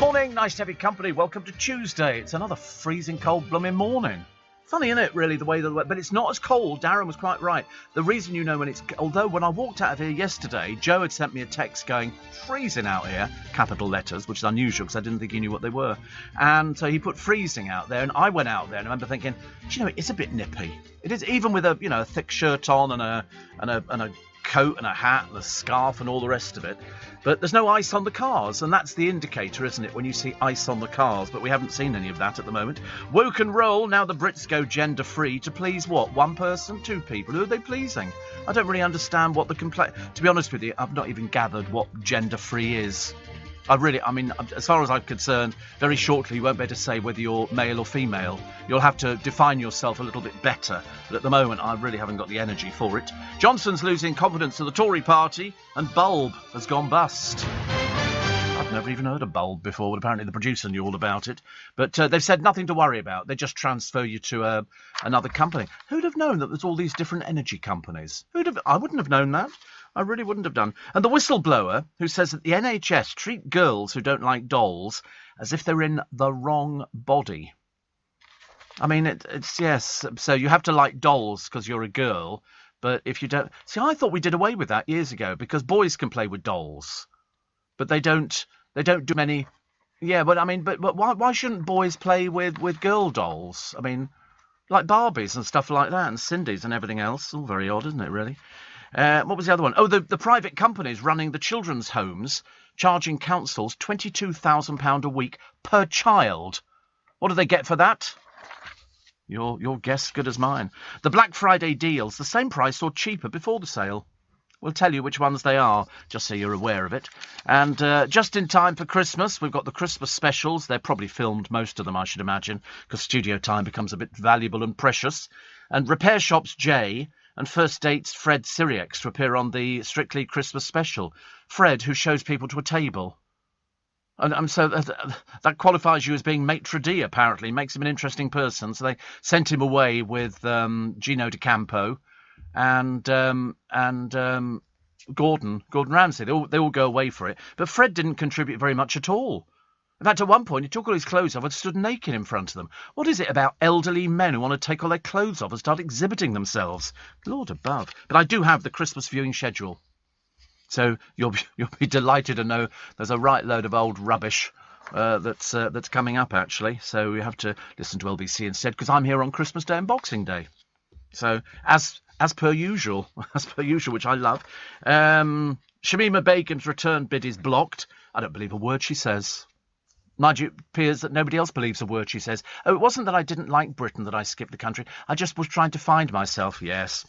Morning, nice to have your company. Welcome to Tuesday. It's another freezing cold blooming morning. Funny, isn't it, really, the way but it's not as cold. Darren was quite right. The reason you know when it's... Although when I walked out of here yesterday, Joe had sent me a text going, freezing out here, capital letters, which is unusual because I didn't think he knew what they were. And so he put freezing out there, and I went out there and I remember thinking, do you know, it's a bit nippy. It is, even with a, a thick shirt on and a coat and a hat and a scarf and all the rest of it. But there's no ice on the cars, and that's the indicator, isn't it, when you see ice on the cars? But we haven't seen any of that at the moment. Woke and roll, now the Brits go gender-free to please what? One person? Two people? Who are they pleasing? I don't really understand what the To be honest with you, I've not even gathered what gender-free is. As far as I'm concerned, very shortly you won't be able to say whether you're male or female. You'll have to define yourself a little bit better. But at the moment, I really haven't got the energy for it. Johnson's losing confidence to the Tory party, and Bulb has gone bust. I've never even heard of Bulb before, but apparently the producer knew all about it. But they've said nothing to worry about. They just transfer you to another company. Who'd have known that there's all these different energy companies? I wouldn't have known that. I really wouldn't have done. And the whistleblower who says that the NHS treat girls who don't like dolls as if they're in the wrong body. I mean, it's yes. So you have to like dolls because you're a girl, but if you don't... See, I thought we did away with that years ago because boys can play with dolls, but they don't do many... Yeah, but I mean, but why shouldn't boys play with girl dolls? I mean, like Barbies and stuff like that, and Cindy's and everything else. All very odd, isn't it, really? What was the other one? Oh, the private companies running the children's homes charging councils £22,000 a week per child. What do they get for that? Your guess good as mine. The Black Friday deals, the same price or cheaper before the sale. We'll tell you which ones they are, just so you're aware of it. And just in time for Christmas, we've got the Christmas specials. They're probably filmed, most of them, I should imagine, because studio time becomes a bit valuable and precious. And Repair Shops J... and First Date's Fred Siriex to appear on the Strictly Christmas special. Fred, who shows people to a table. And so that qualifies you as being maitre d', apparently. Makes him an interesting person. So they sent him away with Gino D'Acampo and Gordon Ramsay. They all go away for it. But Fred didn't contribute very much at all. In fact, at one point, he took all his clothes off and stood naked in front of them. What is it about elderly men who want to take all their clothes off and start exhibiting themselves? Lord above. But I do have the Christmas viewing schedule. So you'll be delighted to know there's a right load of old rubbish that's coming up, actually. So you have to listen to LBC instead, because I'm here on Christmas Day and Boxing Day. So, as per usual, which I love. Shamima Begum's return bid is blocked. I don't believe a word she says. Mind you, it appears that nobody else believes a word she says. Oh, it wasn't that I didn't like Britain that I skipped the country. I just was trying to find myself, yes.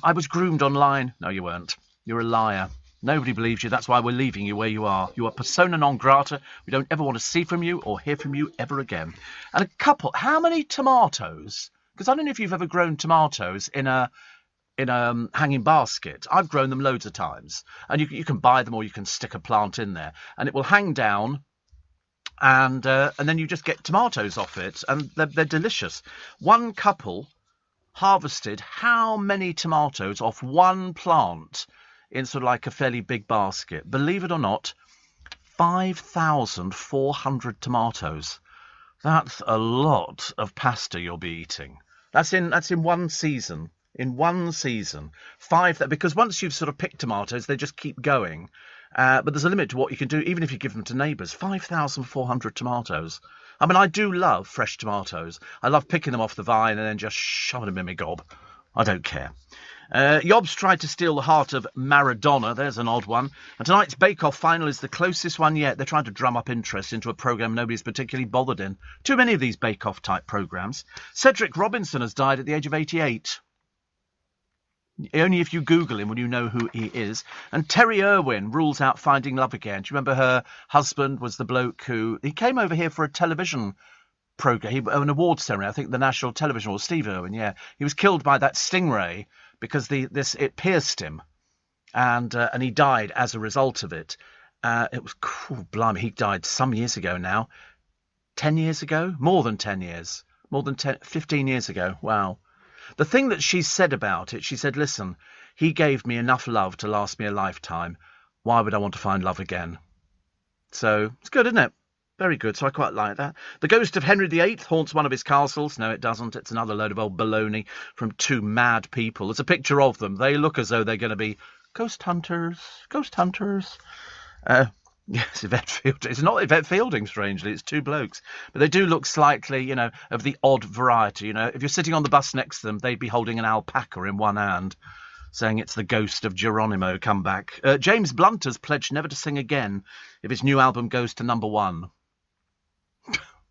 I was groomed online. No, you weren't. You're a liar. Nobody believes you. That's why we're leaving you where you are. You are persona non grata. We don't ever want to see from you or hear from you ever again. And a couple... How many tomatoes? Because I don't know if you've ever grown tomatoes in a hanging basket. I've grown them loads of times. And you can buy them or you can stick a plant in there. And it will hang down... And then you just get tomatoes off it, and they're delicious. One couple harvested how many tomatoes off one plant in sort of like a fairly big basket? Believe it or not, 5,400 tomatoes. That's a lot of pasta you'll be eating. That's in one season. In one season. Because once you've sort of picked tomatoes, they just keep going. But there's a limit to what you can do, even if you give them to neighbours. 5,400 tomatoes. I mean, I do love fresh tomatoes. I love picking them off the vine and then just shoving them in my gob. I don't care. Yobs tried to steal the heart of Maradona. There's an odd one. And tonight's Bake Off final is the closest one yet. They're trying to drum up interest into a programme nobody's particularly bothered in. Too many of these Bake Off type programmes. Cedric Robinson has died at the age of 88. Only if you Google him will you know who he is. And Terry Irwin rules out Finding Love Again. Do you remember her husband was the bloke who... He came over here for a television programme, an awards ceremony, I think the National Television Award, Steve Irwin, yeah. He was killed by that stingray because it pierced him. And he died as a result of it. It was cool, blimey, he died some years ago now. 10 years ago? More than 10 years. 15 years ago. Wow. The thing that she said about it, she said, listen, he gave me enough love to last me a lifetime. Why would I want to find love again? So it's good, isn't it? Very good, so I quite like that. The ghost of Henry VIII haunts one of his castles. No, it doesn't. It's another load of old baloney from two mad people. There's a picture of them. They look as though they're going to be ghost hunters. Ghost hunters. Yes, Yvette Fielding. It's not Yvette Fielding, strangely. It's two blokes. But they do look slightly, of the odd variety. If you're sitting on the bus next to them, they'd be holding an alpaca in one hand, saying it's the ghost of Geronimo come back. James Blunt has pledged never to sing again if his new album goes to number 1.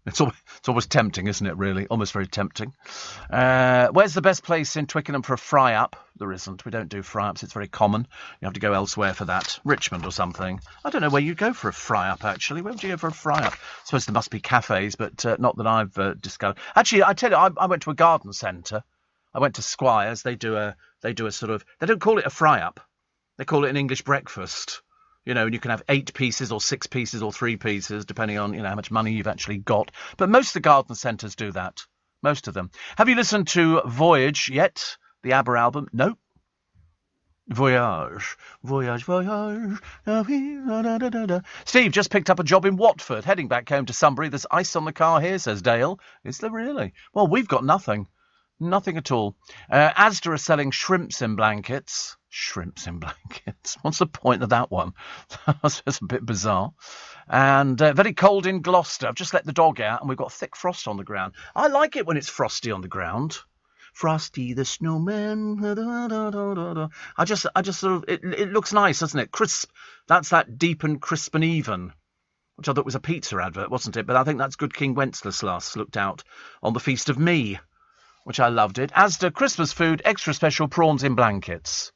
It's always tempting, isn't it, really? Almost very tempting. Where's the best place in Twickenham for a fry-up? There isn't. We don't do fry-ups. It's very common. You have to go elsewhere for that. Richmond or something. I don't know where you go for a fry-up, actually. Where would you go for a fry-up? I suppose there must be cafes, but not that I've discovered. Actually, I tell you, I went to a garden centre. I went to Squires. They do a sort of... They don't call it a fry-up. They call it an English breakfast. And you can have 8 pieces or 6 pieces or 3 pieces, depending on, how much money you've actually got. But most of the garden centres do that. Most of them. Have you listened to Voyage yet? The ABBA album? No. Voyage. Voyage, voyage. Steve just picked up a job in Watford, heading back home to Sunbury. There's ice on the car here, says Dale. Is there really? Well, we've got nothing. Nothing at all. Asda are selling shrimps in blankets. Shrimps in blankets. What's the point of that one? That's a bit bizarre. And very cold in Gloucester. I've just let the dog out and we've got thick frost on the ground. I like it when it's frosty on the ground. Frosty the snowman. I just sort of, it looks nice, doesn't it? Crisp. That's that deep and crisp and even. Which I thought was a pizza advert, wasn't it? But I think that's good King Wenceslas looked out on the Feast of Me, which I loved it. Asda Christmas food, extra special prawns in blankets.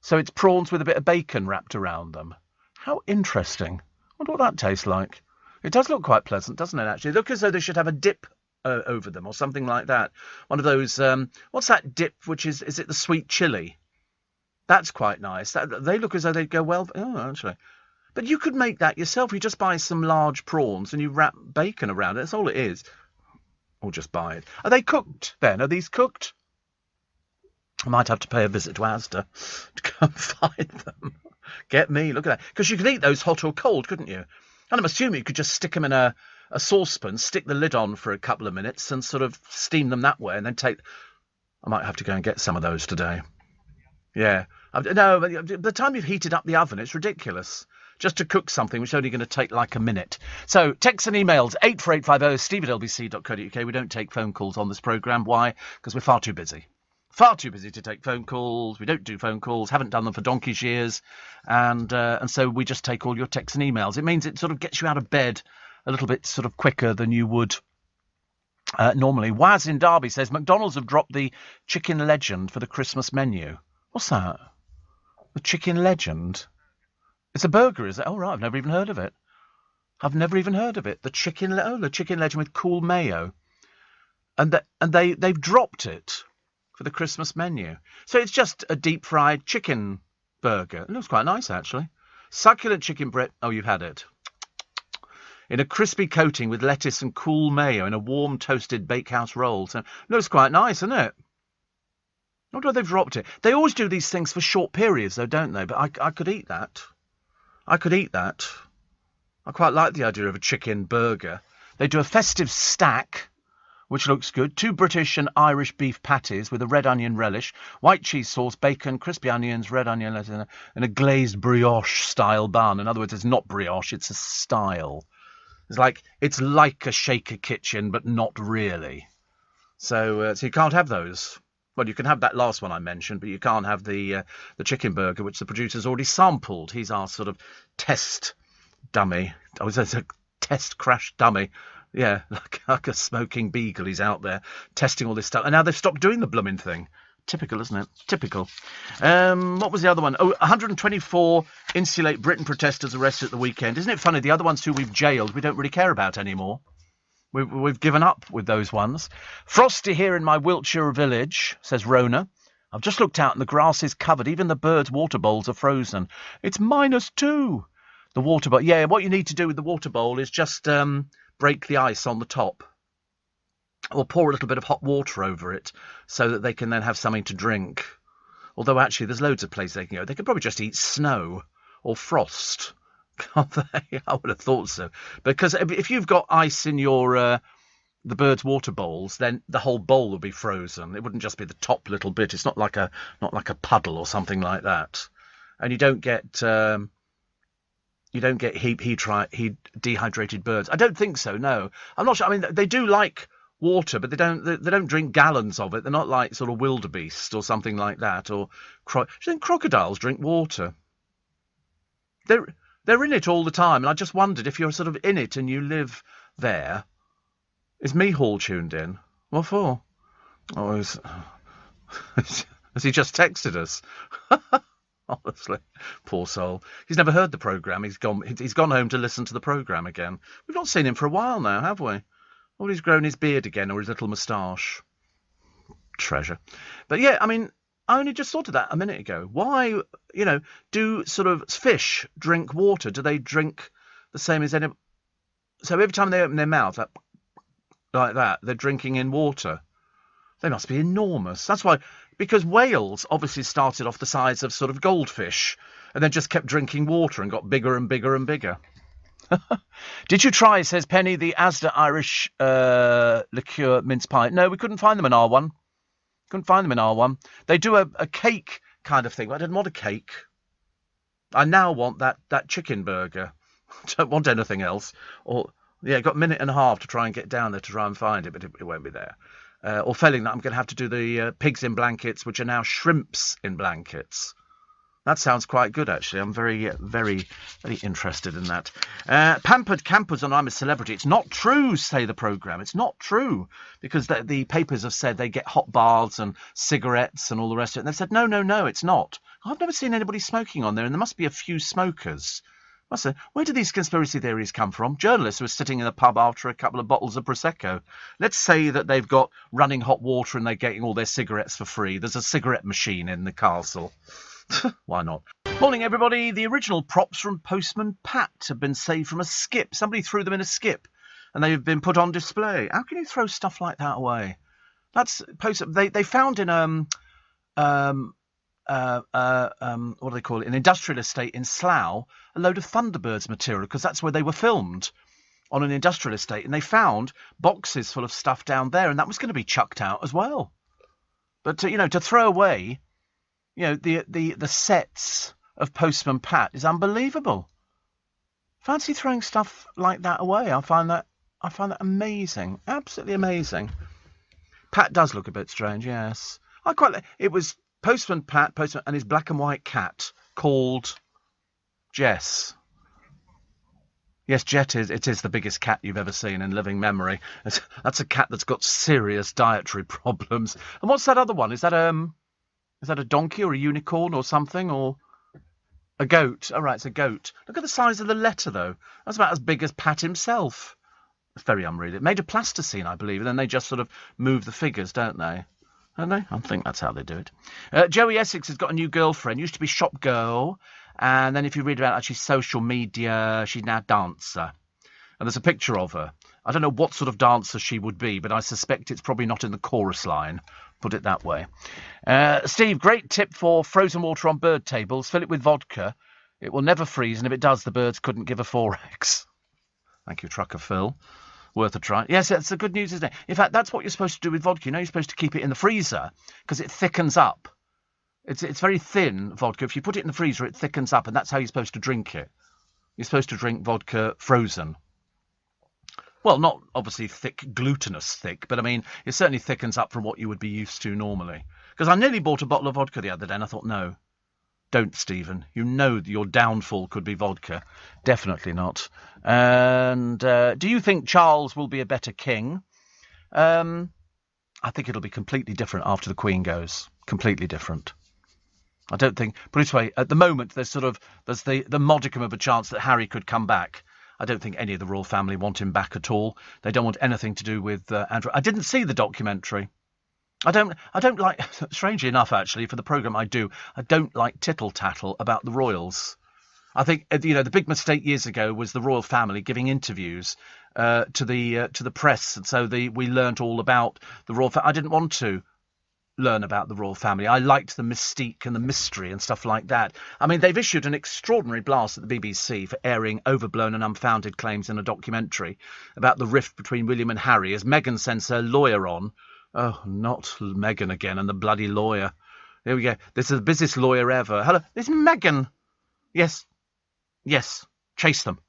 So it's prawns with a bit of bacon wrapped around them. How interesting. I wonder what that tastes like. It does look quite pleasant, doesn't it, actually? Look as though they should have a dip over them or something like that. One of those, what's that dip, which is it the sweet chilli? That's quite nice. They look as though they'd go well. Oh, actually. But you could make that yourself. You just buy some large prawns and you wrap bacon around it. That's all it is. Or just buy it. Are they cooked, then? Are these cooked? I might have to pay a visit to Asda to go and find them. Get me, look at that. Because you could eat those hot or cold, couldn't you? And I'm assuming you could just stick them in a saucepan, stick the lid on for a couple of minutes and sort of steam them that way and then take... I might have to go and get some of those today. Yeah. No, by the time you've heated up the oven, it's ridiculous. Just to cook something which is only going to take like a minute. So, texts and emails, 84850 steve@lbc.co.uk. We don't take phone calls on this programme. Why? Because we're far too busy. Far too busy to take phone calls. We don't do phone calls, haven't done them for donkey's years. And so we just take all your texts and emails. It means it sort of gets you out of bed a little bit sort of quicker than you would normally. Waz in Derby says, McDonald's have dropped the Chicken Legend for the Christmas menu. What's that? The Chicken Legend? It's a burger, is it? Oh, right, I've never even heard of it. The Chicken Legend with cool mayo. And they've dropped it for the Christmas menu. So it's just a deep-fried chicken burger. It looks quite nice, actually. Succulent chicken breast. Oh, you've had it. In a crispy coating with lettuce and cool mayo in a warm toasted bakehouse roll. So it looks quite nice, doesn't it? I wonder why they've dropped it. They always do these things for short periods, though, don't they? But I could eat that. I quite like the idea of a chicken burger. They do a festive stack, which looks good. 2 British and Irish beef patties with a red onion relish, white cheese sauce, bacon, crispy onions, red onion, and a glazed brioche-style bun. In other words, it's not brioche, it's a style. It's like a shaker kitchen, but not really. So you can't have those. Well, you can have that last one I mentioned, but you can't have the chicken burger, which the producer's already sampled. He's our sort of test dummy. I was a test crash dummy. Yeah, like a smoking beagle. He's out there testing all this stuff. And now they've stopped doing the blooming thing. Typical, isn't it? Typical. What was the other one? 124 Insulate Britain protesters arrested at the weekend. Isn't it funny? The other ones who we've jailed, we don't really care about anymore. We've given up with those ones. Frosty here in my Wiltshire village, says Rona. I've just looked out and the grass is covered. Even the birds' water bowls are frozen. It's -2. The water bowl. Yeah, what you need to do with the water bowl is just break the ice on the top. Or pour a little bit of hot water over it so that they can then have something to drink. Although, actually, there's loads of places they can go. They could probably just eat snow or frost. Can't they? I would have thought so. Because if you've got ice in your the birds' water bowls, then the whole bowl would be frozen. It wouldn't just be the top little bit. It's not like a puddle or something like that. And you don't get heat dehydrated birds. I don't think so. No, I'm not sure. I mean, they do like water, but they don't drink gallons of it. They're not like sort of wildebeest or something like that. Or do you think crocodiles drink water? They're in it all the time, and I just wondered if you're sort of in it and you live there. Is Mihal tuned in? What for? Oh, has he just texted us? Honestly, poor soul. He's never heard the programme. He's gone home to listen to the programme again. We've not seen him for a while now, have we? Or he's grown his beard again, or his little moustache. Treasure. But yeah, I mean, I only just thought of that a minute ago. Why, do sort of fish drink water? Do they drink the same as any... So every time they open their mouth, like that, they're drinking in water. They must be enormous. That's why, because whales obviously started off the size of sort of goldfish and then just kept drinking water and got bigger and bigger and bigger. Did you try, says Penny, the Asda Irish liqueur mince pie? No, we couldn't find them in R1. Couldn't find them in R1. They do a cake kind of thing, but I didn't want a cake. I now want that chicken burger. Don't want anything else. Got a minute and a half to try and get down there to try and find it, but it won't be there. Or failing that, I'm going to have to do the pigs in blankets, which are now shrimps in blankets. That sounds quite good, actually. I'm very, very, very interested in that. Pampered campers and I'm a celebrity. It's not true, say the programme. It's not true. Because the papers have said they get hot baths and cigarettes and all the rest of it. And they've said, no, it's not. I've never seen anybody smoking on there, and there must be a few smokers. Where do these conspiracy theories come from? Journalists who are sitting in a pub after a couple of bottles of Prosecco. Let's say that they've got running hot water and they're getting all their cigarettes for free. There's a cigarette machine in the castle. Why not? Morning, everybody. The original props from Postman Pat have been saved from a skip. Somebody threw them in a skip and they've been put on display. How can you throw stuff like that away? That's they found in what do they call it? An industrial estate in Slough, a load of Thunderbirds material, because that's where they were filmed, on an industrial estate, and they found boxes full of stuff down there, and that was going to be chucked out as well. But to throw away, the sets of Postman Pat is unbelievable. Fancy throwing stuff like that away. I find that amazing, absolutely amazing. Pat does look a bit strange, yes. I quite like it. Was Postman Pat, and his black and white cat called Jess. Yes, Jet is the biggest cat you've ever seen in living memory. That's a cat that's got serious dietary problems. And what's that other one? Is that a donkey or a unicorn or something, or a goat? Oh, right, it's a goat. Look at the size of the letter, though. That's about as big as Pat himself. It's very unreal. It made of plasticine, I believe, and then they just sort of move the figures, don't they? Don't they? I think that's how they do it. Joey Essex has got a new girlfriend. Used to be shop girl, and then if you read about her, she's social media. She's now dancer, and there's a picture of her. I don't know what sort of dancer she would be, but I suspect it's probably not in the chorus line. Put it that way. Steve, great tip for frozen water on bird tables. Fill it with vodka. It will never freeze, and if it does, the birds couldn't give a 4X. Thank you, Trucker Phil. Worth a try. Yes, that's the good news, isn't it? In fact, that's what you're supposed to do with vodka. You're supposed to keep it in the freezer because it thickens up. It's very thin, vodka. If you put it in the freezer, it thickens up, and that's how you're supposed to drink it. You're supposed to drink vodka frozen. Well, not obviously thick, glutinous thick, but I mean, it certainly thickens up from what you would be used to normally. Because I nearly bought a bottle of vodka the other day, and I thought, no. Don't, Stephen. You know your downfall could be vodka. Definitely not. And do you think Charles will be a better king? I think it'll be completely different after the Queen goes. Completely different. I don't think... Put it this way, at the moment, there's the modicum of a chance that Harry could come back. I don't think any of the royal family want him back at all. They don't want anything to do with Andrew. I didn't see the documentary. I don't like, strangely enough, actually, for the programme I don't like tittle-tattle about the royals. I think, the big mistake years ago was the royal family giving interviews to the press, and so we learnt all about the royal family. I didn't want to. learn about the royal family. I liked the mystique and the mystery and stuff like that. I mean, they've issued an extraordinary blast at the BBC for airing overblown and unfounded claims in a documentary about the rift between William and Harry as Meghan sends her lawyer on. Oh, not Meghan again and the bloody lawyer. Here we go. This is the busiest lawyer ever. Hello, it's Meghan. Yes. Chase them.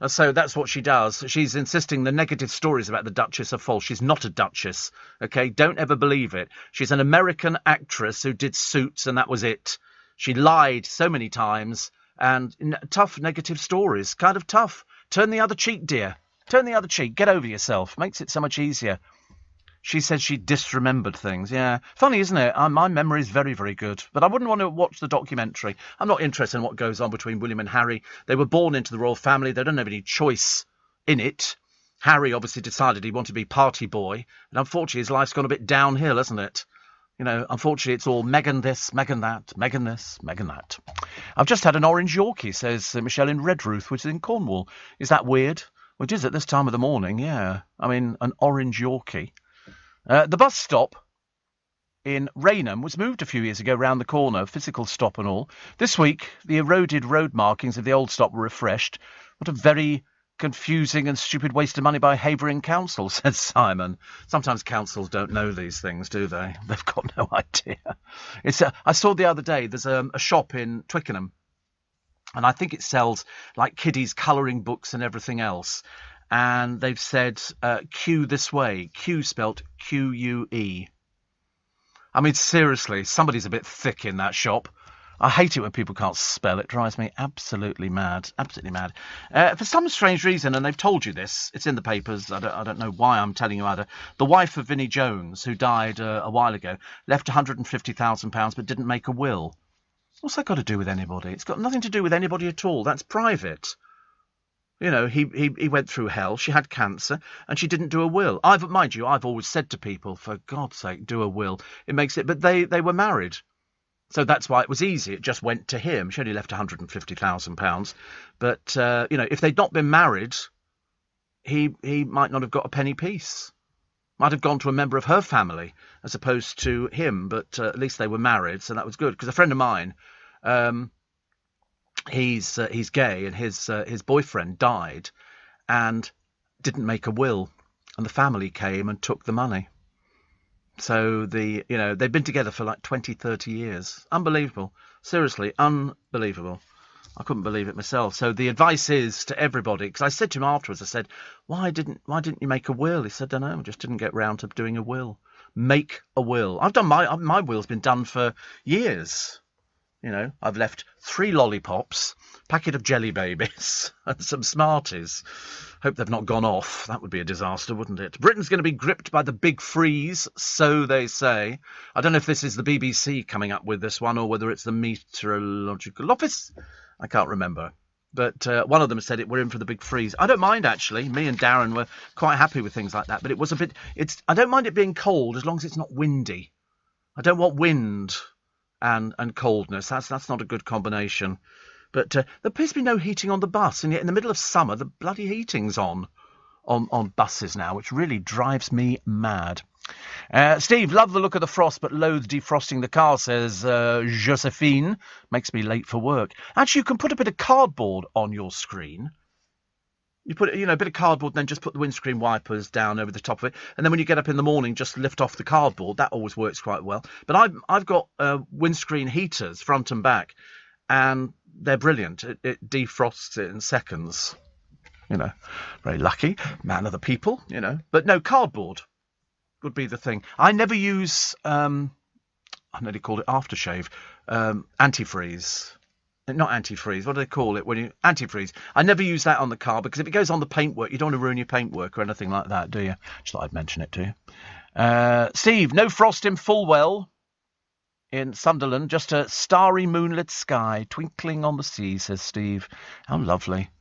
And so that's what she does. She's insisting the negative stories about the Duchess are false. She's not a Duchess, okay? Don't ever believe it. She's an American actress who did Suits, and that was it. She lied so many times, and tough negative stories. Kind of tough. Turn the other cheek, dear. Turn the other cheek. Get over yourself. Makes it so much easier. She said she disremembered things. Yeah. Funny, isn't it? My memory is very, very good. But I wouldn't want to watch the documentary. I'm not interested in what goes on between William and Harry. They were born into the royal family. They don't have any choice in it. Harry obviously decided he wanted to be party boy. And unfortunately, his life's gone a bit downhill, hasn't it? You know, unfortunately, it's all Meghan this, Meghan that, Meghan this, Meghan that. I've just had an orange Yorkie, says Michelle in Redruth, which is in Cornwall. Is that weird? Well, it is at this time of the morning, yeah. I mean, an orange Yorkie. The bus stop in Raynham was moved a few years ago round the corner, physical stop and all. This week, the eroded road markings of the old stop were refreshed. What a very confusing and stupid waste of money by Havering Council, said Simon. Sometimes councils don't know these things, do they? They've got no idea. I saw the other day, there's a shop in Twickenham, and I think it sells like kiddies' colouring books and everything else. And they've said Q this way. Q spelt Q-U-E. I mean, seriously, somebody's a bit thick in that shop. I hate it when people can't spell. It drives me absolutely mad. Absolutely mad. For some strange reason, and they've told you this, it's in the papers, I don't know why I'm telling you either, the wife of Vinnie Jones, who died a while ago, left £150,000 but didn't make a will. What's that got to do with anybody? It's got nothing to do with anybody at all. That's private. You know, he went through hell. She had cancer, and she didn't do a will. Mind you, I've always said to people, for God's sake, do a will. It makes it. But they were married, so that's why it was easy. It just went to him. She only left £150,000. But you know, if they'd not been married, he might not have got a penny piece. Might have gone to a member of her family as opposed to him. But at least they were married, so that was good. Because a friend of mine. He's gay, and his boyfriend died and didn't make a will, and the family came and took the money. So they've been together for like 20, 30 years. Unbelievable. Seriously, unbelievable. I couldn't believe it myself. So the advice is to everybody, because I said to him afterwards, I said, why didn't you make a will? He said, I don't know, just didn't get round to doing a will. Make a will. I've done my will's been done for years. You know, I've left 3 lollipops, packet of Jelly Babies, and some Smarties. Hope they've not gone off. That would be a disaster, wouldn't it? Britain's going to be gripped by the big freeze, so they say. I don't know if this is the BBC coming up with this one, or whether it's the Meteorological Office. I can't remember. But one of them said we're in for the big freeze. I don't mind, actually. Me and Darren were quite happy with things like that. But it was a bit... I don't mind it being cold as long as it's not windy. I don't want wind and coldness. That's not a good combination. But there appears to be no heating on the bus, and yet in the middle of summer the bloody heating's on buses now, which really drives me mad. Steve, love the look of the frost, but loathe defrosting the car, says Josephine. Makes me late for work. Actually, you can put a bit of cardboard on your screen. You put a bit of cardboard, and then just put the windscreen wipers down over the top of it, and then when you get up in the morning, just lift off the cardboard. That always works quite well. But I've got windscreen heaters front and back, and they're brilliant. It defrosts it in seconds. You know, very lucky, man of the people. You know, but no, cardboard would be the thing. I never use I nearly called it aftershave, antifreeze. Not antifreeze, what do they call it? Antifreeze. I never use that on the car, because if it goes on the paintwork, you don't want to ruin your paintwork or anything like that, do you? Just thought I'd mention it to you. Steve, no frost in Fulwell in Sunderland, just a starry moonlit sky twinkling on the sea, says Steve. How lovely.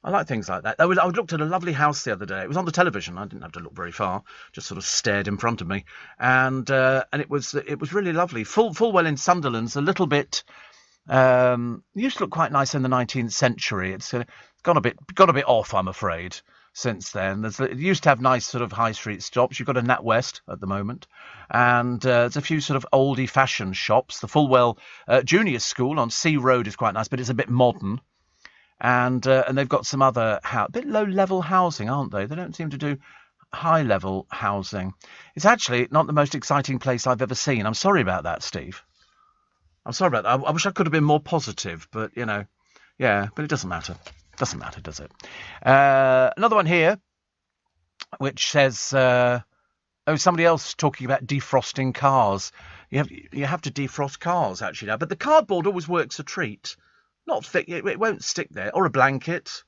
I like things like that. I looked at a lovely house the other day. It was on the television. I didn't have to look very far. Just sort of stared in front of me, and it was really lovely. Fulwell in Sunderland's a little bit. Used to look quite nice in the 19th century. It's gone a bit off, I'm afraid. since then. It used to have nice sort of high street shops. You've got a NatWest at the moment, and there's a few sort of oldie fashioned shops. The Fulwell Junior School on Sea Road is quite nice, but it's a bit modern. And they've got some other bit low level housing, aren't they? They don't seem to do high level housing. It's actually not the most exciting place I've ever seen. I'm sorry about that, Steve. I'm sorry about that. I wish I could have been more positive, but yeah, but it doesn't matter. Doesn't matter, does it? Another one here, which says, somebody else talking about defrosting cars. You have to defrost cars, actually, now. But the cardboard always works a treat. Not thick, it won't stick there. Or a blanket.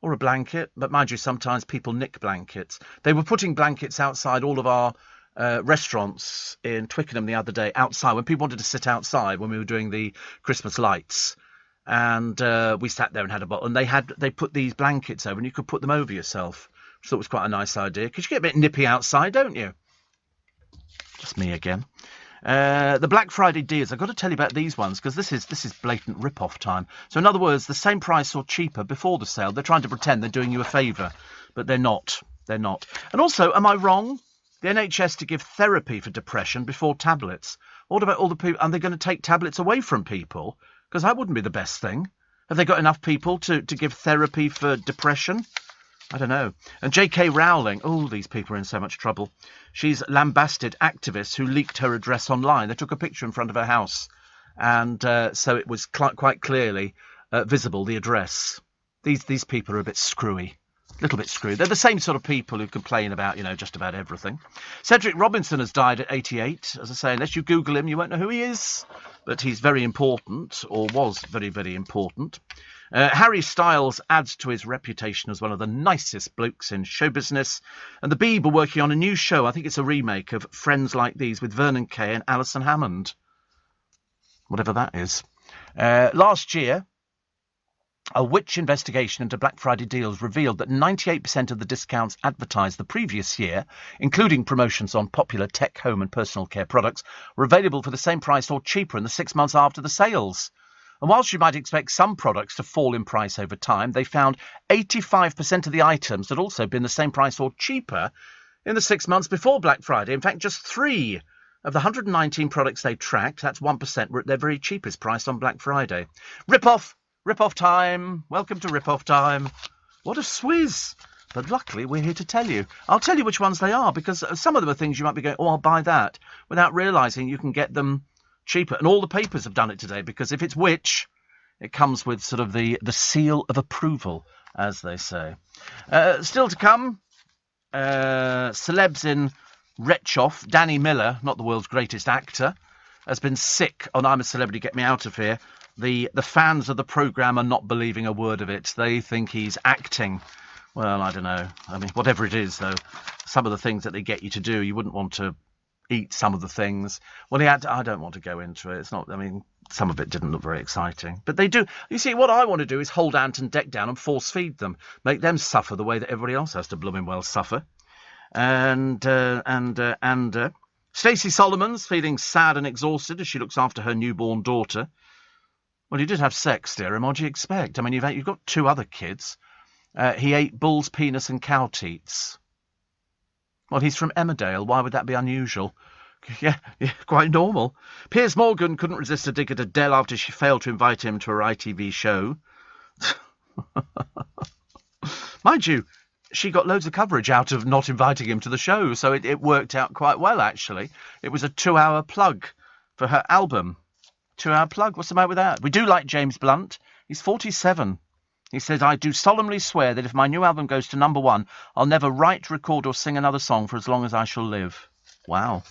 But mind you, sometimes people nick blankets. They were putting blankets outside all of our restaurants in Twickenham the other day, outside, when people wanted to sit outside when we were doing the Christmas lights. And we sat there and had a bottle, and they put these blankets over, and you could put them over yourself, which I thought was quite a nice idea, because you get a bit nippy outside, don't you? Just me again. The Black Friday deals, I've got to tell you about these ones, because this is blatant rip-off time. So in other words, the same price or cheaper before the sale. They're trying to pretend they're doing you a favour, but they're not. They're not. And also, am I wrong? The NHS to give therapy for depression before tablets. What about all the people? Are they going to take tablets away from people? Because that wouldn't be the best thing. Have they got enough people to give therapy for depression? I don't know. And J.K. Rowling, these people are in so much trouble. She's lambasted activists who leaked her address online. They took a picture in front of her house, and so it was quite clearly visible, the address. These people are a bit screwy. A little bit screwed. They're the same sort of people who complain about, just about everything. Cedric Robinson has died at 88. As I say, unless you Google him, you won't know who he is. But he's very important, or was very, very important. Harry Styles adds to his reputation as one of the nicest blokes in show business. And the Beeb are working on a new show. I think it's a remake of Friends Like These with Vernon Kay and Alison Hammond. Whatever that is. Last year, a Which investigation into Black Friday deals revealed that 98% of the discounts advertised the previous year, including promotions on popular tech, home and personal care products, were available for the same price or cheaper in the 6 months after the sales. And whilst you might expect some products to fall in price over time, they found 85% of the items had also been the same price or cheaper in the 6 months before Black Friday. In fact, just 3 of the 119 products they tracked, that's 1%, were at their very cheapest price on Black Friday. Rip-off! Rip-off time. Welcome to Rip-off time. What a swizz. But luckily, we're here to tell you. I'll tell you which ones they are, because some of them are things you might be going, I'll buy that, without realising you can get them cheaper. And all the papers have done it today, because if it's Which, it comes with sort of the seal of approval, as they say. Still to come, celebs in Retchoff. Danny Miller, not the world's greatest actor, has been sick on I'm a Celebrity, Get Me Out of Here. The fans of the programme are not believing a word of it. They think he's acting. Well, I don't know. I mean, whatever it is, though, some of the things that they get you to do, you wouldn't want to eat some of the things. Well, I don't want to go into it. It's not, I mean, some of it didn't look very exciting. But they do. You see, what I want to do is hold Ant and Dec down and force feed them. Make them suffer the way that everybody else has to blooming well suffer. And Stacey Solomon's feeling sad and exhausted as she looks after her newborn daughter. Well, you did have sex, dear, and what do you expect? I mean, you've got 2 other kids. He ate bull's penis and cow teats. Well, he's from Emmerdale. Why would that be unusual? Yeah, quite normal. Piers Morgan couldn't resist a dig at Adele after she failed to invite him to her ITV show. Mind you, she got loads of coverage out of not inviting him to the show, so it worked out quite well, actually. It was a 2-hour plug for her album. 2-hour plug. What's the matter with that? We do like James Blunt. He's 47. He says, I do solemnly swear that if my new album goes to #1, I'll never write, record or sing another song for as long as I shall live. Wow.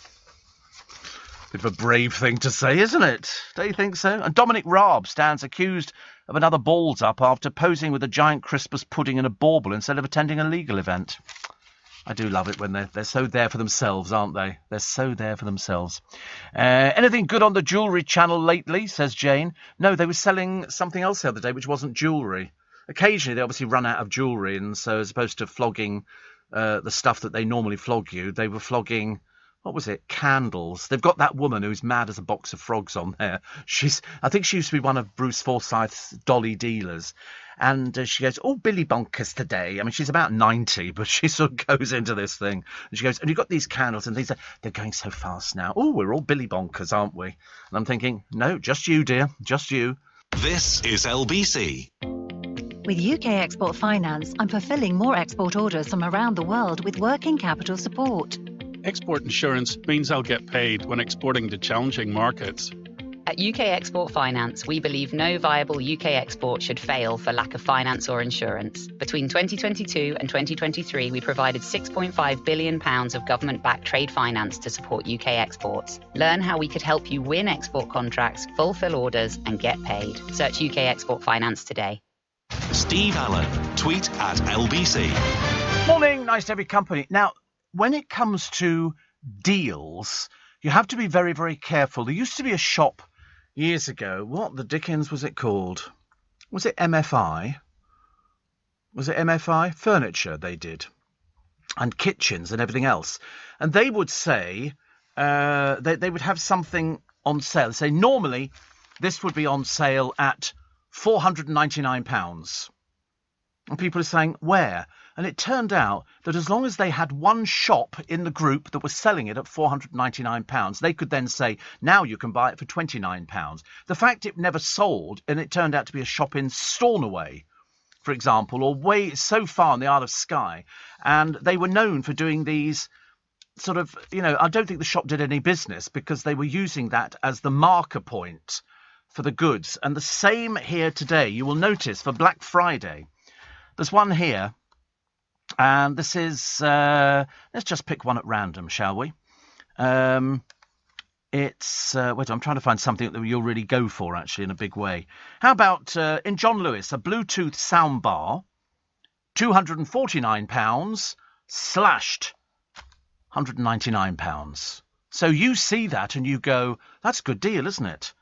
Bit of a brave thing to say, isn't it? Don't you think so? And Dominic Raab stands accused of another balls up after posing with a giant Christmas pudding and a bauble instead of attending a legal event. I do love it when they're so there for themselves, aren't they? They're so there for themselves. Anything good on the jewellery channel lately, says Jane. No, they were selling something else the other day, which wasn't jewellery. Occasionally, they obviously run out of jewellery, and so as opposed to flogging the stuff that they normally flog you, they were flogging, what was it, candles. They've got that woman who's mad as a box of frogs on there. I think she used to be one of Bruce Forsyth's dolly dealers. And she goes, oh, Billy Bonkers today. I mean, she's about 90, but she sort of goes into this thing. And she goes, and you've got these candles, and they're going so fast now. Oh, we're all Billy Bonkers, aren't we? And I'm thinking, no, just you, dear, just you. This is LBC. With UK Export Finance, I'm fulfilling more export orders from around the world with working capital support. Export insurance means I'll get paid when exporting to challenging markets. At UK Export Finance, we believe no viable UK export should fail for lack of finance or insurance. Between 2022 and 2023, we provided £6.5 billion of government-backed trade finance to support UK exports. Learn how we could help you win export contracts, fulfil orders, and get paid. Search UK Export Finance today. Steve Allen, tweet at LBC. Morning, nice to have your company. Now, when it comes to deals, you have to be very, very careful. There used to be a shop years ago. What the dickens was it called? Was it MFI? Was it MFI? Furniture they did. And kitchens and everything else. And they would say, they would have something on sale. Say, normally, this would be on sale at £499. And people are saying, where? And it turned out that as long as they had one shop in the group that was selling it at £499, they could then say, now you can buy it for £29. The fact it never sold, and it turned out to be a shop in Stornoway, for example, or way so far in the Isle of Skye, and they were known for doing these sort of, I don't think the shop did any business because they were using that as the marker point for the goods. And the same here today. You will notice for Black Friday, there's one here. And this is, let's just pick one at random, shall we? It's, wait, I'm trying to find something that you'll really go for, actually, in a big way. How about, in John Lewis, a Bluetooth soundbar, £249, slashed £199. So you see that and you go, that's a good deal, isn't it?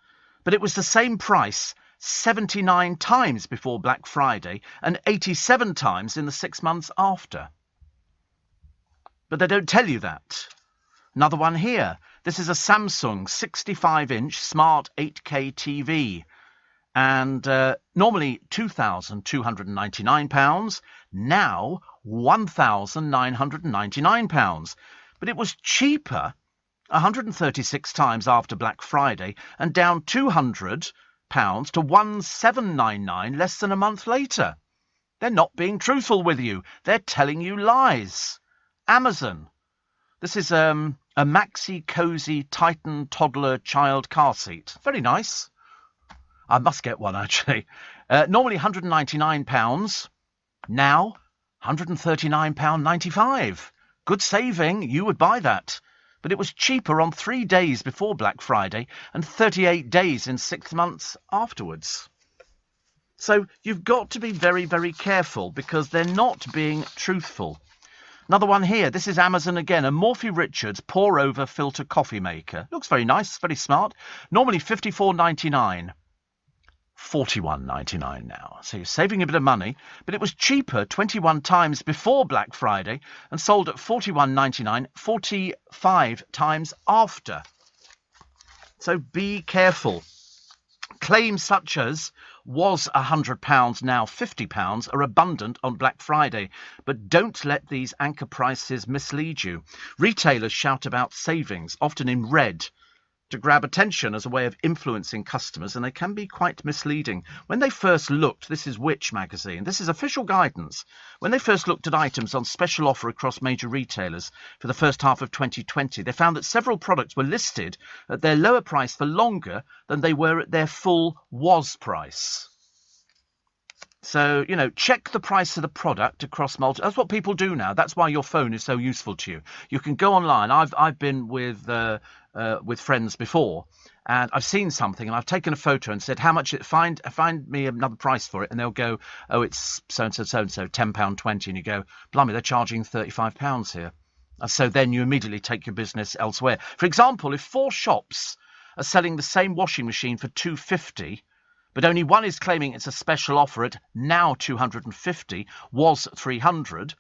But it was the same price 79 times before Black Friday and 87 times in the 6 months after. But they don't tell you that. Another one here. This is a Samsung 65-inch smart 8K TV. And normally £2,299, now £1,999. But it was cheaper 136 times after Black Friday and down £200 to 1,799 less than a month later. They're not being truthful with you. They're telling you lies. Amazon. This is a Maxi Cozy Titan toddler child car seat. Very nice. I must get one, actually. Normally £199, now £139.95. Good saving. You would buy that. But it was cheaper on 3 days before Black Friday and 38 days in 6 months afterwards. So you've got to be very, very careful because they're not being truthful. Another one here. This is Amazon again. A Morphy Richards pour-over filter coffee maker. Looks very nice, very smart. Normally $54.99. $41.99 now. So you're saving a bit of money, but it was cheaper 21 times before Black Friday and sold at $41.99 45 times after. So be careful. Claims such as was £100, now £50 are abundant on Black Friday, but don't let these anchor prices mislead you. Retailers shout about savings, often in red, to grab attention as a way of influencing customers, and they can be quite misleading. When they first looked, this is Which magazine, this is official guidance, when they first looked at items on special offer across major retailers for the first half of 2020, they found that several products were listed at their lower price for longer than they were at their full was price. So, check the price of the product across multiple. That's what people do now. That's why your phone is so useful to you. You can go online. I've been with friends before, and I've seen something, and I've taken a photo and said, how much it, find me another price for it, and they'll go, oh, it's so-and-so, £10.20, and you go, blimey, they're charging £35 here. And so then you immediately take your business elsewhere. For example, if 4 shops are selling the same washing machine for £250, but only one is claiming it's a special offer at now £250, was £300,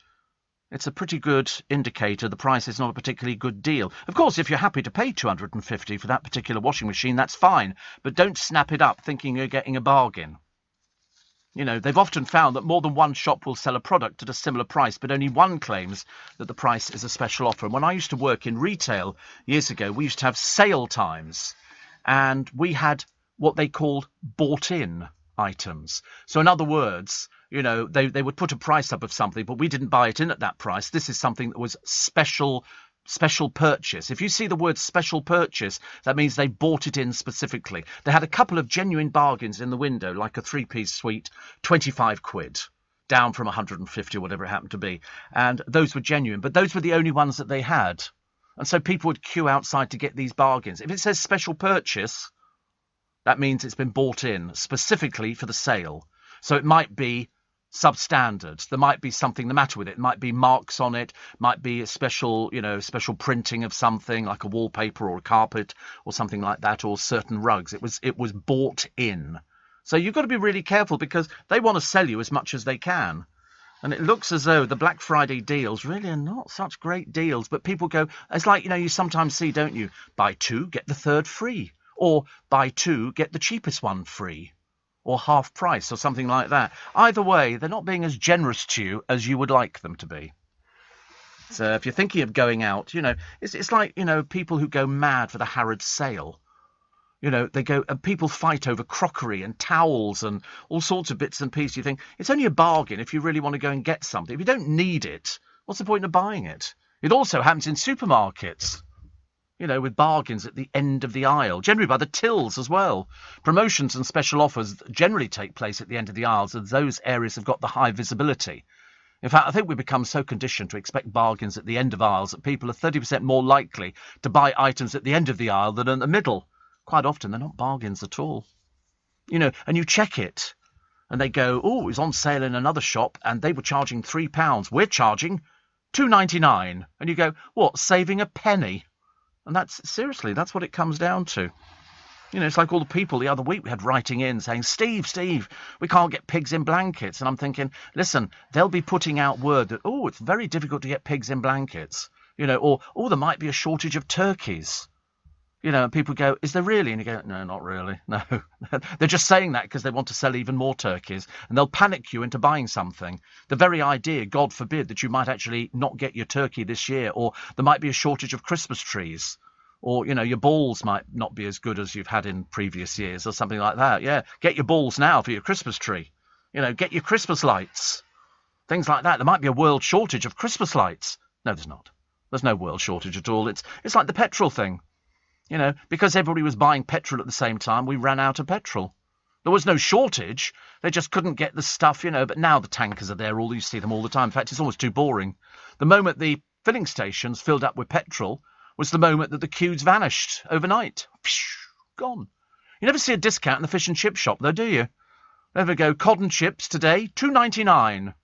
it's a pretty good indicator the price is not a particularly good deal. Of course, if you're happy to pay £250 for that particular washing machine, that's fine, but don't snap it up thinking you're getting a bargain. They've often found that more than one shop will sell a product at a similar price, but only one claims that the price is a special offer. And when I used to work in retail years ago, we used to have sale times, and we had what they called bought-in items. So in other words, they would put a price up of something, but we didn't buy it in at that price. This is something that was special purchase. If you see the word special purchase, that means they bought it in specifically. They had a couple of genuine bargains in the window, like a 3-piece suite, 25 quid, down from 150 or whatever it happened to be. And those were genuine, but those were the only ones that they had. And so people would queue outside to get these bargains. If it says special purchase, that means it's been bought in specifically for the sale. So it might be substandard. There might be something the matter with it. It might be marks on it, might be a special printing of something like a wallpaper or a carpet or something like that, or certain rugs. It was bought in. So you've got to be really careful because they want to sell you as much as they can. And it looks as though the Black Friday deals really are not such great deals, but people go, it's like, you sometimes see, don't you, buy 2, get the 3rd free, or buy 2, get the cheapest one free, or half price, or something like that. Either way, they're not being as generous to you as you would like them to be. So if you're thinking of going out, it's like, people who go mad for the Harrods sale. They go, and people fight over crockery and towels and all sorts of bits and pieces. You think, it's only a bargain if you really want to go and get something. If you don't need it, what's the point of buying it? It also happens in supermarkets. With bargains at the end of the aisle, generally by the tills as well. Promotions and special offers generally take place at the end of the aisles, as those areas have got the high visibility. In fact, I think we've become so conditioned to expect bargains at the end of aisles that people are 30% more likely to buy items at the end of the aisle than in the middle. Quite often, they're not bargains at all. And you check it, and they go, oh, it was on sale in another shop, and they were charging £3. We're charging £2.99. And you go, what, saving a penny? And that's what it comes down to. It's like all the people the other week we had writing in saying, Steve, we can't get pigs in blankets. And I'm thinking, listen, they'll be putting out word that, it's very difficult to get pigs in blankets. Or, there might be a shortage of turkeys. And people go, is there really? And you go, no, not really. No. They're just saying that because they want to sell even more turkeys. And they'll panic you into buying something. The very idea, God forbid, that you might actually not get your turkey this year. Or there might be a shortage of Christmas trees. Or, your balls might not be as good as you've had in previous years or something like that. Yeah, get your balls now for your Christmas tree. Get your Christmas lights. Things like that. There might be a world shortage of Christmas lights. No, there's not. There's no world shortage at all. It's like the petrol thing. Because everybody was buying petrol at the same time, we ran out of petrol. There was no shortage. They just couldn't get the stuff, but now the tankers are there. You see them all the time. In fact, it's almost too boring. The moment the filling stations filled up with petrol was the moment that the queues vanished overnight. Gone. You never see a discount in the fish and chip shop, though, do you? Never go, cod and chips today, £2.99.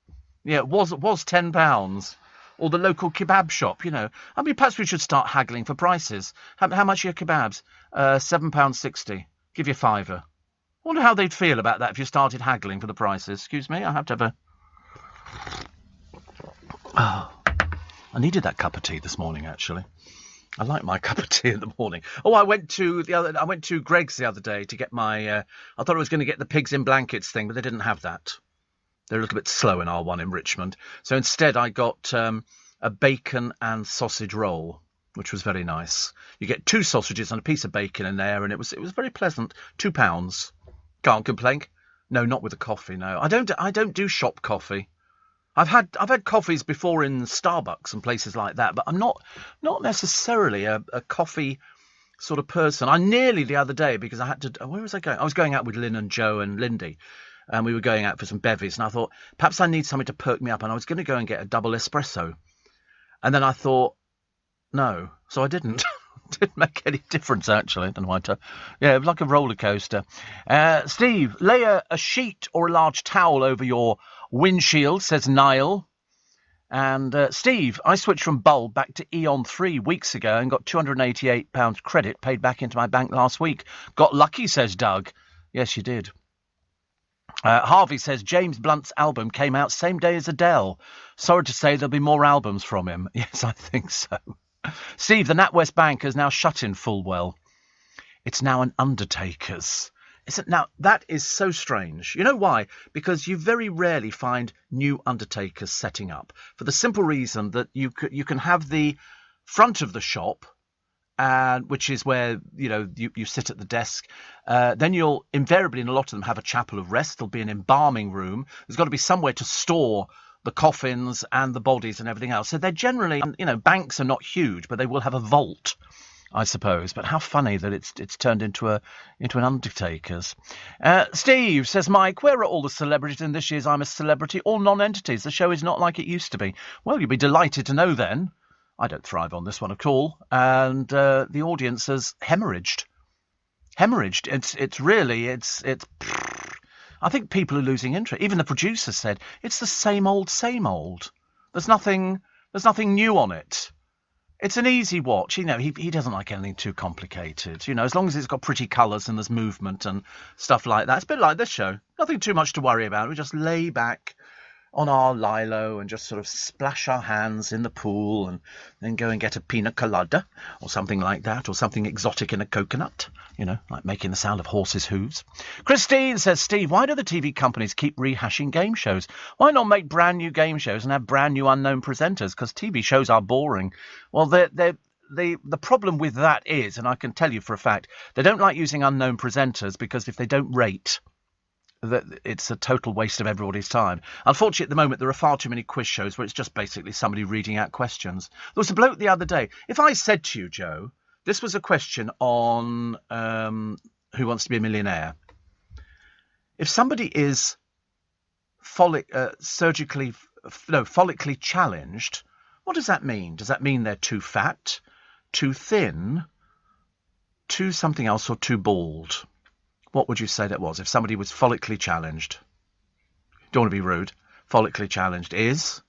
Yeah, it was £10. Or the local kebab shop, perhaps we should start haggling for prices. How much are your kebabs? £7.60. Give you £5. I wonder how they'd feel about that if you started haggling for the prices. Excuse me, I have to have a... Oh, I needed that cup of tea this morning, actually. I like my cup of tea in the morning. Oh, I went to Greggs the other day to get my... I thought I was going to get the pigs in blankets thing, but they didn't have that. They're a little bit slow in R1 in Richmond. So instead I got a bacon and sausage roll, which was very nice. You get 2 sausages and a piece of bacon in there, and it was very pleasant. £2. Can't complain. No, not with the coffee, no. I don't do shop coffee. I've had coffees before in Starbucks and places like that, but I'm not necessarily a coffee sort of person. I nearly the other day, because I had to... Where was I going? I was going out with Lynn and Joe and Lindy. And we were going out for some bevies, and I thought, perhaps I need something to perk me up, and I was going to go and get a double espresso. And then I thought, no. So I didn't. Didn't make any difference, actually. I don't know why it was like a roller coaster. Steve, lay a sheet or a large towel over your windshield, says Niall. And Steve, I switched from Bulb back to Eon 3 weeks ago and got £288 credit paid back into my bank last week. Got lucky, says Doug. Yes, you did. Harvey says James Blunt's album came out same day as Adele. Sorry to say there'll be more albums from him. Yes, I think so. Steve, the NatWest Bank has now shut in Fulwell. It's now an undertaker's. Now, that is so strange. You know why? Because you very rarely find new undertakers setting up, for the simple reason that you can have the front of the shop, which is where you sit at the desk. Then you'll invariably, in a lot of them, have a chapel of rest. There'll be an embalming room. There's got to be somewhere to store the coffins and the bodies and everything else. So they're generally, banks are not huge, but they will have a vault, I suppose. But how funny that it's turned into an undertaker's. Steve says, Mike, where are all the celebrities in this year's I'm a Celebrity? All non-entities. The show is not like it used to be. Well, you'll be delighted to know then. I don't thrive on this one at all. And the audience has hemorrhaged. It's I think people are losing interest. Even the producers said it's the same old, same old. There's nothing new on it. It's an easy watch. He doesn't like anything too complicated. As long as it's got pretty colours and there's movement and stuff like that. It's a bit like this show. Nothing too much to worry about. We just lay back on our lilo and just sort of splash our hands in the pool and then go and get a pina colada or something like that, or something exotic in a coconut, like making the sound of horses' hooves. Christine says, Steve, why do the TV companies keep rehashing game shows? Why not make brand new game shows and have brand new unknown presenters? Because TV shows are boring. Well, the problem with that is, and I can tell you for a fact, they don't like using unknown presenters because if they don't rate, that it's a total waste of everybody's time. Unfortunately, at the moment, there are far too many quiz shows where it's just basically somebody reading out questions. There was a bloke the other day. If I said to you, Joe, this was a question on Who Wants to Be a Millionaire. If somebody is follically challenged, what does that mean? Does that mean they're too fat, too thin, too something else, or too bald? What would you say that was? If somebody was follically challenged, don't want to be rude, follically challenged is?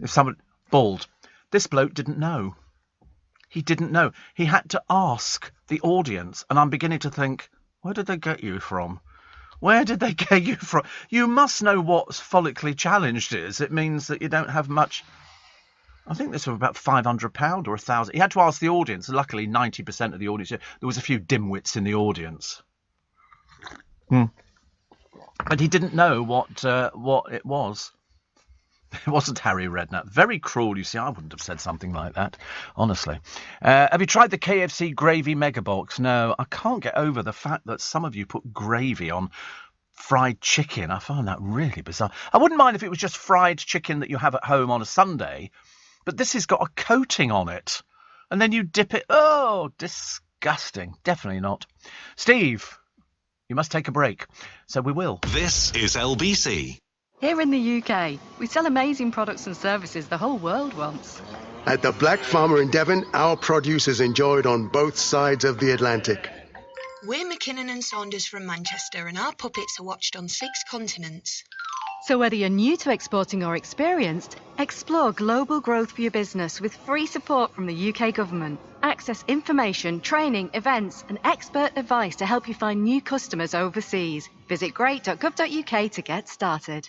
If somebody, bald. This bloke didn't know. He didn't know. He had to ask the audience, and I'm beginning to think, where did they get you from? Where did they get you from? You must know what follically challenged is. It means that you don't have much. I think this was about £500 or £1,000. He had to ask the audience. Luckily, 90% of the audience. There was a few dimwits in the audience. But he didn't know what it was. It wasn't Harry Redknapp. Very cruel, you see. I wouldn't have said something like that, honestly. Have you tried the KFC gravy mega box? No, I can't get over the fact that some of you put gravy on fried chicken. I find that really bizarre. I wouldn't mind if it was just fried chicken that you have at home on a Sunday. But this has got a coating on it. And then you dip it. Oh, disgusting. Definitely not. Steve, you must take a break. So we will. This is LBC. Here in the UK, we sell amazing products and services the whole world wants. At the Black Farmer in Devon, our produce is enjoyed on both sides of the Atlantic. We're McKinnon and Saunders from Manchester, and our puppets are watched on 6 continents. So whether you're new to exporting or experienced, explore global growth for your business with free support from the UK government. Access information, training, events and expert advice to help you find new customers overseas. Visit great.gov.uk to get started.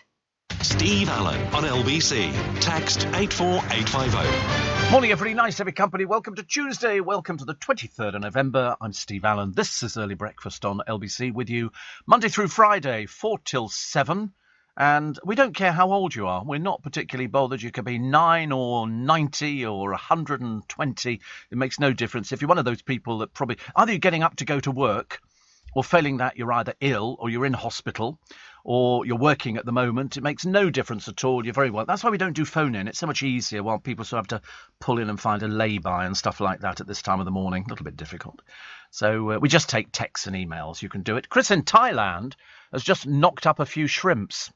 Steve Allen on LBC. Text 84850. Morning, everybody. Nice to have your company. Welcome to Tuesday. Welcome to the 23rd of November. I'm Steve Allen. This is Early Breakfast on LBC with you Monday through Friday, 4 till 7. And we don't care how old you are. We're not particularly bothered. You could be 9 or 90 or 120. It makes no difference. If you're one of those people that probably either you're getting up to go to work, or failing that, you're either ill or you're in hospital or you're working at the moment. It makes no difference at all. You're very well. That's why we don't do phone in. It's so much easier while people sort of have to pull in and find a lay-by and stuff like that at this time of the morning. A little bit difficult. So we just take texts and emails. You can do it. Chris in Thailand has just knocked up a few shrimps.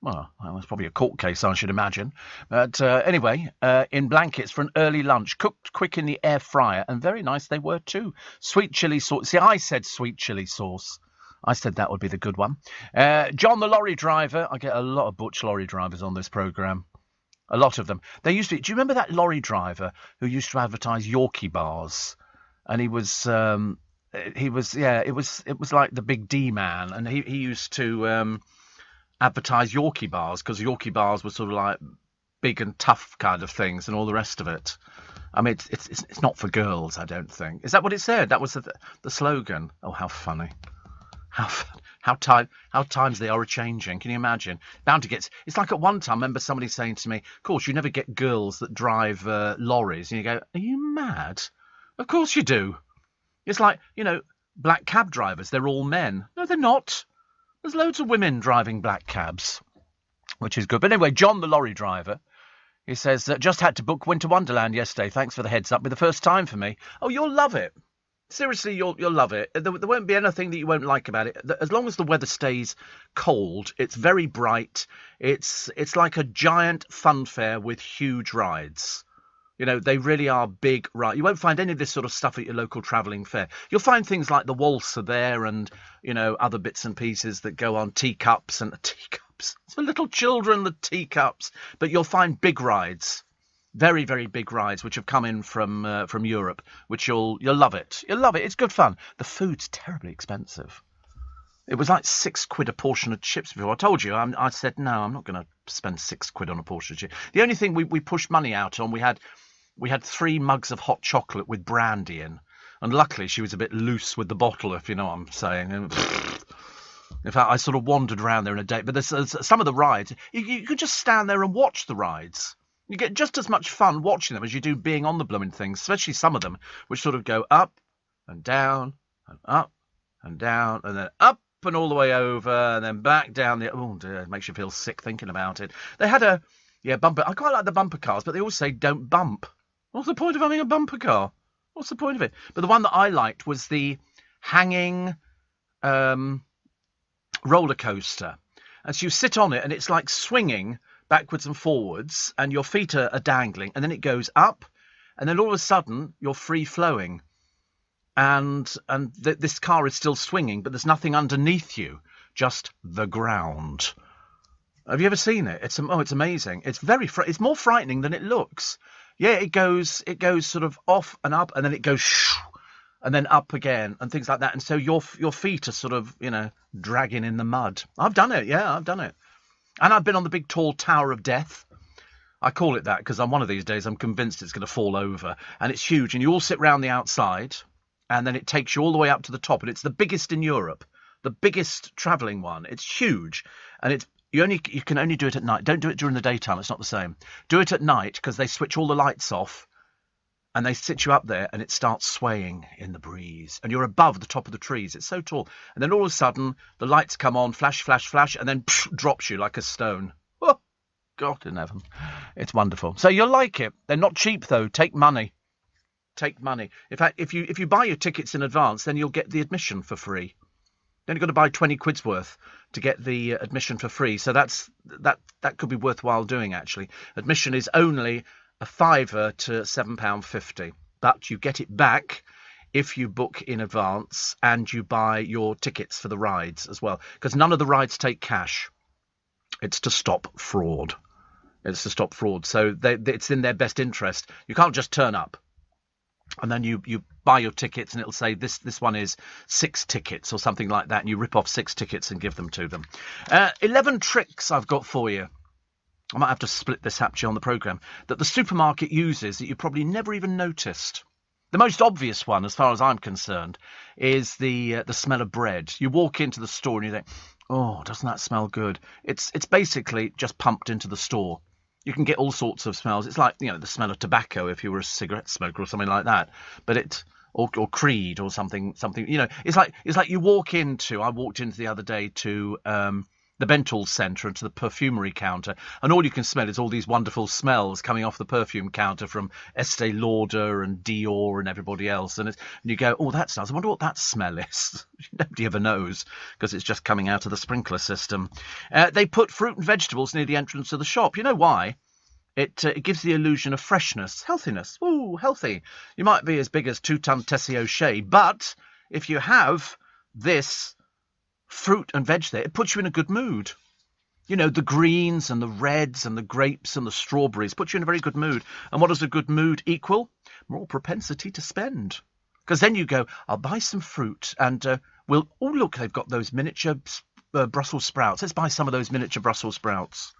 Well, that's probably a court case, I should imagine. But anyway, in blankets for an early lunch, cooked quick in the air fryer, and very nice they were too. Sweet chilli sauce. See, I said sweet chilli sauce. I said that would be the good one. John, the lorry driver. I get a lot of butch lorry drivers on this programme. A lot of them. They used to. Do you remember that lorry driver who used to advertise Yorkie bars? And it was like the Big D man, and he used to advertise Yorkie bars because Yorkie bars were sort of like big and tough kind of things and all the rest of it. I mean, it's not for girls, I don't think. Is that what it said? That was the slogan. Oh, how funny. How times they are a-changing. Can you imagine? Bound to get... It's like at one time, I remember somebody saying to me, of course, you never get girls that drive lorries. And you go, are you mad? Of course you do. It's like, black cab drivers, they're all men. No, they're not. There's loads of women driving black cabs, which is good. But anyway, John, the lorry driver, he says, just had to book Winter Wonderland yesterday. Thanks for the heads up. Be the first time for me. Oh, you'll love it. Seriously, you'll love it. There won't be anything that you won't like about it. As long as the weather stays cold, it's very bright. It's like a giant fun fair with huge rides. They really are big rides. You won't find any of this sort of stuff at your local travelling fair. You'll find things like the waltz are there and, other bits and pieces that go on, teacups and teacups. It's for little children, the teacups. But you'll find big rides, very, very big rides, which have come in from Europe, which you'll love it. You'll love it. It's good fun. The food's terribly expensive. It was like £6 a portion of chips before. I told you, I said, no, I'm not going to spend £6 on a portion of chips. The only thing we pushed money out on, we had 3 mugs of hot chocolate with brandy in. And luckily she was a bit loose with the bottle, if you know what I'm saying. In fact, I sort of wandered around there in a day. But there's some of the rides, you could just stand there and watch the rides. You get just as much fun watching them as you do being on the blooming things, especially some of them, which sort of go up and down and up and down and then up and all the way over and then back down. Oh dear, it makes you feel sick thinking about it. They had bumper. I quite like the bumper cars, but they always say don't bump. What's the point of having a bumper car? What's the point of it? But the one that I liked was the hanging roller coaster. And so you sit on it and it's like swinging backwards and forwards and your feet are dangling and then it goes up and then all of a sudden you're free flowing and this car is still swinging but there's nothing underneath you, just the ground. Have you ever seen it? It's amazing. It's it's more frightening than it looks. Yeah, it goes sort of off and up and then it goes shoo, and then up again and things like that. And so your feet are sort of, dragging in the mud. I've done it. Yeah, I've done it. And I've been on the big tall Tower of Death. I call it that because on one of these days I'm convinced it's going to fall over. And it's huge. And you all sit round the outside and then it takes you all the way up to the top. And it's the biggest in Europe, the biggest travelling one. It's huge. And you can only do it at night. Don't do it during the daytime. It's not the same. Do it at night because they switch all the lights off and they sit you up there and it starts swaying in the breeze. And you're above the top of the trees. It's so tall. And then all of a sudden the lights come on, flash, flash, flash, and then drops you like a stone. Oh, God in heaven. It's wonderful. So you'll like it. They're not cheap, though. Take money. Take money. In fact, if you buy your tickets in advance, then you'll get the admission for free. Then you've got to buy 20 quid's worth to get the admission for free. So that could be worthwhile doing, actually. Admission is only a £5 to £7.50. But you get it back if you book in advance and you buy your tickets for the rides as well. Because none of the rides take cash. It's to stop fraud. It's to stop fraud. So it's in their best interest. You can't just turn up. And then you buy your tickets and it'll say this one is 6 tickets or something like that. And you rip off 6 tickets and give them to them. 11 tricks I've got for you. I might have to split this actually on the programme. That the supermarket uses that you probably never even noticed. The most obvious one, as far as I'm concerned, is the smell of bread. You walk into the store and you think, oh, doesn't that smell good? It's basically just pumped into the store. You can get all sorts of smells. It's like, the smell of tobacco if you were a cigarette smoker or something like that. But or Creed or something. It's like you walk into. I walked into the other day to the Bentall Centre and to the perfumery counter, and all you can smell is all these wonderful smells coming off the perfume counter from Estee Lauder and Dior and everybody else. And you go, oh, that's nice. I wonder what that smell is. Nobody ever knows because it's just coming out of the sprinkler system. They put fruit and vegetables near the entrance of the shop. You know why? It gives the illusion of freshness, healthiness. Ooh, healthy. You might be as big as 2-ton Tessie O'Shea, but if you have this fruit and veg there, it puts you in a good mood. The greens and the reds and the grapes and the strawberries put you in a very good mood. And what does a good mood equal? More propensity to spend. Because then you go, I'll buy some fruit and look, they've got those miniature Brussels sprouts. Let's buy some of those miniature Brussels sprouts.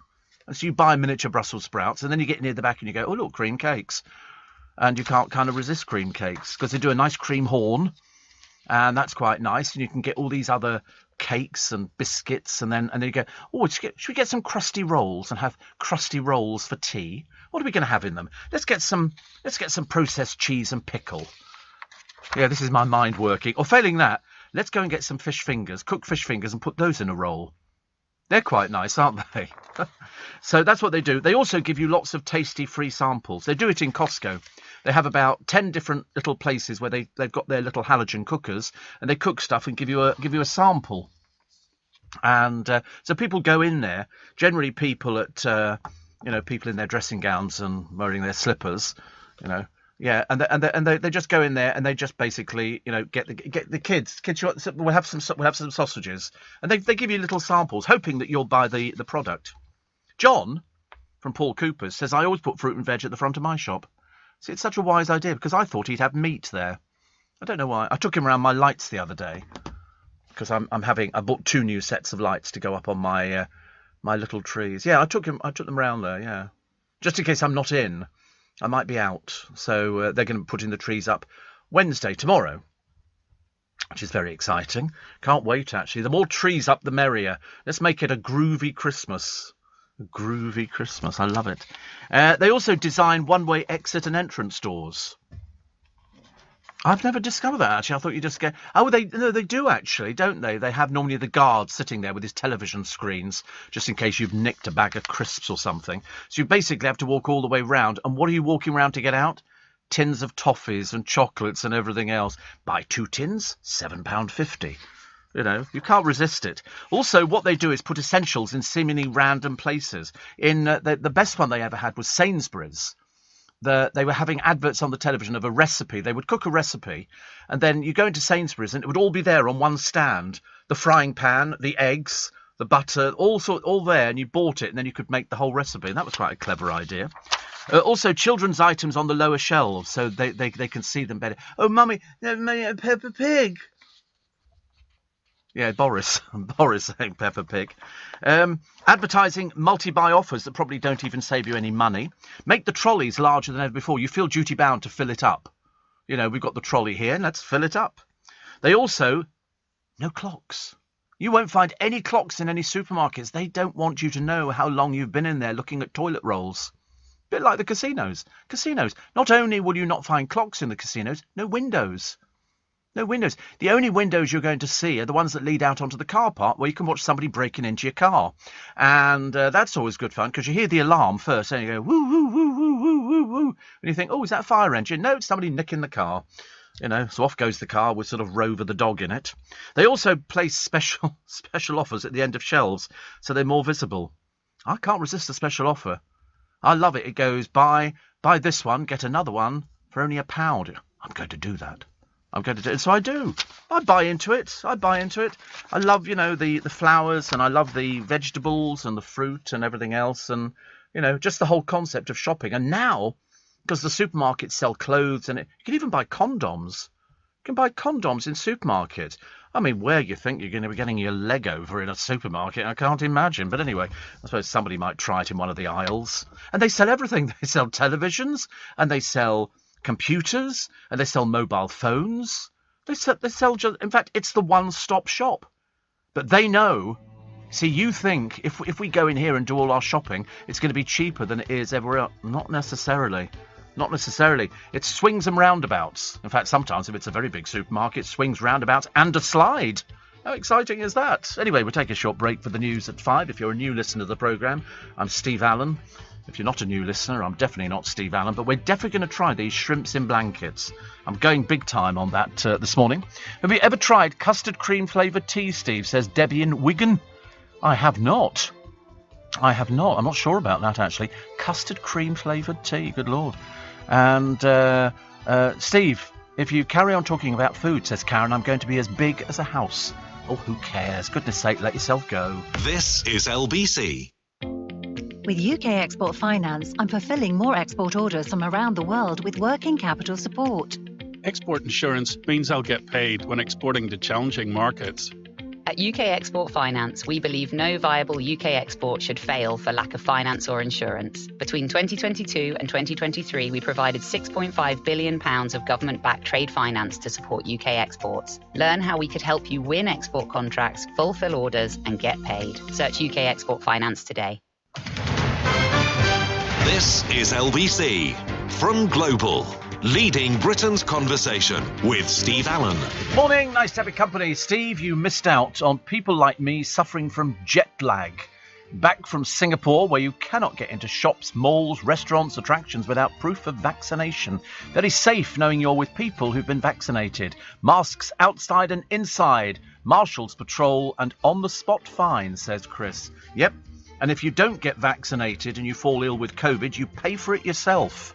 And so you buy miniature Brussels sprouts, and then you get near the back and you go, oh, look, cream cakes. And you can't kind of resist cream cakes because they do a nice cream horn, and that's quite nice. And you can get all these other cakes and biscuits, and then you go, oh, should we get some crusty rolls and have crusty rolls for tea? What are we going to have in them? Let's get some processed cheese and pickle. Yeah, this is my mind working. Or failing that, let's go and get some fish fingers, cooked fish fingers, and put those in a roll. They're quite nice, aren't they? So that's what they do. They also give you lots of tasty free samples. They do it in Costco. They have about 10 different little places where they've got their little halogen cookers, and they cook stuff and give you a sample. And so people go in there. Generally, people people in their dressing gowns and wearing their slippers, Yeah, and they just go in there and they just basically, get the kids. We'll have some sausages, and they give you little samples, hoping that you'll buy the product. John from Paul Cooper's says, I always put fruit and veg at the front of my shop. See, it's such a wise idea because I thought he'd have meat there. I don't know why. I took him around my lights the other day because I bought 2 new sets of lights to go up on my my little trees. Yeah, I took them around there. Yeah, just in case I'm not in. I might be out, so they're going to be putting the trees up Wednesday, tomorrow, which is very exciting. Can't wait, actually. The more trees up, the merrier. Let's make it a groovy Christmas. A groovy Christmas. I love it. They also design one-way exit and entrance doors. I've never discovered that, actually. I thought you just get... Oh, they do, actually, don't they? They have normally the guard sitting there with his television screens, just in case you've nicked a bag of crisps or something. So you basically have to walk all the way round. And what are you walking around to get out? Tins of toffees and chocolates and everything else. Buy 2 tins, £7.50. You can't resist it. Also, what they do is put essentials in seemingly random places. In the best one they ever had was Sainsbury's. They were having adverts on the television of a recipe. They would cook a recipe, and then you go into Sainsbury's and it would all be there on one stand. The frying pan, the eggs, the butter, all there, and you bought it, and then you could make the whole recipe. And that was quite a clever idea. Also, children's items on the lower shelves, so they can see them better. Oh, Mummy, Peppa Pig. Yeah, Boris saying Peppa Pig. Advertising multi-buy offers that probably don't even save you any money. Make the trolleys larger than ever before. You feel duty-bound to fill it up. We've got the trolley here, let's fill it up. They also... No clocks. You won't find any clocks in any supermarkets. They don't want you to know how long you've been in there looking at toilet rolls. Bit like the casinos. Not only will you not find clocks in the casinos, no windows. No windows. The only windows you're going to see are the ones that lead out onto the car park where you can watch somebody breaking into your car. And that's always good fun because you hear the alarm first and you go, woo, woo, woo, woo, woo, woo, woo. And you think, oh, is that a fire engine? No, it's somebody nicking the car. So off goes the car with sort of Rover the dog in it. They also place special offers at the end of shelves so they're more visible. I can't resist a special offer. I love it. It goes, buy this one, get another one for only £1. I'm going to do that. I'm going to do it. So I do. I buy into it. I love, the flowers, and I love the vegetables and the fruit and everything else. And, just the whole concept of shopping. And now, because the supermarkets sell clothes and you can even buy condoms. You can buy condoms in supermarkets. I mean, where you think you're going to be getting your leg over in a supermarket, I can't imagine. But anyway, I suppose somebody might try it in one of the aisles. And they sell everything. They sell televisions and they sell computers, and they sell mobile phones. They sell just, in fact, it's the one-stop shop. But they know. See, you think if we go in here and do all our shopping, it's going to be cheaper than it is everywhere else. Not necessarily. It swings and roundabouts. In fact, sometimes if it's a very big supermarket, swings, roundabouts, and a slide. How exciting is that? Anyway, we'll take a short break for the news at 5. If you're a new listener to the programme, I'm Steve Allen. If you're not a new listener, I'm definitely not Steve Allen, but we're definitely going to try these shrimps in blankets. I'm going big time on that this morning. Have you ever tried custard cream flavoured tea, Steve, says Debbie in Wigan? I have not. I'm not sure about that, actually. Custard cream flavoured tea, good Lord. And Steve, if you carry on talking about food, says Karen, I'm going to be as big as a house. Oh, who cares? Goodness sake, let yourself go. This is LBC. With UK Export Finance, I'm fulfilling more export orders from around the world with working capital support. Export insurance means I'll get paid when exporting to challenging markets. At UK Export Finance, we believe no viable UK export should fail for lack of finance or insurance. Between 2022 and 2023, we provided £6.5 billion of government-backed trade finance to support UK exports. Learn how we could help you win export contracts, fulfill orders, and get paid. Search UK Export Finance today. This is LBC from Global, leading Britain's conversation with Steve Allen. Morning, nice to have your company. Steve, you missed out on people like me suffering from jet lag. Back from Singapore, where you cannot get into shops, malls, restaurants, attractions without proof of vaccination. Very safe knowing you're with people who've been vaccinated. Masks outside and inside. Marshals patrol and on-the-spot fine, says Chris. Yep, and if you don't get vaccinated and you fall ill with COVID, you pay for it yourself.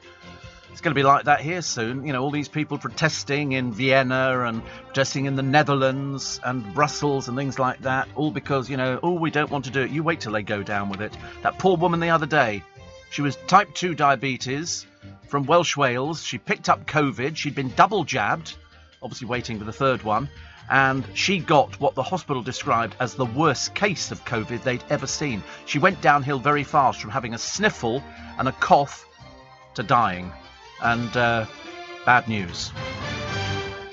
It's going to be like that here soon. You know, all these people protesting in Vienna and protesting in the Netherlands and Brussels and things like that, all because, you know, oh, we don't want to do it. You wait till they go down with it. That poor woman the other day, she was type 2 diabetes from Welsh Wales. She picked up COVID. She'd been double jabbed, obviously waiting for the third one. And she got what the hospital described as the worst case of COVID they'd ever seen. She went downhill very fast from having a sniffle and a cough to dying. And bad news.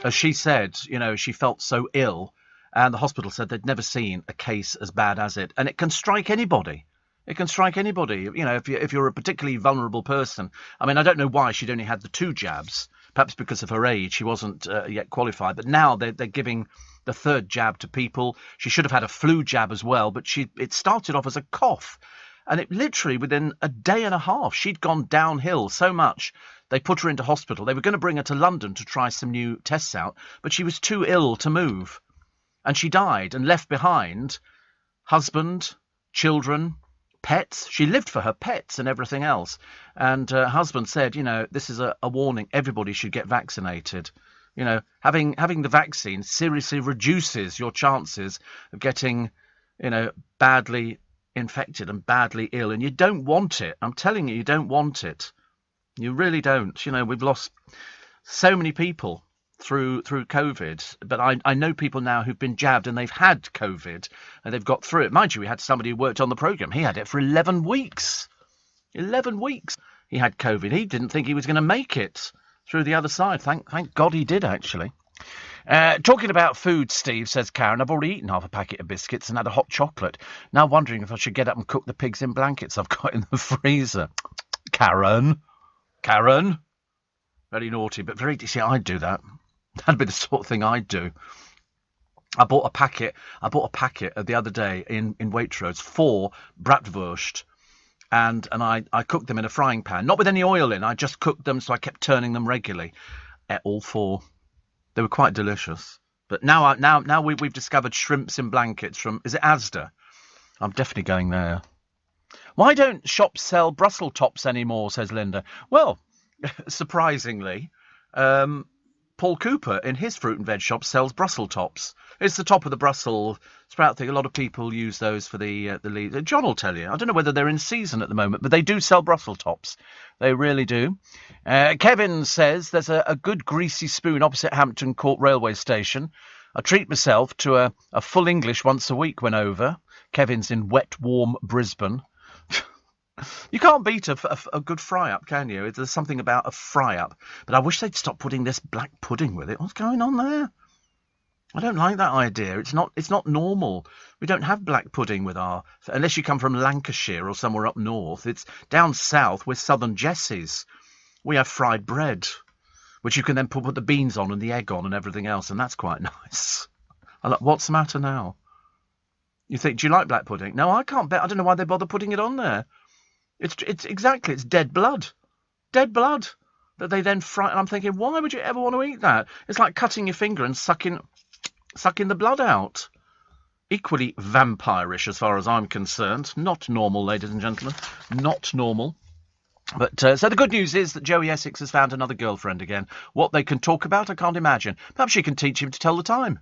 As she said, you know, she felt so ill, and the hospital said they'd never seen a case as bad as it. And it can strike anybody. It can strike anybody. You know, if you're a particularly vulnerable person. I mean, I don't know why she'd only had the 2 jabs. Perhaps because of her age, she wasn't yet qualified. But now they're giving the 3rd jab to people. She should have had a flu jab as well, but it started off as a cough. And it literally, within a day and a half, she'd gone downhill so much. They put her into hospital. They were going to bring her to London to try some new tests out, but she was too ill to move. And she died and left behind husband, children, pets. She lived for her pets and everything else. And her husband said, you know, this is a warning. Everybody should get vaccinated. You know, having the vaccine seriously reduces your chances of getting, you know, badly infected and badly ill. And you don't want it. I'm telling you, you don't want it. You really don't. You know, we've lost so many people through COVID, but I know people now who've been jabbed and they've had COVID and they've got through it. Mind you, we had somebody who worked on the programme. He had it for 11 weeks. 11 weeks he had COVID. He didn't think he was going to make it through the other side. Thank God he did, actually. Talking about food, Steve, says Karen, I've already eaten half a packet of biscuits and had a hot chocolate. Now wondering if I should get up and cook the pigs in blankets I've got in the freezer. Karen, very naughty, but very, see, I'd do that. That'd be the sort of thing I'd do. I bought a packet the other day in Waitrose, 4 bratwurst, and I cooked them in a frying pan, not with any oil in. I just cooked them, so I kept turning them regularly. All 4, they were quite delicious. But now we've discovered shrimps in blankets from, is it Asda? I'm definitely going there. Why don't shops sell Brussels tops anymore, says Linda. Well, surprisingly, Paul Cooper in his fruit and veg shop sells Brussels tops. It's the top of the Brussels sprout thing. A lot of people use those for the leaves. John will tell you. I don't know whether they're in season at the moment, but they do sell Brussels tops. They really do. Kevin says there's a good greasy spoon opposite Hampton Court railway station. I treat myself to a full English once a week when over. Kevin's in wet, warm Brisbane. You can't beat a good fry-up, can you? There's something about a fry-up. But I wish they'd stop putting this black pudding with it. What's going on there? I don't like that idea. It's not normal. We don't have black pudding with unless you come from Lancashire or somewhere up north. It's down south. We're Southern Jessies. We have fried bread, which you can then put the beans on and the egg on and everything else, and that's quite nice. What's the matter now? You think, do you like black pudding? No, I can't bet. I don't know why they bother putting it on there. It's dead blood that they then fry. And I'm thinking, why would you ever want to eat that? It's like cutting your finger and sucking the blood out. Equally vampirish as far as I'm concerned. Not normal, ladies and gentlemen. Not normal. But so the good news is that Joey Essex has found another girlfriend again. What they can talk about, I can't imagine. Perhaps she can teach him to tell the time.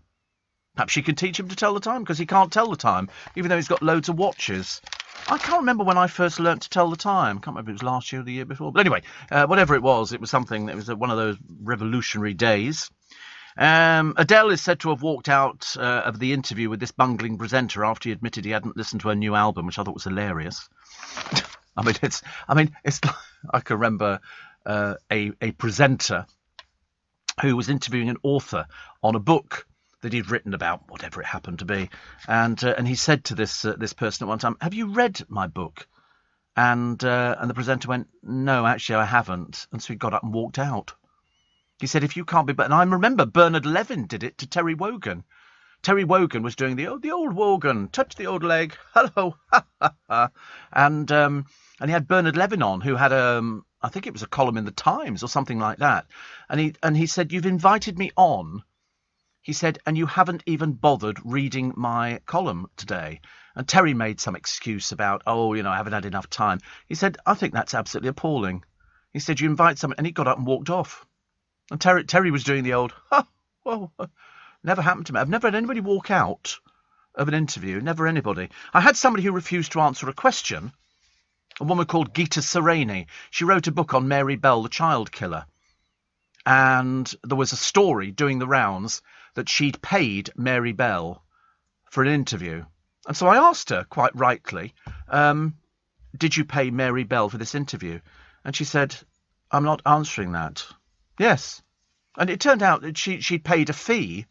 Because he can't tell the time, even though he's got loads of watches. I can't remember when I first learnt to tell the time. I can't remember if it was last year or the year before. But anyway, whatever it was something that was one of those revolutionary days. Adele is said to have walked out of the interview with this bungling presenter after he admitted he hadn't listened to her new album, which I thought was hilarious. I can remember a presenter who was interviewing an author on a book that he'd written about, whatever it happened to be, and he said to this person at one time, "Have you read my book?" And the presenter went, "No, actually, I haven't." And so he got up and walked out. He said, "If you can't be..." And I remember Bernard Levin did it to Terry Wogan. Terry Wogan was doing the old Wogan, touch the old leg, hello, ha ha ha, and he had Bernard Levin on, who had I think it was a column in the Times or something like that, and he said, "You've invited me on," he said, "and you haven't even bothered reading my column today." And Terry made some excuse about, I haven't had enough time. He said, "I think that's absolutely appalling." He said, "You invite someone," and he got up and walked off. And Terry was doing the old, never happened to me. I've never had anybody walk out of an interview, never anybody. I had somebody who refused to answer a question, a woman called Gita Sereni. She wrote a book on Mary Bell, the child killer. And there was a story doing the rounds that she'd paid Mary Bell for an interview. And so I asked her, quite rightly, "Did you pay Mary Bell for this interview?" And she said, "I'm not answering that." Yes. And it turned out that she'd paid a fee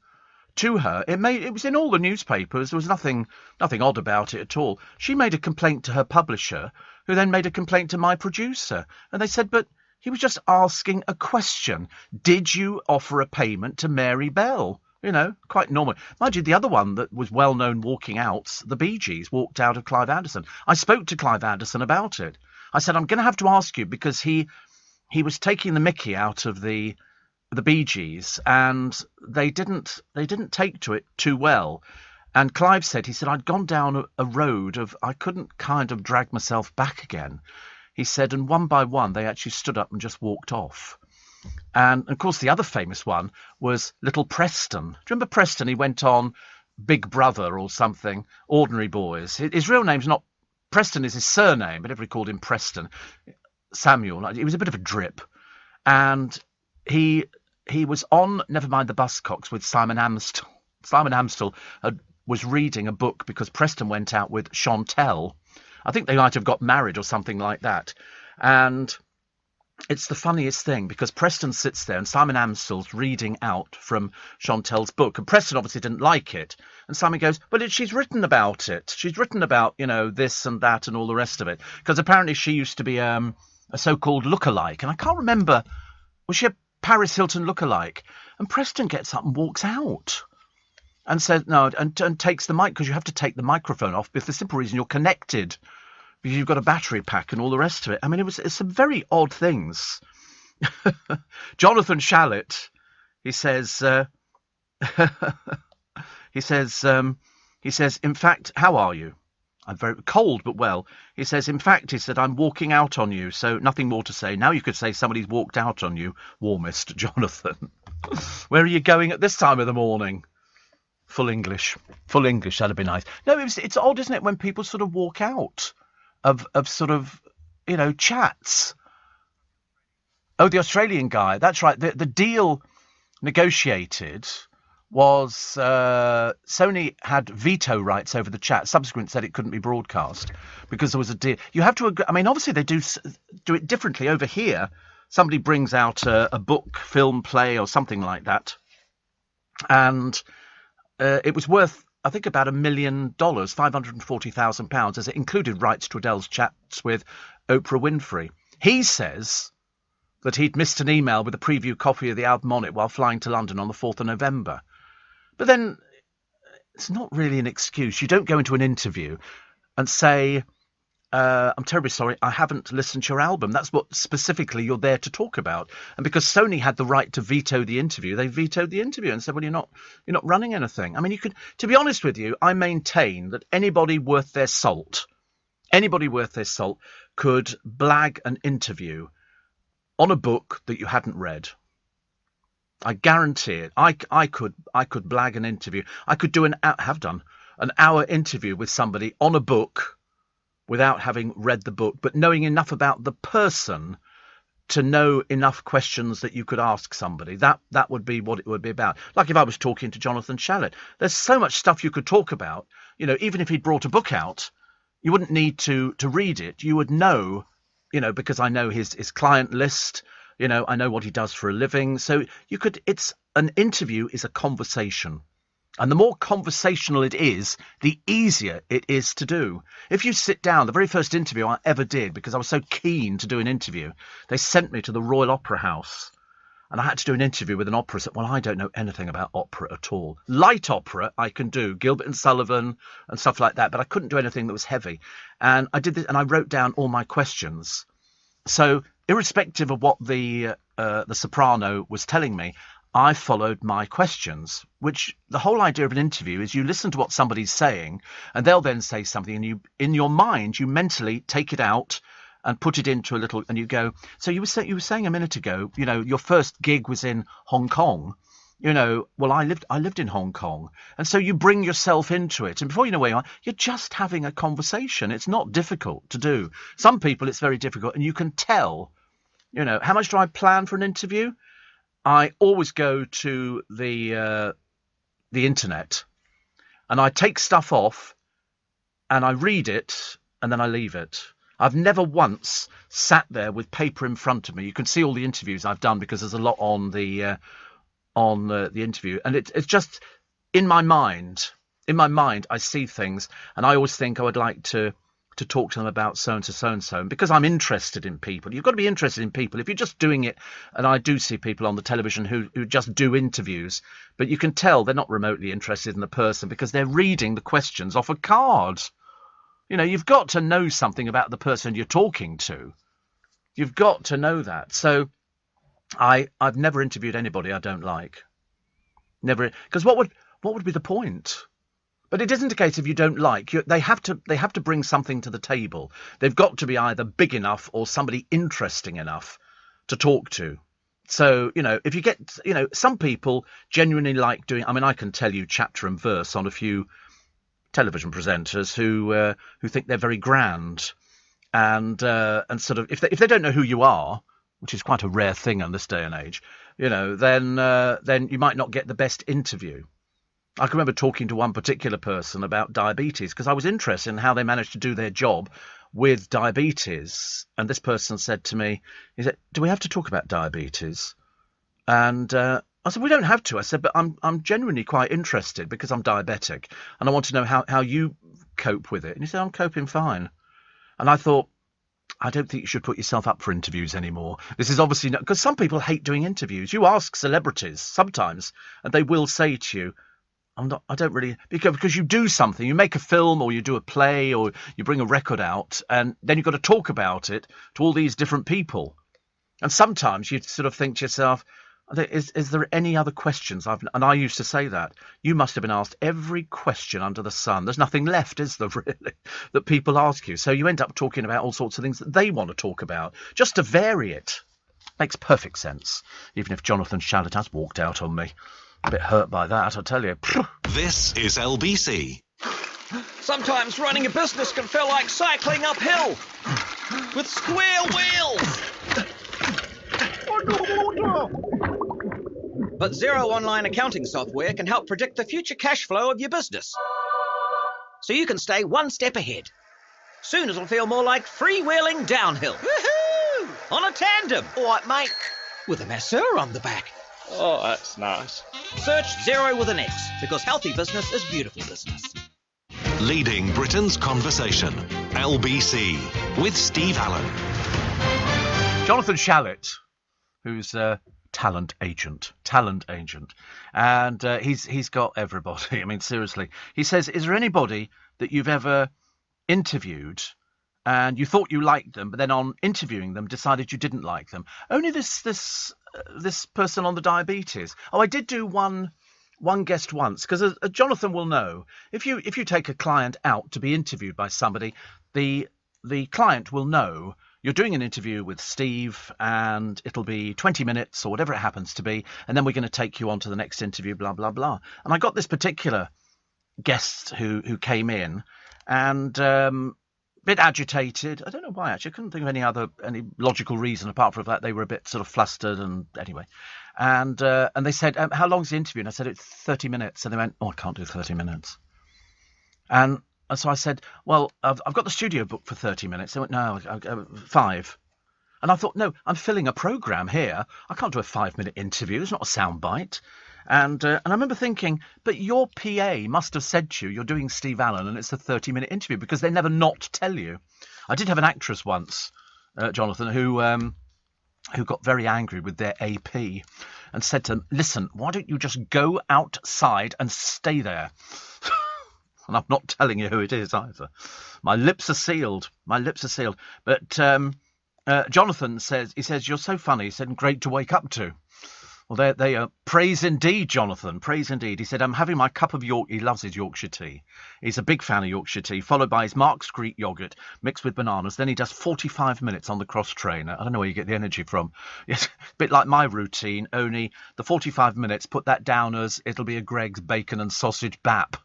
to her. It was in all the newspapers. There was nothing odd about it at all. She made a complaint to her publisher, who then made a complaint to my producer. And they said, "But he was just asking a question. Did you offer a payment to Mary Bell?" Quite normal. Mind you, the other one that was well-known walking out, the Bee Gees, walked out of Clive Anderson. I spoke to Clive Anderson about it. I said, "I'm going to have to ask you," because he was taking the mickey out of the Bee Gees, and they didn't take to it too well. And Clive said, "I'd gone down a road of, I couldn't kind of drag myself back again." He said, and one by one, they actually stood up and just walked off. And, of course, the other famous one was Little Preston. Do you remember Preston? He went on Big Brother or something, Ordinary Boys. His real name's not... Preston is his surname, but everybody called him Preston. Samuel. He was a bit of a drip. And he was on Never Mind the Buzzcocks with Simon Amstel. Simon Amstel was reading a book because Preston went out with Chantel. I think they might have got married or something like that. And it's the funniest thing, because Preston sits there and Simon Amstel's reading out from Chantel's book. And Preston obviously didn't like it. And Simon goes, "But she's written about it. She's written about, this and that and all the rest of it." Because apparently she used to be a so-called lookalike. And I can't remember, was she a Paris Hilton lookalike? And Preston gets up and walks out and says, no, and takes the mic, because you have to take the microphone off, for the simple reason you're connected, because you've got a battery pack and all the rest of it. I mean, it's some very odd things. Jonathan Shalit, he says, "In fact, how are you?" "I'm very cold, but well." He says, "In fact," he said, "I'm walking out on you, so nothing more to say. Now you could say somebody's walked out on you, warmest Jonathan." "Where are you going at this time of the morning?" Full English, that'd be nice. No, it's odd, isn't it, when people sort of walk out of sort of, chats. Oh, the Australian guy, that's right. The deal negotiated was Sony had veto rights over the chat. Subsequent said it couldn't be broadcast because there was a deal. You have to agree. I mean, obviously they do it differently over here. Somebody brings out a book, film, play, or something like that, and it was worth, I think, about $1 million, £540,000, as it included rights to Adele's chats with Oprah Winfrey. He says that he'd missed an email with a preview copy of the album on it while flying to London on the 4th of November. But then it's not really an excuse. You don't go into an interview and say, "I'm terribly sorry, I haven't listened to your album." That's what specifically you're there to talk about. And because Sony had the right to veto the interview, they vetoed the interview and said, "Well, you're not running anything." I mean, to be honest with you, I maintain that anybody worth their salt could blag an interview on a book that you hadn't read. I guarantee it. I could blag an interview. I could have done an hour interview with somebody on a book without having read the book, but knowing enough about the person to know enough questions that you could ask somebody. That would be what it would be about. Like if I was talking to Jonathan Shalit, there's so much stuff you could talk about. You know, even if he'd brought a book out, you wouldn't need to read it. You would know, you know, because I know his client list. You know, I know what he does for a living. So you could. It's an interview is a conversation. And the more conversational it is, the easier it is to do. If you sit down, the very first interview I ever did, because I was so keen to do an interview, they sent me to the Royal Opera House. And I had to do an interview with an opera. Well, I don't know anything about opera at all. Light opera I can do, Gilbert and Sullivan and stuff like that, but I couldn't do anything that was heavy. And I did this, and I wrote down all my questions. So irrespective of what the soprano was telling me, I followed my questions, which the whole idea of an interview is you listen to what somebody's saying and they'll then say something, and you, in your mind, you mentally take it out and put it into a little, and you go, so you were saying a minute ago, you know, your first gig was in Hong Kong. You know, well, I lived in Hong Kong. And so you bring yourself into it. And before you know where you are, you're just having a conversation. It's not difficult to do. Some people, it's very difficult. And you can tell, you know, how much do I plan for an interview? I always go to the internet and I take stuff off and I read it and then I leave it. I've never once sat there with paper in front of me. You can see all the interviews I've done because there's a lot on the interview, and it's just in my mind. In my mind, I see things, and I always think I would like to talk to them about so and so, and because I'm interested in people. You've got to be interested in people. If you're just doing it, and I do see people on the television who just do interviews, but you can tell they're not remotely interested in the person because they're reading the questions off a card. You know, you've got to know something about the person you're talking to. You've got to know that. So I've never interviewed anybody I don't like. Never, because what would be the point? But it isn't a case of you don't like. They have to bring something to the table. They've got to be either big enough or somebody interesting enough to talk to. So, you know, if you get, you know, some people genuinely like doing. I mean, I can tell you chapter and verse on a few television presenters who think they're very grand, and sort of if they don't know who you are, which is quite a rare thing in this day and age, you know, then you might not get the best interview. I can remember talking to one particular person about diabetes because I was interested in how they managed to do their job with diabetes. And this person said to me, he said, "Do we have to talk about diabetes?" And I said, "We don't have to." I said, "But I'm genuinely quite interested because I'm diabetic and I want to know how you cope with it." And he said, "I'm coping fine." And I thought, I don't think you should put yourself up for interviews anymore. This is obviously not, because some people hate doing interviews. You ask celebrities sometimes and they will say to you, I don't really, because you do something, you make a film or you do a play or you bring a record out and then you've got to talk about it to all these different people. And sometimes you sort of think to yourself, is there any other questions? And I used to say that. You must have been asked every question under the sun. There's nothing left, is there, really, that people ask you? So you end up talking about all sorts of things that they want to talk about, just to vary it. Makes perfect sense, even if Jonathan Shalit has walked out on me. A bit hurt by that, I tell you. This is LBC. Sometimes running a business can feel like cycling uphill with square wheels. But Xero Online accounting software can help predict the future cash flow of your business, so you can stay one step ahead. Soon it'll feel more like freewheeling downhill. Woohoo! On a tandem. All right, mate. With a masseur on the back. Oh, that's nice. Search Xero with an X, because healthy business is beautiful business. Leading Britain's conversation. LBC with Steve Allen. Jonathan Shalit, who's a talent agent, and he's got everybody. I mean, seriously. He says, is there anybody that you've ever interviewed and you thought you liked them, but then on interviewing them decided you didn't like them? Only this person on the diabetes. Oh, I did do one guest once, because Jonathan will know, if you take a client out to be interviewed by somebody, the client will know you're doing an interview with Steve and it'll be 20 minutes or whatever it happens to be, and then we're going to take you on to the next interview, blah, blah, blah. And I got this particular guest who came in, and bit agitated. I don't know why, actually. I couldn't think of any logical reason apart from that they were a bit sort of flustered, and anyway. And they said, how long's the interview? And I said, it's 30 minutes. And they went, oh, I can't do 30 minutes. And so I said, well, I've got the studio booked for 30 minutes. They went, no, 5. And I thought, no, I'm filling a programme here. I can't do a 5-minute interview. It's not a soundbite. And I remember thinking, but your PA must have said to you, you're doing Steve Allen and it's a 30-minute interview, because they never not tell you. I did have an actress once, Jonathan, who got very angry with their AP and said to them, listen, why don't you just go outside and stay there? And I'm not telling you who it is either. My lips are sealed. But Jonathan says, you're so funny. He said, great to wake up to. Well, they are praise indeed, Jonathan. Praise indeed. He said, I'm having my cup of York. He loves his Yorkshire tea. He's a big fan of Yorkshire tea, followed by his Mark's Greek yogurt mixed with bananas. Then he does 45 minutes on the cross trainer. I don't know where you get the energy from. It's a bit like my routine, only the 45 minutes, put that down as it'll be a Greg's bacon and sausage bap.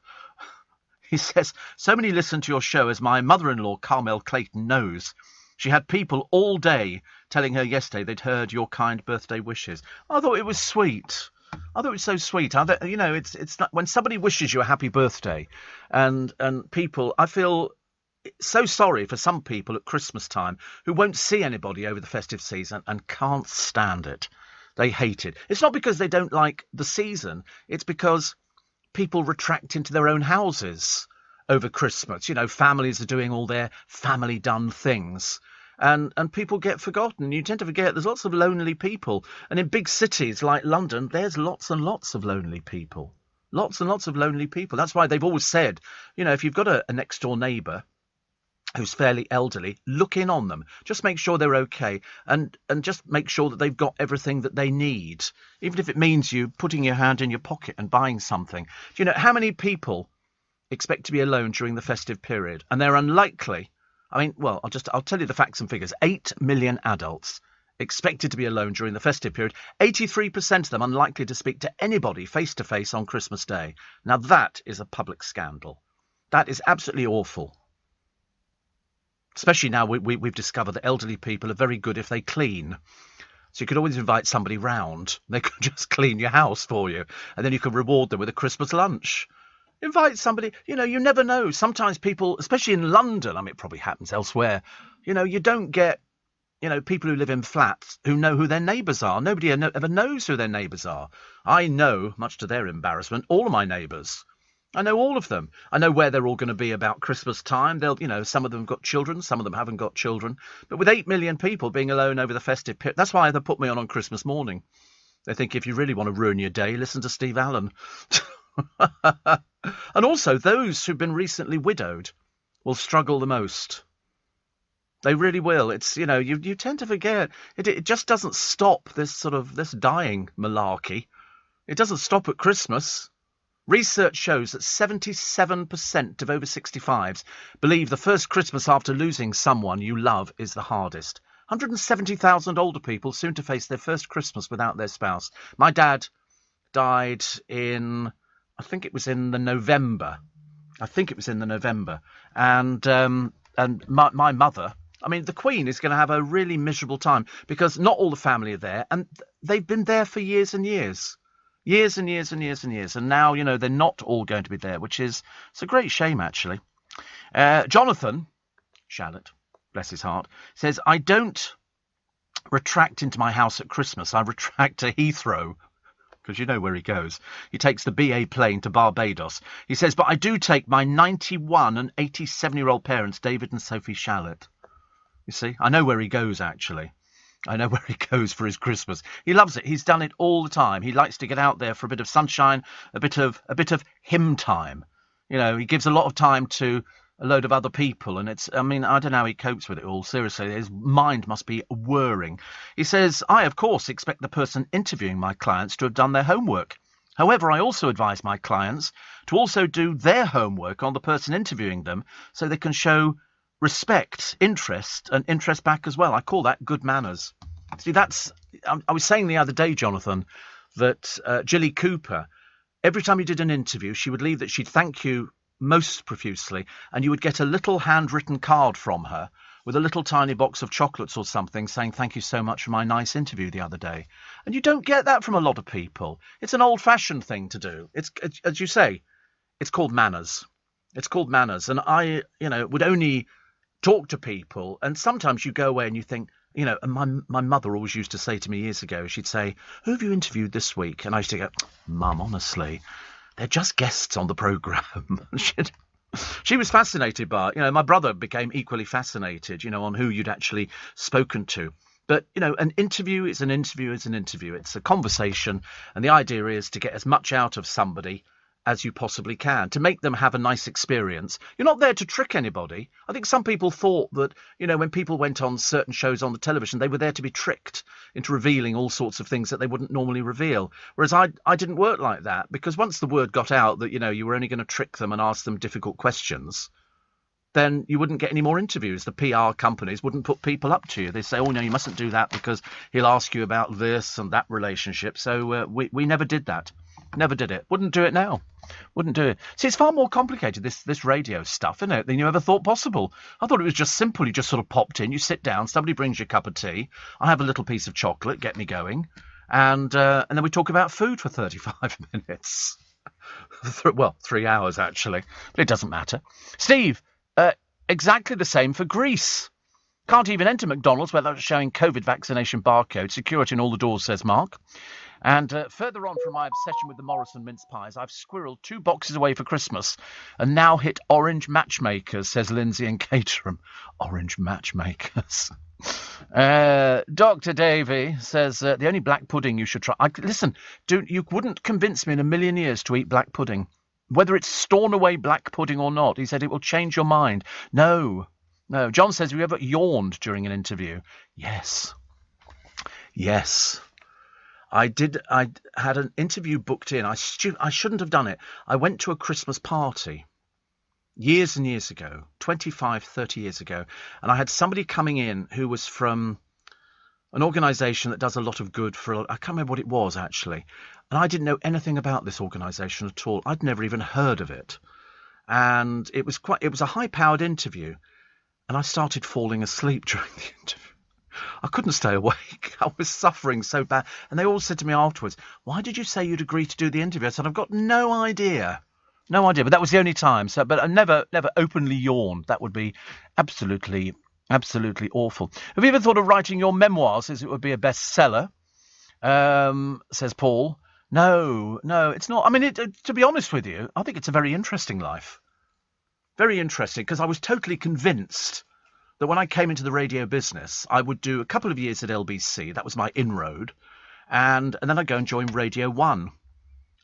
He says, so many listen to your show, as my mother-in-law, Carmel Clayton, knows. She had people all day telling her yesterday they'd heard your kind birthday wishes. I thought it was sweet. I thought it was so sweet. It's not, when somebody wishes you a happy birthday, and people, I feel so sorry for some people at Christmas time who won't see anybody over the festive season and can't stand it. They hate it. It's not because they don't like the season. It's because people retract into their own houses over Christmas. Families are doing all their family-done things. And people get forgotten. You tend to forget there's lots of lonely people. And in big cities like London, there's lots and lots of lonely people. Lots and lots of lonely people. That's why they've always said, if you've got a next-door neighbour who's fairly elderly, look in on them. Just make sure they're okay. And just make sure that they've got everything that they need. Even if it means you putting your hand in your pocket and buying something. Do you know how many people expect to be alone during the festive period? And they're unlikely. I'll tell you the facts and figures. 8 million adults expected to be alone during the festive period. 83% of them unlikely to speak to anybody face-to-face on Christmas Day. Now that is a public scandal. That is absolutely awful. Especially now we've discovered that elderly people are very good if they clean. So you could always invite somebody round. They could just clean your house for you. And then you could reward them with a Christmas lunch. Invite somebody, you never know. Sometimes people, especially in London, it probably happens elsewhere, you don't get, people who live in flats who know who their neighbours are. Nobody ever knows who their neighbours are. I know, much to their embarrassment, all of my neighbours. I know all of them. I know where they're all going to be about Christmas time. They'll, some of them have got children, some of them haven't got children. But with 8 million people being alone over the festive period, that's why they put me on Christmas morning. They think if you really want to ruin your day, listen to Steve Allen. And also, those who've been recently widowed will struggle the most. They really will. It's, you tend to forget. It just doesn't stop this dying malarkey. It doesn't stop at Christmas. Research shows that 77% of over 65s believe the first Christmas after losing someone you love is the hardest. 170,000 older people soon to face their first Christmas without their spouse. My dad died in... I think it was in the November. And my mother, the Queen is going to have a really miserable time because not all the family are there. And they've been there for years and years. Years and years and years and years. And now, they're not all going to be there, it's a great shame, actually. Jonathan Shalit, bless his heart, says, I don't retract into my house at Christmas. I retract to Heathrow. Because you know where he goes. He takes the BA plane to Barbados. He says, but I do take my 91 and 87-year-old parents, David and Sophie Shalit. You see, I know where he goes, actually. I know where he goes for his Christmas. He loves it. He's done it all the time. He likes to get out there for a bit of sunshine, a bit of him time. He gives a lot of time to a load of other people, and it's, I don't know how he copes with it all. Seriously, his mind must be whirring. He says, I, of course, expect the person interviewing my clients to have done their homework. However, I also advise my clients to also do their homework on the person interviewing them so they can show respect, interest, and interest back as well. I call that good manners. See, I was saying the other day, Jonathan, that Jilly Cooper, every time you did an interview, she would leave that she'd thank you most profusely, and you would get a little handwritten card from her with a little tiny box of chocolates or something saying, thank you so much for my nice interview the other day. And you don't get that from a lot of people. It's an old-fashioned thing to do. It's, as you say, it's called manners. It's called manners. And I, would only talk to people, and sometimes you go away and you think, and my mother always used to say to me years ago, she'd say, who have you interviewed this week? And I used to go, Mum, honestly, they're just guests on the programme. She was fascinated by it. My brother became equally fascinated, on who you'd actually spoken to. But, an interview is an interview is an interview. It's a conversation. And the idea is to get as much out of somebody as you possibly can, to make them have a nice experience. You're not there to trick anybody. I think some people thought that, when people went on certain shows on the television, they were there to be tricked into revealing all sorts of things that they wouldn't normally reveal. Whereas I didn't work like that, because once the word got out that, you were only going to trick them and ask them difficult questions, then you wouldn't get any more interviews. The PR companies wouldn't put people up to you. They say, oh, no, you mustn't do that because he'll ask you about this and that relationship. So we never did that. Never did it. Wouldn't do it now. Wouldn't do it. See, it's far more complicated, this radio stuff, isn't it, than you ever thought possible. I thought it was just simple. You just sort of popped in, you sit down, somebody brings you a cup of tea, I have a little piece of chocolate, get me going, and then we talk about food for 35 minutes. 3 hours, actually. But it doesn't matter. Steve, exactly the same for Greece. Can't even enter McDonald's without showing COVID vaccination barcode. Security in all the doors, says Mark. And further on from my obsession with the Morrison mince pies, I've squirreled 2 boxes away for Christmas and now hit Orange Matchmakers, says Lindsay and Caterham. Orange Matchmakers. Dr. Davy says, the only black pudding you should try... Listen, you wouldn't convince me in a million years to eat black pudding. Whether it's Stornoway black pudding or not, he said it will change your mind. No. John says, have you ever yawned during an interview? Yes. I did. I had an interview booked in. I shouldn't have done it. I went to a Christmas party years and years ago, 25, 30 years ago, and I had somebody coming in who was from an organisation that does a lot of good for... I can't remember what it was, actually. And I didn't know anything about this organisation at all. I'd never even heard of it. And it was a high-powered interview. And I started falling asleep during the interview. I couldn't stay awake. I was suffering so bad. And they all said to me afterwards, why did you say you'd agree to do the interview? I said, I've got no idea. But that was the only time. But I never openly yawned. That would be absolutely awful. Have you ever thought of writing your memoirs as it would be a bestseller? Says Paul. No, it's not. I mean, to be honest with you, I think it's a very interesting life. Very interesting, because I was totally convinced that when I came into the radio business, I would do a couple of years at LBC. That was my inroad. And then I'd go and join Radio 1.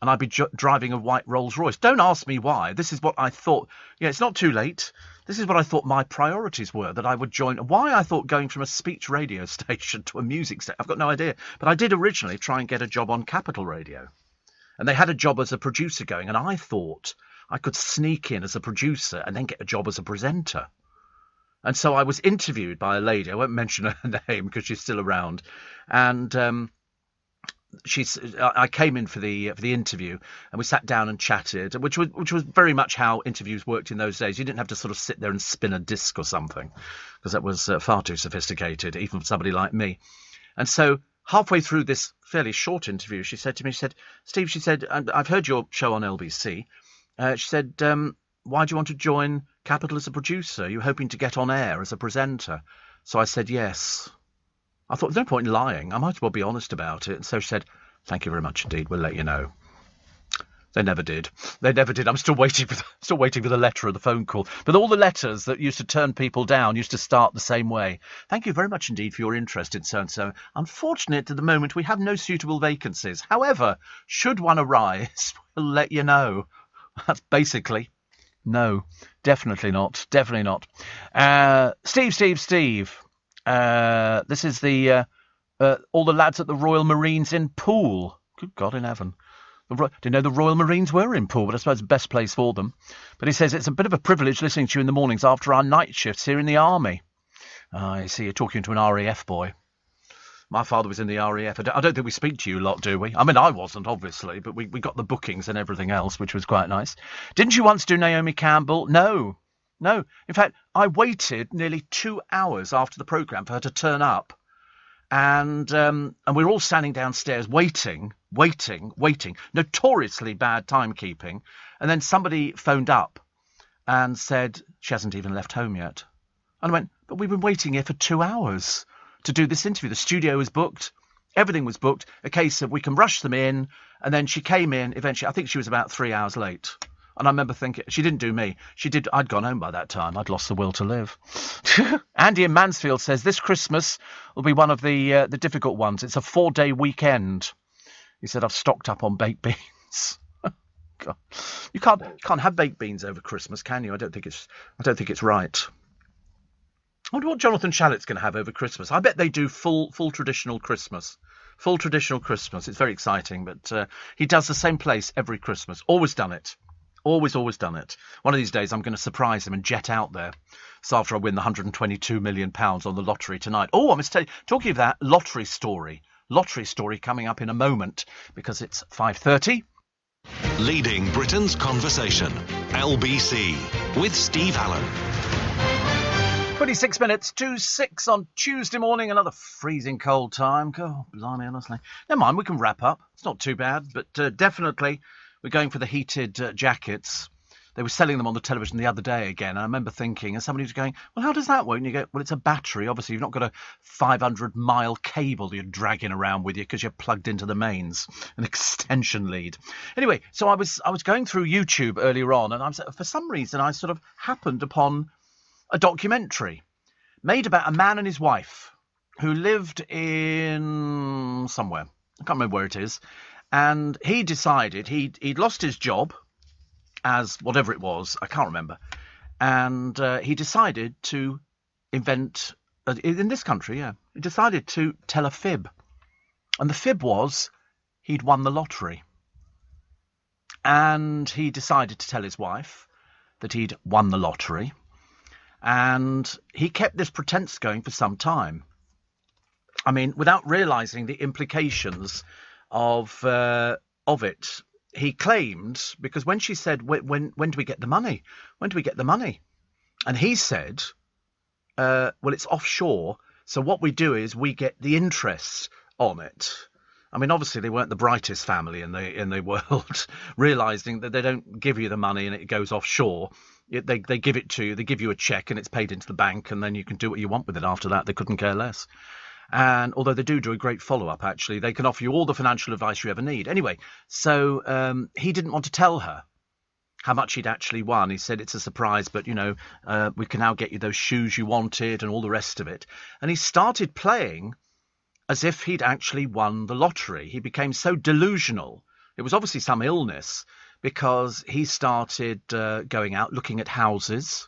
And I'd be driving a white Rolls Royce. Don't ask me why. This is what I thought. Yeah, it's not too late. This is what I thought my priorities were, that I would join. Why I thought going from a speech radio station to a music station, I've got no idea. But I did originally try and get a job on Capital Radio. And they had a job as a producer going. And I thought I could sneak in as a producer and then get a job as a presenter. And so I was interviewed by a lady. I won't mention her name because she's still around. And I came in for the interview, and we sat down and chatted, which was very much how interviews worked in those days. You didn't have to sort of sit there and spin a disc or something, because that was far too sophisticated, even for somebody like me. And so halfway through this fairly short interview, she said to me, Steve, she said, I've heard your show on LBC. She said, why do you want to join Capital as a producer? You're hoping to get on air as a presenter. So I said yes. I thought, there's no point in lying. I might as well be honest about it. And so she said, thank you very much indeed. We'll let you know. They never did. I'm still waiting for the letter or the phone call. But all the letters that used to turn people down used to start the same way. Thank you very much indeed for your interest in so-and-so. Unfortunate at the moment, we have no suitable vacancies. However, should one arise, we'll let you know. That's basically... No, definitely not. Definitely not. Steve. This is all the lads at the Royal Marines in Poole. Good God in heaven. Didn't know the Royal Marines were in Poole, but I suppose it's the best place for them. But he says it's a bit of a privilege listening to you in the mornings after our night shifts here in the army. I see you're talking to an RAF boy. My father was in the RAF. I don't think we speak to you a lot, do we? I mean, I wasn't, obviously, but we got the bookings and everything else, which was quite nice. Didn't you once do Naomi Campbell? No. In fact, I waited nearly 2 hours after the programme for her to turn up. And we were all standing downstairs waiting. Notoriously bad timekeeping. And then somebody phoned up and said, she hasn't even left home yet. And I went, but we've been waiting here for 2 hours to do this interview. The studio was booked. Everything was booked. A case of we can rush them in. And then she came in eventually. I think she was about 3 hours late. And I remember thinking, she didn't do me. I'd gone home by that time. I'd lost the will to live. Andy in Mansfield says, this Christmas will be one of the difficult ones. It's a 4-day weekend. He said, I've stocked up on baked beans. God. You can't have baked beans over Christmas, can you? I don't think it's right. I wonder what Jonathan Shallett's going to have over Christmas. I bet they do full traditional Christmas. Full traditional Christmas. It's very exciting, but he does the same place every Christmas. Always done it. Always done it. One of these days I'm going to surprise him and jet out there. So after I win the £122 million on the lottery tonight. Oh, I must tell you, talking of that, lottery story coming up in a moment because it's 5:30. Leading Britain's conversation. LBC with Steve Allen. 26 minutes to 6 on Tuesday morning. Another freezing cold time. God, blimey, honestly. Never mind, we can wrap up. It's not too bad, but definitely we're going for the heated jackets. They were selling them on the television the other day again. And I remember thinking, and somebody was going, well, how does that work? And you go, well, it's a battery. Obviously, you've not got a 500-mile cable you're dragging around with you because you're plugged into the mains, an extension lead. Anyway, so I was going through YouTube earlier on, and for some reason I sort of happened upon a documentary made about a man and his wife who lived in somewhere. I can't remember where it is. And he decided he'd lost his job as whatever it was. I can't remember. And he decided to invent, in this country, he decided to tell a fib. And the fib was he'd won the lottery. And he decided to tell his wife that he'd won the lottery. And he kept this pretense going for some time. I mean, without realising the implications of it. He claimed, because when she said, when do we get the money? When do we get the money? And he said, well, it's offshore. So what we do is we get the interest on it. I mean, obviously they weren't the brightest family in the world, realising that they don't give you the money and it goes offshore. They give it to you, they give you a cheque and it's paid into the bank and then you can do what you want with it after that. They couldn't care less. And although they do a great follow-up, actually, they can offer you all the financial advice you ever need. Anyway, so he didn't want to tell her how much he'd actually won. He said, it's a surprise, but, we can now get you those shoes you wanted and all the rest of it. And he started playing as if he'd actually won the lottery. He became so delusional. It was obviously some illness because he started going out, looking at houses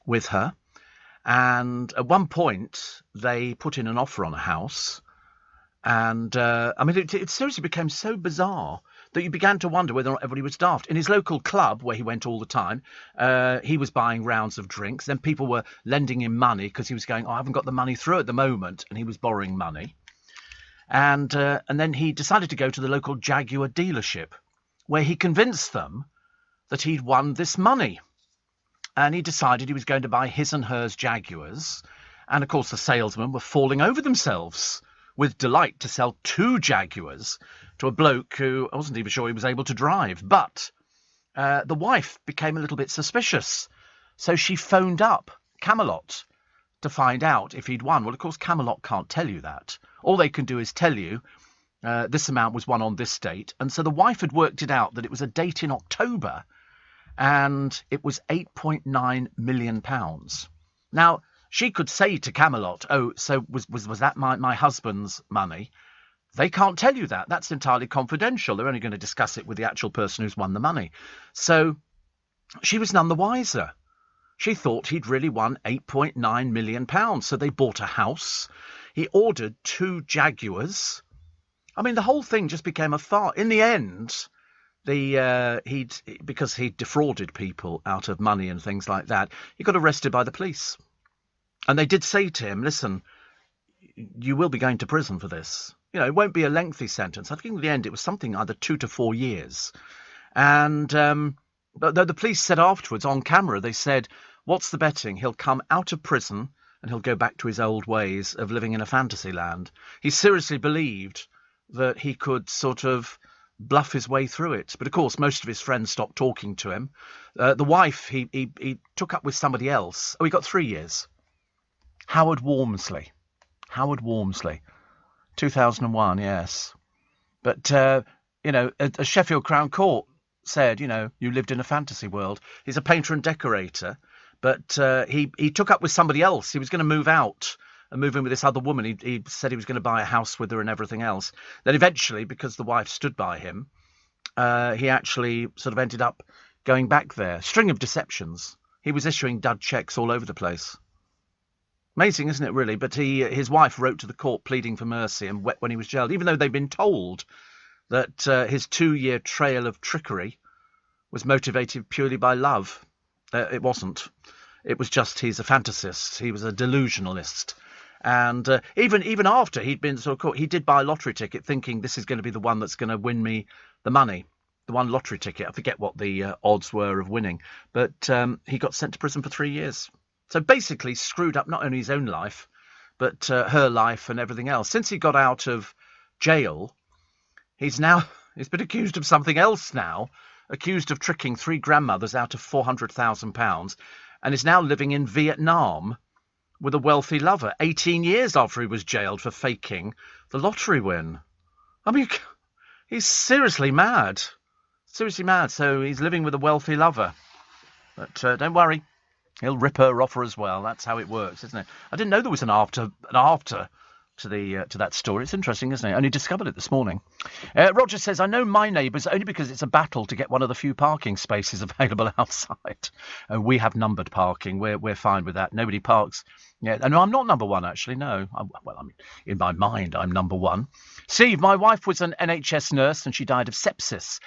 with her. And at one point, they put in an offer on a house. And, it seriously became so bizarre that you began to wonder whether or not everybody was daft. In his local club, where he went all the time, he was buying rounds of drinks. Then people were lending him money because he was going, I haven't got the money through at the moment. And he was borrowing money. And then he decided to go to the local Jaguar dealership, where he convinced them that he'd won this money. And he decided he was going to buy his and hers Jaguars. And, of course, the salesmen were falling over themselves with delight to sell 2 Jaguars to a bloke who I wasn't even sure he was able to drive. But the wife became a little bit suspicious. So she phoned up Camelot to find out if he'd won. Well, of course, Camelot can't tell you that. All they can do is tell you this amount was won on this date. And so the wife had worked it out that it was a date in October. And it was £8.9 million. Now, she could say to Camelot, oh, so was that my husband's money? They can't tell you that. That's entirely confidential. They're only going to discuss it with the actual person who's won the money. So she was none the wiser. She thought he'd really won £8.9 million. So they bought a house. He ordered 2 Jaguars. I mean, the whole thing just became in the end... because he'd defrauded people out of money and things like that, he got arrested by the police. And they did say to him, listen, you will be going to prison for this. You know, it won't be a lengthy sentence. I think in the end it was something either 2 to 4 years. And but the police said afterwards on camera, they said, what's the betting? He'll come out of prison and he'll go back to his old ways of living in a fantasy land. He seriously believed that he could sort of bluff his way through it. But of course, most of his friends stopped talking to him. The wife, he took up with somebody else. Oh, he got 3 years. Howard Walmsley, 2001, yes. But, you know, a Sheffield Crown Court said, you know, you lived in a fantasy world. He's a painter and decorator, but he took up with somebody else. He was going to move out and move in with this other woman. He said he was going to buy a house with her and everything else. Then eventually, because the wife stood by him, he actually sort of ended up going back there. String of deceptions. He was issuing dud checks all over the place. Amazing, isn't it, really? But his wife wrote to the court pleading for mercy and wept when he was jailed, even though they'd been told that his 2-year trail of trickery was motivated purely by love. It wasn't. It was just he's a fantasist. He was a delusionalist. And even after he'd been sort of caught, he did buy a lottery ticket thinking this is going to be the one that's going to win me the money. The one lottery ticket. I forget what the odds were of winning. But he got sent to prison for 3 years. So basically screwed up not only his own life, but her life and everything else. Since he got out of jail, he's been accused of something else now, accused of tricking 3 grandmothers out of £400,000, and is now living in Vietnam with a wealthy lover, 18 years after he was jailed for faking the lottery win. I mean, he's seriously mad. Seriously mad. So he's living with a wealthy lover. But don't worry. He'll rip her off her as well. That's how it works, isn't it? I didn't know there was an after to that story. It's interesting, isn't it? I only discovered it this morning. Roger says, I know my neighbours only because it's a battle to get one of the few parking spaces available outside. We have numbered parking. We're fine with that. Nobody parks. Yeah, no, I'm not number one, actually. No. Well, I mean, in my mind, I'm number one. Steve, my wife was an NHS nurse and she died of sepsis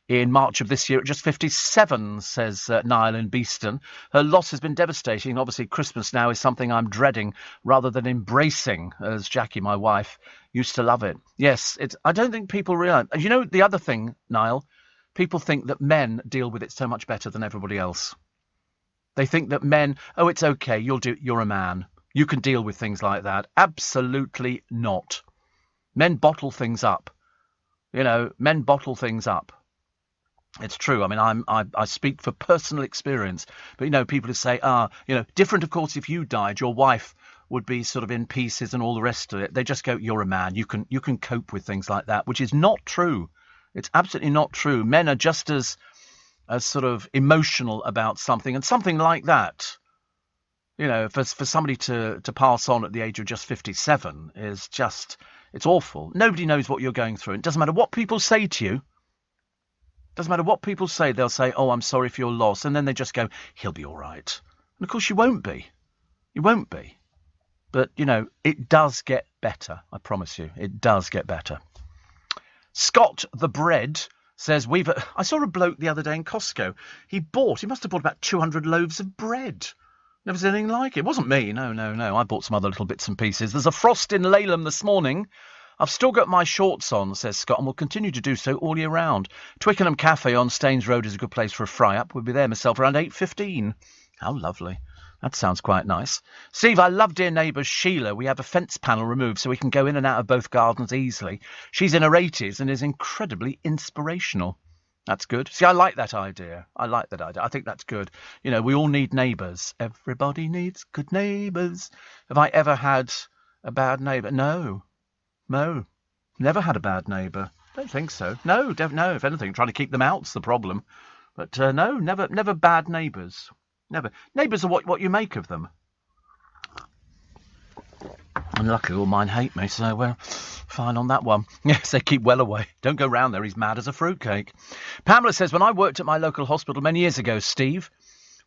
in March of this year at just 57, says Niall in Beeston. Her loss has been devastating. Obviously, Christmas now is something I'm dreading rather than embracing, as Jackie, my wife, used to love it. Yes, I don't think people realise. You know, the other thing, Niall, people think that men deal with it so much better than everybody else. They think that men, oh, it's okay, you're a man. You can deal with things like that. Absolutely not. Men bottle things up. You know, men bottle things up. It's true. I mean, I speak for personal experience. But, you know, people who say, you know, different, of course, if you died, your wife would be sort of in pieces and all the rest of it. They just go, you're a man. You can cope with things like that, which is not true. It's absolutely not true. Men are just as sort of emotional about something. And something like that, you know, for somebody to pass on at the age of just 57 is just, it's awful. Nobody knows what you're going through. It doesn't matter what people say to you. Doesn't matter what people say, they'll say, oh, I'm sorry for your loss. And then they just go, he'll be all right. And of course you won't be. You won't be. But, you know, it does get better. I promise you, it does get better. Scott the Bread says, I saw a bloke the other day in Costco. He must have bought about 200 loaves of bread. Never seen anything like it. It wasn't me. No. I bought some other little bits and pieces. There's a frost in Laleham this morning. I've still got my shorts on, says Scott, and will continue to do so all year round. Twickenham Cafe on Staines Road is a good place for a fry-up. We'll be there myself around 8:15. How lovely. That sounds quite nice. Steve, I love dear neighbour Sheila. We have a fence panel removed so we can go in and out of both gardens easily. She's in her 80s and is incredibly inspirational. That's good. See, I like that idea. I think that's good. You know, we all need neighbours. Everybody needs good neighbours. Have I ever had a bad neighbour? No. Never had a bad neighbour. Don't think so. No. If anything, trying to keep them out's the problem. But no, never bad neighbours. Never. Neighbours are what you make of them. And luckily all mine hate me, so we're fine on that one. Yes, they keep well away. Don't go round there, he's mad as a fruitcake. Pamela says, when I worked at my local hospital many years ago, Steve,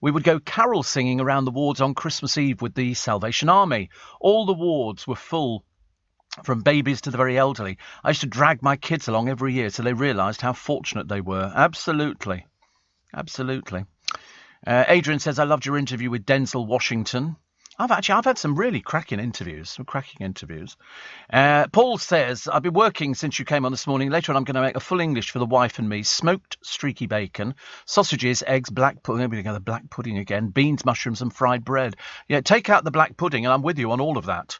we would go carol singing around the wards on Christmas Eve with the Salvation Army. All the wards were full, from babies to the very elderly. I used to drag my kids along every year so they realised how fortunate they were. Absolutely. Adrian says, I loved your interview with Denzel Washington. I've had some really cracking interviews. Paul says, I've been working since you came on this morning. Later on, I'm going to make a full English for the wife and me. Smoked streaky bacon, sausages, eggs, black pudding. There we go, the black pudding again. Beans, mushrooms, and fried bread. Yeah, take out the black pudding, and I'm with you on all of that.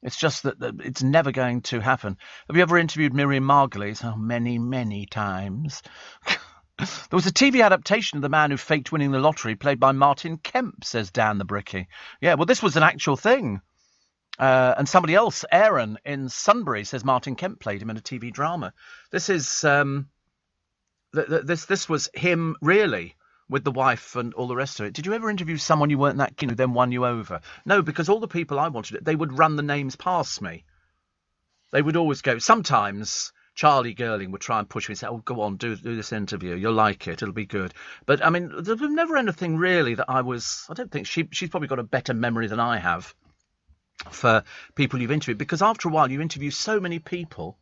It's just that it's never going to happen. Have you ever interviewed Miriam Margolyes? Oh, many, many times. There was a TV adaptation of The Man Who Faked Winning the Lottery, played by Martin Kemp, says Dan the Bricky. Yeah, well, this was an actual thing. And somebody else, Aaron in Sunbury, says Martin Kemp played him in a TV drama. This is this was him, really, with the wife and all the rest of it. Did you ever interview someone you weren't that keen who then won you over? No, because all the people I wanted, they would run the names past me. They would always go. Sometimes Charlie Girling would try and push me and say, oh, go on, do this interview. You'll like it. It'll be good. But, I mean, there was never anything really that I don't think she's probably got a better memory than I have for people you've interviewed. Because after a while, you interview so many people.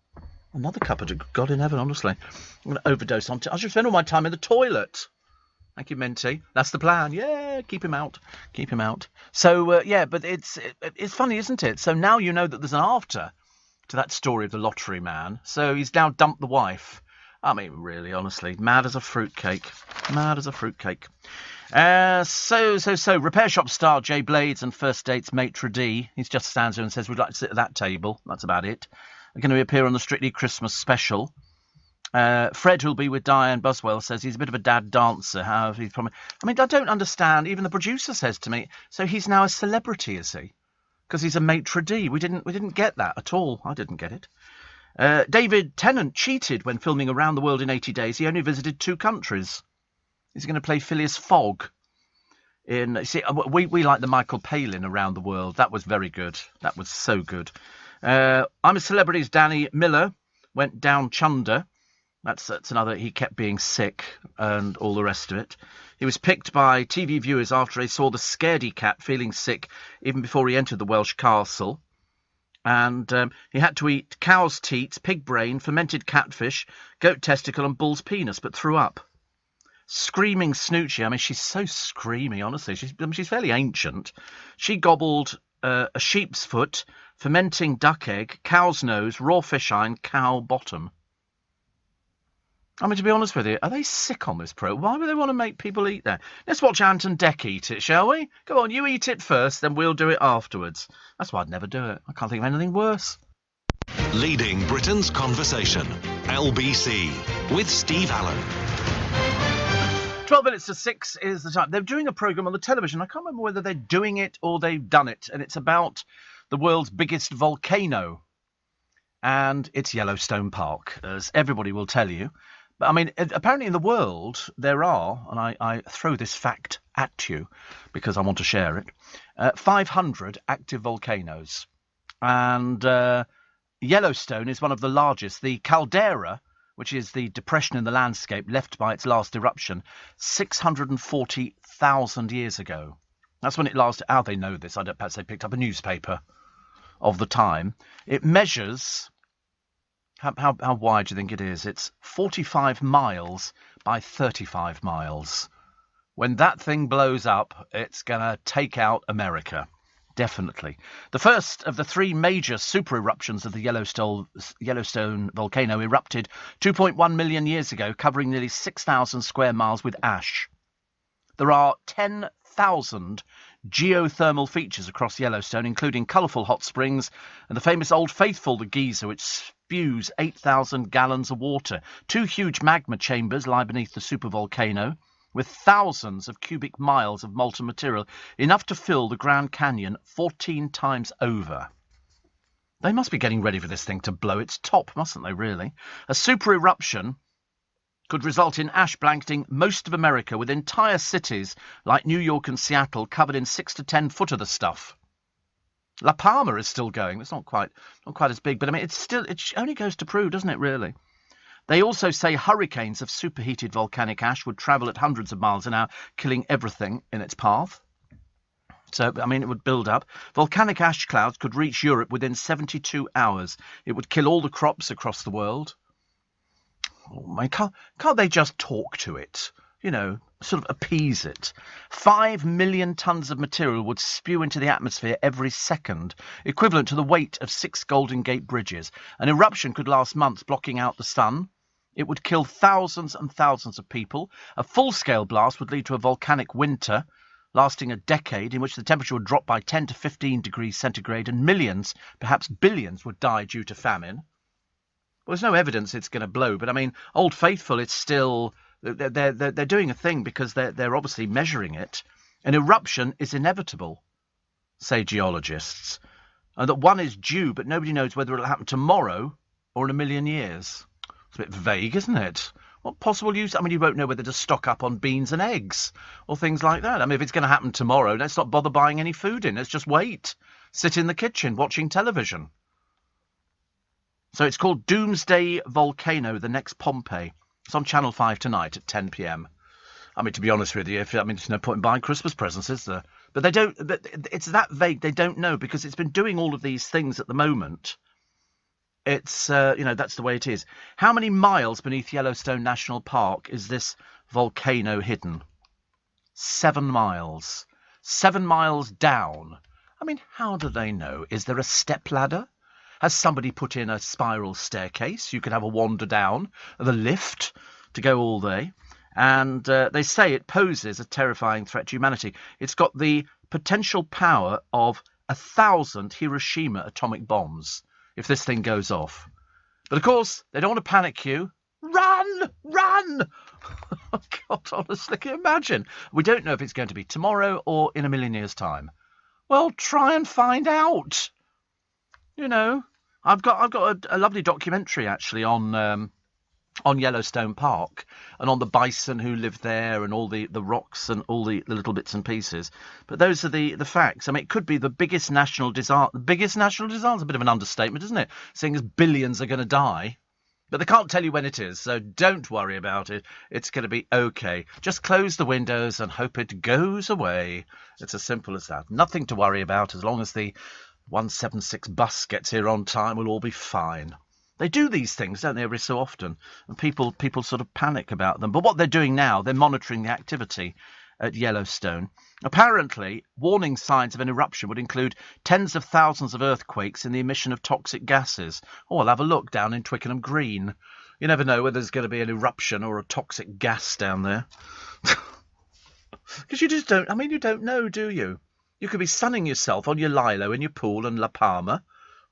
Another cupboard of God in heaven, honestly. I'm going to overdose on I should spend all my time in the toilet. Thank you, Minty. That's the plan. Yeah, keep him out. So, yeah, but it's funny, isn't it? So now you know that there's an after to that story of the lottery man. So he's now dumped the wife. I mean, really, honestly, mad as a fruitcake. So, repair shop star Jay Blades and First Date's maitre d'. He just stands there and says, we'd like to sit at that table. That's about it. They're going to appear on the Strictly Christmas special. Fred, who'll be with Diane Buswell, says he's a bit of a dad dancer. I mean, I don't understand. Even the producer says to me, so he's now a celebrity, is he? Because he's a maitre d'. We didn't get that at all. I didn't get it. David Tennant cheated when filming Around the World in 80 Days. He only visited 2 countries. He's going to play Phileas Fogg. We like the Michael Palin Around the World. That was very good. That was so good. I'm a Celebrity's Danny Miller went down chunder. That's another. He kept being sick and all the rest of it. He was picked by TV viewers after they saw the scaredy cat feeling sick even before he entered the Welsh castle. And he had to eat cow's teats, pig brain, fermented catfish, goat testicle and bull's penis, but threw up. Screaming Snoochie. I mean, she's so screamy, honestly. She's fairly ancient. She gobbled a sheep's foot, fermenting duck egg, cow's nose, raw fish eye and cow bottom. I mean, to be honest with you, are they sick on this pro? Why would they want to make people eat that? Let's watch Ant and Dec eat it, shall we? Come on, you eat it first, then we'll do it afterwards. That's why I'd never do it. I can't think of anything worse. Leading Britain's conversation. LBC with Steve Allen. 12 minutes to 6 is the time. They're doing a programme on the television. I can't remember whether they're doing it or they've done it. And it's about the world's biggest volcano. And it's Yellowstone Park, as everybody will tell you. But, I mean, apparently in the world there are, and I throw this fact at you because I want to share it, 500 active volcanoes. And Yellowstone is one of the largest. The caldera, which is the depression in the landscape left by its last eruption, 640,000 years ago. That's when it last... How they know this? Perhaps they picked up a newspaper of the time. It measures... How wide do you think it is? It's 45 miles by 35 miles. When that thing blows up, it's going to take out America. Definitely. The first of the 3 major super eruptions of the Yellowstone volcano erupted 2.1 million years ago, covering nearly 6,000 square miles with ash. There are 10,000 geothermal features across Yellowstone, including colourful hot springs and the famous Old Faithful, the geyser, which spews 8,000 gallons of water. 2 huge magma chambers lie beneath the supervolcano, with thousands of cubic miles of molten material, enough to fill the Grand Canyon 14 times over. They must be getting ready for this thing to blow its top, mustn't they, really? A super eruption could result in ash blanketing most of America, with entire cities like New York and Seattle covered in 6 to 10 foot of the stuff. La Palma is still going. It's not quite as big, but I mean, it only goes to prove, doesn't it, really? They also say hurricanes of superheated volcanic ash would travel at hundreds of miles an hour, killing everything in its path. So, I mean, it would build up. Volcanic ash clouds could reach Europe within 72 hours. It would kill all the crops across the world. Oh, man, can't they just talk to it? You know, sort of appease it. 5 million tonnes of material would spew into the atmosphere every second, equivalent to the weight of 6 Golden Gate bridges. An eruption could last months, blocking out the sun. It would kill thousands and thousands of people. A full-scale blast would lead to a volcanic winter, lasting a decade, in which the temperature would drop by 10 to 15 degrees centigrade, and millions, perhaps billions, would die due to famine. Well, there's no evidence it's going to blow, but I mean, Old Faithful, it's still... They're doing a thing because they're obviously measuring it. An eruption is inevitable, say geologists, and that one is due, but nobody knows whether it'll happen tomorrow or in a million years. It's a bit vague, isn't it? What possible use? I mean, you won't know whether to stock up on beans and eggs or things like that. I mean, if it's going to happen tomorrow, let's not bother buying any food in. Let's just wait. Sit in the kitchen watching television. So it's called Doomsday Volcano, the next Pompeii. It's on Channel 5 tonight at 10 p.m. I mean, to be honest with you, there's no point in buying Christmas presents, is there? But they don't. But it's that vague. They don't know because it's been doing all of these things at the moment. It's that's the way it is. How many miles beneath Yellowstone National Park is this volcano hidden? 7 miles. 7 miles down. I mean, how do they know? Is there a stepladder? Has somebody put in a spiral staircase? You can have a wander down the lift to go all day. And they say it poses a terrifying threat to humanity. It's got the potential power of 1,000 Hiroshima atomic bombs if this thing goes off. But, of course, they don't want to panic you. Run! Run! Oh, God, honestly, can you imagine? We don't know if it's going to be tomorrow or in a million years' time. Well, try and find out. You know, I've got a lovely documentary actually on Yellowstone Park and on the bison who live there and all the rocks and all the little bits and pieces. But those are the facts. I mean, it could be the biggest national disaster. The biggest national disaster is a bit of an understatement, isn't it? Seeing as billions are going to die. But they can't tell you when it is, so don't worry about it. It's going to be okay. Just close the windows and hope it goes away. It's as simple as that. Nothing to worry about as long as the 176 bus gets here on time, we'll all be fine. They do these things, don't they, every so often, and people sort of panic about them. But what they're doing now, they're monitoring the activity at Yellowstone. Apparently, warning signs of an eruption would include tens of thousands of earthquakes and the emission of toxic gases. Oh, I'll have a look down in Twickenham Green. You never know whether there's going to be an eruption or a toxic gas down there. Because you just don't, I mean, you don't know, do you? You could be sunning yourself on your lilo in your pool in La Palma.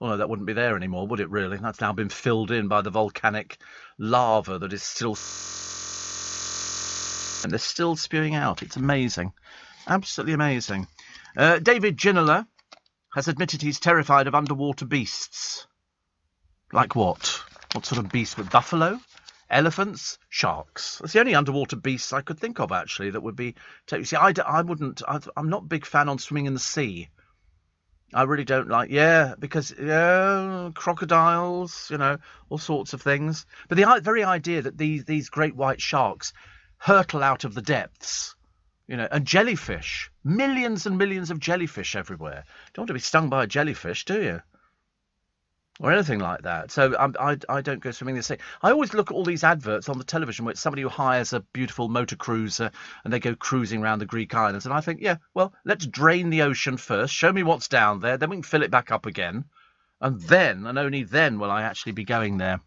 Well, no, that wouldn't be there anymore, would it really? That's now been filled in by the volcanic lava that is still... And they're still spewing out. It's amazing. Absolutely amazing. David Ginola has admitted he's terrified of underwater beasts. Like what? What sort of beast? With buffalo? Elephants? Sharks? That's the only underwater beasts I could think of, actually, that would be... See, I wouldn't... I'm not a big fan on swimming in the sea. I really don't like... Yeah, because... Yeah, crocodiles, you know, all sorts of things. But the very idea that these great white sharks hurtle out of the depths, you know, and jellyfish. Millions and millions of jellyfish everywhere. Don't want to be stung by a jellyfish, do you? Or anything like that. So I don't go swimming in the sea. I always look at all these adverts on the television where it's somebody who hires a beautiful motor cruiser and they go cruising around the Greek islands. And I think, yeah, well, let's drain the ocean first, show me what's down there, then we can fill it back up again. And then, and only then, will I actually be going there.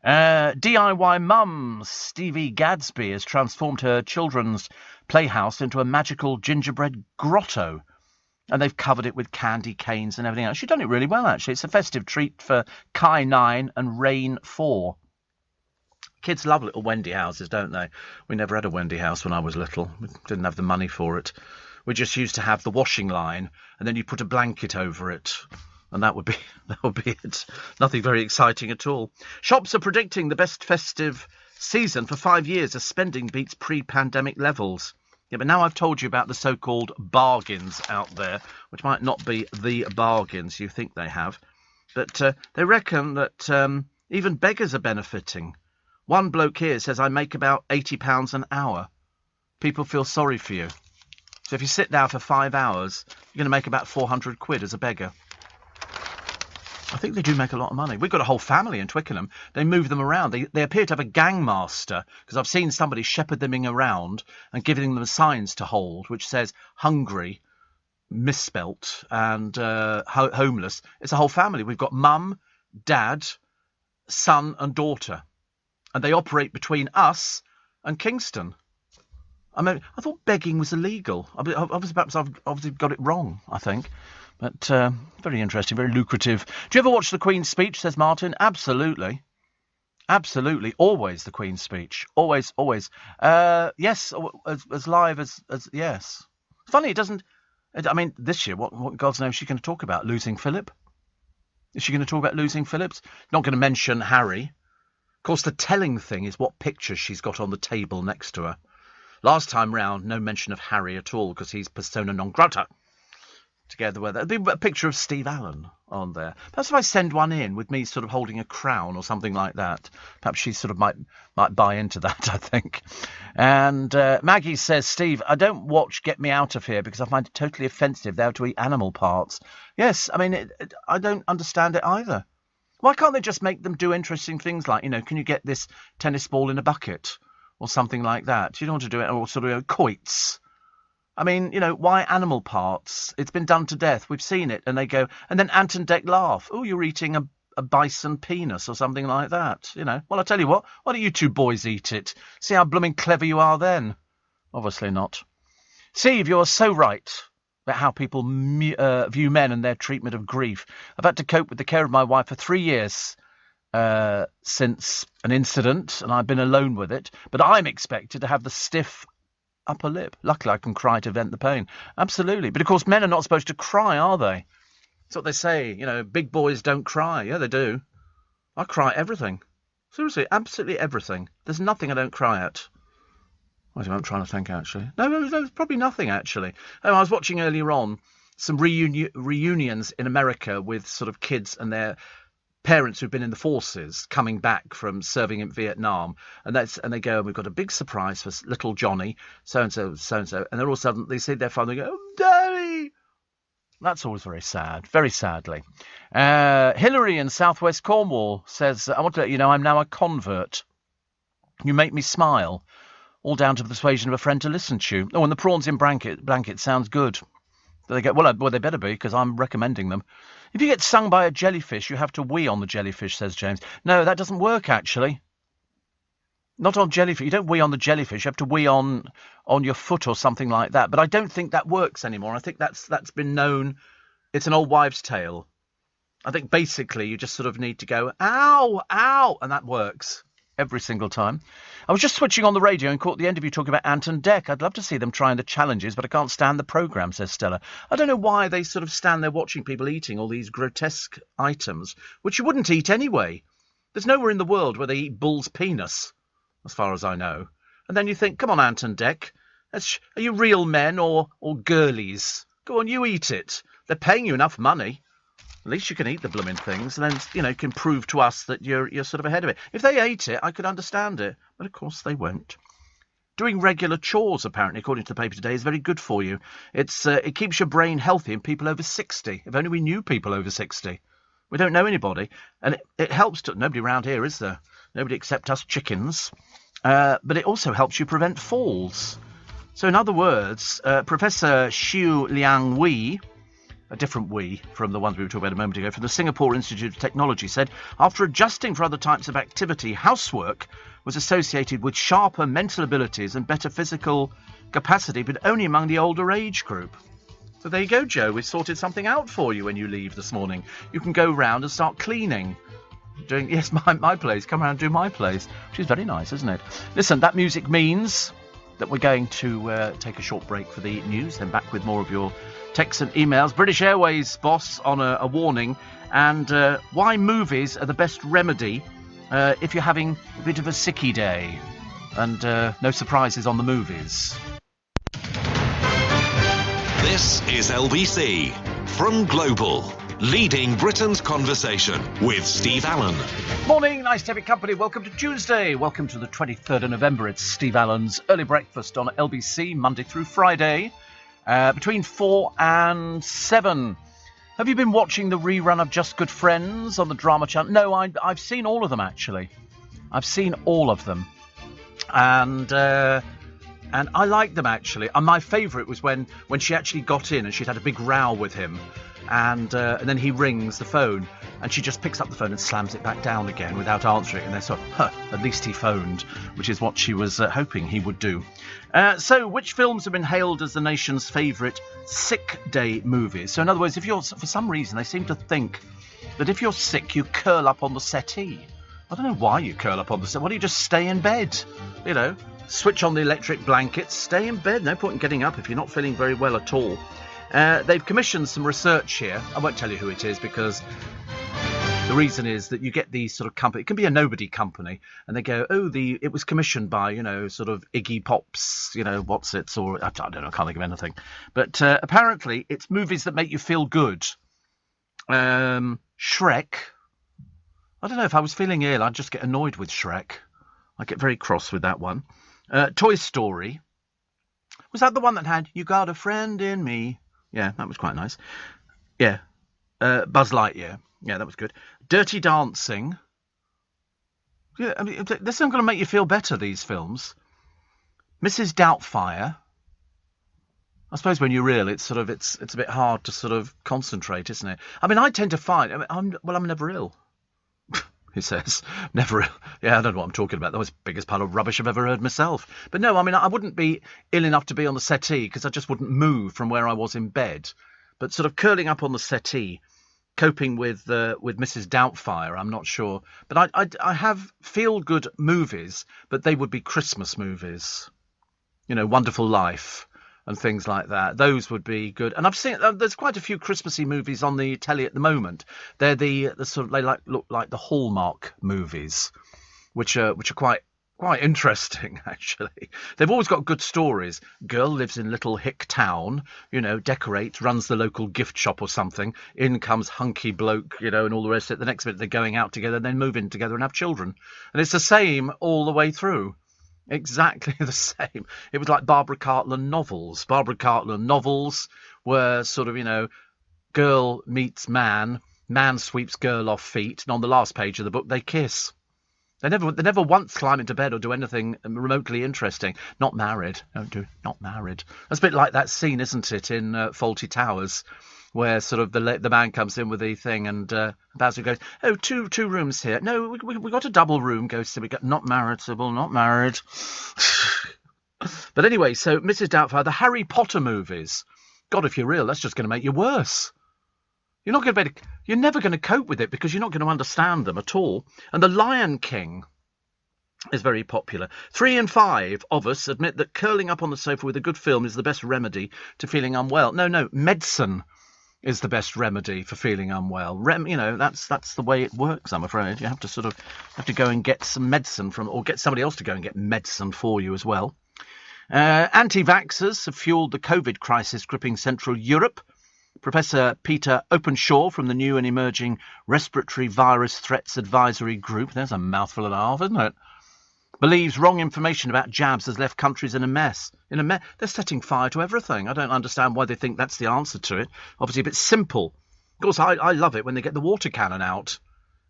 DIY mum Stevie Gadsby has transformed her children's playhouse into a magical gingerbread grotto. And they've covered it with candy canes and everything else. She's done it really well, actually. It's a festive treat for Kai 9 and Rain 4. Kids love little Wendy houses, don't they? We never had a Wendy house when I was little. We didn't have the money for it. We just used to have the washing line, and then you put a blanket over it. And that would be it. Nothing very exciting at all. Shops are predicting the best festive season for 5 years as spending beats pre-pandemic levels. Yeah, but now I've told you about the so-called bargains out there, which might not be the bargains you think they have. But they reckon that even beggars are benefiting. One bloke here says, I make about £80 an hour. People feel sorry for you. So if you sit there for 5 hours, you're going to make about 400 quid as a beggar. I think they do make a lot of money. We've got a whole family in Twickenham. They move them around. They appear to have a gangmaster, because I've seen somebody shepherd them around and giving them signs to hold, which says hungry, misspelt, and homeless. It's a whole family. We've got mum, dad, son and daughter. And they operate between us and Kingston. I mean, I thought begging was illegal. Perhaps I've obviously got it wrong, I think. But very interesting, very lucrative. Do you ever watch the Queen's speech, says Martin? Absolutely. Absolutely. Always the Queen's speech. Always, always. Yes, as live as yes. Funny, it doesn't... I mean, this year, what God knows is she going to talk about? Losing Philip? Is she going to talk about losing Philip? Not going to mention Harry. Of course, the telling thing is what pictures she's got on the table next to her. Last time round, no mention of Harry at all, because he's persona non grata. Together with there'll be a picture of Steve Allen on there. Perhaps if I send one in with me sort of holding a crown or something like that, perhaps she sort of might buy into that, I think. And Maggie says, Steve, I don't watch Get Me Out of Here because I find it totally offensive. They have to eat animal parts. Yes, I mean, I don't understand it either. Why can't they just make them do interesting things like, can you get this tennis ball in a bucket or something like that? You don't want to do it, or sort of quoits. I mean, why animal parts? It's been done to death. We've seen it. And they go, and then Ant and Dec laugh. Oh, you're eating a bison penis or something like that. Well, I tell you what, why don't you two boys eat it? See how blooming clever you are then. Obviously not. Steve, you're so right about how people view men and their treatment of grief. I've had to cope with the care of my wife for 3 years since an incident, and I've been alone with it. But I'm expected to have the stiff upper lip. Luckily, I can cry to vent the pain. Absolutely. But, of course, men are not supposed to cry, are they? That's what they say. Big boys don't cry. Yeah, they do. I cry at everything. Seriously, absolutely everything. There's nothing I don't cry at. I'm trying to think, actually. No, there's probably nothing, actually. I was watching earlier on some reunions in America with sort of kids and their parents who've been in the forces coming back from serving in Vietnam. And they go, we've got a big surprise for little Johnny, so-and-so, so-and-so. And they're all sudden, they see their father and they go, oh, Daddy! That's always very sad, very sadly. Hillary in southwest Cornwall says, I want to let you know I'm now a convert. You make me smile. All down to the persuasion of a friend to listen to you. Oh, and the prawns in blanket sounds good. They go, well, they better be, because I'm recommending them. If you get stung by a jellyfish, you have to wee on the jellyfish, says James. No, that doesn't work, actually. Not on jellyfish. You don't wee on the jellyfish. You have to wee on your foot or something like that. But I don't think that works anymore. I think that's been known. It's an old wives' tale. I think basically you just sort of need to go, ow, ow, and that works. Every single time. I was just switching on the radio and caught the end of you talking about Ant and Dec. I'd love to see them trying the challenges, but I can't stand the programme, says Stella. I don't know why they sort of stand there watching people eating all these grotesque items, which you wouldn't eat anyway. There's nowhere in the world where they eat bull's penis, as far as I know. And then you think, come on, Ant and Dec, are you real men or girlies? Go on, you eat it. They're paying you enough money. At least you can eat the blooming things, and then, can prove to us that you're sort of ahead of it. If they ate it, I could understand it. But, of course, they won't. Doing regular chores, apparently, according to the paper today, is very good for you. It keeps your brain healthy in people over 60. If only we knew people over 60. We don't know anybody. And it helps to... Nobody around here, is there? Nobody except us chickens. But it also helps you prevent falls. So, in other words, Professor Xiu Liang Wei... a different Wei from the ones we were talking about a moment ago, from the Singapore Institute of Technology, said after adjusting for other types of activity, housework was associated with sharper mental abilities and better physical capacity, but only among the older age group. So there you go, Joe. We've sorted something out for you when you leave this morning. You can go round and start cleaning. Yes, my place. Come around and do my place. Which is very nice, isn't it? Listen, that music means that we're going to take a short break for the news, then back with more of your texts and emails. British Airways boss on a warning, and why movies are the best remedy if you're having a bit of a sicky day. And no surprises on the movies. This is LBC from Global, leading Britain's conversation with Steve Allen. Morning, nice to have your company. Welcome to Tuesday. Welcome to the 23rd of November. It's Steve Allen's Early Breakfast on LBC, Monday through Friday, between 4 and 7. Have you been watching the rerun of Just Good Friends on the Drama Channel? No, I've seen all of them, actually. I've seen all of them. And I liked them, actually. And my favourite was when she actually got in and she'd had a big row with him. And then he rings the phone and she just picks up the phone and slams it back down again without answering. And they're sort of, at least he phoned, which is what she was hoping he would do. So which films have been hailed as the nation's favourite sick day movies? So in other words, if you're, for some reason, they seem to think that if you're sick, you curl up on the settee. I don't know why you curl up on the settee. Why don't you just stay in bed? You know, switch on the electric blankets, stay in bed. No point in getting up if you're not feeling very well at all. They've commissioned some research here. I won't tell you who it is because the reason is that you get these sort of company. It can be a nobody company, and they go, it was commissioned by, sort of Iggy Pop's, what's it, or I don't know, I can't think of anything. But apparently it's movies that make you feel good. Shrek. I don't know, if I was feeling ill, I'd just get annoyed with Shrek. I get very cross with that one. Toy Story. Was that the one that had, "You got a friend in me"? Yeah, that was quite nice. Yeah. Buzz Lightyear. Yeah, that was good. Dirty Dancing. Yeah, I mean, this isn't going to make you feel better, these films. Mrs. Doubtfire. I suppose when you're ill, it's a bit hard to sort of concentrate, isn't it? I mean, I tend to find, I'm never ill. He says, never ill. Yeah, I don't know what I'm talking about. That was the biggest pile of rubbish I've ever heard myself. But no, I mean, I wouldn't be ill enough to be on the settee because I just wouldn't move from where I was in bed. But sort of curling up on the settee, coping with Mrs. Doubtfire, I'm not sure. But I have feel-good movies, but they would be Christmas movies. Wonderful Life and things like that. Those would be good. And I've seen there's quite a few Christmassy movies on the telly at the moment. They're the sort of, they look like the Hallmark movies, which are quite interesting, actually. They've always got good stories. Girl lives in little hick town, decorates, runs the local gift shop or something. In comes hunky bloke, and all the rest of it. The next minute they're going out together and then move in together and have children. And it's the same all the way through. Exactly the same. It was like Barbara Cartland novels. Barbara Cartland novels were sort of, girl meets man, man sweeps girl off feet, and on the last page of the book they kiss. They never once climb into bed or do anything remotely interesting. Not married. Not married. That's a bit like that scene, isn't it, in Fawlty Towers, where sort of the man comes in with the thing and Basil goes, "Oh, two rooms here. No, we got a double room." Goes Sybil, "Not married, Sybil, not married." But anyway, so Mrs. Doubtfire, the Harry Potter movies. God, if you're real, that's just going to make you worse. You're never going to cope with it because you're not going to understand them at all. And The Lion King is very popular. 3 in 5 of us admit that curling up on the sofa with a good film is the best remedy to feeling unwell. No, medicine is the best remedy for feeling unwell. That's the way it works, I'm afraid. You have to go and get some medicine or get somebody else to go and get medicine for you as well. Anti-vaxxers have fueled the COVID crisis gripping Central Europe. Professor Peter Openshaw from the new and emerging Respiratory Virus Threats Advisory Group, there's a mouthful and a half, isn't it, believes wrong information about jabs has left countries in a mess. They're setting fire to everything. I don't understand why they think that's the answer to it. Obviously, if it's simple. Of course, I love it when they get the water cannon out.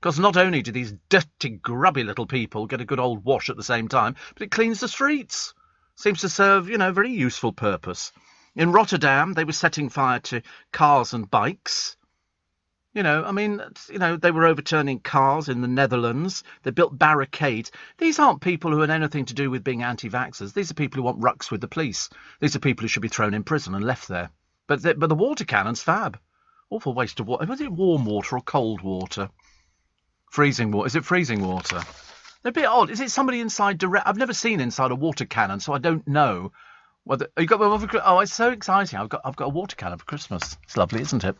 Because not only do these dirty, grubby little people get a good old wash at the same time, but it cleans the streets. Seems to serve, a very useful purpose. In Rotterdam, they were setting fire to cars and bikes. They were overturning cars in the Netherlands. They built barricades. These aren't people who had anything to do with being anti-vaxxers. These are people who want rucks with the police. These are people who should be thrown in prison and left there. But the water cannon's fab. Awful waste of water. Was it warm water or cold water? Freezing water. Is it freezing water? They're a bit odd. Is it somebody inside I've never seen inside a water cannon, so I don't know. It's so exciting. I've got a water cannon for Christmas. It's lovely, isn't it?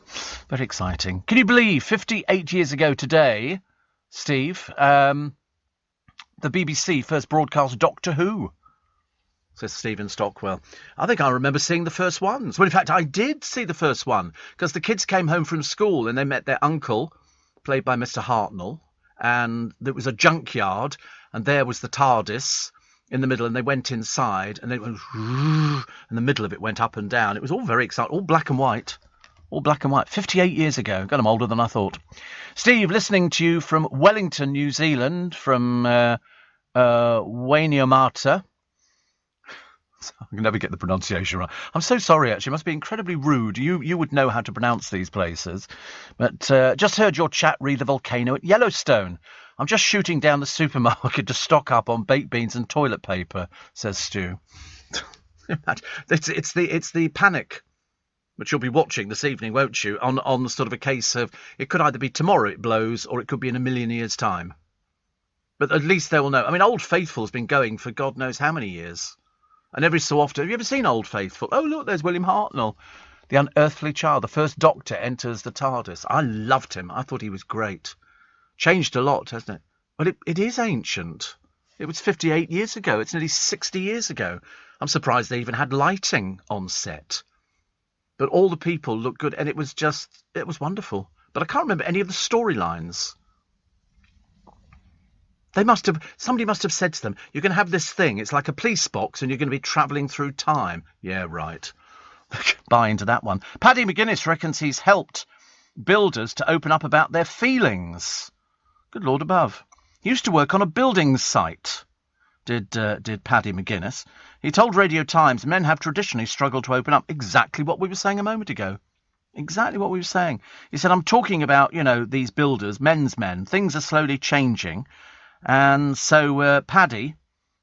Very exciting. Can you believe 58 years ago today, Steve, the BBC first broadcast Doctor Who? Says Stephen Stockwell. I think I remember seeing the first ones. Well, in fact, I did see the first one because the kids came home from school and they met their uncle, played by Mr. Hartnell, and there was a junkyard and there was the TARDIS in the middle, and they went inside, and it went, and the middle of it went up and down. It was all very exciting, all black and white. All black and white. 58 years ago. God, I'm older than I thought. Steve, listening to you from Wellington, New Zealand, from Wainuiomata. I can never get the pronunciation right. I'm so sorry, actually. It must be incredibly rude. You would know how to pronounce these places. But just heard your chat read the volcano at Yellowstone. I'm just shooting down the supermarket to stock up on baked beans and toilet paper, says Stu. It's the panic, which you'll be watching this evening, won't you? On sort of a case of it could either be tomorrow it blows or it could be in a million years' time. But at least they will know. I mean, Old Faithful has been going for God knows how many years. And every so often, have you ever seen Old Faithful? Oh, look, there's William Hartnell, the unearthly child. The first Doctor enters the TARDIS. I loved him. I thought he was great. Changed a lot, hasn't it? Well, it is ancient. It was 58 years ago. It's nearly 60 years ago. I'm surprised they even had lighting on set. But all the people looked good, and it was wonderful. But I can't remember any of the storylines. Somebody must have said to them, you're going to have this thing, it's like a police box and you're going to be travelling through time. Yeah, right. Buy into that one. Paddy McGuinness reckons he's helped builders to open up about their feelings. Good Lord above. He used to work on a building site, did Paddy McGuinness. He told Radio Times men have traditionally struggled to open up. Exactly what we were saying a moment ago. Exactly what we were saying. He said, I'm talking about, these builders, men's men. Things are slowly changing. And so Paddy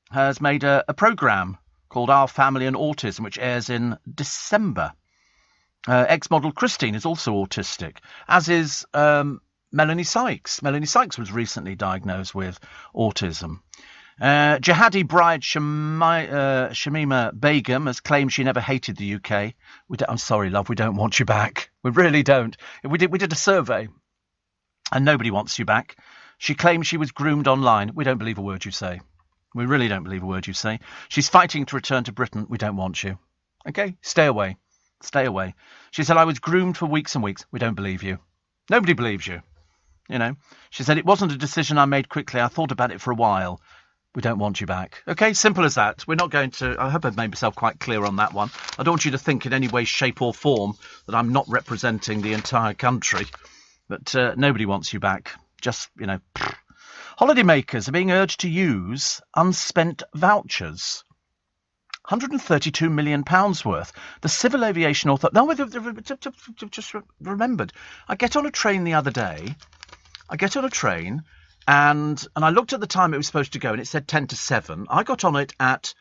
has made a programme called Our Family and Autism, which airs in December. Ex-model Christine is also autistic, as is Melanie Sykes. Melanie Sykes was recently diagnosed with autism. Jihadi bride Shamima Begum has claimed she never hated the UK. I'm sorry, love, we don't want you back. We really don't. We did a survey, and nobody wants you back. She claims she was groomed online. We don't believe a word you say. We really don't believe a word you say. She's fighting to return to Britain. We don't want you. Okay? Stay away. Stay away. She said, I was groomed for weeks and weeks. We don't believe you. Nobody believes you. She said, it wasn't a decision I made quickly. I thought about it for a while. We don't want you back. Okay? Simple as that. We're not going to... I hope I've made myself quite clear on that one. I don't want you to think in any way, shape or form that I'm not representing the entire country. But nobody wants you back. Just, Holidaymakers are being urged to use unspent vouchers. £132 million worth. The Civil Aviation Authority... No, just remembered. I get on a train the other day. And I looked at the time it was supposed to go, and it said 10 to 7. I got on it at...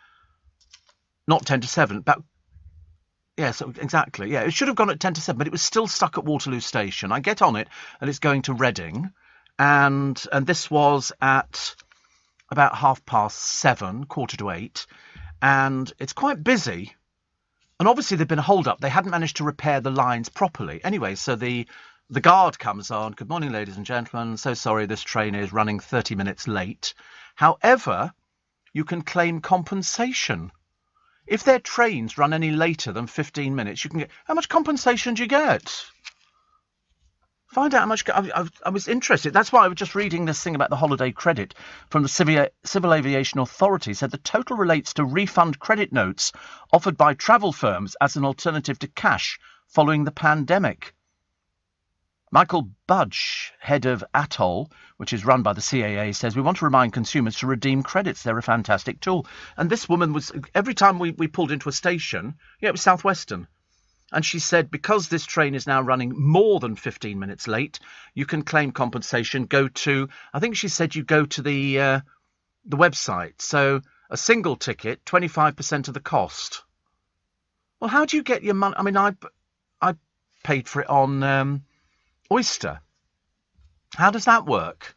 Not 10 to 7, but... Yes, exactly. Yeah, it should have gone at 10 to 7, but it was still stuck at Waterloo Station. I get on it, and it's going to Reading... And this was at about 7:30, 7:45, and it's quite busy. And obviously there'd been a hold-up. They hadn't managed to repair the lines properly. Anyway, so the guard comes on. Good morning, ladies and gentlemen. So sorry, this train is running 30 minutes late. However, you can claim compensation. If their trains run any later than 15 minutes, you can get... How much compensation do you get? Find out how much... I was interested. That's why I was just reading this thing about the holiday credit from the Civil Aviation Authority. Said the total relates to refund credit notes offered by travel firms as an alternative to cash following the pandemic. Michael Budge, head of Atoll, which is run by the CAA, says, we want to remind consumers to redeem credits. They're a fantastic tool. And this woman was... Every time we pulled into a station... Yeah, it was South Western. And she said, because this train is now running more than 15 minutes late, you can claim compensation. Go to, I think she said you go to the website. So a single ticket, 25% of the cost. Well, how do you get your money? I mean, I paid for it on Oyster. How does that work?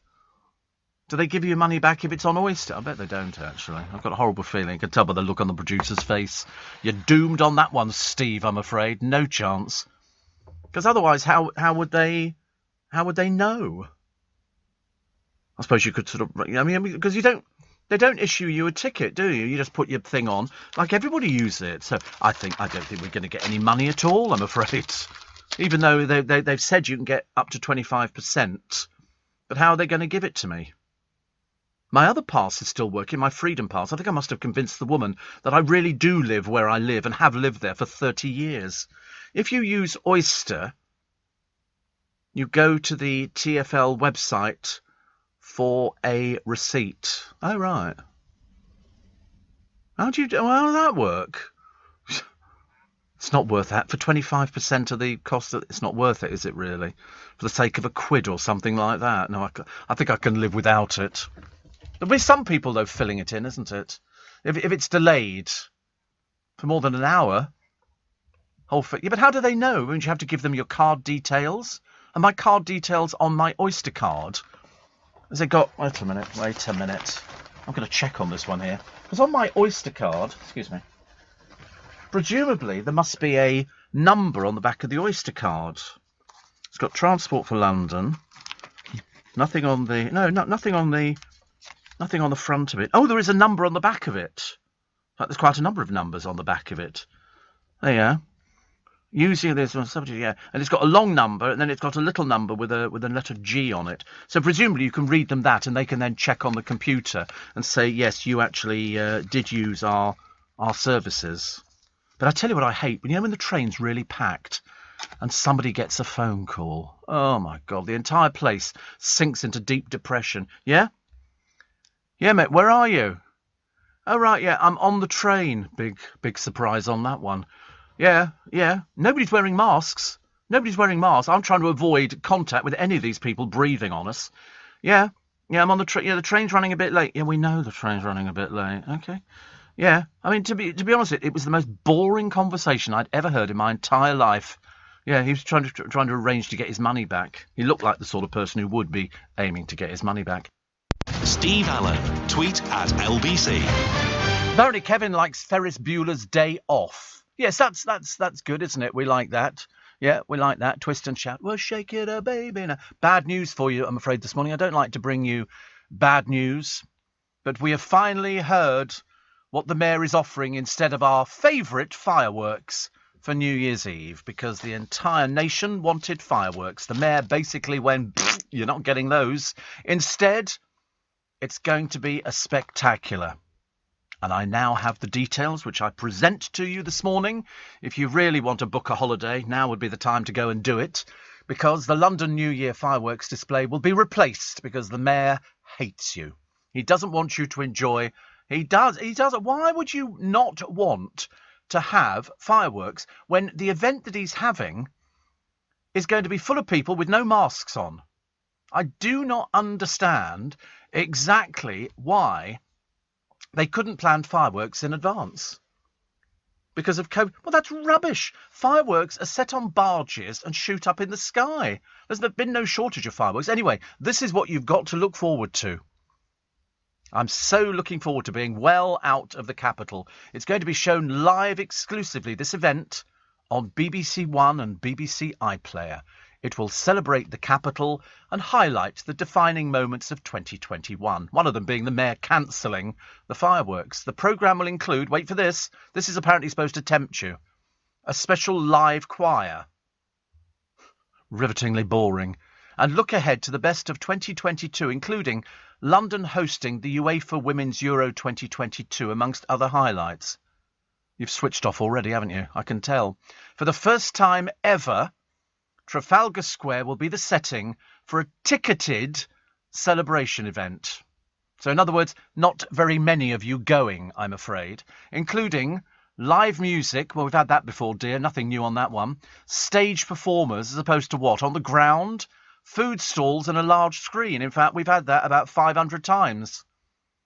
Do they give you your money back if it's on Oyster? I bet they don't, actually. I've got a horrible feeling. You can tell by the look on the producer's face. You're doomed on that one, Steve, I'm afraid. No chance. Because otherwise, how would they know? I suppose you could sort of... I mean, because they don't issue you a ticket, do you? You just put your thing on. Like, everybody uses it. So I don't think we're going to get any money at all, I'm afraid. Even though they've said you can get up to 25%. But how are they going to give it to me? My other pass is still working, my Freedom Pass. I think I must have convinced the woman that I really do live where I live and have lived there for 30 years. If you use Oyster, you go to the TfL website for a receipt. Oh, right. How does that work? It's not worth that. For 25% of the cost, it's not worth it, is it really? For the sake of a quid or something like that? No, I think I can live without it. There'll be some people, though, filling it in, isn't it? If it's delayed for more than an hour. Yeah, but how do they know? Won't you have to give them your card details? And my card details on my Oyster card? Has it got... Wait a minute. I'm going to check on this one here. Because on my Oyster card... Excuse me. Presumably, there must be a number on the back of the Oyster card. It's got Transport for London. Nothing on the... No, nothing on the... Nothing on the front of it. Oh, there is a number on the back of it. There's quite a number of numbers on the back of it. There you are. Using this one, subject, yeah, and it's got a long number, and then it's got a little number with a letter G on it. So presumably you can read them that, and they can then check on the computer and say, yes, you actually did use our services. But I tell you what I hate, when the train's really packed and somebody gets a phone call. Oh my God, the entire place sinks into deep depression. Yeah? Yeah, mate, where are you? Oh, right, yeah, I'm on the train. Big surprise on that one. Yeah. Nobody's wearing masks. I'm trying to avoid contact with any of these people breathing on us. Yeah, I'm on the train. Yeah, the train's running a bit late. Yeah, we know the train's running a bit late. Okay. Yeah, I mean, to be honest, it was the most boring conversation I'd ever heard in my entire life. Yeah, he was trying to arrange to get his money back. He looked like the sort of person who would be aiming to get his money back. Steve Allen, tweet at LBC. Apparently Kevin likes Ferris Bueller's Day Off. Yes, that's good, isn't it? We like that. Yeah, we like that. Twist and shout. Well, shake it, a baby. Now, bad news for you, I'm afraid, this morning. I don't like to bring you bad news, but we have finally heard what the Mayor is offering instead of our favourite fireworks for New Year's Eve, because the entire nation wanted fireworks. The Mayor basically went, you're not getting those. Instead, it's going to be a spectacular. And I now have the details, which I present to you this morning. If you really want to book a holiday, now would be the time to go and do it, because the London New Year fireworks display will be replaced because the Mayor hates you. He doesn't want you to enjoy. He doesn't. Why would you not want to have fireworks when the event that he's having is going to be full of people with no masks on? I do not understand exactly why they couldn't plan fireworks in advance. Because of COVID. Well, that's rubbish. Fireworks are set on barges and shoot up in the sky. There's been no shortage of fireworks. Anyway, this is what you've got to look forward to. I'm so looking forward to being well out of the capital. It's going to be shown live exclusively, this event, on BBC One and BBC iPlayer. It will celebrate the capital and highlight the defining moments of 2021, one of them being the Mayor cancelling the fireworks. The programme will include, wait for this is apparently supposed to tempt you, a special live choir. Rivetingly boring. And look ahead to the best of 2022, including London hosting the UEFA Women's Euro 2022, amongst other highlights. You've switched off already, haven't you? I can tell. For the first time ever, Trafalgar Square will be the setting for a ticketed celebration event. So in other words, not very many of you going, I'm afraid, including live music. Well, we've had that before, dear. Nothing new on that one. Stage performers, as opposed to what? On the ground? Food stalls and a large screen. In fact, we've had that about 500 times.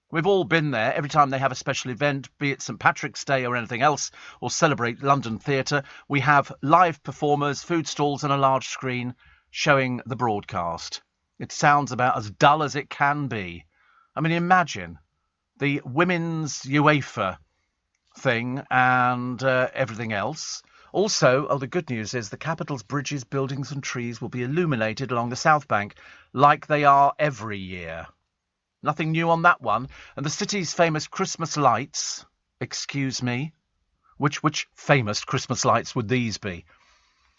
We've all been there every time they have a special event, be it St Patrick's Day or anything else, or celebrate London Theatre. We have live performers, food stalls and a large screen showing the broadcast. It sounds about as dull as it can be. I mean, imagine the women's UEFA thing and everything else. Also, the good news is the capital's bridges, buildings and trees will be illuminated along the South Bank like they are every year. Nothing new on that one. And the city's famous Christmas lights, excuse me, which famous Christmas lights would these be?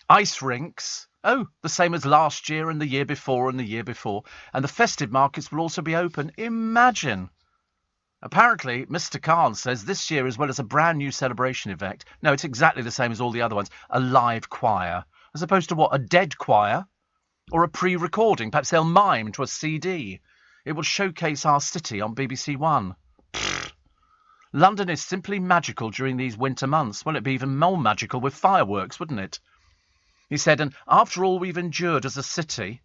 Ice rinks, the same as last year and the year before and the year before. And the festive markets will also be open. Imagine. Apparently, Mr. Khan says this year, as well as a brand new celebration event, no, it's exactly the same as all the other ones, a live choir. As opposed to what, a dead choir? Or a pre-recording. Perhaps they'll mime to a CD. It will showcase our city on BBC One. Pfft. London is simply magical during these winter months. Well, it'd be even more magical with fireworks, wouldn't it? He said, and after all we've endured as a city,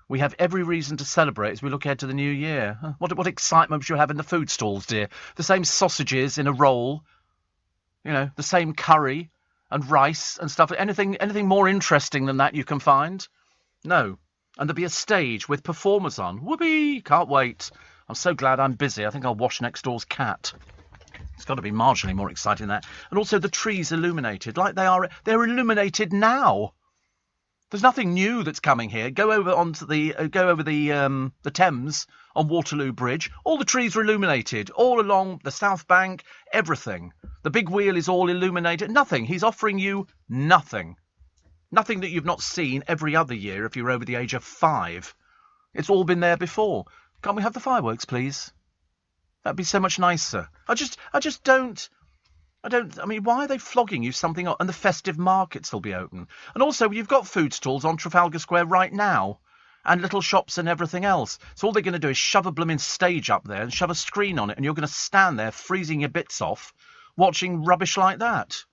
we have every reason to celebrate as we look ahead to the new year. What excitement would you have in the food stalls, dear? The same sausages in a roll, the same curry and rice and stuff. Anything more interesting than that you can find? No. And there'll be a stage with performers on. Whoopee! Can't wait. I'm so glad I'm busy. I think I'll wash next door's cat. It's got to be marginally more exciting than that. And also the trees illuminated, like they are. They're illuminated now. There's nothing new that's coming here. Go over the Thames on Waterloo Bridge. All the trees are illuminated, all along the South Bank, everything. The big wheel is all illuminated. Nothing. He's offering you nothing. Nothing that you've not seen every other year if you're over the age of 5. It's all been there before. Can't we have the fireworks, please? That'd be so much nicer. I mean, why are they flogging you something? And the festive markets will be open. And also, you've got food stalls on Trafalgar Square right now. And little shops and everything else. So all they're going to do is shove a blooming stage up there and shove a screen on it. And you're going to stand there freezing your bits off, watching rubbish like that.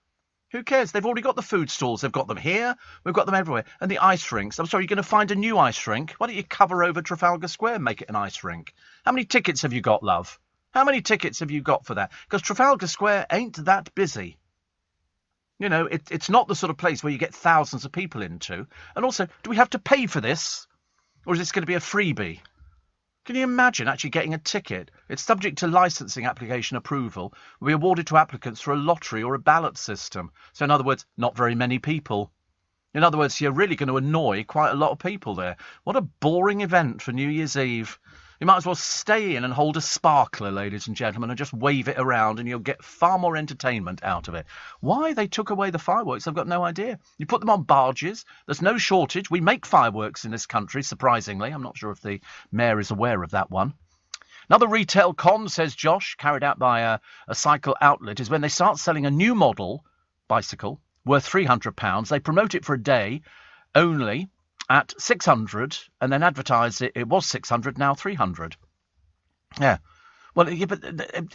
Who cares? They've already got the food stalls. They've got them here. We've got them everywhere. And the ice rinks. I'm sorry, you're going to find a new ice rink? Why don't you cover over Trafalgar Square and make it an ice rink? How many tickets have you got, love? How many tickets have you got for that? Because Trafalgar Square ain't that busy. It's not the sort of place where you get thousands of people into. And also, do we have to pay for this? Or is this going to be a freebie? Can you imagine actually getting a ticket? It's subject to licensing application approval. Will be awarded to applicants through a lottery or a ballot system. So in other words, not very many people. In other words, you're really going to annoy quite a lot of people there. What a boring event for New Year's Eve. You might as well stay in and hold a sparkler, ladies and gentlemen, and just wave it around and you'll get far more entertainment out of it. Why they took away the fireworks, I've got no idea. You put them on barges. There's no shortage. We make fireworks in this country, surprisingly. I'm not sure if the mayor is aware of that one. Another retail con, says Josh, carried out by a cycle outlet, is when they start selling a new model bicycle worth £300. They promote it for a day only at 600 and then advertise it. It was 600, now 300. Yeah. Well, yeah, but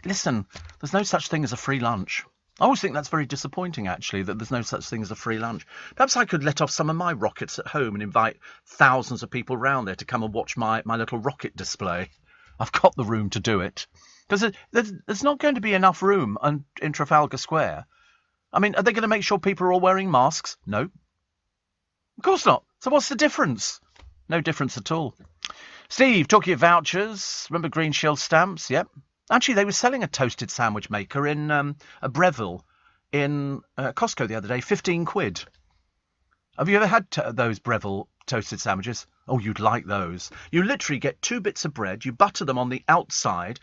listen, there's no such thing as a free lunch. I always think that's very disappointing, actually, that there's no such thing as a free lunch. Perhaps I could let off some of my rockets at home and invite thousands of people round there to come and watch my little rocket display. I've got the room to do it. Because there's not going to be enough room in Trafalgar Square. I mean, are they going to make sure people are all wearing masks? No. Of course not. So what's the difference? No difference at all. Steve, talking of vouchers, remember Green Shield stamps? Yep. Actually, they were selling a toasted sandwich maker in a Breville in Costco the other day, 15 quid. Have you ever had those Breville toasted sandwiches? Oh, you'd like those. You literally get 2 bits of bread, you butter them on the outside,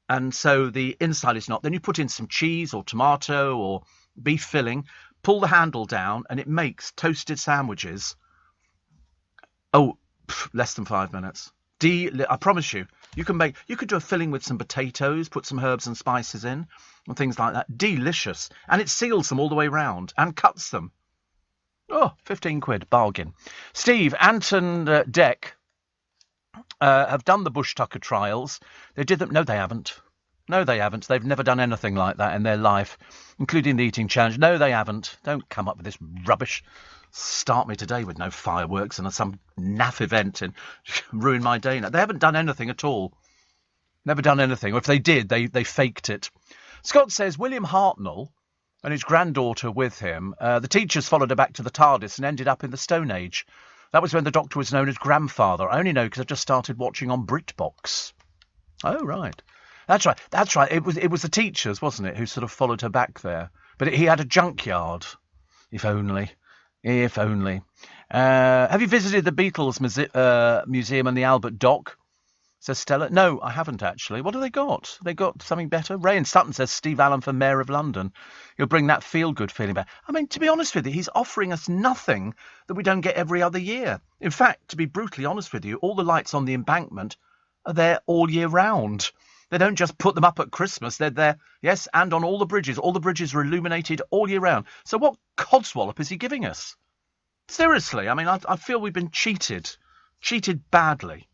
and so the inside is not. Then you put in some cheese or tomato or beef filling, pull the handle down, and it makes toasted sandwiches. Oh, less than 5 minutes. I promise you, you could do a filling with some potatoes, put some herbs and spices in, and things like that. Delicious. And it seals them all the way round and cuts them. Oh, 15 quid, bargain. Steve, Ant and Dec have done the Bush Tucker trials. They did them. No, they haven't. No, they haven't. They've never done anything like that in their life, including the eating challenge. No, they haven't. Don't come up with this rubbish. Start me today with no fireworks and some naff event and ruin my day. They haven't done anything at all. Never done anything. Or if they did, they faked it. Scott says William Hartnell and his granddaughter with him, the teachers followed her back to the TARDIS and ended up in the Stone Age. That was when the Doctor was known as grandfather. I only know because I've just started watching on BritBox. Oh, right. That's right. That's right. It was the teachers, wasn't it, who sort of followed her back there. But he had a junkyard. If only. If only. Have you visited the Beatles Museum and the Albert Dock? Says Stella. No, I haven't actually. What have they got? They got something better? Ray and Sutton says Steve Allen for Mayor of London. He'll bring that feel-good feeling back. I mean, to be honest with you, he's offering us nothing that we don't get every other year. In fact, to be brutally honest with you, all the lights on the embankment are there all year round. They don't just put them up at Christmas. They're there, yes, and on all the bridges. All the bridges are illuminated all year round. So what codswallop is he giving us? Seriously, I mean, I feel we've been cheated. Cheated badly.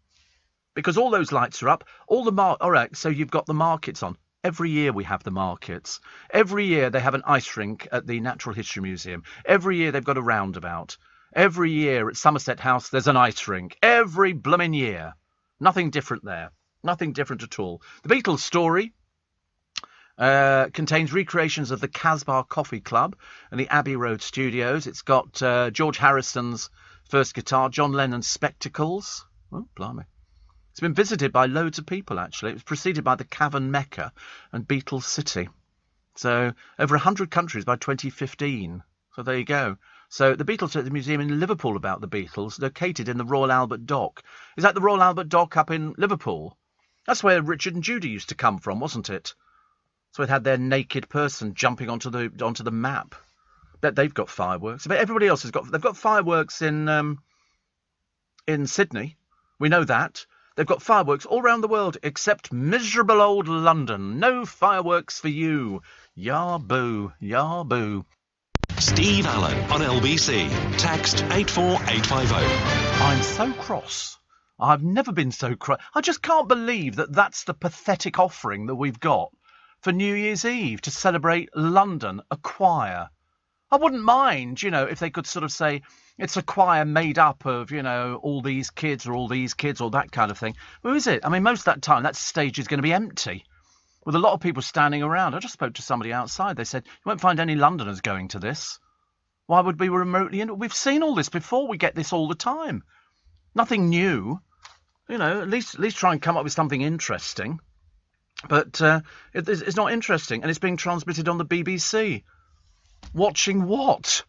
Because all those lights are up. All right, so you've got the markets on. Every year we have the markets. Every year they have an ice rink at the Natural History Museum. Every year they've got a roundabout. Every year at Somerset House there's an ice rink. Every blooming year. Nothing different there. Nothing different at all. The Beatles story contains recreations of the Casbah Coffee Club and the Abbey Road Studios. It's got George Harrison's first guitar, John Lennon's spectacles. Oh, blimey. It's been visited by loads of people, actually. It was preceded by the Cavern Mecca and Beatles City. So over 100 countries by 2015. So there you go. So the Beatles are at the museum in Liverpool about the Beatles, located in the Royal Albert Dock. Is that the Royal Albert Dock up in Liverpool? That's where Richard and Judy used to come from, wasn't it? So it had their naked person jumping onto the map. Bet they've got fireworks. I bet everybody else they've got fireworks in Sydney. We know that. They've got fireworks all around the world, except miserable old London. No fireworks for you. Yah boo, yah boo. Steve Allen on LBC. Text 84850. I'm so cross. I've never been so cross. I just can't believe that that's the pathetic offering that we've got for New Year's Eve to celebrate London, a choir. I wouldn't mind, if they could sort of say it's a choir made up of, all these kids or that kind of thing. Who is it? I mean, most of that time, that stage is going to be empty with a lot of people standing around. I just spoke to somebody outside. They said, you won't find any Londoners going to this. Why would we remotely? We've seen all this before. We get this all the time. Nothing new. At least try and come up with something interesting. But it's not interesting, and it's being transmitted on the BBC. Watching what?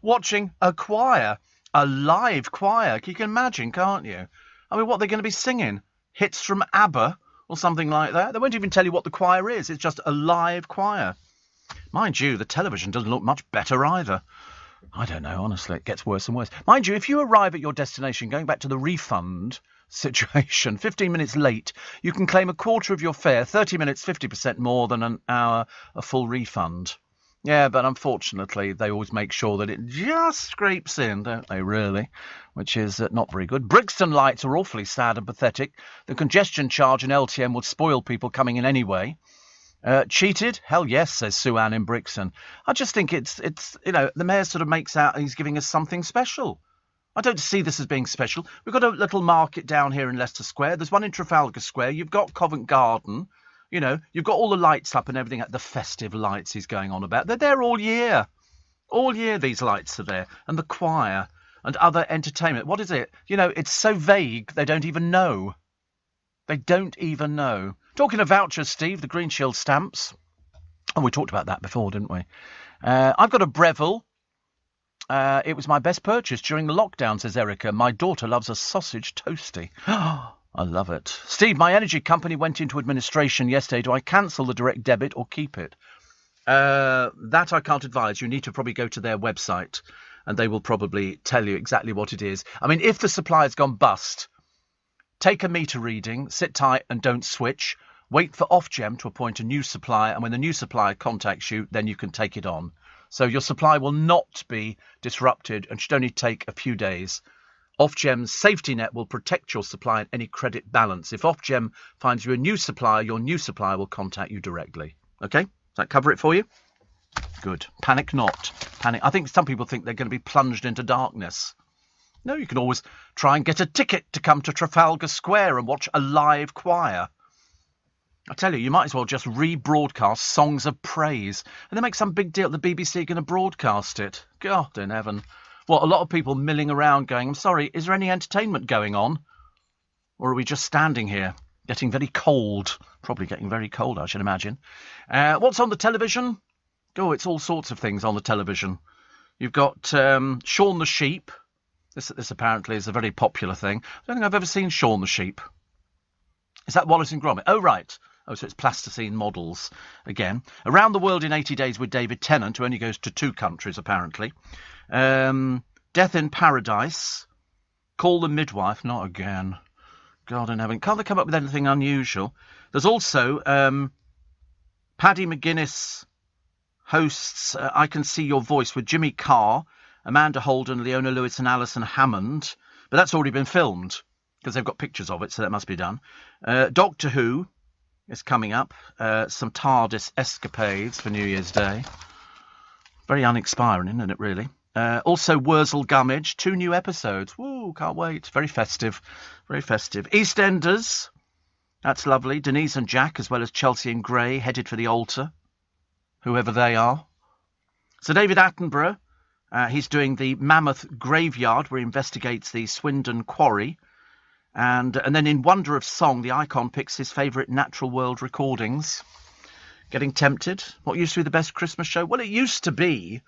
Watching a choir. A live choir. You can imagine, can't you? I mean, what are they going to be singing? Hits from ABBA or something like that? They won't even tell you what the choir is. It's just a live choir. Mind you, the television doesn't look much better either. I don't know, honestly. It gets worse and worse. Mind you, if you arrive at your destination, going back to the refund situation, 15 minutes late, you can claim a quarter of your fare, 30 minutes, 50% more than an hour, a full refund. Yeah, but unfortunately, they always make sure that it just scrapes in, don't they, really? Which is not very good. Brixton lights are awfully sad and pathetic. The congestion charge in LTM would spoil people coming in anyway. Cheated? Hell yes, says Sue Ann in Brixton. I just think it's the mayor sort of makes out he's giving us something special. I don't see this as being special. We've got a little market down here in Leicester Square. There's one in Trafalgar Square. You've got Covent Garden. You've got all the lights up and everything. The festive lights he's going on about. They're there all year. All year these lights are there. And the choir and other entertainment. What is it? It's so vague they don't even know. They don't even know. Talking of vouchers, Steve, the Green Shield stamps. Oh, we talked about that before, didn't we? I've got a Breville. It was my best purchase during the lockdown, says Erica. My daughter loves a sausage toasty. I love it. Steve, my energy company went into administration yesterday. Do I cancel the direct debit or keep it? That I can't advise. You need to probably go to their website and they will probably tell you exactly what it is. I mean, if the supply's gone bust, take a meter reading, sit tight and don't switch. Wait for Ofgem to appoint a new supplier, and when the new supplier contacts you, then you can take it on. So your supply will not be disrupted and should only take a few days. Ofgem's safety net will protect your supply and any credit balance. If Ofgem finds you a new supplier, your new supplier will contact you directly. Okay? Does that cover it for you? Good. Panic not. Panic. I think some people think they're going to be plunged into darkness. No, you can always try and get a ticket to come to Trafalgar Square and watch a live choir. I tell you, you might as well just rebroadcast Songs of Praise. And they make some big deal. The BBC are going to broadcast it. God in heaven. Well, a lot of people milling around going, I'm sorry, is there any entertainment going on? Or are we just standing here, getting very cold? Probably getting very cold, I should imagine. What's on the television? Oh, it's all sorts of things on the television. You've got Shaun the Sheep. This apparently is a very popular thing. I don't think I've ever seen Shaun the Sheep. Is that Wallace and Gromit? Oh, right. Oh, so it's plasticine models again. Around the World in 80 Days with David Tennant, who only goes to 2 countries, apparently. Death in Paradise. Call the Midwife. Not again. God in heaven. Can't they come up with anything unusual? There's also Paddy McGuinness hosts I Can See Your Voice with Jimmy Carr, Amanda Holden, Leona Lewis and Alison Hammond. But that's already been filmed, because they've got pictures of it, so that must be done. Doctor Who is coming up. Some TARDIS escapades for New Year's Day. Very uninspiring, isn't it, really? Also, Wurzel Gummidge, 2 new episodes. Woo, can't wait. Very festive. Very festive. EastEnders. That's lovely. Denise and Jack, as well as Chelsea and Gray, headed for the altar. Whoever they are. Sir David Attenborough. He's doing the Mammoth Graveyard, where he investigates the Swindon Quarry. And then in Wonder of Song, the icon picks his favourite Natural World recordings. Getting tempted? What used to be the best Christmas show? Well, it used to be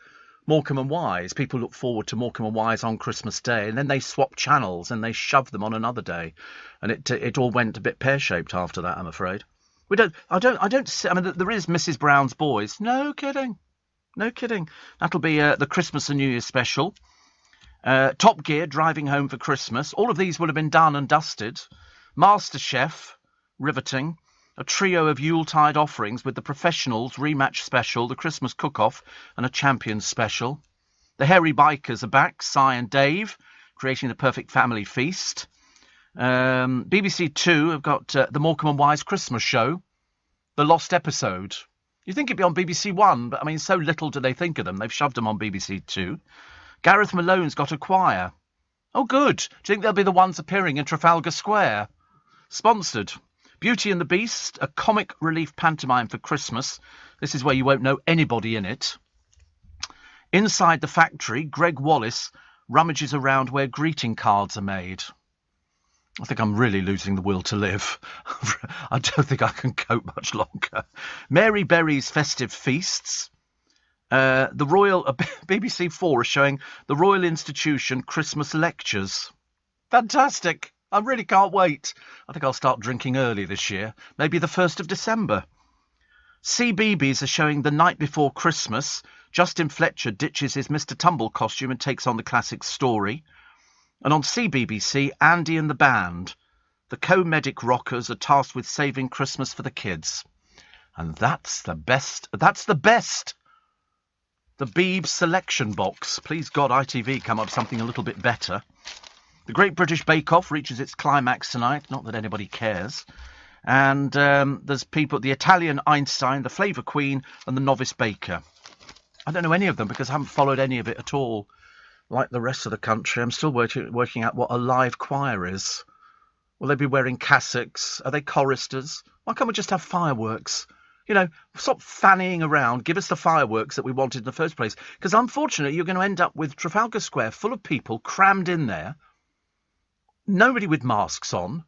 Morecambe and Wise. People look forward to Morecambe and Wise on Christmas Day, and then they swapped channels and they shoved them on another day, and it all went a bit pear-shaped after that, I'm afraid. I mean, there is Mrs. Brown's Boys. No kidding. No kidding. That'll be the Christmas and New Year special. Top Gear, Driving Home for Christmas. All of these will have been done and dusted. MasterChef, riveting. A trio of Yuletide offerings with the Professionals rematch special, the Christmas cook-off, and a Champions special. The Hairy Bikers are back, Si and Dave, creating the perfect family feast. BBC Two have got the Morecambe and Wise Christmas show, The Lost Episode. You'd think it'd be on BBC One, but I mean, so little do they think of them. They've shoved them on BBC Two. Gareth Malone's got a choir. Oh, good. Do you think they'll be the ones appearing in Trafalgar Square? Sponsored. Beauty and the Beast, a comic relief pantomime for Christmas. This is where you won't know anybody in it. Inside the Factory, Greg Wallace rummages around where greeting cards are made. I think I'm really losing the will to live. I don't think I can cope much longer. Mary Berry's Festive Feasts. The Royal BBC 4 is showing the Royal Institution Christmas Lectures. Fantastic. I really can't wait. I think I'll start drinking early this year. Maybe the 1st of December. CBeebies are showing The Night Before Christmas. Justin Fletcher ditches his Mr. Tumble costume and takes on the classic story. And on CBBC, Andy and the Band. The co-medic rockers are tasked with saving Christmas for the kids. And that's the best. That's the best. The Beebs selection box. Please God, ITV come up with something a little bit better. The Great British Bake Off reaches its climax tonight. Not that anybody cares. And there's people, the Italian Einstein, the Flavour Queen, and the Novice Baker. I don't know any of them because I haven't followed any of it at all. Like the rest of the country, I'm still working out what a live choir is. Will they be wearing cassocks? Are they choristers? Why can't we just have fireworks? You know, stop fannying around. Give us the fireworks that we wanted in the first place. Because unfortunately, you're going to end up with Trafalgar Square full of people crammed in there. Nobody with masks on.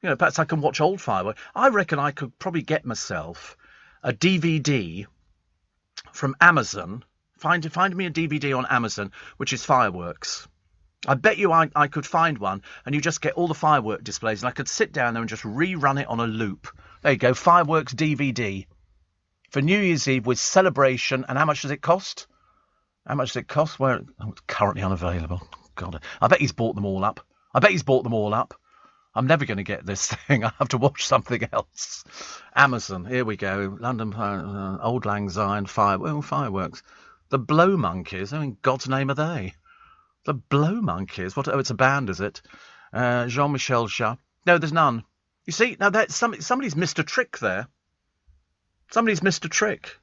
You know, perhaps I can watch old fireworks. I reckon I could probably get myself a DVD from Amazon. Find me a DVD on Amazon, which is fireworks. I bet you I could find one, and you just get all the firework displays, and I could sit down there and just rerun it on a loop. There you go, fireworks DVD. For New Year's Eve with celebration, and how much does it cost? How much does it cost? Well, it's currently unavailable. God, I bet he's bought them all up. I'm never going to get this thing. I have to watch something else. Amazon, here we go. London, Old Lang Syne, fireworks. The Blow Monkeys, who in God's name are they? The Blow Monkeys? What? Oh, it's a band, is it? Jean-Michel Jarre. No, there's none. You see, now somebody's missed a trick there. Somebody's missed a trick.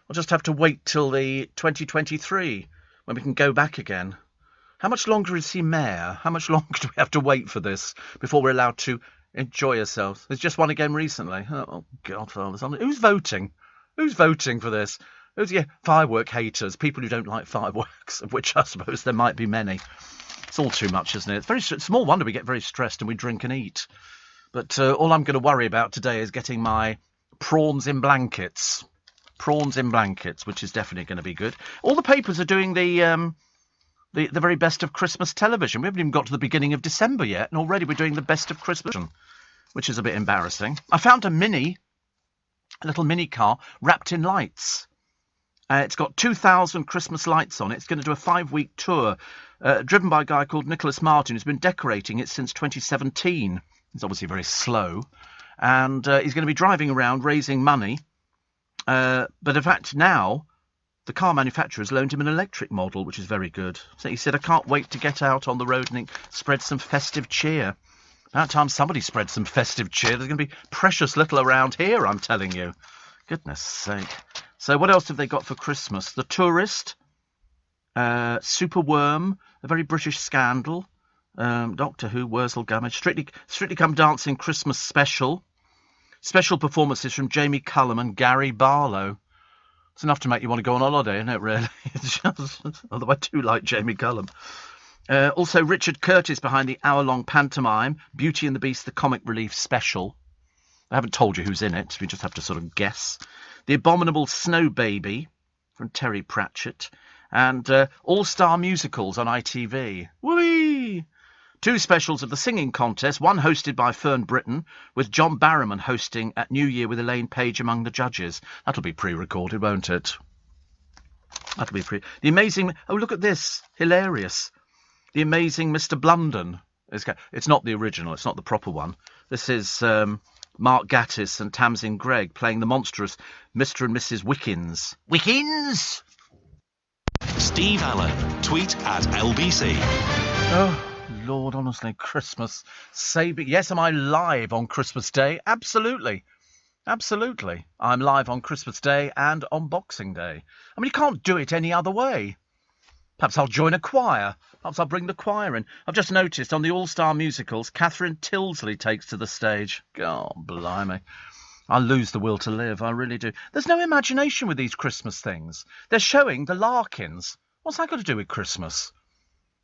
I'll just have to wait till the 2023 when we can go back again. How much longer is he mayor? How much longer do we have to wait for this before we're allowed to enjoy ourselves? There's just one again recently. Oh, Godfather. Who's voting? Who's voting for this? Who's firework haters? People who don't like fireworks, of which I suppose there might be many. It's all too much, isn't it? It's very small wonder we get very stressed and we drink and eat. But all I'm going to worry about today is getting my prawns in blankets. Prawns in blankets, which is definitely going to be good. All the papers are doing the very best of Christmas television. We haven't even got to the beginning of December yet, and already we're doing the best of Christmas, which is a bit embarrassing. I found a little mini car wrapped in lights. It's got 2,000 Christmas lights on it. It's going to do a 5-week tour, driven by a guy called Nicholas Martin, who's been decorating it since 2017. He's obviously very slow. And he's going to be driving around raising money. But in fact, now, The car manufacturers loaned him an electric model, which is very good. So he said, I can't wait to get out on the road and spread some festive cheer. About time somebody spread some festive cheer. There's going to be precious little around here, I'm telling you. Goodness sake. So what else have they got for Christmas? The Tourist, Superworm, A Very British Scandal, Doctor Who, Wurzel Gummidge, Strictly Come Dancing Christmas Special, special performances from Jamie Cullum and Gary Barlow. It's enough to make you want to go on holiday, isn't it, really? It's just, although I do like Jamie Cullum. Also, Richard Curtis behind the hour-long pantomime, Beauty and the Beast, the Comic Relief Special. I haven't told you who's in it. We just have to sort of guess. The Abominable Snow Baby from Terry Pratchett. And All-Star Musicals on ITV. Whee! 2 specials of the singing contest, one hosted by Fern Britton, with John Barrowman hosting at New Year with Elaine Page among the judges. That'll be pre-recorded, won't it? That'll be The Amazing... Oh, look at this. Hilarious. The Amazing Mr. Blunden. It's not the original. It's not the proper one. This is Mark Gatiss and Tamsin Gregg playing the monstrous Mr. and Mrs. Wickens. Wickens! Steve Allen. Tweet at LBC. Oh, Lord, honestly, Christmas. Yes, am I live on Christmas Day? Absolutely. Absolutely. I'm live on Christmas Day and on Boxing Day. I mean, you can't do it any other way. Perhaps I'll join a choir. Perhaps I'll bring the choir in. I've just noticed on the All-Star Musicals, Catherine Tilsley takes to the stage. God, blimey. I lose the will to live, I really do. There's no imagination with these Christmas things. They're showing the Larkins. What's that got to do with Christmas?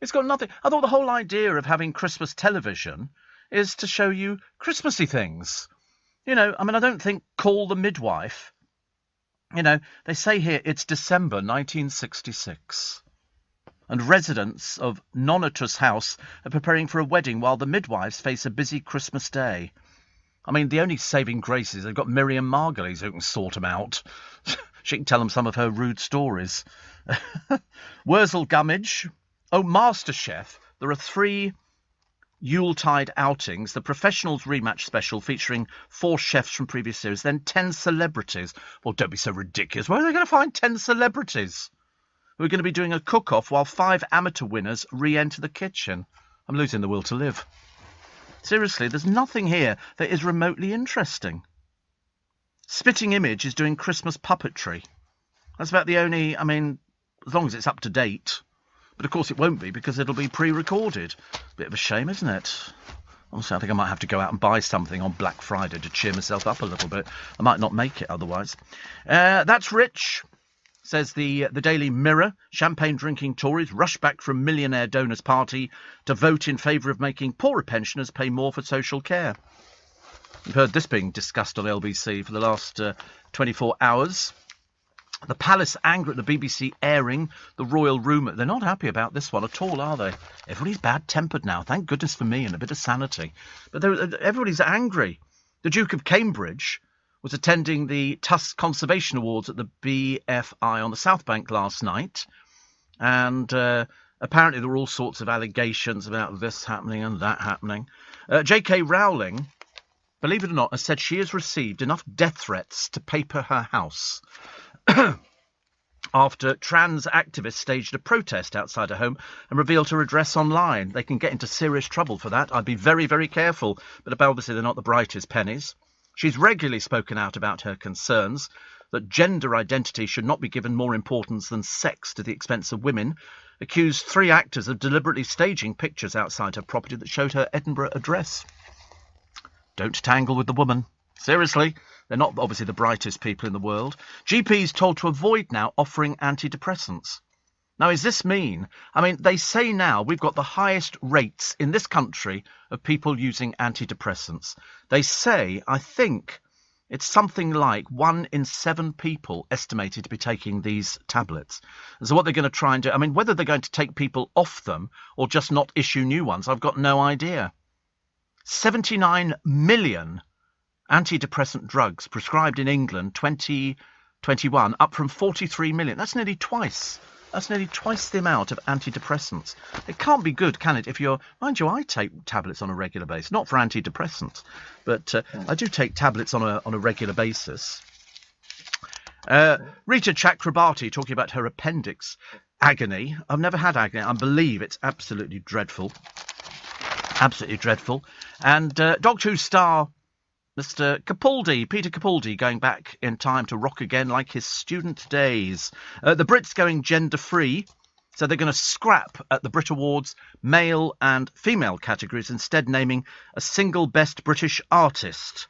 It's got nothing. I thought the whole idea of having Christmas television is to show you Christmassy things. You know, I mean, I don't think Call the Midwife. You know, they say here it's December 1966. And residents of Nonatus House are preparing for a wedding while the midwives face a busy Christmas day. I mean, the only saving grace is they've got Miriam Margolyes who can sort them out. She can tell them some of her rude stories. Wurzel Gummidge. Oh, MasterChef. There are 3 Yuletide outings. The Professionals rematch special featuring 4 chefs from previous series. Then 10 celebrities. Well, don't be so ridiculous. Where are they going to find 10 celebrities? We're going to be doing a cook-off while 5 amateur winners re-enter the kitchen. I'm losing the will to live. Seriously, there's nothing here that is remotely interesting. Spitting Image is doing Christmas puppetry. That's about the only... I mean, as long as it's up to date. But, of course, it won't be because it'll be pre-recorded. Bit of a shame, isn't it? Honestly, I think I might have to go out and buy something on Black Friday to cheer myself up a little bit. I might not make it otherwise. That's rich, says the Daily Mirror. Champagne-drinking Tories rush back from millionaire donors' party to vote in favour of making poorer pensioners pay more for social care. You've heard this being discussed on LBC for the last 24 hours. The Palace angry at the BBC airing the royal rumour. They're not happy about this one at all, are they? Everybody's bad-tempered now. Thank goodness for me and a bit of sanity. But everybody's angry. The Duke of Cambridge was attending the Tusk Conservation Awards at the BFI on the South Bank last night. And apparently there were all sorts of allegations about this happening and that happening. J.K. Rowling, believe it or not, has said she has received enough death threats to paper her house. After trans activists staged a protest outside her home and revealed her address online. They can get into serious trouble for that. I'd be very, very careful. But obviously they're not the brightest pennies. She's regularly spoken out about her concerns that gender identity should not be given more importance than sex to the expense of women, accused 3 actors of deliberately staging pictures outside her property that showed her Edinburgh address. Don't tangle with the woman. Seriously. They're not obviously the brightest people in the world. GPs told to avoid now offering antidepressants. Now, does this mean... I mean, they say now we've got the highest rates in this country of people using antidepressants. They say, I think, it's something like 1 in 7 people estimated to be taking these tablets. And so what they're going to try and do... I mean, whether they're going to take people off them or just not issue new ones, I've got no idea. 79 million... antidepressant drugs prescribed in England 2021, up from 43 million. That's nearly twice. That's nearly twice the amount of antidepressants. It can't be good, can it? If you're, mind you, I take tablets on a regular basis, not for antidepressants, but I do take tablets on a regular basis. Rita Chakrabarti talking about her appendix agony. I've never had agony. I believe it's absolutely dreadful. Absolutely dreadful. And Doctor Who star Mr. Capaldi, Peter Capaldi, going back in time to rock again like his student days. The Brits going gender-free, so they're going to scrap at the Brit Awards male and female categories, instead naming a single Best British Artist.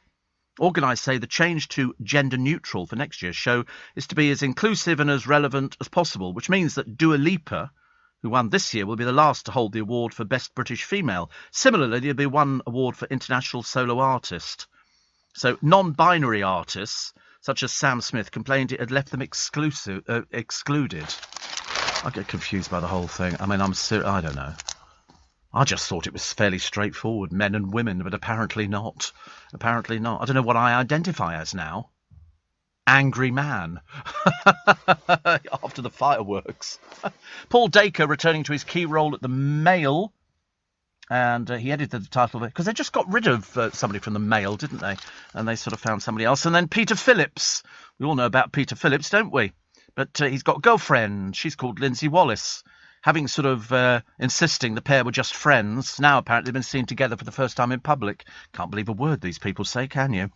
Organised say the change to gender-neutral for next year's show is to be as inclusive and as relevant as possible, which means that Dua Lipa, who won this year, will be the last to hold the award for Best British Female. Similarly, there'll be one award for International Solo Artist. So non-binary artists, such as Sam Smith, complained it had left them excluded. I get confused by the whole thing. I mean, I don't know. I just thought it was fairly straightforward, men and women, but apparently not. Apparently not. I don't know what I identify as now. Angry man. After the fireworks. Paul Dacre returning to his key role at the Mail. And he edited the title of it, because they just got rid of somebody from the Mail, didn't they? And they sort of found somebody else. And then Peter Phillips. We all know about Peter Phillips, don't we? But he's got a girlfriend. She's called Lindsay Wallace. Having sort of insisting the pair were just friends, now apparently they've been seen together for the first time in public. Can't believe a word these people say, can you?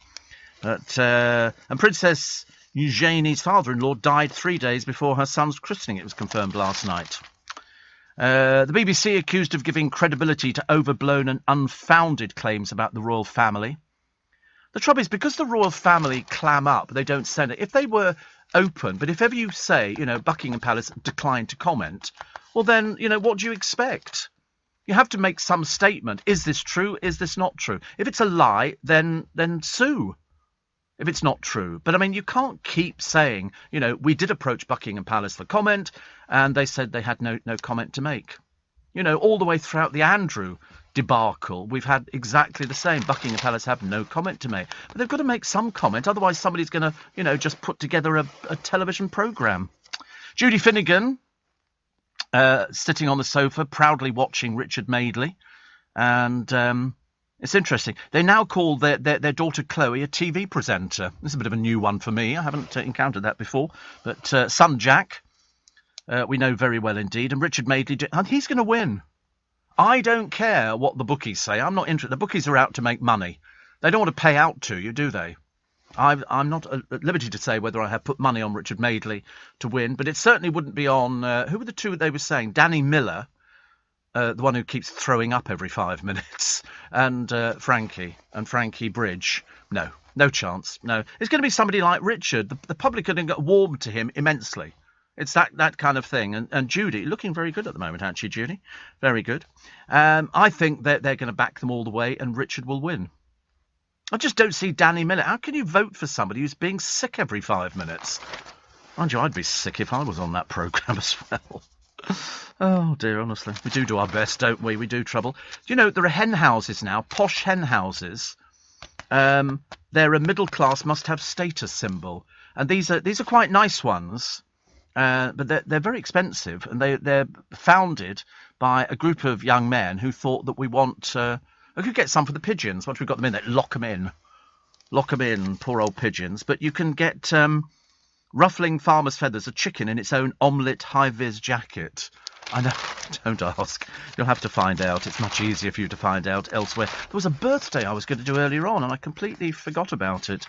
But and Princess Eugenie's father-in-law died 3 days before her son's christening. It was confirmed last night. The BBC accused of giving credibility to overblown and unfounded claims about the royal family. The trouble is, because the royal family clam up, they don't send it. If they were open, but if ever you say, Buckingham Palace declined to comment, well then, what do you expect? You have to make some statement. Is this true? Is this not true? If it's a lie, then sue. If it's not true. But I mean, you can't keep saying, we did approach Buckingham Palace for comment, and they said they had no comment to make. All the way throughout the Andrew debacle, we've had exactly the same. Buckingham Palace have no comment to make. But they've got to make some comment, otherwise somebody's going to, just put together a television programme. Judy Finnegan, sitting on the sofa, proudly watching Richard Madeley. And it's interesting. They now call their daughter Chloe a TV presenter. This is a bit of a new one for me. I haven't encountered that before. But son Jack, we know very well indeed. And Richard Madeley, and he's going to win. I don't care what the bookies say. I'm not interested. The bookies are out to make money. They don't want to pay out to you, do they? I'm not at liberty to say whether I have put money on Richard Madeley to win, but it certainly wouldn't be on... who were the two they were saying? Danny Miller, the one who keeps throwing up every 5 minutes, and Frankie Bridge. No chance. No. It's going to be somebody like Richard. The public are going to get warmed to him immensely. It's that kind of thing. And Judy, looking very good at the moment, aren't you, Judy? Very good. I think that they're going to back them all the way, and Richard will win. I just don't see Danny Miller. How can you vote for somebody who's being sick every 5 minutes? Mind you, I'd be sick if I was on that programme as well. Oh, dear, honestly. We do our best, don't we? We do trouble. There are hen houses now, posh hen houses. They're a middle-class must-have status symbol. And these are quite nice ones, but they're very expensive. And they're founded by a group of young men who thought that we want... I could get some for the pigeons. Once we've got them in there, lock them in, poor old pigeons. But you can get ruffling farmer's feathers, a chicken in its own omelette high-vis jacket. I know, don't ask. You'll have to find out. It's much easier for you to find out elsewhere. There was a birthday I was going to do earlier on, and I completely forgot about it.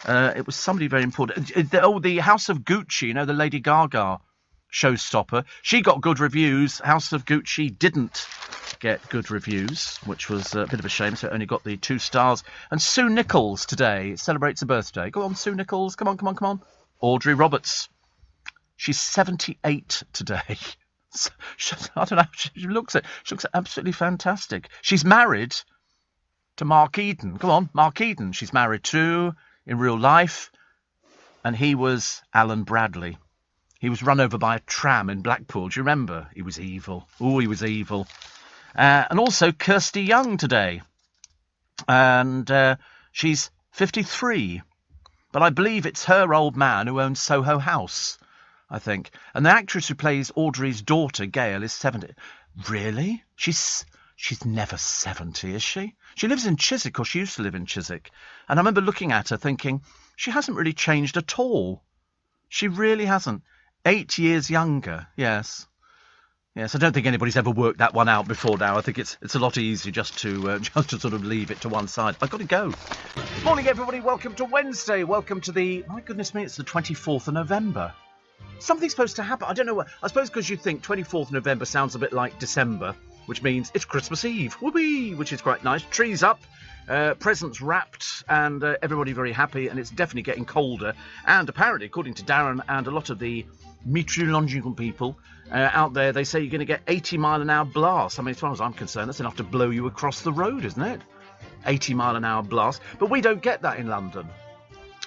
It was somebody very important. The House of Gucci, the Lady Gaga showstopper. She got good reviews. House of Gucci didn't get good reviews, which was a bit of a shame, so it only got the 2 stars. And Sue Nichols today celebrates a birthday. Go on, Sue Nichols. Come on. Audrey Roberts. She's 78 today. I don't know. She looks absolutely fantastic. She's married to Mark Eden. Go on, Mark Eden. She's married to in real life, and he was Alan Bradley. He was run over by a tram in Blackpool. Do you remember? He was evil. Oh, he was evil. And also Kirsty Young today. And she's 53. But I believe it's her old man who owns Soho House, I think. And the actress who plays Audrey's daughter, Gail, is 70. Really? She's never 70, is she? She lives in Chiswick, or she used to live in Chiswick. And I remember looking at her thinking, she hasn't really changed at all. She really hasn't. 8 years younger, yes. Yes, I don't think anybody's ever worked that one out before now. I think it's a lot easier just to sort of leave it to one side. I've got to go. Morning, everybody. Welcome to Wednesday. Welcome to my goodness me, it's the 24th of November. Something's supposed to happen. I don't know what. I suppose because you think 24th of November sounds a bit like December, which means it's Christmas Eve. Whoopee, which is quite nice. Trees up, presents wrapped, and everybody very happy, and it's definitely getting colder. And apparently, according to Darren and a lot of the meteorological people out there, they say you're going to get 80-mile-an-hour blasts. I mean, as far as I'm concerned, that's enough to blow you across the road, isn't it? 80-mile-an-hour blast. But we don't get that in London.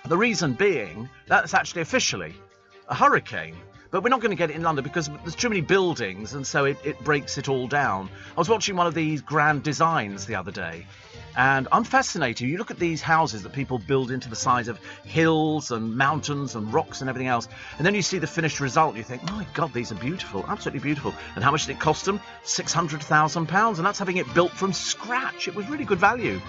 The reason being, that's actually officially a hurricane. But we're not going to get it in London because there's too many buildings, and so it breaks it all down. I was watching one of these grand designs the other day, and I'm fascinated. You look at these houses that people build into the sides of hills and mountains and rocks and everything else, and then you see the finished result, you think, my God, these are beautiful, absolutely beautiful. And how much did it cost them? £600,000, and that's having it built from scratch. It was really good value.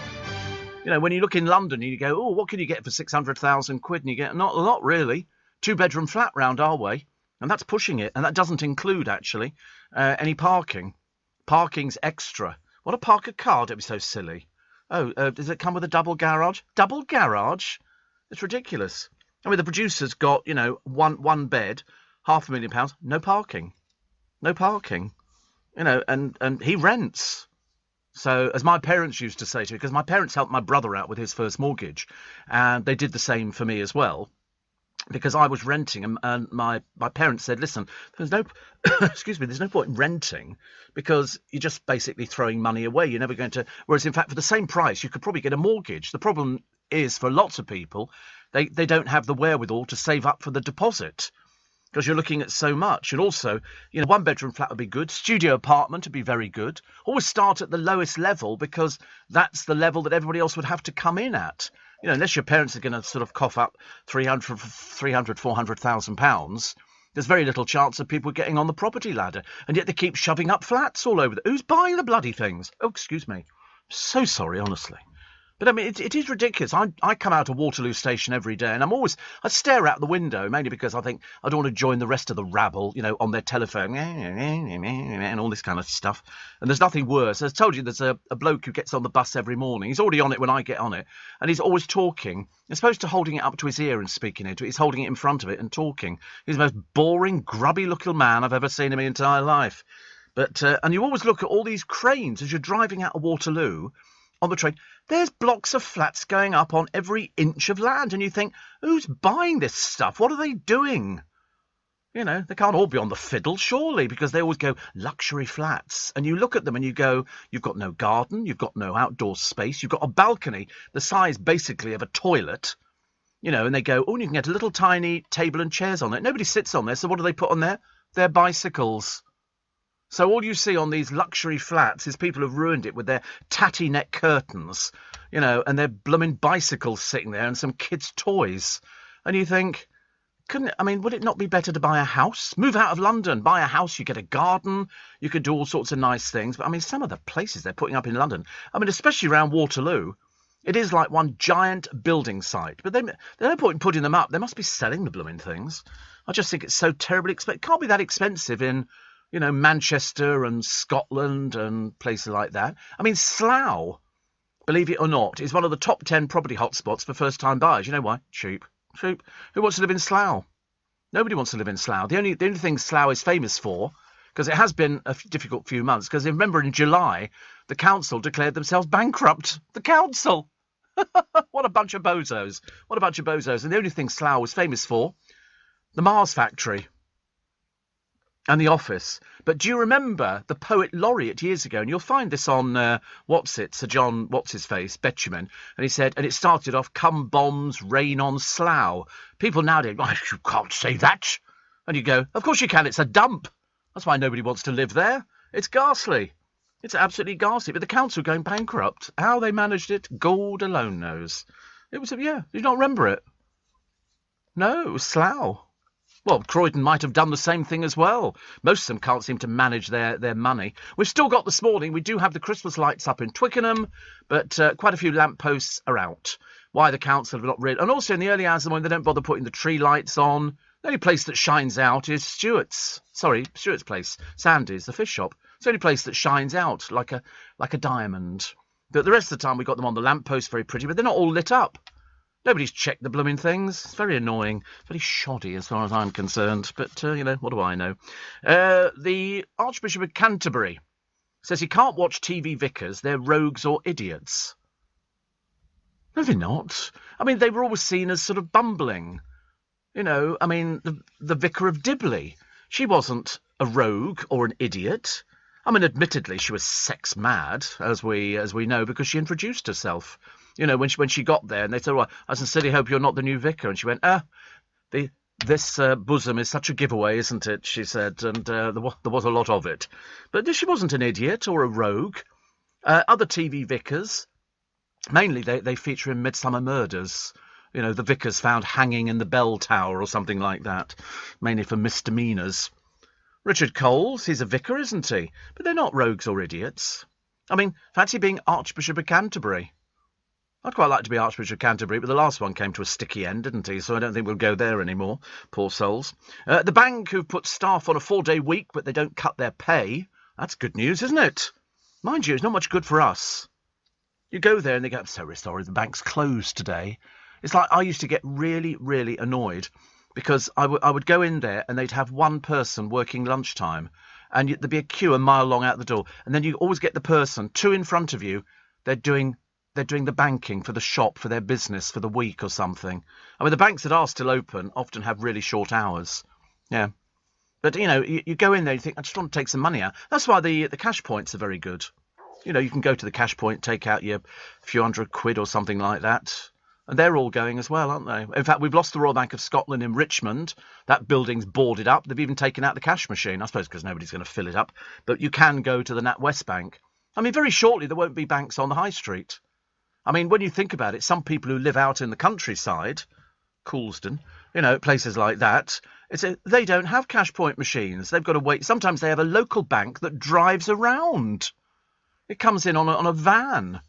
You know, when you look in London, you go, oh, what can you get for 600,000 quid? And you get, not a lot, really. 2-bedroom flat round our way, and that's pushing it. And that doesn't include, actually, any parking. Parking's extra. What, a park a car? Don't be so silly. Oh, does it come with a double garage? Double garage? It's ridiculous. I mean, the producer's got, you know, one bed, £500,000, no parking. No parking. You know, and he rents. So, as my parents used to say to me, because my parents helped my brother out with his first mortgage, and they did the same for me as well, because I was renting, and my parents said, listen, there's no there's no point in renting because you're just basically throwing money away. You're never going to, whereas in fact for the same price you could probably get a mortgage. The problem is for lots of people, they don't have the wherewithal to save up for the deposit because you're looking at so much. And also, you know, 1-bedroom flat would be good, studio apartment would be very good. Always start at the lowest level because that's the level that everybody else would have to come in at. You know, unless your parents are going to sort of cough up £400,000, there's very little chance of people getting on the property ladder. And yet they keep shoving up flats all over. Who's buying the bloody things? Oh, excuse me. So sorry, honestly. But I mean, it is ridiculous. I come out of Waterloo Station every day, and I stare out the window, mainly because I think I don't want to join the rest of the rabble, you know, on their telephone, and all this kind of stuff. And there's nothing worse. As I told you, there's a bloke who gets on the bus every morning. He's already on it when I get on it, and he's always talking. As opposed to holding it up to his ear and speaking into it, he's holding it in front of it and talking. He's the most boring, grubby-looking man I've ever seen in my entire life. But and you always look at all these cranes as you're driving out of Waterloo on the train. There's blocks of flats going up on every inch of land, and you think, who's buying this stuff? What are they doing? You know, they can't all be on the fiddle, surely, because they always go luxury flats. And you look at them and you go, you've got no garden, you've got no outdoor space, you've got a balcony the size, basically, of a toilet. You know, and they go, oh, and you can get a little tiny table and chairs on it. Nobody sits on there, so what do they put on there? Their bicycles. So all you see on these luxury flats is people have ruined it with their tatty neck curtains, you know, and their blooming bicycles sitting there and some kids' toys. And you think, would it not be better to buy a house? Move out of London, buy a house, you get a garden, you could do all sorts of nice things. But I mean, some of the places they're putting up in London, I mean, especially around Waterloo, it is like one giant building site. But there's no point in putting them up. They must be selling the blooming things. I just think it's so terribly expensive. It can't be that expensive in, you know, Manchester and Scotland and places like that. I mean, Slough, believe it or not, is one of the top 10 property hotspots for first-time buyers. You know why? Cheap. Cheap. Who wants to live in Slough? Nobody wants to live in Slough. The only thing Slough is famous for, because it has been a difficult few months, because remember in July, the council declared themselves bankrupt. The council! What a bunch of bozos. What a bunch of bozos. And the only thing Slough was famous for, the Mars factory. And the office. But do you remember the poet laureate years ago? And you'll find this on Sir John What's-his-face, Betjeman. And he said, and it started off, come bombs, rain on Slough. People nowadays, oh, you can't say that. And you go, of course you can, it's a dump. That's why nobody wants to live there. It's ghastly. It's absolutely ghastly. But the council going bankrupt, how they managed it, God alone knows. It was, yeah, do you not remember it? No, it was Slough. Well, Croydon might have done the same thing as well. Most of them can't seem to manage their money. We've still got this morning, we do have the Christmas lights up in Twickenham, but quite a few lampposts are out. Why the council have not really... And also in the early hours of the morning, they don't bother putting the tree lights on. The only place that shines out is Stuart's place, Sandy's, the fish shop. It's the only place that shines out like a diamond. But the rest of the time we got them on the lamppost, very pretty, but they're not all lit up. Nobody's checked the blooming things. It's very annoying, very shoddy as far as I'm concerned. But, what do I know? The Archbishop of Canterbury says he can't watch TV vicars. They're rogues or idiots. No, they're not. I mean, they were always seen as sort of bumbling. The Vicar of Dibley. She wasn't a rogue or an idiot. I mean, admittedly, she was sex mad, as we know, because she introduced herself. When she got there, and they said, "Well, I sincerely hope you're not the new vicar," and she went, "This bosom is such a giveaway, isn't it?" She said, and there was a lot of it. But she wasn't an idiot or a rogue. Other TV vicars, mainly they feature in Midsummer Murders. The vicars found hanging in the bell tower or something like that, mainly for misdemeanours. Richard Coles, he's a vicar, isn't he? But they're not rogues or idiots. I mean, fancy being Archbishop of Canterbury. I'd quite like to be Archbishop of Canterbury, but the last one came to a sticky end, didn't he? So I don't think we'll go there anymore. Poor souls. The bank who've put staff on a 4-day week, but they don't cut their pay. That's good news, isn't it? Mind you, it's not much good for us. You go there and they go, "I'm so sorry, the bank's closed today." It's like I used to get really, really annoyed because I would go in there and they'd have one person working lunchtime and there'd be a queue a mile long out the door. And then you always get the person, two in front of you, they're doing the banking for the shop, for their business, for the week or something. I mean, the banks that are still open often have really short hours. Yeah. But, you go in there and you think, I just want to take some money out. That's why the cash points are very good. You can go to the cash point, take out your few £100 or something like that. And they're all going as well, aren't they? In fact, we've lost the Royal Bank of Scotland in Richmond. That building's boarded up. They've even taken out the cash machine, I suppose because nobody's going to fill it up. But you can go to the NatWest Bank. I mean, very shortly there won't be banks on the high street. I mean, when you think about it, some people who live out in the countryside, Coulsdon, places like that, they don't have cash point machines. They've got to wait. Sometimes they have a local bank that drives around. It comes in on a van.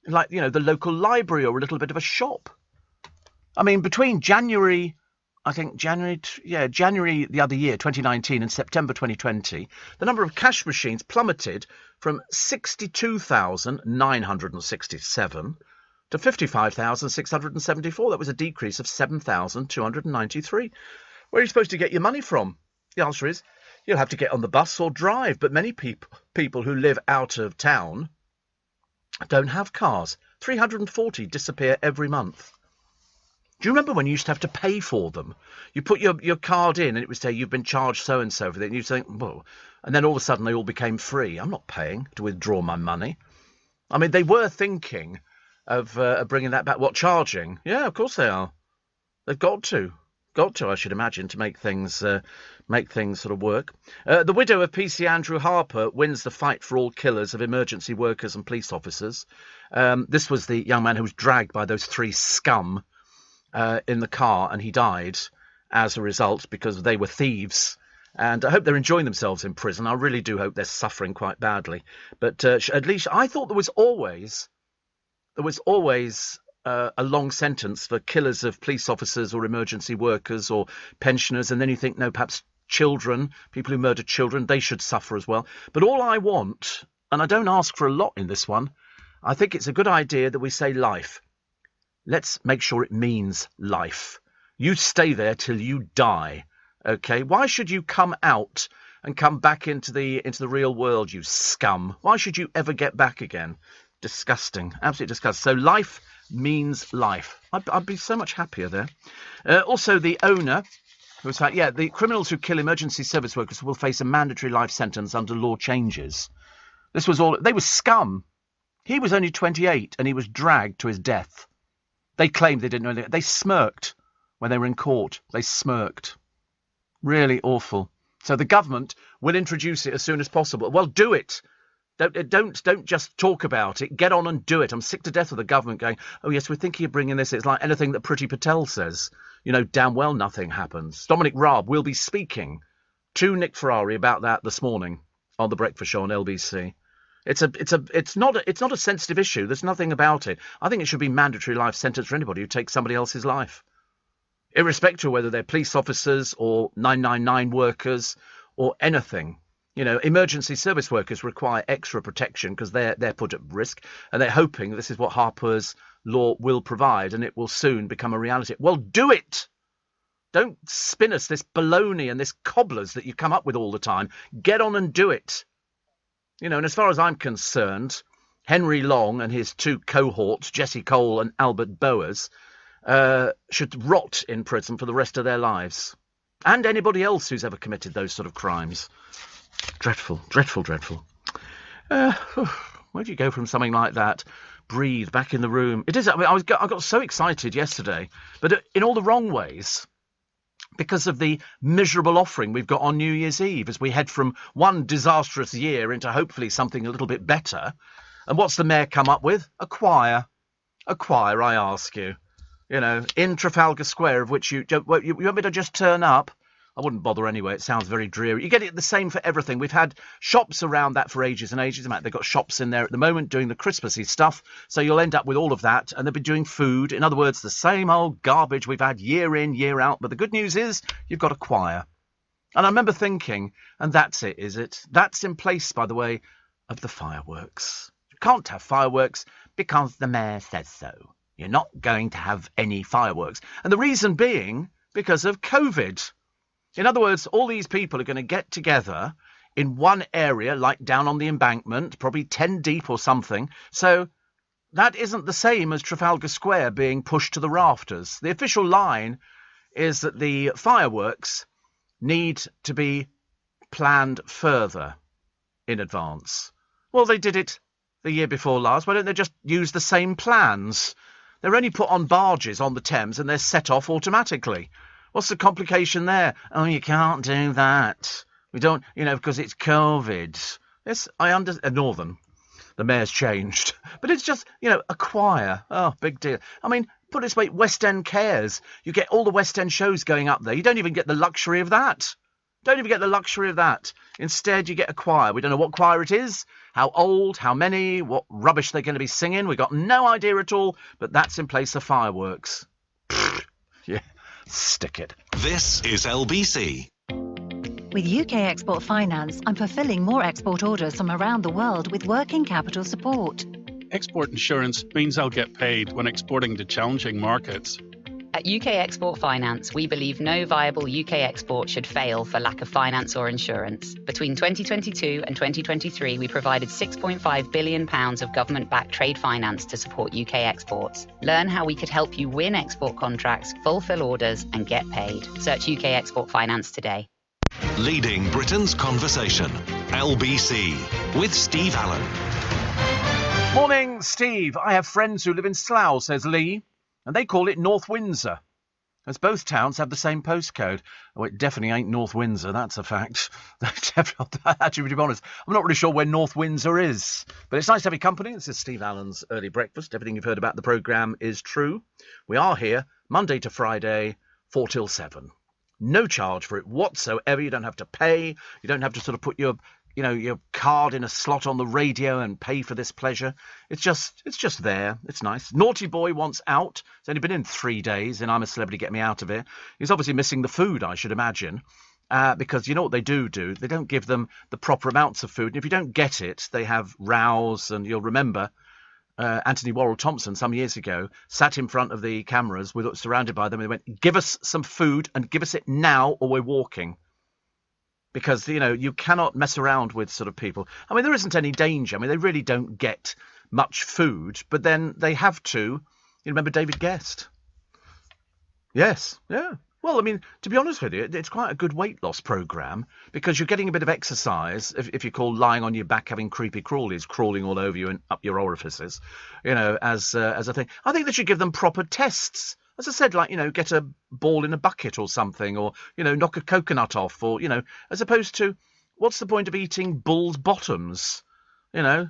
Like, the local library or a little bit of a shop. I mean, between January the other year, 2019, and September 2020, the number of cash machines plummeted from 62,967 to 55,674. That was a decrease of 7,293. Where are you supposed to get your money from? The answer is, you'll have to get on the bus or drive. But many people who live out of town don't have cars. 340 disappear every month. Do you remember when you used to have to pay for them? You put your card in and it would say you've been charged so-and-so for that. And you'd think, well, and then all of a sudden they all became free. I'm not paying to withdraw my money. I mean, they were thinking of bringing that back. What, charging? Yeah, of course they are. They've got to, I should imagine, to make things sort of work. The widow of PC Andrew Harper wins the fight for all killers of emergency workers and police officers. This was the young man who was dragged by those three scum in the car, and he died as a result because they were thieves. And I hope they're enjoying themselves in prison. I really do hope they're suffering quite badly. But at least I thought there was always a long sentence for killers of police officers or emergency workers or pensioners, and then you think, no, perhaps children, people who murder children, they should suffer as well. But all I want, and I don't ask for a lot in this one, I think it's a good idea that we say life. Let's make sure it means life. You stay there till you die, okay? Why should you come out and come back into the real world, you scum? Why should you ever get back again? Disgusting, absolutely disgusting. So life means life. I'd be so much happier there. Also, the owner, who was like, the criminals who kill emergency service workers will face a mandatory life sentence under law changes. This was all, they were scum. He was only 28 and he was dragged to his death. They claimed they didn't know anything. They smirked when they were in court. They smirked. Really awful. So the government will introduce it as soon as possible. Well, do it. Don't just talk about it. Get on and do it. I'm sick to death of the government going, oh, yes, we're thinking of bringing this. It's like anything that Priti Patel says. Damn well nothing happens. Dominic Raab will be speaking to Nick Ferrari about that this morning on The Breakfast Show on LBC. It's not a sensitive issue. There's nothing about it. I think it should be mandatory life sentence for anybody who takes somebody else's life. irrespective of whether they're police officers or 999 workers or anything. You know, emergency service workers require extra protection because they're put at risk, and they're hoping this is what Harper's law will provide, and it will soon become a reality. Well, do it! Don't spin us this baloney and this cobblers that you come up with all the time. Get on and do it. You know, and as far as I'm concerned, Henry Long and his two cohorts, Jesse Cole and Albert Bowers, should rot in prison for the rest of their lives. And anybody else who's ever committed those sort of crimes. Dreadful, dreadful, dreadful. Where do you go from something like that? Breathe, back in the room. It is. I mean, I got so excited yesterday, but in all the wrong ways, because of the miserable offering we've got on New Year's Eve as we head from one disastrous year into hopefully something a little bit better. And what's the mayor come up with? A choir. A choir, I ask you. You know, in Trafalgar Square, of which you want me to just turn up? I wouldn't bother anyway. It sounds very dreary. You get it the same for everything. We've had shops around that for ages and ages. In fact, they've got shops in there at the moment doing the Christmassy stuff. So you'll end up with all of that. And they'll be doing food. In other words, the same old garbage we've had year in, year out. But the good news is you've got a choir. And I remember thinking, and that's it, is it? That's in place, by the way, of the fireworks. You can't have fireworks because the mayor says so. You're not going to have any fireworks. And the reason being because of COVID. In other words, all these people are going to get together in one area, like down on the embankment, probably 10 deep or something. So that isn't the same as Trafalgar Square being pushed to the rafters. The official line is that the fireworks need to be planned further in advance. Well, they did it the year before last. Why don't they just use the same plans? They're only put on barges on the Thames and they're set off automatically. What's the complication there? Oh, you can't do that. We don't, you know, because it's COVID. Yes, I understand. Northern. The mayor's changed. But it's just, you know, a choir. Oh, big deal. I mean, put it this way, West End cares. You get all the West End shows going up there. You don't even get the luxury of that. Don't even get the luxury of that. Instead, you get a choir. We don't know what choir it is, how old, how many, what rubbish they're going to be singing. We've got no idea at all, but that's in place of fireworks. Yeah. Stick it. This is LBC. With UK Export Finance, I'm fulfilling more export orders from around the world with working capital support. Export insurance means I'll get paid when exporting to challenging markets. At UK Export Finance, we believe no viable UK export should fail for lack of finance or insurance. Between 2022 and 2023, we provided £6.5 billion of government-backed trade finance to support UK exports. Learn how we could help you win export contracts, fulfill orders, and get paid. Search UK Export Finance today. Leading Britain's conversation. LBC with Steve Allen. Morning, Steve. I have friends who live in Slough, says Lee. And they call it North Windsor, as both towns have the same postcode. Oh, it definitely ain't North Windsor, that's a fact. Actually, to be honest, I'm not really sure where North Windsor is. But it's nice to have your company. This is Steve Allen's Early Breakfast. Everything you've heard about the programme is true. We are here Monday to Friday, 4 till 7. No charge for it whatsoever. You don't have to pay. You don't have to sort of put your card in a slot on the radio and pay for this pleasure. It's just there. It's nice. Naughty Boy wants out. He's only been in 3 days, and I'm a Celebrity, get me out of here. He's obviously missing the food, I should imagine, because you know what they do? They don't give them the proper amounts of food. And if you don't get it, they have rows, and you'll remember Anthony Worrell Thompson some years ago sat in front of the cameras, surrounded by them, and they went, give us some food, and give us it now, or we're walking. Because, you know, you cannot mess around with sort of people. I mean, there isn't any danger. I mean, they really don't get much food, but then they have to. You remember David Guest? Yes, yeah. Well, I mean, to be honest with you, it's quite a good weight loss programme because you're getting a bit of exercise, if you call lying on your back having creepy crawlies crawling all over you and up your orifices, you know, as a thing. I think they should give them proper tests. As I said, like, you know, get a ball in a bucket or something, or, you know, knock a coconut off, or, you know, as opposed to, what's the point of eating bull's bottoms? You know,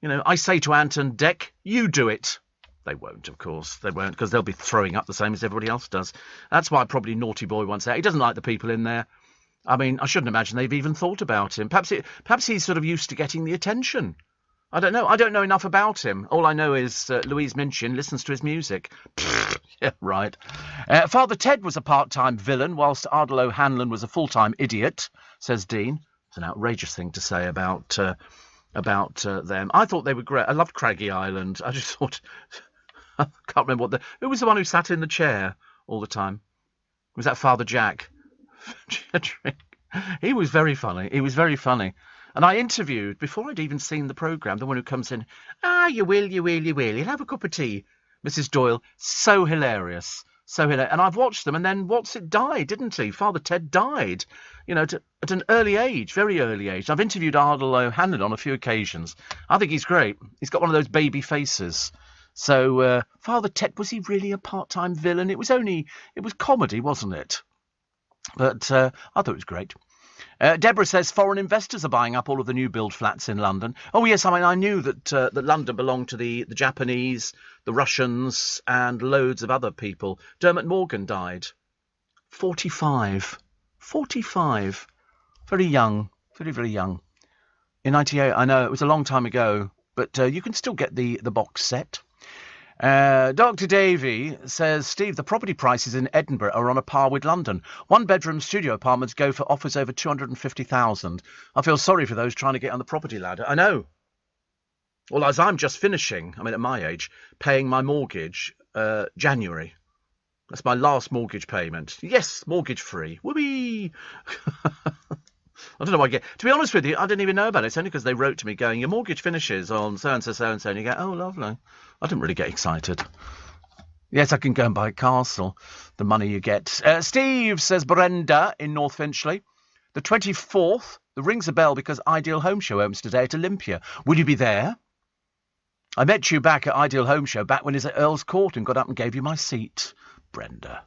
I say to Ant and Dec, you do it. They won't, of course. They won't, because they'll be throwing up the same as everybody else does. That's why probably Naughty Boy wants out. He doesn't like the people in there. I mean, I shouldn't imagine they've even thought about him. Perhaps he's sort of used to getting the attention. I don't know. I don't know enough about him. All I know is Louise Minchin listens to his music. Yeah, right. Father Ted was a part-time villain, whilst Ardal O'Hanlon was a full-time idiot, says Dean. It's an outrageous thing to say about them. I thought they were great. I loved Craggy Island. I just thought... I can't remember who was the one who sat in the chair all the time? Was that Father Jack? He was very funny. And I interviewed, before I'd even seen the programme, the one who comes in, you will, you'll have a cup of tea. Mrs. Doyle, so hilarious. And I've watched them, and then Watson died, didn't he? Father Ted died, at an early age, very early age. I've interviewed Ardal O'Hanlon on a few occasions. I think he's great. He's got one of those baby faces. So, Father Ted, was he really a part-time villain? It was comedy, wasn't it? But I thought it was great. Deborah says foreign investors are buying up all of the new build flats in London. Oh, yes, I knew that London belonged to the Japanese, the Russians, and loads of other people. Dermot Morgan died. 45. Very young. Very, very young. In 98, I know, it was a long time ago, but you can still get the box set. Dr. Davey says, Steve, the property prices in Edinburgh are on a par with London. One-bedroom studio apartments go for offers over 250,000. I feel sorry for those trying to get on the property ladder. I know. Well, as I'm just finishing, at my age, paying my mortgage, January. That's my last mortgage payment. Yes, mortgage-free. Whoopee! I don't know why I get... To be honest with you, I didn't even know about it. It's only because they wrote to me going, your mortgage finishes on so-and-so, so-and-so, and you go, oh, lovely. I didn't really get excited. Yes, I can go and buy a castle. The money you get. Steve, says Brenda in North Finchley. The 24th, the rings a bell because Ideal Home Show opens today at Olympia. Will you be there? I met you back at Ideal Home Show back when he was at Earl's Court and got up and gave you my seat. Brenda.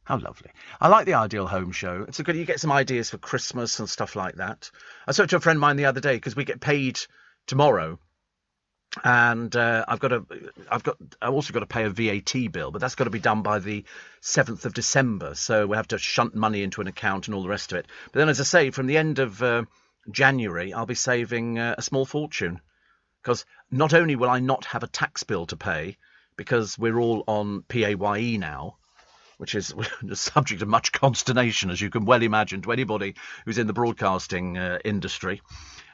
How lovely. I like the Ideal Home Show. It's a good, you get some ideas for Christmas and stuff like that. I spoke to a friend of mine the other day because we get paid tomorrow. And I've also got to pay a VAT bill, but that's got to be done by the 7th of December. So we have to shunt money into an account and all the rest of it. But then, as I say, from the end of January, I'll be saving a small fortune. Because not only will I not have a tax bill to pay, because we're all on PAYE now, which is the subject of much consternation, as you can well imagine, to anybody who's in the broadcasting industry.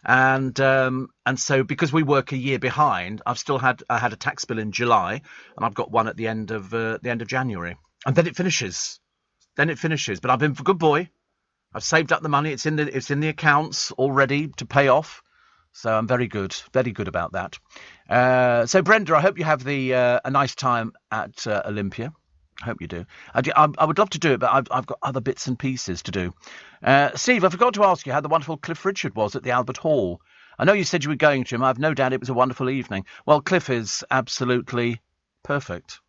And so because we work a year behind, I had a tax bill in July, and I've got one at the end of January, and then it finishes. But I've been a good boy. I've saved up the money. It's in the accounts all ready to pay off. So I'm very good about that. So Brenda, I hope you have a nice time at Olympia. I hope you do. I would love to do it, but I've got other bits and pieces to do. Steve, I forgot to ask you how the wonderful Cliff Richard was at the Albert Hall. I know you said you were going to him. I have no doubt it was a wonderful evening. Well, Cliff is absolutely perfect.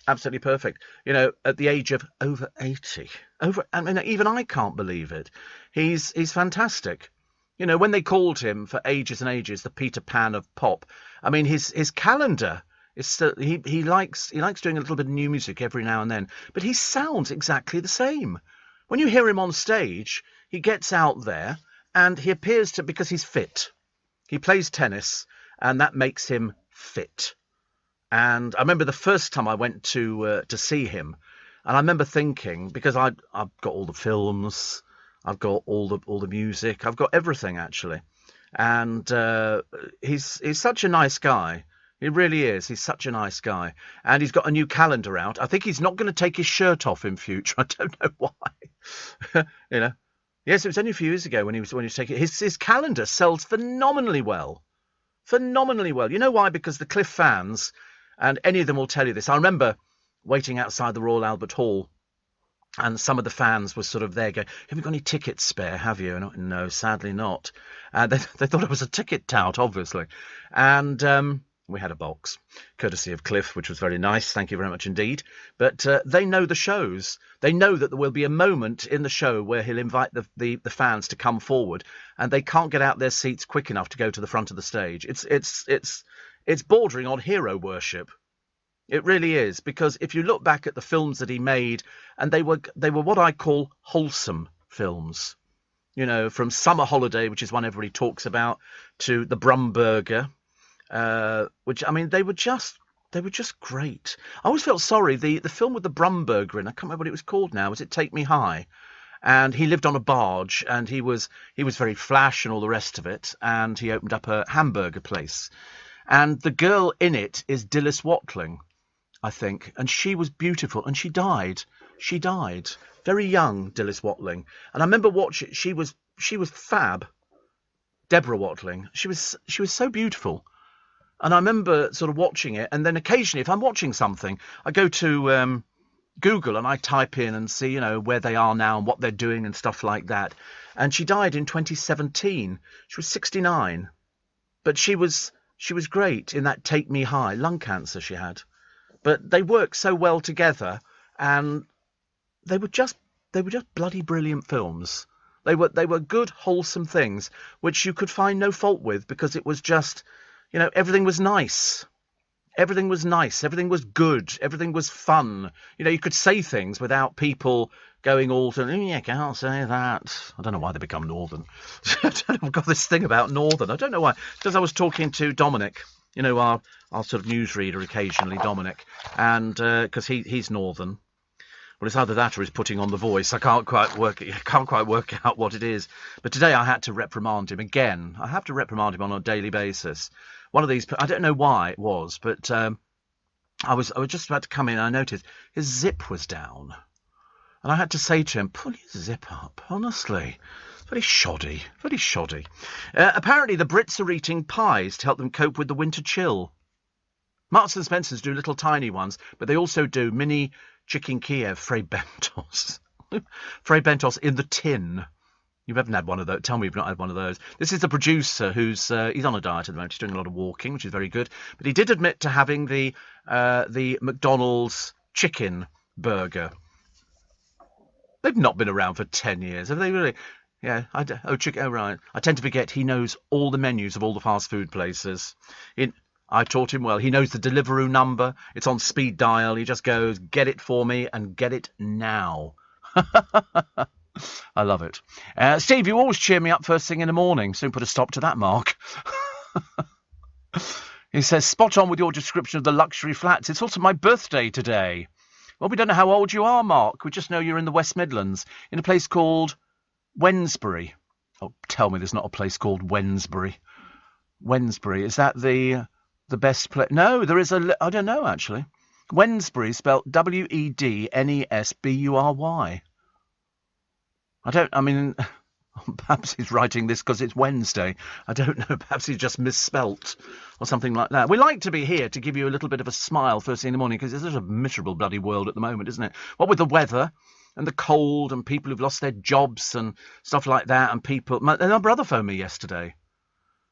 Absolutely perfect. At the age of over 80. Even I can't believe it. He's fantastic. When they called him for ages and ages the Peter Pan of pop, his calendar... He likes doing a little bit of new music every now and then, but he sounds exactly the same. When you hear him on stage, he gets out there and he appears to, because he's fit. He plays tennis and that makes him fit. And I remember the first time I went to see him, and I remember thinking, because I've got all the films, I've got all the music, I've got everything actually, and he's such a nice guy. He really is. He's such a nice guy. And he's got a new calendar out. I think he's not going to take his shirt off in future. I don't know why. Yes, it was only a few years ago when he was taking his calendar sells phenomenally well. Phenomenally well. You know why? Because the Cliff fans, and any of them will tell you this. I remember waiting outside the Royal Albert Hall, and some of the fans were sort of there going, have you got any tickets spare, have you? And no, sadly not. They thought it was a ticket tout, obviously. And... we had a box, courtesy of Cliff, which was very nice. Thank you very much indeed. But they know the shows. They know that there will be a moment in the show where he'll invite the fans to come forward, and they can't get out their seats quick enough to go to the front of the stage. It's bordering on hero worship. It really is, because if you look back at the films that he made, and they were what I call wholesome films. From Summer Holiday, which is one everybody talks about, to The Brumburger. Which, they were just They were just great. I always felt sorry. The film with the Brumberger in, I can't remember what it was called now. Was it Take Me High? And he lived on a barge, and he was very flash and all the rest of it. And he opened up a hamburger place. And the girl in it is Dilys Watling, I think. And she was beautiful, and she died. She died very young, Dilys Watling. And I remember watching. She was fab. Deborah Watling. She was so beautiful. And I remember sort of watching it, and then occasionally, if I'm watching something, I go to Google and I type in and see, where they are now and what they're doing and stuff like that. And she died in 2017. She was 69, but she was great in that Take Me High. Lung cancer she had, but they worked so well together, and they were just bloody brilliant films. They were good, wholesome things which you could find no fault with, because it was just. Everything was nice. Everything was nice. Everything was good. Everything was fun. You could say things without people going all to, you can't say that. I don't know why they become Northern. I've got this thing about Northern. I don't know why. Because I was talking to Dominic, our sort of newsreader occasionally, Dominic, and because he's Northern. Well, it's either that or he's putting on The Voice. I can't quite work out what it is. But today I had to reprimand him again. I have to reprimand him on a daily basis. One of these, I don't know why it was, but I was just about to come in and I noticed his zip was down. And I had to say to him, pull your zip up, honestly. Very shoddy, very shoddy. Apparently the Brits are eating pies to help them cope with the winter chill. Marks and Spencers do little tiny ones, but they also do mini chicken Kiev Fray Bentos. Fray Bentos in the tin. You haven't had one of those. Tell me you've not had one of those. This is the producer who's he's on a diet at the moment. He's doing a lot of walking, which is very good. But he did admit to having the McDonald's chicken burger. They've not been around for 10 years, have they really? Yeah. Chicken. Oh, right. I tend to forget he knows all the menus of all the fast food places. I taught him well. He knows the Deliveroo number. It's on speed dial. He just goes, get it for me and get it now. I love it. Steve, you always cheer me up first thing in the morning. Soon put a stop to that, Mark. He says, spot on with your description of the luxury flats. It's also my birthday today. Well, we don't know how old you are, Mark. We just know you're in the West Midlands, in a place called Wednesbury. Oh, tell me there's not a place called Wednesbury. Wednesbury, is that the best place? No, there is I don't know, actually. Wednesbury, spelled Wednesbury. Perhaps he's writing this because it's Wednesday. I don't know. Perhaps he's just misspelt or something like that. We like to be here to give you a little bit of a smile first thing in the morning, because it's such a miserable bloody world at the moment, isn't it? What with the weather and the cold and people who've lost their jobs and stuff like that, and people. My brother phoned me yesterday.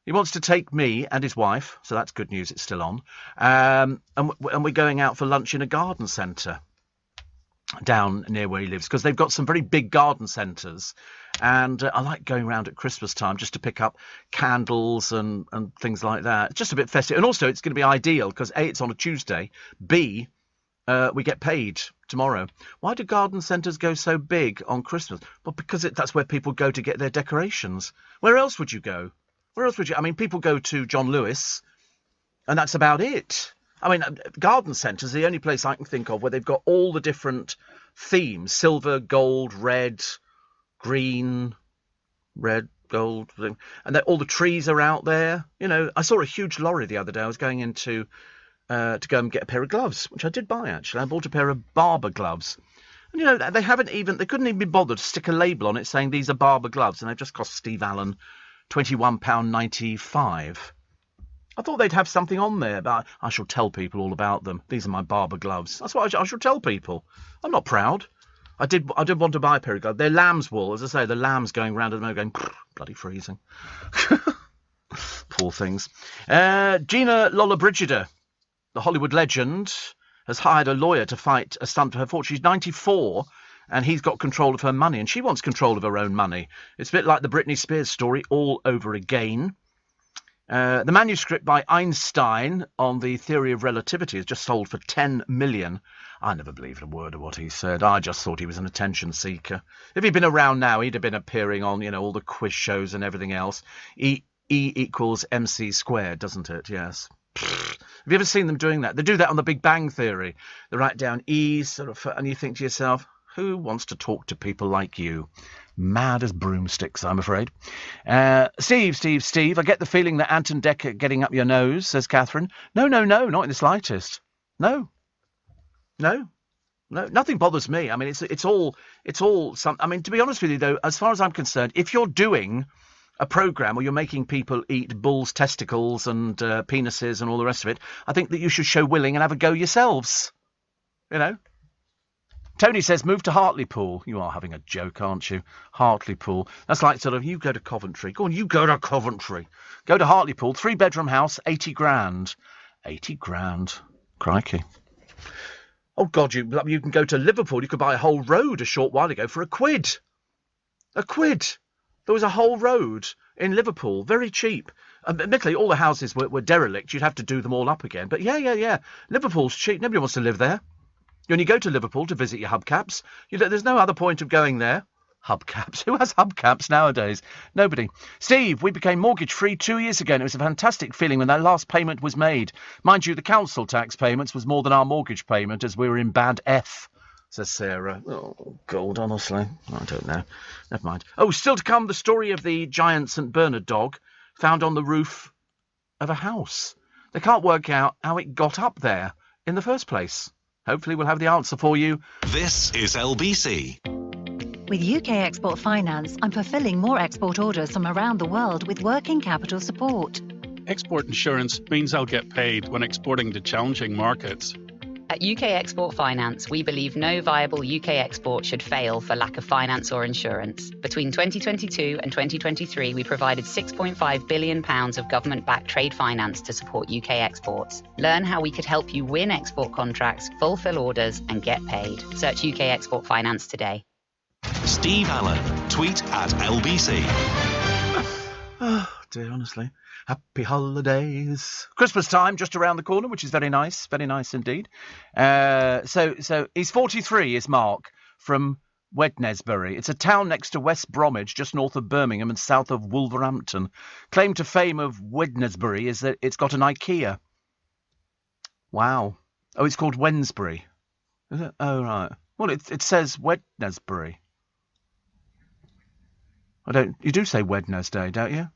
He wants to take me and his wife, so that's good news. It's still on. And we're going out for lunch in a garden centre down near where he lives, because they've got some very big garden centres, and I like going around at Christmas time just to pick up candles and things like that. It's just a bit festive, and also it's going to be ideal because A, it's on a Tuesday, B, we get paid tomorrow. Why do garden centres go so big on Christmas? Well, because that's where people go to get their decorations. Where else would you go? Where else would you? I mean, people go to John Lewis, and that's about it. I mean, garden centres are the only place I can think of where they've got all the different themes: silver, gold, red, green, red, gold, and all the trees are out there. I saw a huge lorry the other day. I was going into to go and get a pair of gloves, which I did buy, actually. I bought a pair of Barber gloves. And, they couldn't even be bothered to stick a label on it saying these are Barber gloves, and they've just cost Steve Allen £21.95. I thought they'd have something on there, but I shall tell people all about them. These are my Barber gloves. That's what I shall tell people. I'm not proud. I did want to buy a pair of gloves. They're lamb's wool, as I say. The lambs going round at the moment going, bloody freezing. Poor things. Gina Lollobrigida, the Hollywood legend, has hired a lawyer to fight a stunt for her fortune. She's 94, and he's got control of her money, and she wants control of her own money. It's a bit like the Britney Spears story all over again. The manuscript by Einstein on the theory of relativity has just sold for $10 million. I never believed a word of what he said. I just thought he was an attention seeker. If he'd been around now, he'd have been appearing on, all the quiz shows and everything else. E equals MC squared, doesn't it? Yes. Have you ever seen them doing that? They do that on The Big Bang Theory. They write down E's, sort of, and you think to yourself, who wants to talk to people like you? Mad as broomsticks, I'm afraid. Steve, I get the feeling that Anton Decker getting up your nose, says Catherine. No, not in the slightest. No, nothing bothers me. I mean, it's all some. I mean, to be honest with you, though, as far as I'm concerned, if you're doing a programme where you're making people eat bulls' testicles and penises and all the rest of it, I think that you should show willing and have a go yourselves. You know? Tony says, move to Hartlepool. You are having a joke, aren't you? Hartlepool. That's like sort of, you go to Coventry. Go on, you go to Coventry. Go to Hartlepool, 3-bedroom house, 80 grand. 80 grand. Crikey. Oh, God, you can go to Liverpool. You could buy a whole road a short while ago for £1. £1. There was a whole road in Liverpool, very cheap. Admittedly, all the houses were derelict. You'd have to do them all up again. But yeah. Liverpool's cheap. Nobody wants to live there. You only go to Liverpool to visit your hubcaps. There's no other point of going there. Hubcaps? Who has hubcaps nowadays? Nobody. Steve, we became mortgage-free 2 years ago, and it was a fantastic feeling when that last payment was made. Mind you, the council tax payments was more than our mortgage payment, as we were in bad F, says Sarah. Oh, God, honestly. I don't know. Never mind. Oh, still to come, the story of the giant St. Bernard dog found on the roof of a house. They can't work out how it got up there in the first place. Hopefully we'll have the answer for you. This is LBC. With UK Export Finance, I'm fulfilling more export orders from around the world with working capital support. Export insurance means I'll get paid when exporting to challenging markets. At UK Export Finance, we believe no viable UK export should fail for lack of finance or insurance. Between 2022 and 2023, we provided £6.5 billion of government-backed trade finance to support UK exports. Learn how we could help you win export contracts, fulfil orders, and get paid. Search UK Export Finance today. Steve Allen. Tweet at LBC. Oh, dear, honestly. Happy holidays. Christmas time just around the corner, which is very nice indeed. So he's 43, is Mark, from Wednesbury. It's a town next to West Bromwich, just north of Birmingham and south of Wolverhampton. Claim to fame of Wednesbury is that it's got an IKEA. Wow. Oh, it's called Wednesbury. Is it? Oh, right. Well, it says Wednesbury. You do say Wednesday, don't you?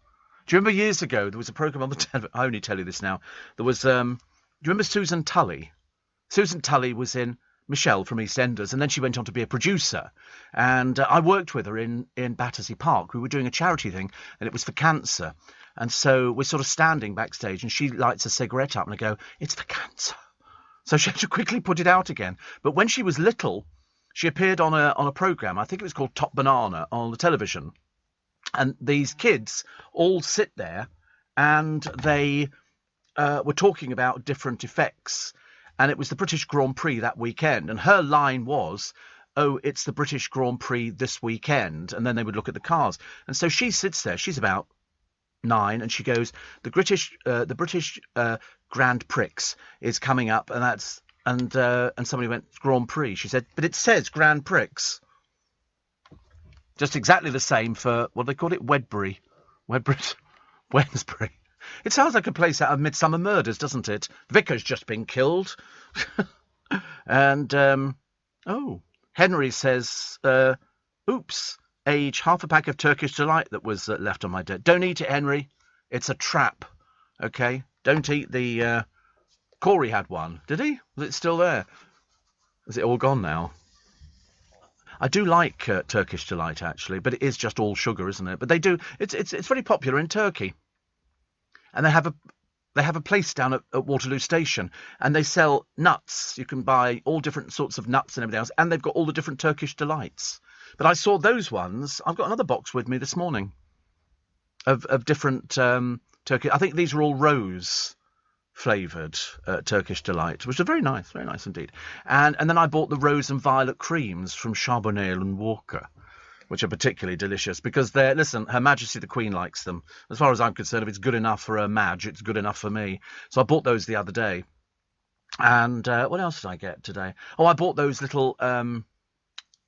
Do you remember years ago there was a programme on the television? I only tell you this now. There was, do you remember Susan Tully? Susan Tully was in Michelle from EastEnders, and then she went on to be a producer. And I worked with her in Battersea Park. We were doing a charity thing, and it was for cancer. And so we're sort of standing backstage, and she lights a cigarette up, and I go, it's for cancer. So she had to quickly put it out again. But when she was little, she appeared on a programme, I think it was called Top Banana, on the television. And these kids all sit there and they were talking about different effects. And it was the British Grand Prix that weekend. And her line was, oh, it's the British Grand Prix this weekend. And then they would look at the cars. And so she sits there. She's about 9. And she goes, the British Grand Prix is coming up. And that's and somebody went, Grand Prix. She said, but it says Grand Prix. Just exactly the same for, what they call it, Wednesbury. It sounds like a place out of Midsummer Murders, doesn't it? The vicar's just been killed. And, Henry says, oops, age half a pack of Turkish Delight that was left on my desk. Don't eat it, Henry. It's a trap, okay? Don't eat the... Corey had one. Did he? Was it still there? Is it all gone now? I do like Turkish Delight, actually, but it is just all sugar, isn't it? But they do. It's very popular in Turkey, and they have a place down at Waterloo Station, and they sell nuts. You can buy all different sorts of nuts and everything else, and they've got all the different Turkish Delights. But I saw those ones. I've got another box with me this morning of different Turkey. I think these are all rose flavoured Turkish Delight, which are very nice indeed. And then I bought the rose and violet creams from Charbonnet and Walker, which are particularly delicious because they're, listen, Her Majesty the Queen likes them. As far as I'm concerned, if it's good enough for Her Madge, it's good enough for me. So I bought those the other day. And what else did I get today? Oh, I bought those little, what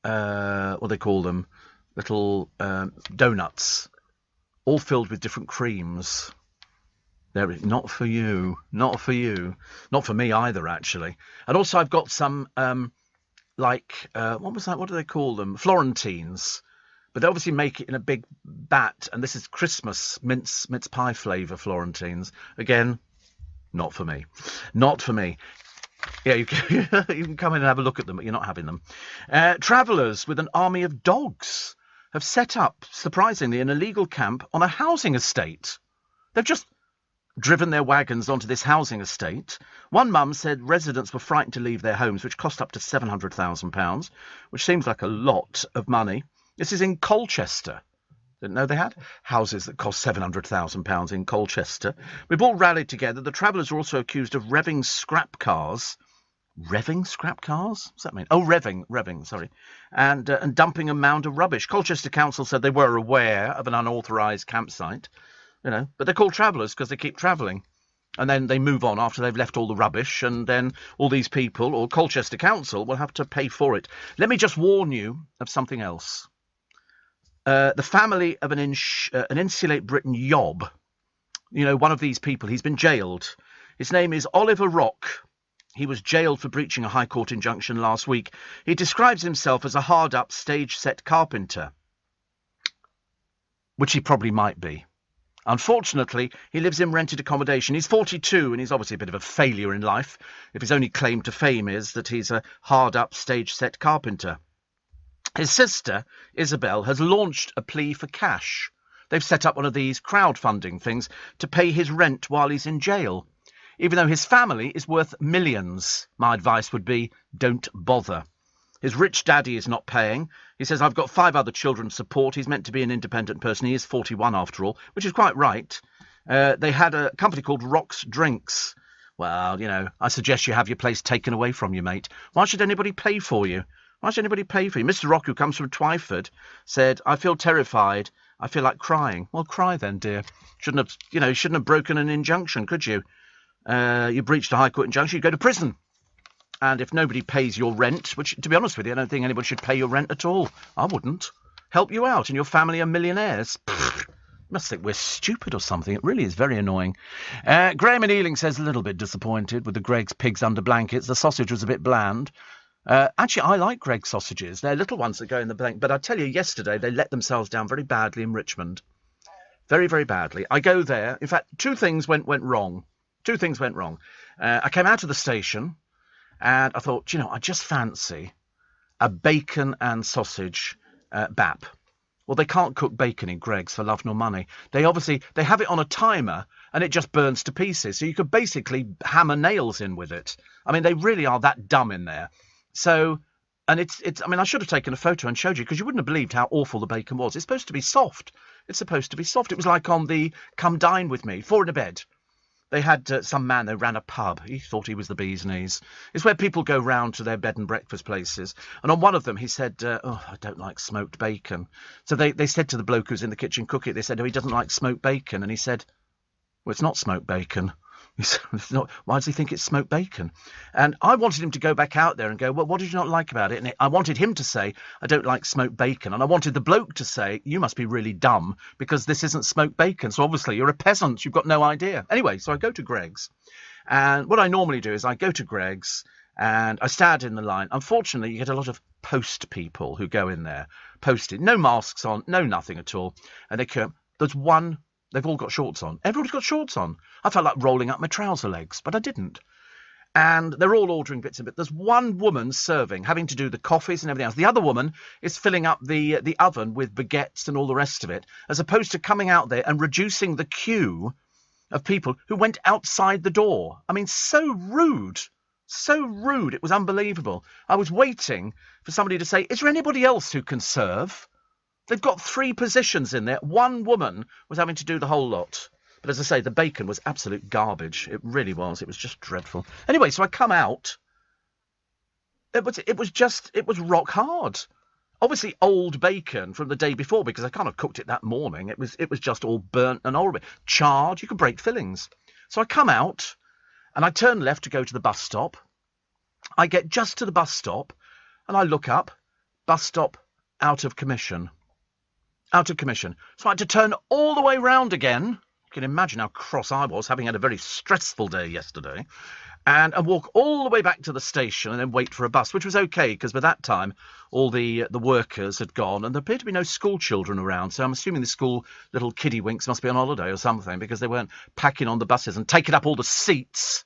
do they call them? Little donuts, all filled with different creams. Not for you. Not for you. Not for me either, actually. And also I've got some, what was that? What do they call them? Florentines. But they obviously make it in a big bat, and this is Christmas mince pie flavour Florentines. Again, not for me. Not for me. Yeah, you can come in and have a look at them, but you're not having them. Travellers with an army of dogs have set up, surprisingly, an illegal camp on a housing estate. They've just driven their wagons onto this housing estate. One mum said residents were frightened to leave their homes, which cost up to £700,000, which seems like a lot of money. This is in Colchester. Didn't know they had houses that cost £700,000 in Colchester. We've all rallied together. The travellers are also accused of revving scrap cars. Revving scrap cars? What's that mean? Oh, revving, sorry. And dumping a mound of rubbish. Colchester Council said they were aware of an unauthorised campsite, but they're called travellers because they keep travelling. And then they move on after they've left all the rubbish, and then all these people, or Colchester Council, will have to pay for it. Let me just warn you of something else. The family of an Insulate Britain yob, one of these people, he's been jailed. His name is Oliver Rock. He was jailed for breaching a High Court injunction last week. He describes himself as a hard-up stage-set carpenter, which he probably might be. Unfortunately, he lives in rented accommodation. He's 42 and he's obviously a bit of a failure in life if his only claim to fame is that he's a hard-up stage-set carpenter. His sister, Isabel, has launched a plea for cash. They've set up one of these crowdfunding things to pay his rent while he's in jail. Even though his family is worth millions, my advice would be, don't bother. His rich daddy is not paying. He says, I've got 5 other children to support. He's meant to be an independent person. He is 41 after all, which is quite right. They had a company called Rock's Drinks. Well, I suggest you have your place taken away from you, mate. Why should anybody pay for you? Why should anybody pay for you? Mr. Rock, who comes from Twyford, said, I feel terrified. I feel like crying. Well, cry then, dear. Shouldn't have broken an injunction, could you? You breached a High Court injunction, you go to prison. And if nobody pays your rent, which, to be honest with you, I don't think anybody should pay your rent at all. I wouldn't. Help you out, and your family are millionaires. Pfft. Must think we're stupid or something. It really is very annoying. Graham in Ealing says, a little bit disappointed with the Greggs pigs under blankets. The sausage was a bit bland. Actually, I like Greggs sausages. They're little ones that go in the blanket. But I tell you, yesterday, they let themselves down very badly in Richmond. Very, very badly. I go there. In fact, 2 things went wrong. 2 things went wrong. I came out of the station and I thought, I just fancy a bacon and sausage bap. Well, they can't cook bacon in Greggs for love nor money. They have it on a timer and it just burns to pieces. So you could basically hammer nails in with it. I mean, they really are that dumb in there. So, and I should have taken a photo and showed you because you wouldn't have believed how awful the bacon was. It's supposed to be soft. It's supposed to be soft. It was like on the Come Dine With Me, 4 in a bed. They had some man who ran a pub. He thought he was the bee's knees. It's where people go round to their bed and breakfast places. And on one of them, he said, I don't like smoked bacon. So they said to the bloke who's in the kitchen cooking it, they said, he doesn't like smoked bacon. And he said, well, it's not smoked bacon. He said, why does he think it's smoked bacon? And I wanted him to go back out there and go, well, what did you not like about it? And I wanted him to say, I don't like smoked bacon. And I wanted the bloke to say, you must be really dumb because this isn't smoked bacon. So obviously you're a peasant. You've got no idea. Anyway, so I go to Greggs. And what I normally do is I go to Greggs and I stand in the line. Unfortunately, you get a lot of post people who go in there, posted, no masks on, no nothing at all. And they come, there's one. They've all got shorts on. Everyone's got shorts on. I felt like rolling up my trouser legs, but I didn't. And they're all ordering bits and bits. There's one woman serving, having to do the coffees and everything else. The other woman is filling up the oven with baguettes and all the rest of it, as opposed to coming out there and reducing the queue of people who went outside the door. I mean, so rude. So rude. It was unbelievable. I was waiting for somebody to say, is there anybody else who can serve? They've got 3 positions in there. One woman was having to do the whole lot. But as I say, the bacon was absolute garbage. It really was. It was just dreadful. Anyway, so I come out. It was rock hard. Obviously old bacon from the day before because I kind of cooked it that morning. It was just all burnt and horrible. Charred. You could break fillings. So I come out and I turn left to go to the bus stop. I get just to the bus stop and I look up. Bus stop out of commission. Out of commission. So I had to turn all the way round again can imagine how cross I was, having had a very stressful day yesterday, and walk all the way back to the station and then wait for a bus, which was okay, because by that time all the workers had gone, and there appeared to be no school children around, so I'm assuming the school little kiddywinks must be on holiday or something, because they weren't packing on the buses and taking up all the seats.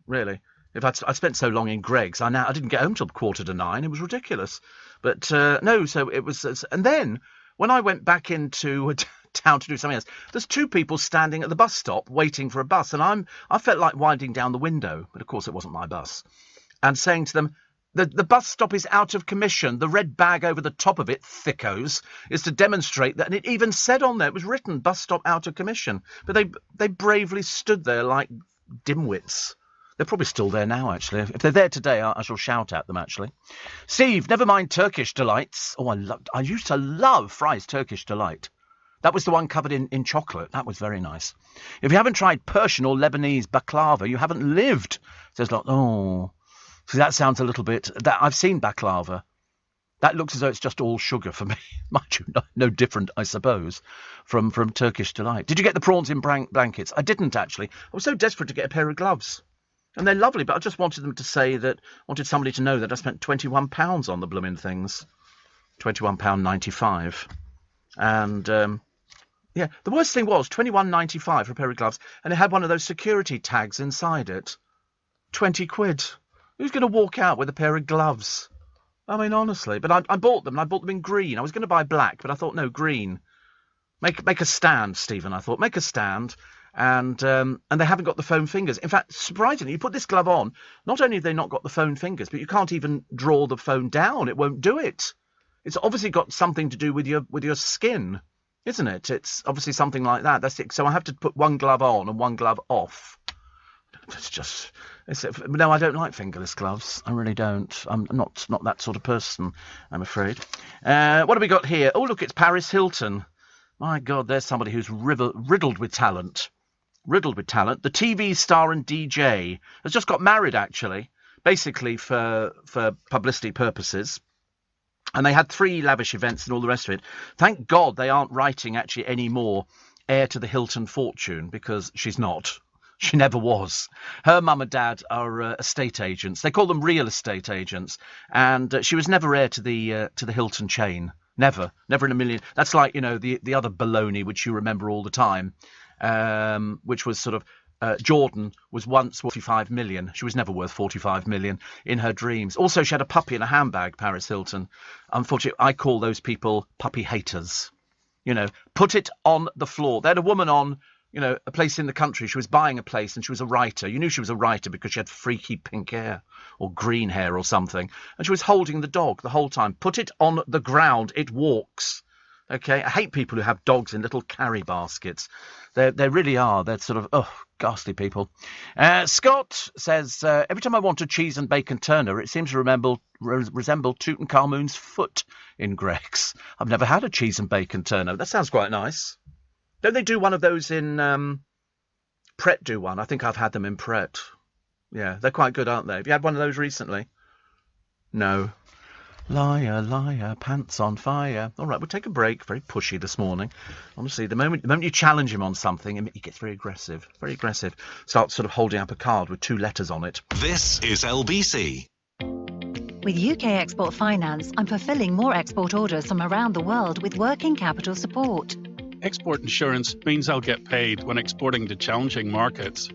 Really. If I spent so long in Greggs, I didn't get home till 8:45. It was ridiculous. But no, so it was... And then, when I went back into town to do something else, there's two people standing at the bus stop waiting for a bus, and I felt like winding down the window, but of course it wasn't my bus, and saying to them, the bus stop is out of commission. The red bag over the top of it, thickos, is to demonstrate that, and it even said on there, it was written, bus stop out of commission. But they bravely stood there like dimwits. They're probably still there now, actually. If they're there today, I shall shout at them, actually. Steve, never mind Turkish Delights. Oh, I used to love Fry's Turkish Delight. That was the one covered in chocolate. That was very nice. If you haven't tried Persian or Lebanese baklava, you haven't lived. Says like, oh. So that sounds a little bit... I've seen baklava. That looks as though it's just all sugar for me. Mind you, no different, I suppose, from Turkish Delight. Did you get the prawns in blankets? I didn't, actually. I was so desperate to get a pair of gloves. And they're lovely, but I just wanted them to say that, wanted somebody to know that I spent £21 on the blooming things. £21.95. And, yeah, the worst thing was £21.95 for a pair of gloves, and it had one of those security tags inside it. 20 quid. Who's going to walk out with a pair of gloves? I mean, honestly. But I bought them, and I bought them in green. I was going to buy black, but I thought, no, green. Make a stand, Stephen, I thought. Make a stand. And they haven't got the foam fingers. In fact, surprisingly, you put this glove on, not only have they not got the foam fingers, but you can't even draw the foam down. It won't do it. It's obviously got something to do with your skin, isn't it? It's obviously something like that. That's it. So I have to put one glove on and one glove off. No, I don't like fingerless gloves. I really don't. I'm not that sort of person, I'm afraid. What have we got here? Oh, look, it's Paris Hilton. My God, there's somebody who's riddled with talent. Riddled with talent. The TV star and DJ has just got married, actually, basically for publicity purposes. And they had 3 lavish events and all the rest of it. Thank God they aren't writing actually any more heir to the Hilton fortune, because she's not. She never was. Her mum and dad are estate agents. They call them real estate agents. And she was never heir to the Hilton chain. Never in a million. That's like, the other baloney, which you remember all the time. Which was sort of, Jordan was once worth 45 million. She was never worth 45 million in her dreams. Also, she had a puppy in a handbag, Paris Hilton. Unfortunately, I call those people puppy haters. Put it on the floor. They had a woman on, a place in the country. She was buying a place and she was a writer. You knew she was a writer because she had freaky pink hair or green hair or something. And she was holding the dog the whole time. Put it on the ground. It walks. Okay, I hate people who have dogs in little carry baskets. They really are. They're sort of, ghastly people. Scott says, every time I want a cheese and bacon turner, it seems to resemble Tutankhamun's foot in Greggs. I've never had a cheese and bacon turner. That sounds quite nice. Don't they do one of those in... Pret do one. I think I've had them in Pret. Yeah, they're quite good, aren't they? Have you had one of those recently? No. Liar, liar, pants on fire. All right, we'll take a break. Very pushy this morning. Honestly, the moment you challenge him on something, he gets very aggressive. Very aggressive. Starts sort of holding up a card with 2 letters on it. This is LBC. With UK Export Finance, I'm fulfilling more export orders from around the world with working capital support. Export insurance means I'll get paid when exporting to challenging markets.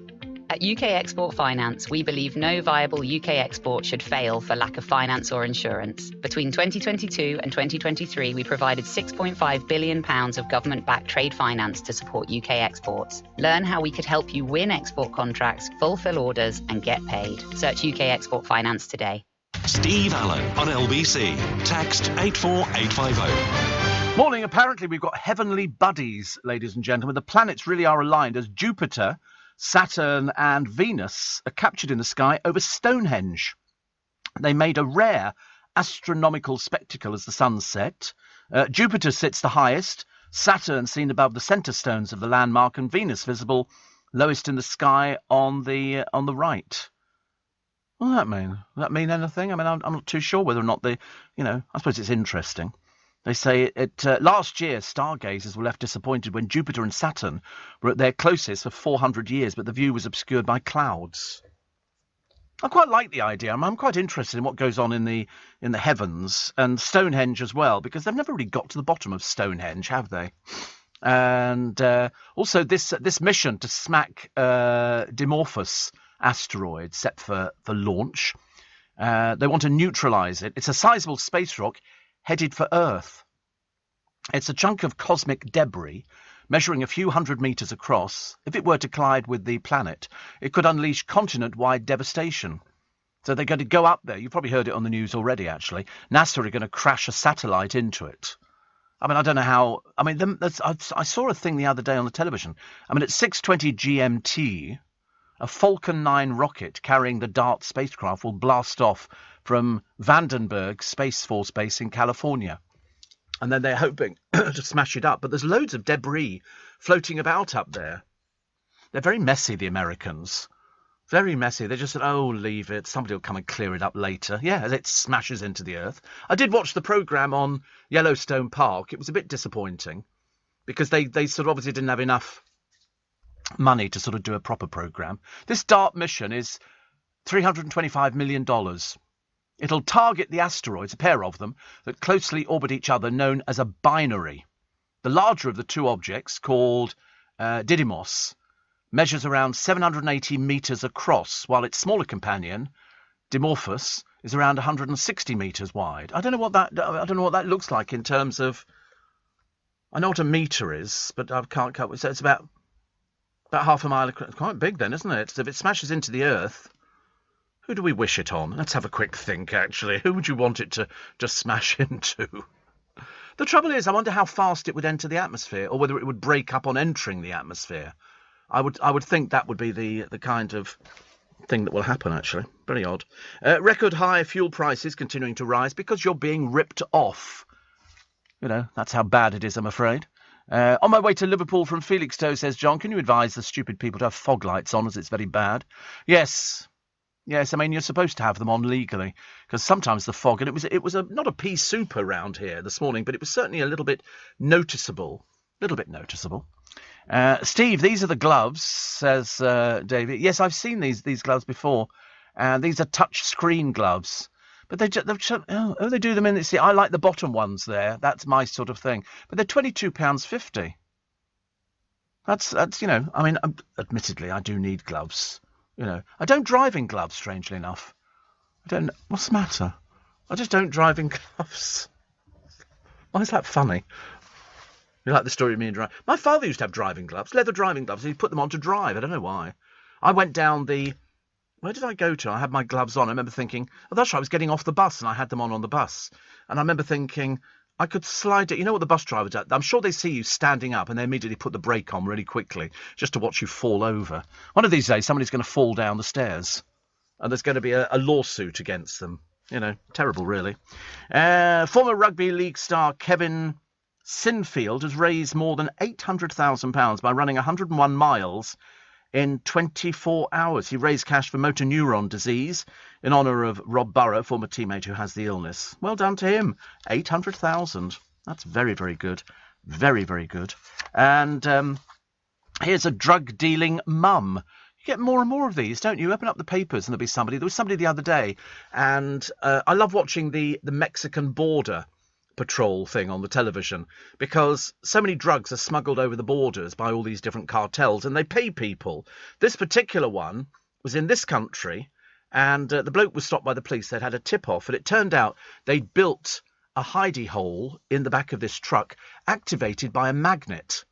At UK Export Finance, we believe no viable UK export should fail for lack of finance or insurance. Between 2022 and 2023, we provided £6.5 billion of government-backed trade finance to support UK exports. Learn how we could help you win export contracts, fulfill orders, and get paid. Search UK Export Finance today. Steve Allen on LBC. Text 84850. Morning. Apparently, we've got heavenly buddies, ladies and gentlemen. The planets really are aligned as Jupiter, Saturn and Venus are captured in the sky over Stonehenge. They made a rare astronomical spectacle as the sun set. Jupiter sits the highest, Saturn seen above the centre stones of the landmark, and Venus visible lowest in the sky on the right. What does that mean? Does that mean anything? I mean, I'm not too sure whether or not I suppose it's interesting. They say last year, stargazers were left disappointed when Jupiter and Saturn were at their closest for 400 years, but the view was obscured by clouds. I quite like the idea. I'm quite interested in what goes on in the heavens, and Stonehenge as well, because they've never really got to the bottom of Stonehenge, have they? And also this mission to smack Dimorphos asteroid set for launch. They want to neutralise it. It's a sizable space rock headed for Earth. It's a chunk of cosmic debris measuring a few hundred metres across. If it were to collide with the planet, it could unleash continent-wide devastation. So they're going to go up there. You've probably heard it on the news already, actually. NASA are going to crash a satellite into it. I mean, I don't know how... I mean, I saw a thing the other day on the television. I mean, at 6:20 GMT, a Falcon 9 rocket carrying the DART spacecraft will blast off from Vandenberg Space Force Base in California. And then they're hoping to smash it up. But there's loads of debris floating about up there. They're very messy, the Americans. Very messy. They just said, oh, leave it. Somebody will come and clear it up later. Yeah, it smashes into the Earth. I did watch the programme on Yellowstone Park. It was a bit disappointing because they sort of obviously didn't have enough money to sort of do a proper programme. This DART mission is $325 million. It'll target the asteroids, a pair of them, that closely orbit each other, known as a binary. The larger of the two objects, called Didymos, measures around 780 metres across, while its smaller companion, Dimorphos, is around 160 metres wide. I don't know what that looks like in terms of... I know what a metre is, but I can't cover it. So it's about half a mile across. It's quite big then, isn't it? So if it smashes into the Earth... Who do we wish it on? Let's have a quick think, actually. Who would you want it to just smash into? The trouble is, I wonder how fast it would enter the atmosphere, or whether it would break up on entering the atmosphere. I would think that would be the kind of thing that will happen, actually. Very odd. Record high fuel prices continuing to rise because you're being ripped off. You know, that's how bad it is, I'm afraid. On my way to Liverpool from Felixstowe, says John, can you advise the stupid people to have fog lights on as it's very bad? Yes, I mean, you're supposed to have them on legally, because sometimes the fog, and it was not a pea soup around here this morning, but it was certainly a little bit noticeable. Steve, these are the gloves, says David. Yes, I've seen these gloves before, and these are touch screen gloves. But they do them in. See, I like the bottom ones there. That's my sort of thing. But they're £22.50. That's you know. I mean, admittedly, I do need gloves. You know, I don't drive in gloves, strangely enough. What's the matter? I just don't drive in gloves. Why is that funny? You like the story of me and driving? My father used to have driving gloves, leather driving gloves, and he'd put them on to drive. I don't know why. I went down where did I go to? I had my gloves on. I remember thinking, oh, that's right, I was getting off the bus, and I had them on the bus. And I remember thinking, I could slide it. You know what the bus drivers do? I'm sure they see you standing up and they immediately put the brake on really quickly just to watch you fall over. One of these days, somebody's going to fall down the stairs and there's going to be a lawsuit against them. You know, terrible, really. Former rugby league star Kevin Sinfield has raised more than £800,000 by running 101 miles in 24 hours. He raised cash for motor neuron disease in honour of Rob Burrow, former teammate who has the illness. Well done to him. 800,000. That's very, very good. Very, very good. And here's a drug-dealing mum. You get more and more of these, don't you? Open up the papers and there'll be somebody. There was somebody the other day, and I love watching the Mexican border patrol thing on the television, because so many drugs are smuggled over the borders by all these different cartels, and they pay people. This particular one was in this country, and the bloke was stopped by the police. They'd had a tip-off, and it turned out they'd built a hidey hole in the back of this truck activated by a magnet.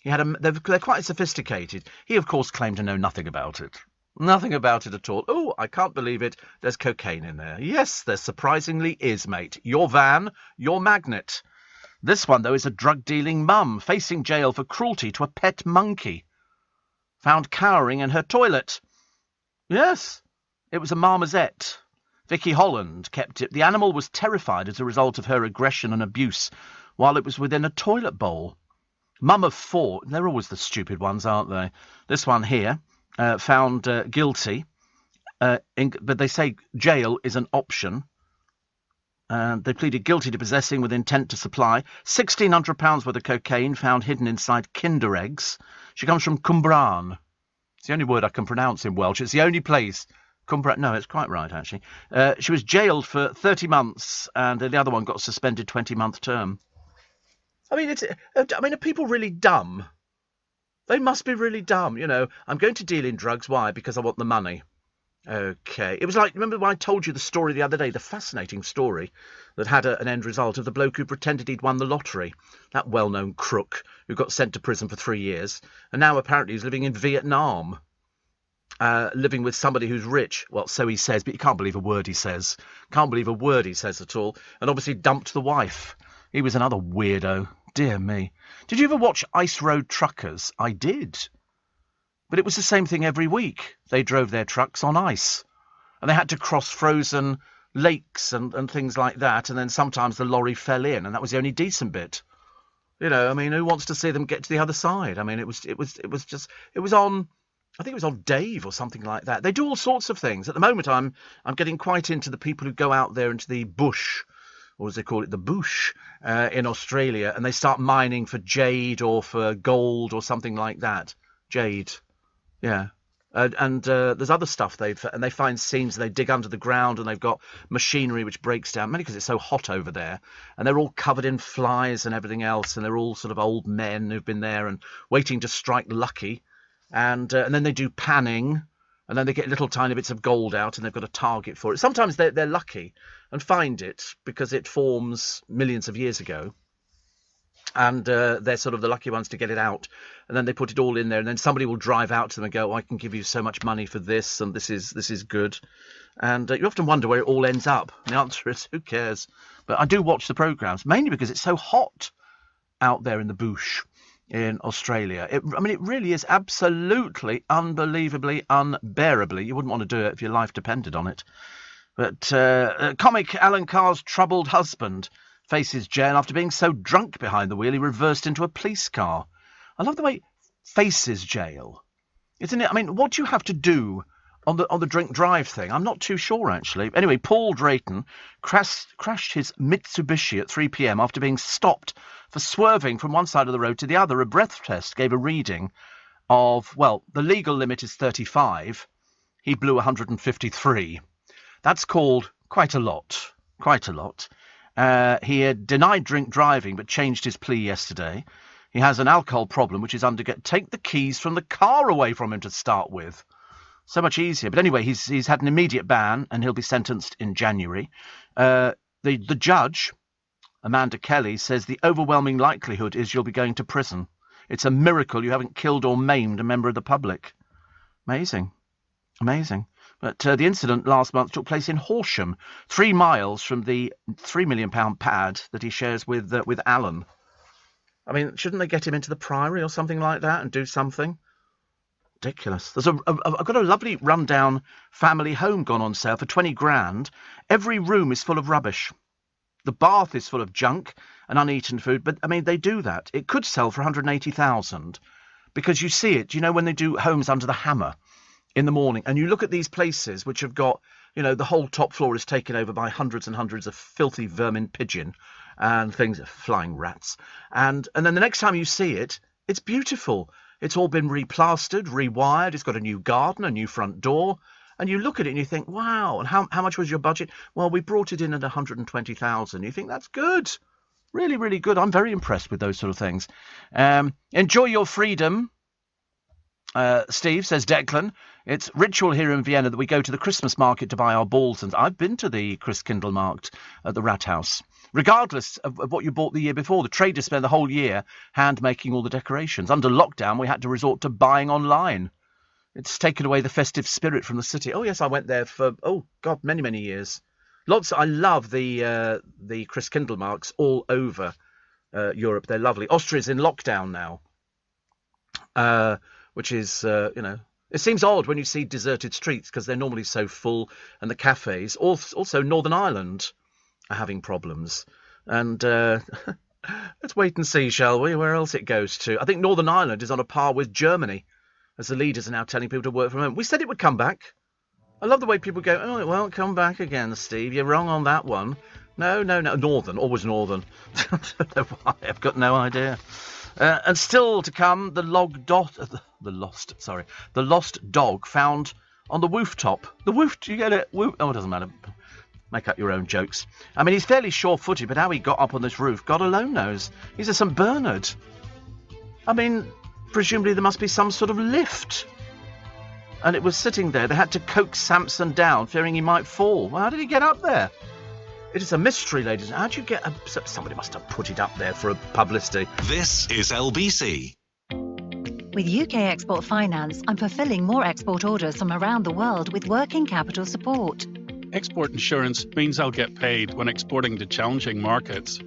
They're quite sophisticated. He, of course, claimed to know nothing about it. Nothing about it at all. Oh, I can't believe it. There's cocaine in there. Yes, there surprisingly is, mate. Your van, your magnet. This one, though, is a drug-dealing mum facing jail for cruelty to a pet monkey. Found cowering in her toilet. Yes, it was a marmoset. Vicky Holland kept it. The animal was terrified as a result of her aggression and abuse while it was within a toilet bowl. Mum of 4. They're always the stupid ones, aren't they? This one here. Found guilty, but they say jail is an option. They pleaded guilty to possessing with intent to supply £1,600 worth of cocaine found hidden inside Kinder eggs. She comes from Cwmbran. It's the only word I can pronounce in Welsh. It's the only place. Cwmbran. No, it's quite right, actually. She was jailed for 30 months, and the other one got a suspended 20-month term. I mean, are people really dumb? They must be really dumb. I'm going to deal in drugs. Why? Because I want the money. OK. It was like, remember when I told you the story the other day, the fascinating story that had an end result of the bloke who pretended he'd won the lottery, that well-known crook who got sent to prison for 3 years, and now apparently he's living in Vietnam, living with somebody who's rich. Well, so he says, but you can't believe a word he says. Can't believe a word he says at all. And obviously dumped the wife. He was another weirdo. Dear me. Did you ever watch Ice Road Truckers? I did. But it was the same thing every week. They drove their trucks on ice. And they had to cross frozen lakes and things like that. And then sometimes the lorry fell in, and that was the only decent bit. Who wants to see them get to the other side? I mean, it was on, I think it was on Dave or something like that. They do all sorts of things. At the moment, I'm getting quite into the people who go out there into the bush, or as they call it, the bush, in Australia, and they start mining for jade or for gold or something like that. Jade. Yeah. And there's other stuff they find seams, and they dig under the ground, and they've got machinery which breaks down, mainly because it's so hot over there, and they're all covered in flies and everything else, and they're all sort of old men who've been there and waiting to strike lucky, and then they do panning, and then they get little tiny bits of gold out, and they've got a target for it. Sometimes they're lucky and find it because it forms millions of years ago. And they're sort of the lucky ones to get it out. And then they put it all in there, and then somebody will drive out to them and go, I can give you so much money for this, and this is good. And you often wonder where it all ends up. And the answer is, who cares? But I do watch the programmes, mainly because it's so hot out there in the bush in Australia. It really is absolutely, unbelievably, unbearably. You wouldn't want to do it if your life depended on it. But comic Alan Carr's troubled husband faces jail after being so drunk behind the wheel he reversed into a police car. I love the way faces jail, isn't it? I mean, what do you have to do on the drink drive thing? I'm not too sure, actually. Anyway, Paul Drayton crashed his Mitsubishi at 3 p.m. after being stopped for swerving from one side of the road to the other. A breath test gave a reading of, well, the legal limit is 35. He blew 153. That's called quite a lot. Quite a lot. He had denied drink driving but changed his plea yesterday. He has an alcohol problem, which is take the keys from the car away from him to start with. So much easier. But anyway, he's had an immediate ban, and he'll be sentenced in January. The judge, Amanda Kelly, says the overwhelming likelihood is you'll be going to prison. It's a miracle you haven't killed or maimed a member of the public. Amazing. Amazing. But the incident last month took place in Horsham, 3 miles from the £3 million pad that he shares with Alan. I mean, shouldn't they get him into the Priory or something like that and do something? Ridiculous. I've got a lovely rundown family home gone on sale for 20 grand. Every room is full of rubbish. The bath is full of junk and uneaten food. But, I mean, they do that. It could sell for 180,000 because you see it, when they do homes under the hammer in the morning, and you look at these places which have got, the whole top floor is taken over by hundreds and hundreds of filthy vermin pigeon and things, flying rats. And then the next time you see it, it's beautiful. It's all been replastered, rewired. It's got a new garden, a new front door. And you look at it and you think, wow, and how much was your budget? Well, we brought it in at 120,000. You think that's good. Really, really good. I'm very impressed with those sort of things. Enjoy your freedom. Steve, says Declan. It's ritual here in Vienna that we go to the Christmas market to buy our balls, and I've been to the Christkindlmarkt at the Rathaus. Regardless of what you bought the year before, the traders spend the whole year hand-making all the decorations. Under lockdown, we had to resort to buying online. It's taken away the festive spirit from the city. Oh, yes, I went there for, many, many years. I love the Christkindlmarkts all over Europe. They're lovely. Austria's in lockdown now. Which is, it seems odd when you see deserted streets because they're normally so full, and the cafes. Also, Northern Ireland are having problems. And let's wait and see, shall we, where else it goes to. I think Northern Ireland is on a par with Germany, as the leaders are now telling people to work from home. We said it would come back. I love the way people go, oh, it won't come back again, Steve. You're wrong on that one. No, Northern, always Northern. I don't know why, I've got no idea. And still to come, the lost dog found on the rooftop. The roof, do you get it? Oh, it doesn't matter. Make up your own jokes. I mean, he's fairly sure-footed, but how he got up on this roof, God alone knows. He's a St. Bernard. I mean, presumably there must be some sort of lift. And it was sitting there. They had to coax Samson down, fearing he might fall. Well, how did he get up there? It is a mystery, ladies. How do you get... Somebody must have put it up there for publicity. This is LBC. With UK Export Finance, I'm fulfilling more export orders from around the world with working capital support. Export insurance means I'll get paid when exporting to challenging markets.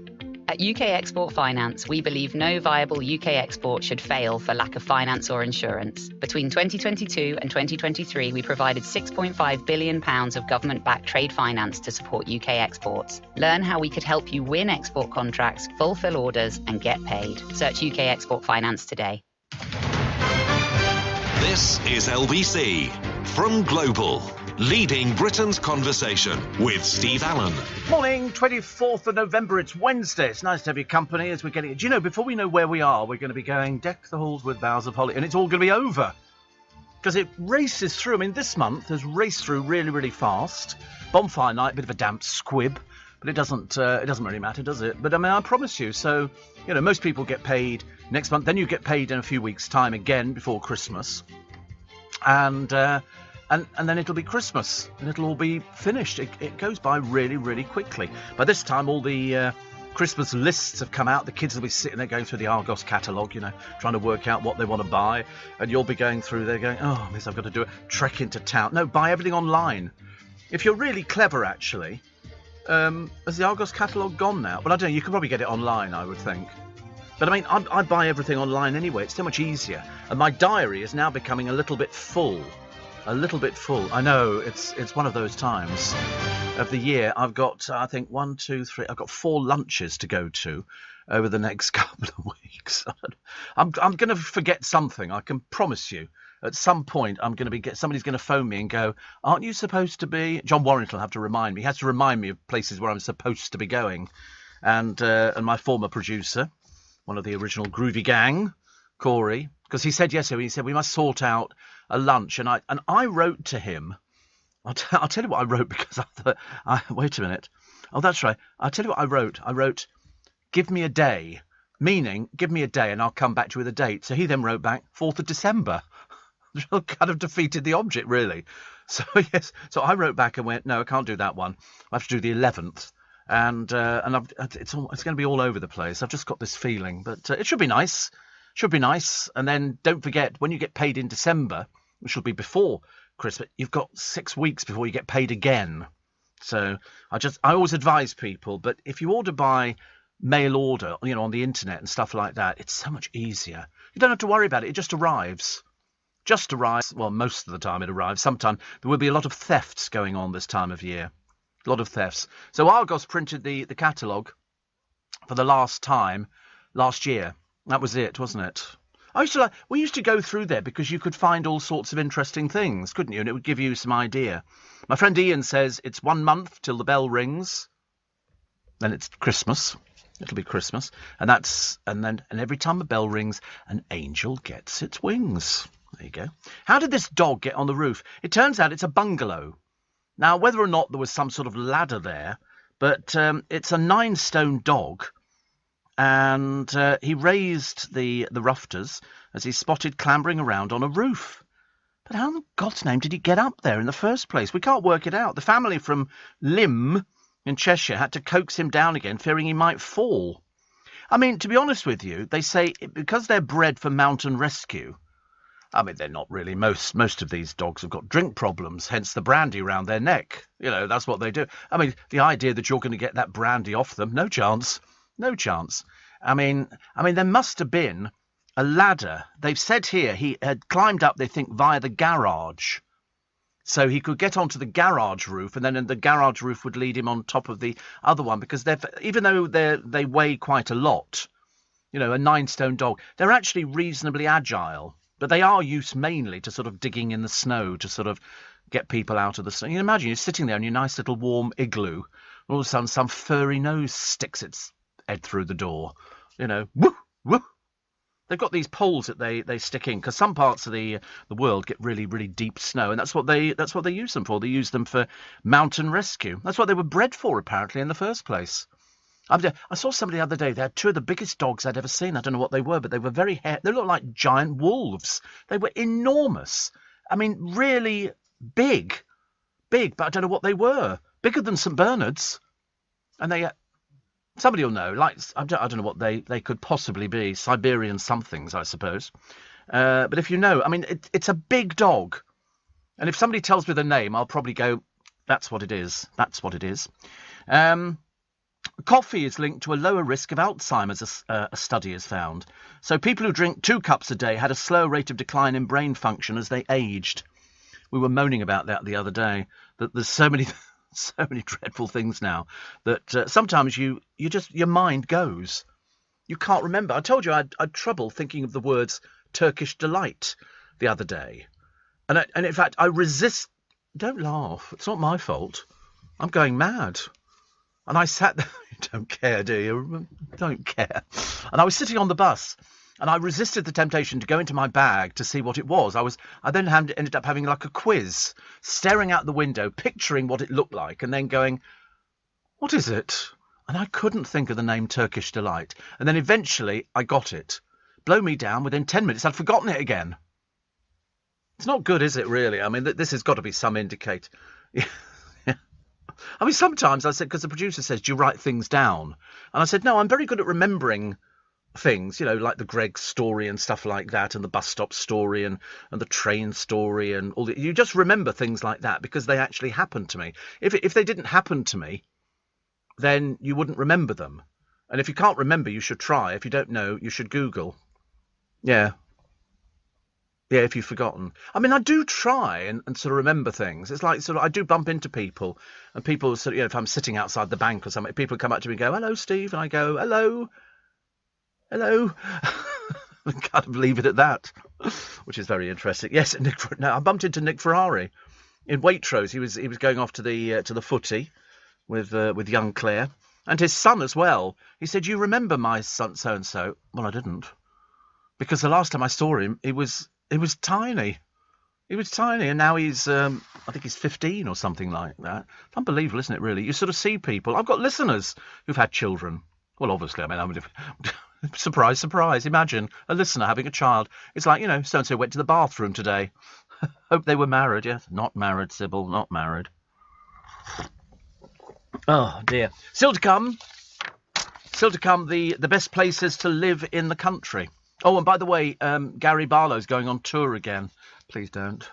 At UK Export Finance, we believe no viable UK export should fail for lack of finance or insurance. Between 2022 and 2023, we provided £6.5 billion of government-backed trade finance to support UK exports. Learn how we could help you win export contracts, fulfill orders, and get paid. Search UK Export Finance today. This is LBC from Global, leading Britain's conversation with Steve Allen. Morning, 24th of November. It's Wednesday. It's nice to have your company as we're getting... Do you know, before we know where we are, we're going to be going deck the halls with boughs of holly, and it's all going to be over. Because it races through. I mean, this month has raced through really, really fast. Bonfire night, bit of a damp squib, but it doesn't really matter, does it? But I mean, I promise you. So, you know, most people get paid next month. Then you get paid in a few weeks' time again before Christmas. And then it'll be Christmas, and it'll all be finished. It goes by really, really quickly. By this time, all the Christmas lists have come out. The kids will be sitting there going through the Argos catalogue, you know, trying to work out what they want to buy. And you'll be going through there going, oh, miss, I've got to do a trek into town. No, buy everything online. If you're really clever, actually, has the Argos catalogue gone now? Well, I don't know. You can probably get it online, I would think. But I mean, I buy everything online anyway. It's so much easier. And my diary is now becoming a little bit full. A little bit full. I know, it's one of those times of the year. I've got, I think, 1, 2, 3. I've got 4 lunches to go to over the next couple of weeks. I'm going to forget something. I can promise you. At some point, somebody's going to phone me and go, aren't you supposed to be... John Warrington will have to remind me. He has to remind me of places where I'm supposed to be going. And my former producer, one of the original Groovy Gang, Corey, because he said yesterday, he said we must sort out a lunch, and I wrote to him. I'll tell you what I wrote, because I thought, wait a minute. Oh, that's right. I'll tell you what I wrote. I wrote, give me a day, meaning give me a day and I'll come back to you with a date. So he then wrote back 4th of December. Kind of defeated the object, really. So yes, so I wrote back and went, no, I can't do that one. I have to do the 11th. And it's going to be all over the place. I've just got this feeling, but it should be nice. Should be nice. And then don't forget, when you get paid in December, which will be before Christmas, you've got 6 weeks before you get paid again. So I always advise people, but if you order by mail order, you know, on the internet and stuff like that, it's so much easier. You don't have to worry about it. It just arrives. Just arrives. Well, most of the time it arrives. Sometimes there will be a lot of thefts going on this time of year. A lot of thefts. So Argos printed the catalogue for the last time last year. That was it, wasn't it? We used to go through there because you could find all sorts of interesting things, couldn't you? And it would give you some idea. My friend Ian says it's 1 month till the bell rings. Then it's Christmas. It'll be Christmas. And every time the bell rings, an angel gets its wings. There you go. How did this dog get on the roof? It turns out it's a bungalow. Now, whether or not there was some sort of ladder there, but it's a 9-stone dog. And he raised the rufters as he spotted clambering around on a roof. But how in God's name did he get up there in the first place? We can't work it out. The family from Lymm in Cheshire had to coax him down again, fearing he might fall. I mean, to be honest with you, they say because they're bred for mountain rescue. I mean, they're not really. Most of these dogs have got drink problems, hence the brandy around their neck. You know, that's what they do. I mean, the idea that you're going to get that brandy off them, no chance. No chance. I mean, there must have been a ladder. They've said here he had climbed up, they think, via the garage. So he could get onto the garage roof, and then the garage roof would lead him on top of the other one, because even though they weigh quite a lot, you know, a 9-stone dog, they're actually reasonably agile. But they are used mainly to sort of digging in the snow to sort of get people out of the snow. You can imagine you're sitting there in your nice little warm igloo All of a sudden, some furry nose sticks its head through the door. You know, woo, woo. They've got these poles that they stick in, because some parts of the world get really, really deep snow, and that's what they use them for. They use them for mountain rescue. That's what they were bred for, apparently, in the first place. I saw somebody the other day. They had two of the biggest dogs I'd ever seen. I don't know what they were, but they were very they looked like giant wolves. They were enormous. I mean, really big, but I don't know what they were. Bigger than St. Bernards. And they... somebody will know. Like, I don't know what they could possibly be. Siberian somethings, I suppose. But if you know, I mean, it's a big dog. And if somebody tells me the name, I'll probably go, that's what it is. That's what it is. Coffee is linked to a lower risk of Alzheimer's, a study has found. So people who drink 2 cups a day had a slower rate of decline in brain function as they aged. We were moaning about that the other day, that there's so many dreadful things now that sometimes your mind goes. You can't remember. I told you I had trouble thinking of the words Turkish delight the other day. And in fact, I resist... Don't laugh. It's not my fault. I'm going mad. And I sat there... You don't care, do you? Don't care. And I was sitting on the bus, and I resisted the temptation to go into my bag to see what it was. I then ended up having like a quiz, staring out the window, picturing what it looked like, and then going, what is it? And I couldn't think of the name Turkish Delight. And then eventually I got it. Blow me down, within 10 minutes I'd forgotten it again. It's not good, is it, really? I mean, this has got to be some indicator. I mean, sometimes I said, because the producer says, do you write things down? And I said, no, I'm very good at remembering things, you know, like the Greg story and stuff like that, and the bus stop story and the train story and all that. You just remember things like that because they actually happened to me. If they didn't happen to me, then you wouldn't remember them. And if you can't remember, you should try. If you don't know, you should Google. Yeah. Yeah, if you've forgotten. I mean, I do try and sort of remember things. It's like sort of I do bump into people, and people sort of, you know, if I'm sitting outside the bank or something, people come up to me and go, hello, Steve, and I go, hello. I can't believe it at that, which is very interesting. Yes, I bumped into Nick Ferrari in Waitrose. He was going off to the footy with young Claire and his son as well. He said, you remember my son so and so? Well, I didn't, because the last time I saw him, he was tiny. He was tiny, and now he's, I think he's 15 or something like that. It's unbelievable, isn't it, really? You sort of see people. I've got listeners who've had children. Well, obviously, I mean, surprise, surprise. Imagine a listener having a child. It's like, you know, so-and-so went to the bathroom today. Hope they were married, yes? Not married, Sybil, not married. Oh, dear. Still to come, the best places to live in the country. Oh, and by the way, Gary Barlow's going on tour again. Please don't.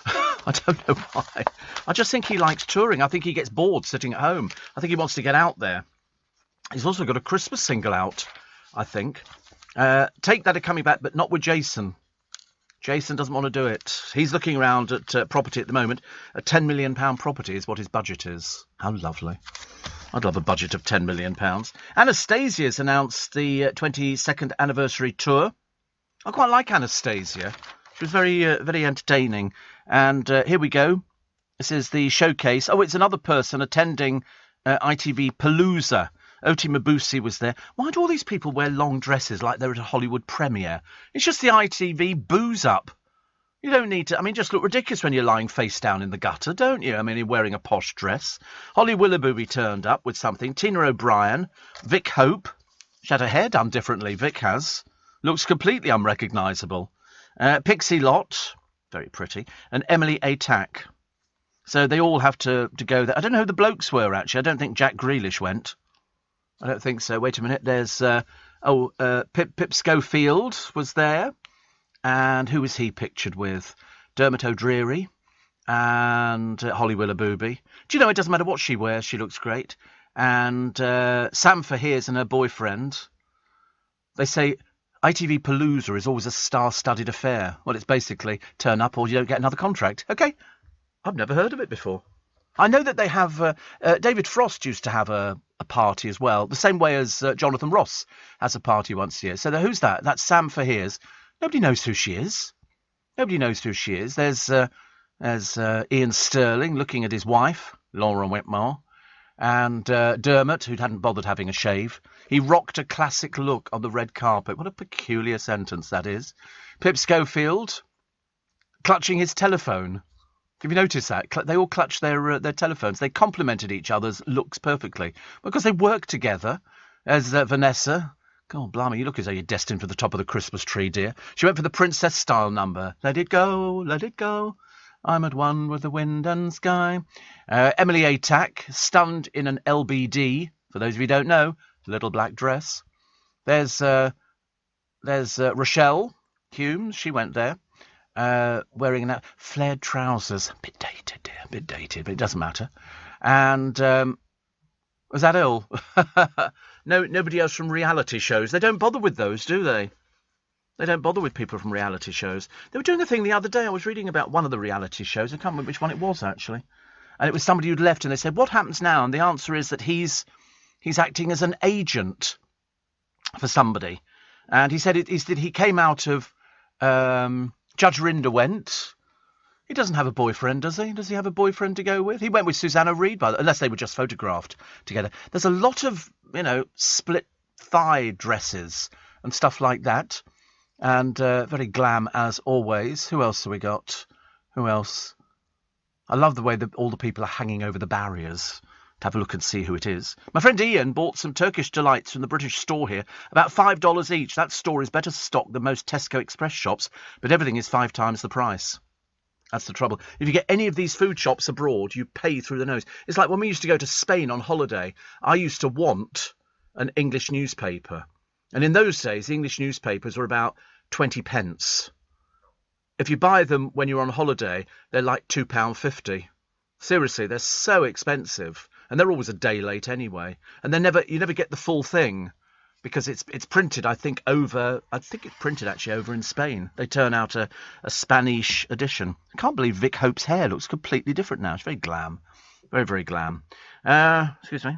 I don't know why. I just think he likes touring. I think he gets bored sitting at home. I think he wants to get out there. He's also got a Christmas single out, I think. Take That are coming back, but not with Jason. Jason doesn't want to do it. He's looking around at property at the moment. A £10 million property is what his budget is. How lovely. I'd love a budget of £10 million. Anastasia's announced the 22nd anniversary tour. I quite like Anastasia. She was very, very entertaining. And here we go. This is the showcase. Oh, it's another person attending ITV Palooza. Oti Mabuse was there. Why do all these people wear long dresses like they're at a Hollywood premiere? It's just the ITV booze up. You don't need to... I mean, just look ridiculous when you're lying face down in the gutter, don't you? I mean, you're wearing a posh dress. Holly Willoughby turned up with something. Tina O'Brien. Vic Hope. She had her hair done differently, Vic has. Looks completely unrecognisable. Pixie Lott. Very pretty. And Emily Atack. So they all have to go there. I don't know who the blokes were, actually. I don't think Jack Grealish went. I don't think so. Wait a minute. There's... Pip Schofield was there. And who was he pictured with? Dermot O'Dreary and Holly Willoughby. Do you know, it doesn't matter what she wears, she looks great. And Sam Fahier's and her boyfriend. They say ITV Palooza is always a star-studded affair. Well, it's basically turn up or you don't get another contract. OK, I've never heard of it before. I know that they have... David Frost used to have a party as well, the same way as Jonathan Ross has a party once a year. So who's that? That's Sam Fahier's. Nobody knows who she is. Nobody knows who she is. There's Ian Sterling looking at his wife, Laura Whitmore. And Dermot, who hadn't bothered having a shave. He rocked a classic look on the red carpet. What a peculiar sentence that is. Pip Schofield, clutching his telephone. Have you noticed that? They all clutched their telephones. They complemented each other's looks perfectly. Because they worked together. As Vanessa... God, blimey, you look as though you're destined for the top of the Christmas tree, dear. She went for the Princess style number. Let it go, let it go. I'm at one with the wind and sky. Emily Atack, stunned in an LBD. For those of you who don't know, little black dress. There's Rochelle Humes. She went there, wearing flared trousers. A bit dated, dear. A bit dated, but it doesn't matter. And was that ill? No, nobody else from reality shows. They don't bother with those, do they? They don't bother with people from reality shows. They were doing a thing the other day. I was reading about one of the reality shows. I can't remember which one it was, actually. And it was somebody who'd left, and they said, what happens now? And the answer is that he's acting as an agent for somebody. And he said he came out of Judge Rinder went. He doesn't have a boyfriend, does he? Does he have a boyfriend to go with? He went with Susanna Reid, unless they were just photographed together. There's a lot of, split thigh dresses and stuff like that. And very glam as always. Who else have we got? Who else? I love the way that all the people are hanging over the barriers to have a look and see who it is. My friend Ian bought some Turkish delights from the British store here, about $5 each. That store is better stocked than most Tesco Express shops, but everything is 5 times the price. That's the trouble. If you get any of these food shops abroad, you pay through the nose. It's like when we used to go to Spain on holiday, I used to want an English newspaper. And in those days, the English newspapers were about 20 pence. If you buy them when you're on holiday, they're like £2.50. Seriously, they're so expensive. And they're always a day late anyway. And you never get the full thing. Because it's printed, I think it's printed actually over in Spain. They turn out a Spanish edition. I can't believe Vic Hope's hair looks completely different now. It's very glam. Very, very glam. Excuse me.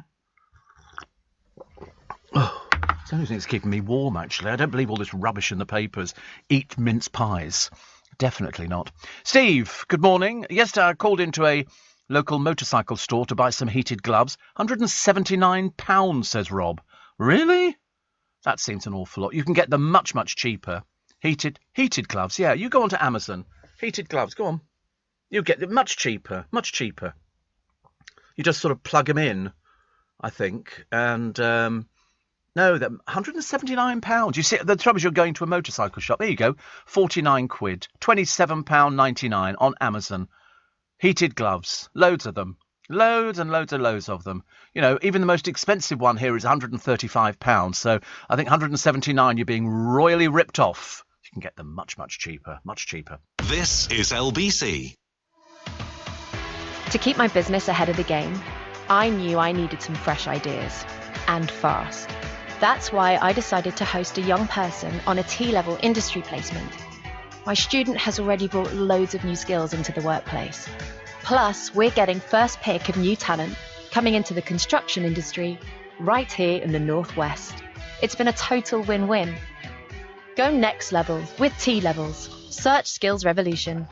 Oh, it's the only thing that's keeping me warm, actually. I don't believe all this rubbish in the papers. Eat mince pies. Definitely not. Steve, good morning. Yesterday I called into a local motorcycle store to buy some heated gloves. £179, says Rob. Really? That seems an awful lot. You can get them much, much cheaper. Heated gloves. Yeah, you go onto Amazon. Heated gloves. Go on. You get them much cheaper. Much cheaper. You just sort of plug them in, I think. And, no, they're £179. You see, the trouble is you're going to a motorcycle shop. There you go. 49 quid. £27.99 on Amazon. Heated gloves. Loads of them. Loads and loads and loads of them. Even the most expensive one here is £135. So I think £179 you're being royally ripped off. You can get them much, much cheaper. Much cheaper. This is LBC. To keep my business ahead of the game, I knew I needed some fresh ideas. And fast. That's why I decided to host a young person on a T-level industry placement. My student has already brought loads of new skills into the workplace. Plus, we're getting first pick of new talent coming into the construction industry right here in the Northwest. It's been a total win-win. Go next level with T-Levels. Search Skills Revolution.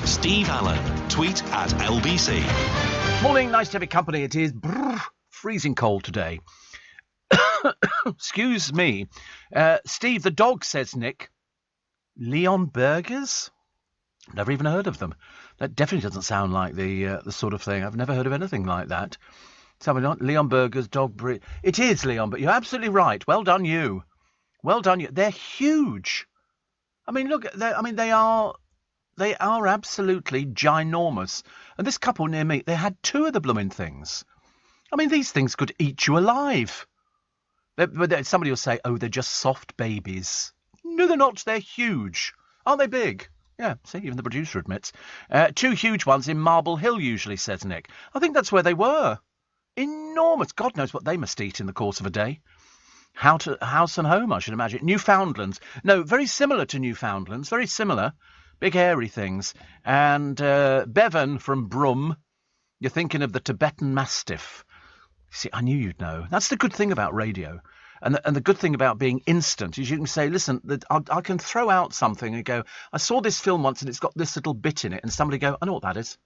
Steve Allen, tweet at LBC. Morning, nice to have your company. It is freezing cold today. Excuse me. Steve, the dog, says Nick. Leon Burgers? Never even heard of them. That definitely doesn't sound like the sort of thing. I've never heard of anything like that. Somebody not Leon Burgers, dog breed. It is Leon, but you're absolutely right. Well done, you. Well done, you. They're huge. I mean, look. They are absolutely ginormous. And this couple near me, they had 2 of the blooming things. I mean, these things could eat you alive. Somebody will say, "Oh, they're just soft babies." No, they're not. They're huge. Aren't they big? Yeah, see, even the producer admits. 2 huge ones in Marble Hill, usually, says Nick. I think that's where they were. Enormous. God knows what they must eat in the course of a day. House and home, I should imagine. Newfoundlands. No, very similar to Newfoundlands. Very similar. Big hairy things. And Bevan from Brum, you're thinking of the Tibetan Mastiff. See, I knew you'd know. That's the good thing about radio. And the good thing about being instant is you can say, listen, I can throw out something and go, I saw this film once and it's got this little bit in it. And somebody go, I know what that is.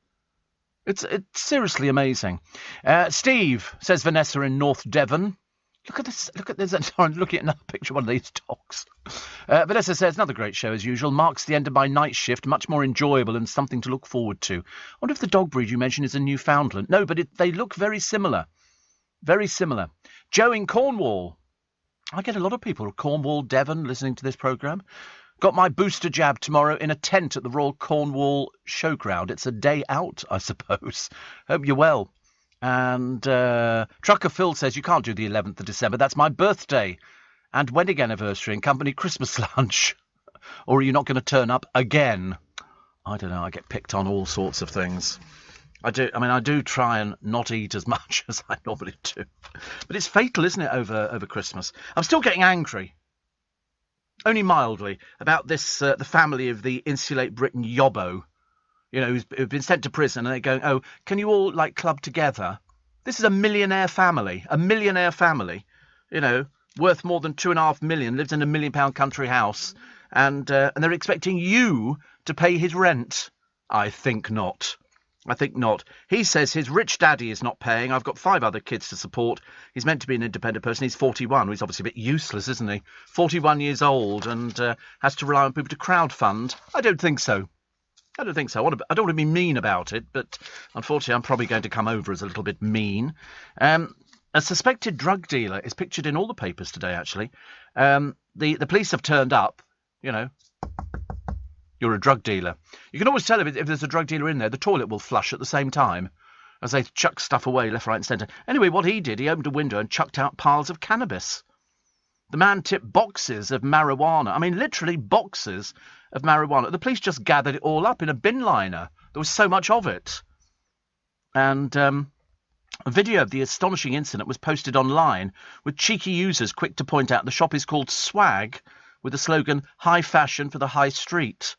It's seriously amazing. Steve, says Vanessa in North Devon. Look at this. I'm looking at another picture of one of these dogs. Vanessa says, another great show as usual. Marks the end of my night shift. Much more enjoyable and something to look forward to. I wonder if the dog breed you mentioned is a Newfoundland. No, but they look very similar. Very similar. Joe in Cornwall. I get a lot of people, Cornwall, Devon, listening to this programme. Got my booster jab tomorrow in a tent at the Royal Cornwall Showground. It's a day out, I suppose. Hope you're well. And Trucker Phil says, you can't do the 11th of December. That's my birthday and wedding anniversary and company Christmas lunch. Or are you not going to turn up again? I don't know. I get picked on all sorts of things. I do try and not eat as much as I normally do. But it's fatal, isn't it, over Christmas? I'm still getting angry. Only mildly, about this, the family of the Insulate Britain Yobbo, who've been sent to prison, and they're going, oh, can you all, club together? This is a millionaire family, worth more than 2.5 million, lives in a £1 million country house, and they're expecting you to pay his rent. I think not. He says his rich daddy is not paying. I've got 5 other kids to support. He's meant to be an independent person. He's 41. He's obviously a bit useless, isn't he? 41 years old and has to rely on people to crowdfund. I don't think so. I don't want to be mean about it, but unfortunately I'm probably going to come over as a little bit mean. A suspected drug dealer is pictured in all the papers today, actually. The police have turned up, You're a drug dealer. You can always tell if there's a drug dealer in there. The toilet will flush at the same time as they chuck stuff away left, right and centre. Anyway, what he did, he opened a window and chucked out piles of cannabis. The man tipped boxes of marijuana. I mean, literally boxes of marijuana. The police just gathered it all up in a bin liner. There was so much of it. And a video of the astonishing incident was posted online with cheeky users quick to point out the shop is called Swag with the slogan, high fashion for the high street.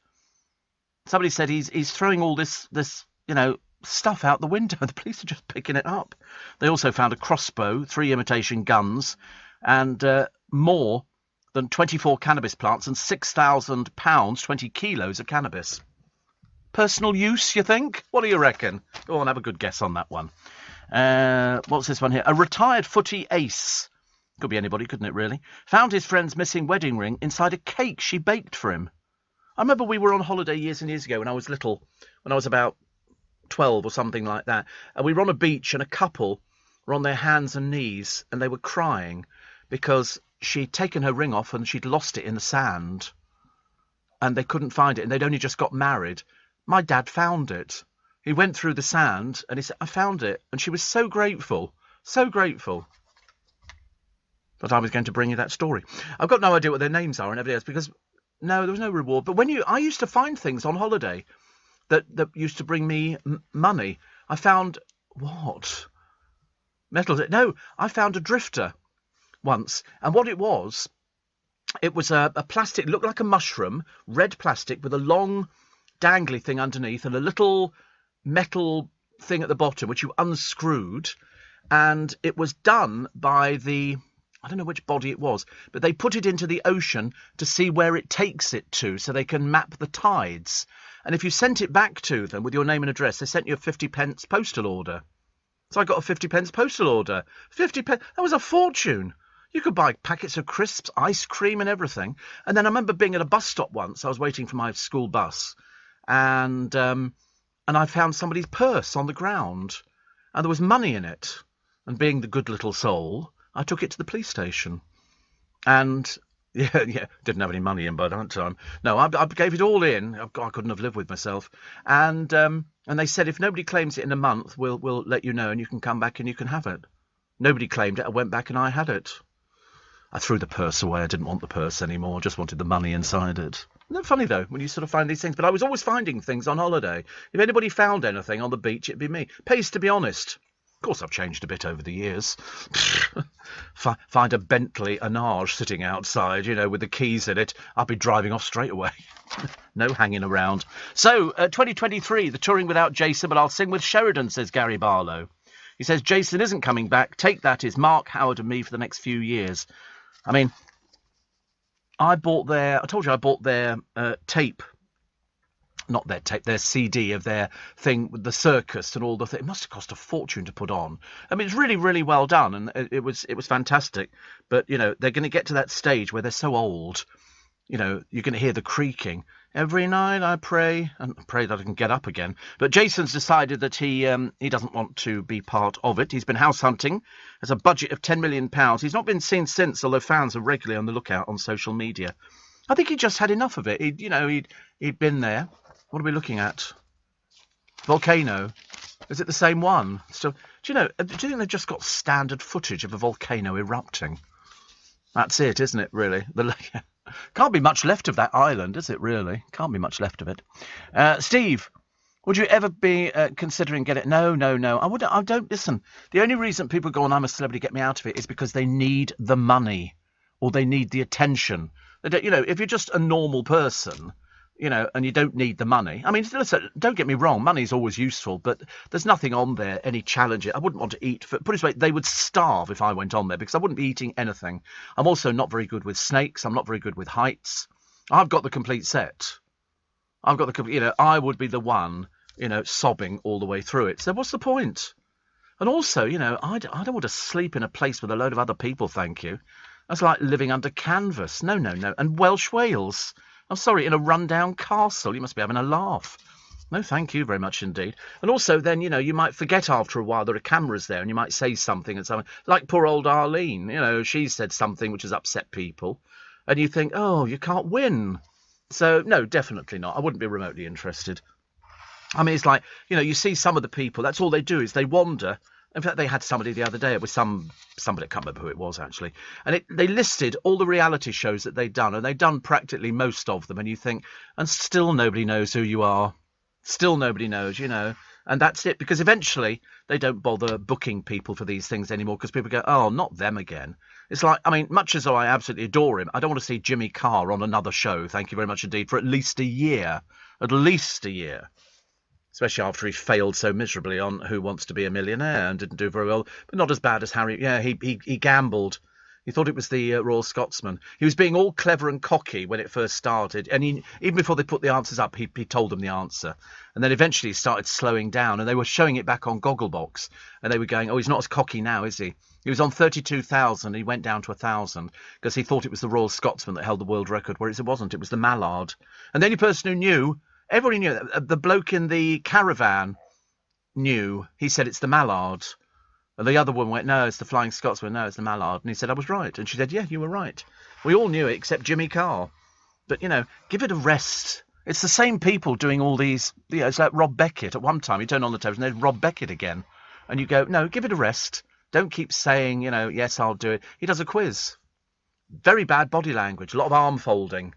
Somebody said he's throwing all this stuff out the window. The police are just picking it up. They also found a crossbow, 3 imitation guns, and more than 24 cannabis plants and £6,000, 20 kilos of cannabis. Personal use, you think? What do you reckon? Go on, have a good guess on that one. What's this one here? A retired footy ace. Could be anybody, couldn't it, really? Found his friend's missing wedding ring inside a cake she baked for him. I remember we were on holiday years and years ago when I was little, when I was about 12 or something like that. And we were on a beach and a couple were on their hands and knees and they were crying because she'd taken her ring off and she'd lost it in the sand. And they couldn't find it and they'd only just got married. My dad found it. He went through the sand and he said, I found it. And she was so grateful, so grateful. But I was going to bring you that story. I've got no idea what their names are and everything else because... No, there was no reward. But I used to find things on holiday that used to bring me money. I found what? No, I found a drifter once, and what it was a plastic, looked like a mushroom, red plastic with a long, dangly thing underneath and a little metal thing at the bottom which you unscrewed, and it was done by I don't know which body it was, but they put it into the ocean to see where it takes it to so they can map the tides. And if you sent it back to them with your name and address, they sent you a 50p postal order. So I got a 50p postal order. 50p, that was a fortune. You could buy packets of crisps, ice cream and everything. And then I remember being at a bus stop once. I was waiting for my school bus. And I found somebody's purse on the ground. And there was money in it. And being the good little soul... I took it to the police station, and didn't have any money in by that time. No, I gave it all in. I couldn't have lived with myself. And they said if nobody claims it in a month, we'll let you know, and you can come back and you can have it. Nobody claimed it. I went back and I had it. I threw the purse away. I didn't want the purse anymore. I just wanted the money inside it. Isn't that funny though when you sort of find these things? But I was always finding things on holiday. If anybody found anything on the beach, it'd be me. Pays to be honest. Of course, I've changed a bit over the years. Find a Bentley Anage sitting outside, with the keys in it. I'll be driving off straight away. No hanging around. So, 2023, the touring without Jason, but I'll sing with Sheridan, says Gary Barlow. He says, Jason isn't coming back. Take that is Mark, Howard and me for the next few years. I mean, I told you I bought their tape not their tape, their CD of their thing with the circus and all the thing. It must have cost a fortune to put on. I mean, it's really, really well done, and it was fantastic. But, you know, they're going to get to that stage where they're so old, you know, you're going to hear the creaking. Every night I pray, and pray that I can get up again. But Jason's decided that he doesn't want to be part of it. He's been house hunting, has a budget of £10 million. He's not been seen since, although fans are regularly on the lookout on social media. I think he just had enough of it. He'd been there. What are we looking at? Volcano. Is it the same one? So, do you think they've just got standard footage of a volcano erupting? That's it, isn't it, really? Can't be much left of that island, is it, really? Can't be much left of it. Steve, would you ever be considering getting it? No. I don't, listen. The only reason people go on I'm a Celebrity, get me out of it is because they need the money or they need the attention. They don't, if you're just a normal person, and you don't need the money. I mean, listen, don't get me wrong, money's always useful, but there's nothing on there, any challenge. I wouldn't want to eat. Put it this way, they would starve if I went on there because I wouldn't be eating anything. I'm also not very good with snakes. I'm not very good with heights. I've got the complete set. I would be the one, sobbing all the way through it. So what's the point? And also, I don't want to sleep in a place with a load of other people, thank you. That's like living under canvas. No. And Welsh whales. I'm sorry, in a rundown castle. You must be having a laugh. No, thank you very much indeed. And also then, you might forget after a while there are cameras there and you might say something and something. Like poor old Arlene, she said something which has upset people. And you think, oh, you can't win. So, no, definitely not. I wouldn't be remotely interested. I mean, it's like, you see some of the people, that's all they do is they wander. In fact, they had somebody the other day. It was somebody, I can't remember who it was, actually. And they listed all the reality shows that they'd done, and they'd done practically most of them. And you think, and still nobody knows who you are. Still nobody knows, And that's it, because eventually they don't bother booking people for these things anymore because people go, oh, not them again. It's like, I mean, much as though I absolutely adore him, I don't want to see Jimmy Carr on another show, thank you very much indeed, for at least a year. At least a year. Especially after he failed so miserably on Who Wants to Be a Millionaire and didn't do very well, but not as bad as Harry. Yeah, he gambled. He thought it was the Royal Scotsman. He was being all clever and cocky when it first started, and even before they put the answers up, he told them the answer. And then eventually he started slowing down, and they were showing it back on Gogglebox, and they were going, oh, he's not as cocky now, is he? He was on 32,000, he went down to 1,000, because he thought it was the Royal Scotsman that held the world record, whereas it wasn't, it was the Mallard. And the only person who knew... Everybody knew. The bloke in the caravan knew. He said, it's the Mallard. And the other one went, no, it's the Flying Scotsman. No, it's the Mallard. And he said, I was right. And she said, yeah, you were right. We all knew it except Jimmy Carr. But, give it a rest. It's the same people doing all these. It's like Rob Beckett. At one time, you turn on the television, there's Rob Beckett again. And you go, no, give it a rest. Don't keep saying, yes, I'll do it. He does a quiz. Very bad body language. A lot of arm folding.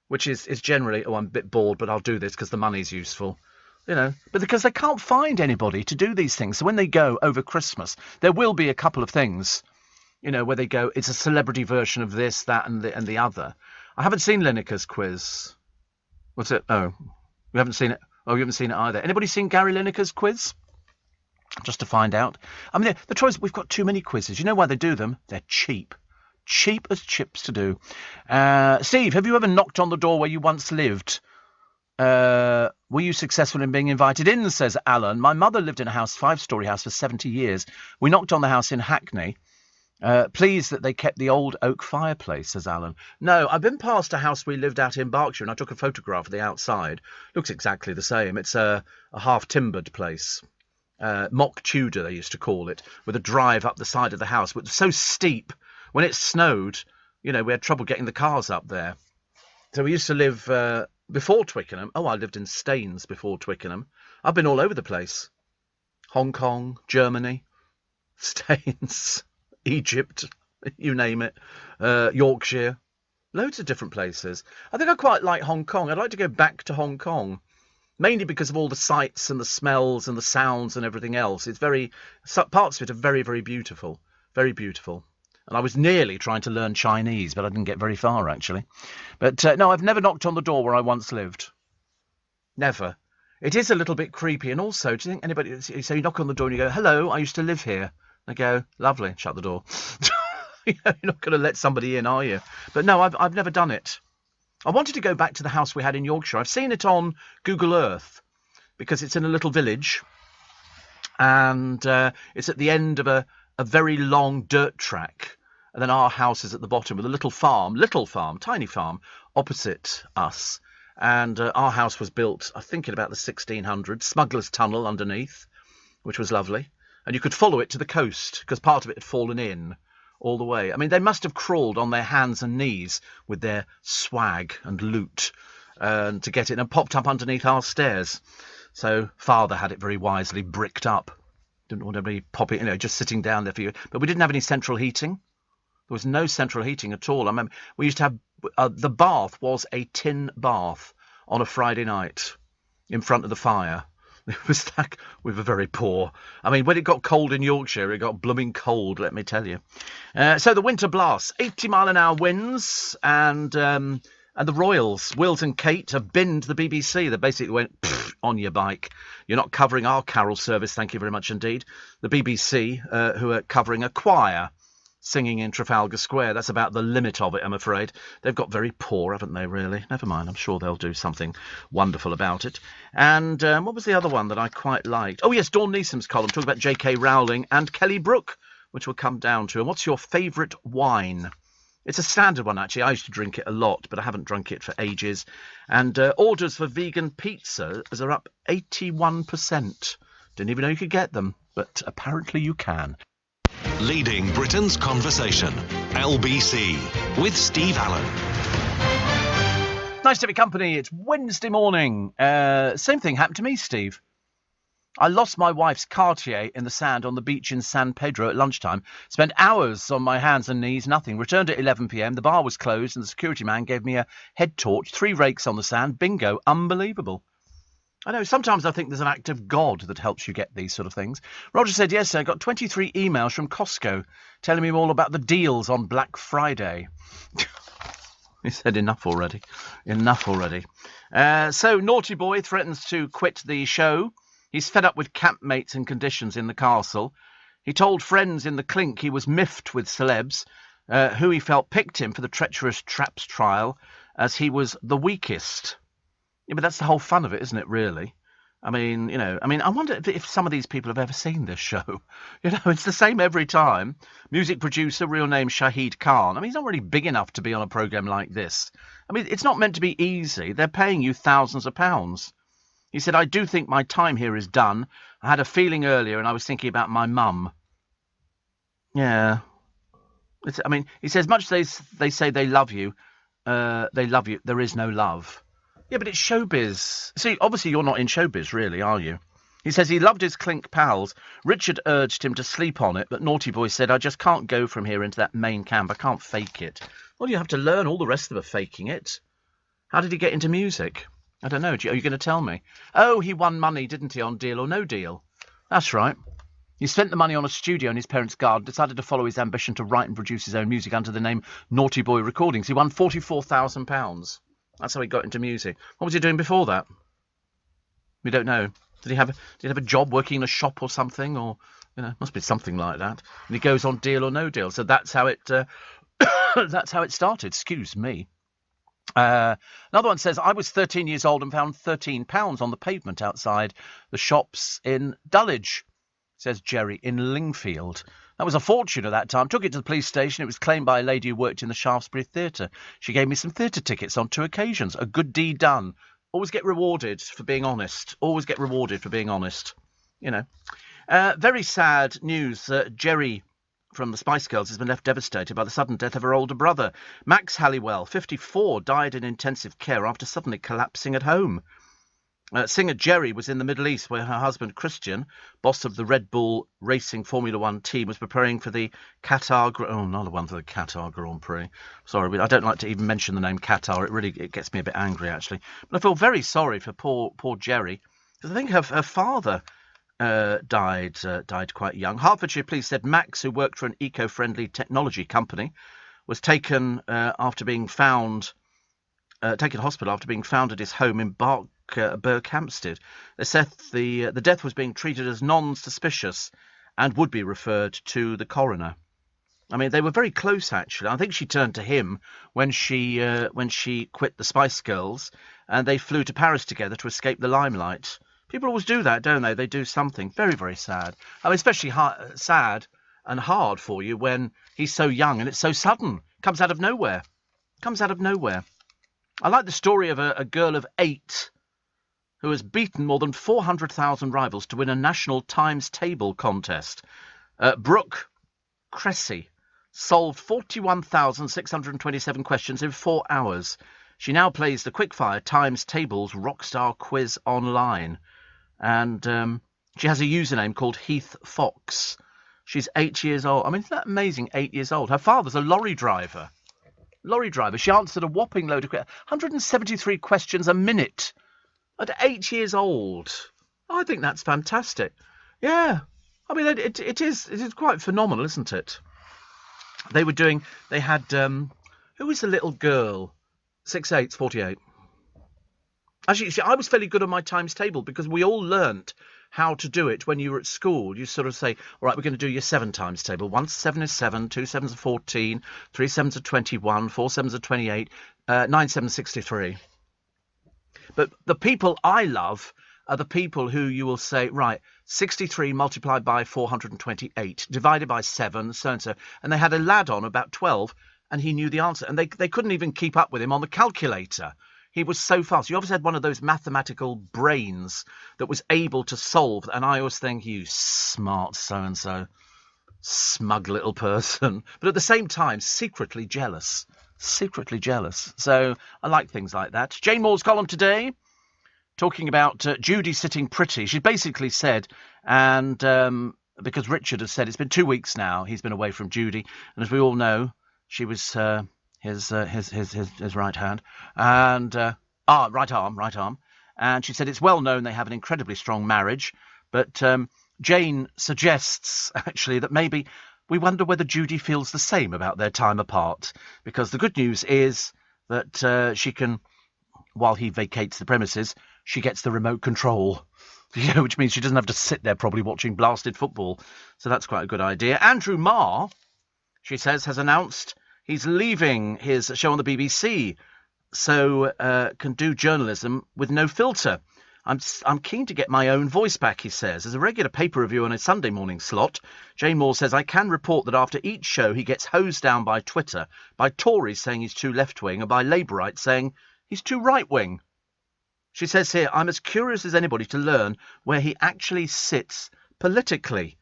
Which is generally, oh, I'm a bit bored, but I'll do this because the money's useful. But because they can't find anybody to do these things. So when they go over Christmas, there will be a couple of things, where they go, it's a celebrity version of this, that, and the other. I haven't seen Lineker's quiz. What's it? Oh, we haven't seen it. Oh, you haven't seen it either. Anybody seen Gary Lineker's quiz? Just to find out. I mean, the trouble is we've got too many quizzes. You know why they do them? They're cheap. Cheap as chips to do. Steve, have you ever knocked on the door where you once lived? Were you successful in being invited in, says Alan. My mother lived in a house, 5-storey house, for 70 years. We knocked on the house in Hackney. Pleased that they kept the old oak fireplace, says Alan. No, I've been past a house we lived at in Berkshire and I took a photograph of the outside. Looks exactly the same. It's a half-timbered place. Mock Tudor, they used to call it, with a drive up the side of the house. It was so steep. When it snowed, we had trouble getting the cars up there. So we used to live before Twickenham. Oh, I lived in Staines before Twickenham. I've been all over the place. Hong Kong, Germany, Staines, Egypt, you name it, Yorkshire. Loads of different places. I think I quite like Hong Kong. I'd like to go back to Hong Kong. Mainly because of all the sights and the smells and the sounds and everything else. Parts of it are very, very beautiful. Very beautiful. And I was nearly trying to learn Chinese, but I didn't get very far, actually. But, no, I've never knocked on the door where I once lived. Never. It is a little bit creepy. And also, do you think anybody... So you knock on the door and you go, hello, I used to live here. They go, lovely, shut the door. You're not going to let somebody in, are you? But, no, I've never done it. I wanted to go back to the house we had in Yorkshire. I've seen it on Google Earth because it's in a little village, and it's at the end of a very long dirt track. And then our house is at the bottom with a little farm, tiny farm, opposite us. And our house was built, I think, in about the 1600s, Smuggler's Tunnel underneath, which was lovely. And you could follow it to the coast, because part of it had fallen in all the way. I mean, they must have crawled on their hands and knees with their swag and loot to get it, and popped up underneath our stairs. So Father had it very wisely bricked up. Didn't want anybody popping, just sitting down there for you. But we didn't have any central heating. There was no central heating at all. I remember we used to have the bath was a tin bath on a Friday night in front of the fire. It was like we were very poor. I mean, when it got cold in Yorkshire, it got blooming cold, let me tell you. So the winter blasts, 80-mile-an-hour winds, and the Royals, Wills and Kate, have binned the BBC. They basically went, on your bike. You're not covering our carol service, thank you very much indeed. The BBC, who are covering a choir singing in Trafalgar Square. That's about the limit of it, I'm afraid. They've got very poor, haven't they, really? Never mind, I'm sure they'll do something wonderful about it. And what was the other one that I quite liked? Oh, yes, Dawn Neeson's column, talking about J.K. Rowling and Kelly Brook, which we'll come down to. And what's your favourite wine? It's a standard one, actually. I used to drink it a lot, but I haven't drunk it for ages. And orders for vegan pizzas are up 81%. Didn't even know you could get them, but apparently you can. Leading Britain's conversation, LBC, with Steve Allen. Nice to be company. It's Wednesday morning. Same thing happened to me, Steve. I lost my wife's Cartier in the sand on the beach in San Pedro at lunchtime. Spent hours on my hands and knees, nothing. Returned at 11 p.m. The bar was closed and the security man gave me a head torch, 3 rakes on the sand. Bingo. Unbelievable. I know, sometimes I think there's an act of God that helps you get these sort of things. Roger said, yes, I got 23 emails from Costco telling me all about the deals on Black Friday. He said, enough already. Enough already. So, Naughty Boy threatens to quit the show. He's fed up with campmates and conditions in the castle. He told friends in the clink he was miffed with celebs, who he felt picked him for the treacherous traps trial, as he was the weakest. Yeah, but that's the whole fun of it, isn't it, really? I mean, I wonder if some of these people have ever seen this show. It's the same every time. Music producer, real name Shahid Khan. I mean, he's not really big enough to be on a programme like this. I mean, it's not meant to be easy. They're paying you thousands of pounds. He said, I do think my time here is done. I had a feeling earlier and I was thinking about my mum. Yeah. He says, much as they say they love you, there is no love. Yeah, but it's showbiz. See, obviously you're not in showbiz, really, are you? He says he loved his clink pals. Richard urged him to sleep on it, but Naughty Boy said, I just can't go from here into that main camp. I can't fake it. Well, you have to learn. All the rest of them are faking it. How did he get into music? I don't know. Are you going to tell me? Oh, he won money, didn't he, on Deal or No Deal? That's right. He spent the money on a studio in his parents' garden, decided to follow his ambition to write and produce his own music under the name Naughty Boy Recordings. He won £44,000. That's how he got into music. What was he doing before that? We don't know. Did he have a job working in a shop or something? Or, must be something like that. And he goes on Deal or No Deal. So that's how it that's how it started. Excuse me. Another one says, I was 13 years old and found £13 on the pavement outside the shops in Dulwich, says Jerry, in Lingfield. That was a fortune at that time. Took it to the police station. It was claimed by a lady who worked in the Shaftesbury Theatre. She gave me some theatre tickets on 2 occasions. A good deed done. Always get rewarded for being honest. Always get rewarded for being honest. Very sad news. Jerry from the Spice Girls has been left devastated by the sudden death of her older brother. Max Halliwell, 54, died in intensive care after suddenly collapsing at home. Singer Jerry was in the Middle East where her husband Christian, boss of the Red Bull Racing Formula One team, was preparing for the Qatar... another one for the Qatar Grand Prix. Sorry, I don't like to even mention the name Qatar. It gets me a bit angry, actually. But I feel very sorry for poor Jerry, because I think her father died quite young. Hertfordshire Police said Max, who worked for an eco-friendly technology company, was taken after being found... taken to hospital after being found at his home in Berkhamsted. They said the death was being treated as non-suspicious and would be referred to the coroner. I mean, they were very close, actually. I think she turned to him when she quit the Spice Girls, and they flew to Paris together to escape the limelight. People always do that, don't they? They do something very, very sad. I mean, especially sad and hard for you when he's so young and it's so sudden. Comes out of nowhere. Comes out of nowhere. I like the story of a girl of 8 who has beaten more than 400,000 rivals to win a national times table contest. Brooke Cressy solved 41,627 questions in 4 hours. She now plays the Quickfire Times Tables Rockstar Quiz online. And she has a username called Heath Fox. She's 8 years old. I mean, isn't that amazing? 8 years old. Her father's a lorry driver. She answered a whopping load of 173 questions a minute at 8 years old. I think that's fantastic. Yeah. I mean, it is quite phenomenal, isn't it? They had, who was the little girl? 6'8", 48. Actually, I was fairly good on my times table because we all learnt how to do it when you were at school. You sort of say, all right, we're going to do your 7 times table. 1 7 is 7, 2 7s are 14, 3 7s are 21, 4 7s are 28, 9 7s 63. But the people I love are the people who you will say, right, 63 multiplied by 428, divided by 7, so-and-so. And they had a lad on about 12, and he knew the answer. And they couldn't even keep up with him on the calculator. He was so fast. You obviously had one of those mathematical brains that was able to solve. And I always think, you smart so-and-so, smug little person. But at the same time, secretly jealous. Secretly jealous. So I like things like that. Jane Moore's column today, talking about Judy sitting pretty. She basically said, and because Richard has said, it's been 2 weeks now, he's been away from Judy. And as we all know, she was... his right hand and right arm, and she said it's well known they have an incredibly strong marriage, but Jane suggests actually that maybe we wonder whether Judy feels the same about their time apart, because the good news is that she can, while he vacates the premises, she gets the remote control, which means she doesn't have to sit there probably watching blasted football. So that's quite a good idea. Andrew Marr, she says, has announced he's leaving his show on the BBC, so can do journalism with no filter. I'm keen to get my own voice back, he says. As a regular paper review on a Sunday morning slot, Jane Moore says, I can report that after each show he gets hosed down by Twitter, by Tories saying he's too left-wing, and by Labourites saying he's too right-wing. She says here, I'm as curious as anybody to learn where he actually sits politically.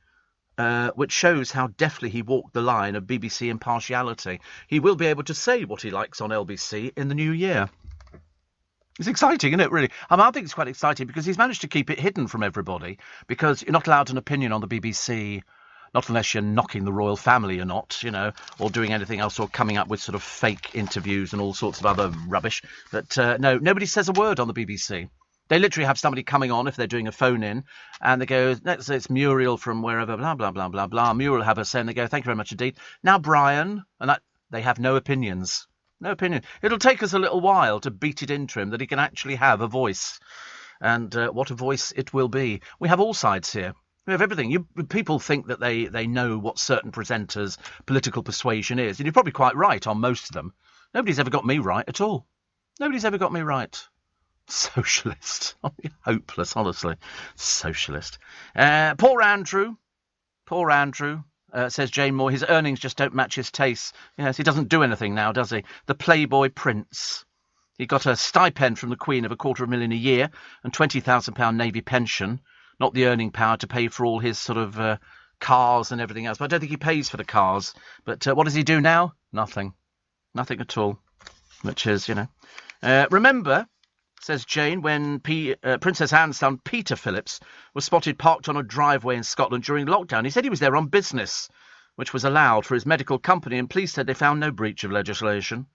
Which shows how deftly he walked the line of BBC impartiality. He will be able to say what he likes on LBC in the new year. It's exciting, isn't it, really? I think it's quite exciting because he's managed to keep it hidden from everybody, because you're not allowed an opinion on the BBC, not unless you're knocking the royal family or not, or doing anything else, or coming up with sort of fake interviews and all sorts of other rubbish. But no, nobody says a word on the BBC. They literally have somebody coming on if they're doing a phone-in, and they go, let's say it's Muriel from wherever, blah, blah, blah, blah, blah. Muriel will have a say, and they go, thank you very much indeed. Now, Brian, and that they have no opinions. No opinion. It'll take us a little while to beat it into him that he can actually have a voice. And what a voice it will be. We have all sides here. We have everything. People think that they know what certain presenters' political persuasion is, and you're probably quite right on most of them. Nobody's ever got me right at all. Nobody's ever got me right. Socialist. Hopeless, honestly. Socialist. Poor Andrew, says Jane Moore, his earnings just don't match his tastes. Yes, he doesn't do anything now, does he? The Playboy Prince. He got a stipend from the Queen of $250,000 a year and £20,000 Navy pension, not the earning power to pay for all his sort of cars and everything else. But I don't think he pays for the cars. But what does he do now? Nothing. Nothing at all. Which is, remember, says Jane, when Princess Anne's son Peter Phillips was spotted parked on a driveway in Scotland during lockdown. He said he was there on business, which was allowed for his medical company, and police said they found no breach of legislation.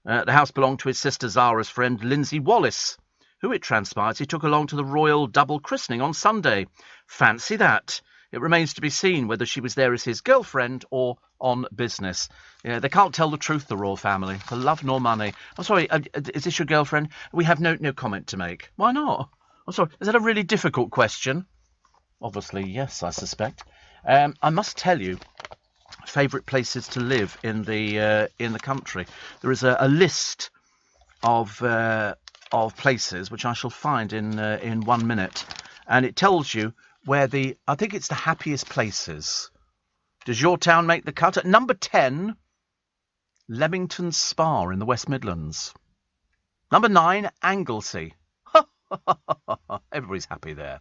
The house belonged to his sister Zara's friend Lindsay Wallace, who, it transpires, he took along to the royal double christening on Sunday. Fancy that. It remains to be seen whether she was there as his girlfriend or on business. They can't tell the truth, the royal family, for love nor money. I'm sorry, is this your girlfriend? We have no comment to make. Why not? I'm sorry, is that a really difficult question? Obviously, yes, I suspect. I must tell you favourite places to live in the country. There is a list of places which I shall find in 1 minute, and it tells you where I think it's the happiest places. Does your town make the cut? At number 10, Leamington Spa in the West Midlands. Number 9, Anglesey. Everybody's happy there.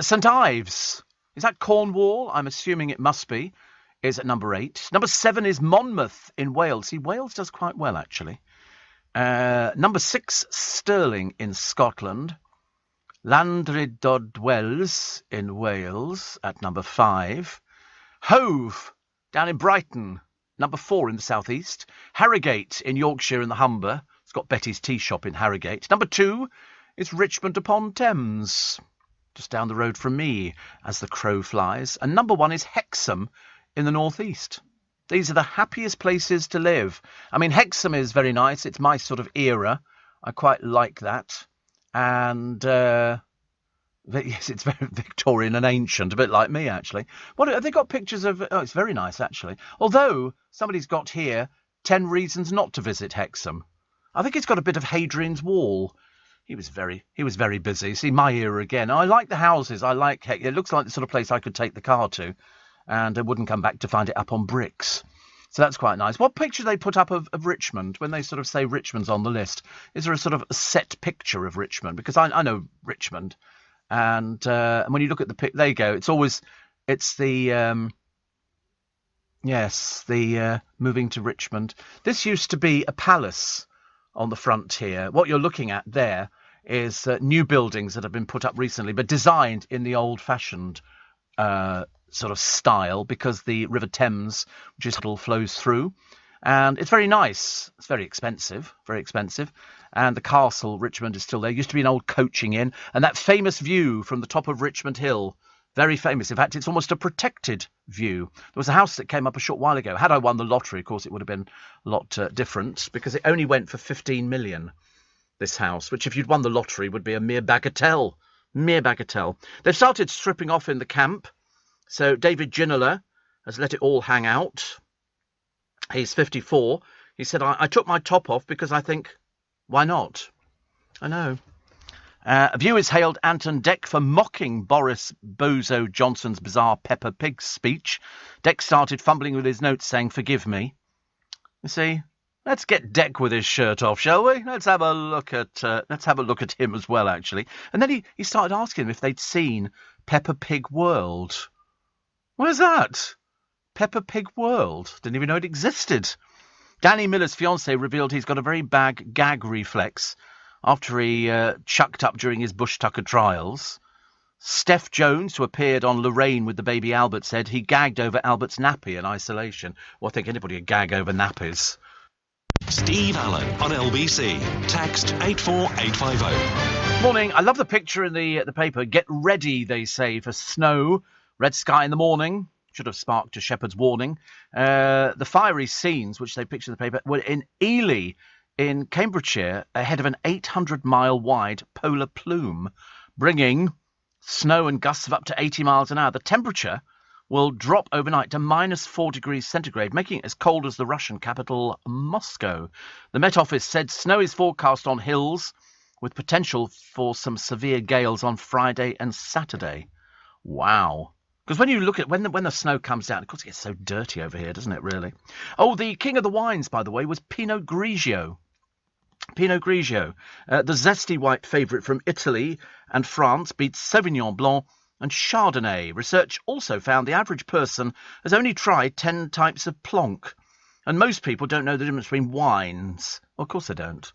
St Ives. Is that Cornwall? I'm assuming it must be. Is at number 8. Number 7 is Monmouth in Wales. See, Wales does quite well, actually. Number 6, Stirling in Scotland. Llandrindod in Wales at number 5. Hove down in Brighton, number 4 in the southeast. Harrogate in Yorkshire in the Humber. It's got Betty's Tea Shop in Harrogate. Number 2 is Richmond upon Thames, just down the road from me as the crow flies. And number 1 is Hexham in the northeast. These are the happiest places to live. I mean, Hexham is very nice. It's my sort of era. I quite like that. And yes, it's very Victorian and ancient, a bit like me, actually. What have they got pictures of? Oh, it's very nice, actually. Although somebody's got here 10 reasons not to visit Hexham. I think it's got a bit of Hadrian's Wall. He was very busy. See, my era again. I like the houses. I like it. Looks like the sort of place I could take the car to, and I wouldn't come back to find it up on bricks. So that's quite nice. What picture they put up of Richmond when they sort of say Richmond's on the list? Is there a sort of a set picture of Richmond? Because I know Richmond, and when you look at the there you go. It's the moving to Richmond. This used to be a palace on the front here. What you're looking at there is new buildings that have been put up recently, but designed in the old-fashioned sort of style, because the River Thames, which is flows through, and it's very nice. It's very expensive, and the castle Richmond is still there. Used to be an old coaching inn, and that famous view from the top of Richmond Hill, very famous. In fact, it's almost a protected view. There was a house that came up a short while ago. Had I won the lottery, of course, it would have been a lot different, because it only went for 15 million, this house, which if you'd won the lottery would be a mere bagatelle. They've started stripping off in the camp. So David Ginola has let it all hang out. He's 54. He said, I took my top off because I think, why not? I know. Viewers hailed Anton Deck for mocking Boris Bozo Johnson's bizarre Peppa Pig speech. Deck started fumbling with his notes, saying, "Forgive me." You see, let's get Deck with his shirt off, shall we? Let's have a look at him as well, actually. And then he started asking them if they'd seen Peppa Pig World. Where's that? Peppa Pig World. Didn't even know it existed. Danny Miller's fiancée revealed he's got a very bad gag reflex after he chucked up during his Bush Tucker trials. Steph Jones, who appeared on Lorraine with the baby Albert, said he gagged over Albert's nappy in isolation. Well, I think anybody would gag over nappies. Steve Allen on LBC. Text 84850. Morning. I love the picture in the paper. Get ready, they say, for snow. Red sky in the morning. Should have sparked a shepherd's warning. The fiery scenes, which they picture in the paper, were in Ely, in Cambridgeshire, ahead of an 800-mile-wide polar plume, bringing snow and gusts of up to 80 miles an hour. The temperature will drop overnight to -4 degrees centigrade, making it as cold as the Russian capital, Moscow. The Met Office said snow is forecast on hills, with potential for some severe gales on Friday and Saturday. Wow. Because when you look at when the snow comes down, of course it gets so dirty over here, doesn't it, really? Oh, the king of the wines, by the way, was Pinot Grigio. Pinot Grigio, the zesty white favourite from Italy and France, beats Sauvignon Blanc and Chardonnay. Research also found the average person has only tried 10 types of plonk, and most people don't know the difference between wines. Well, of course they don't.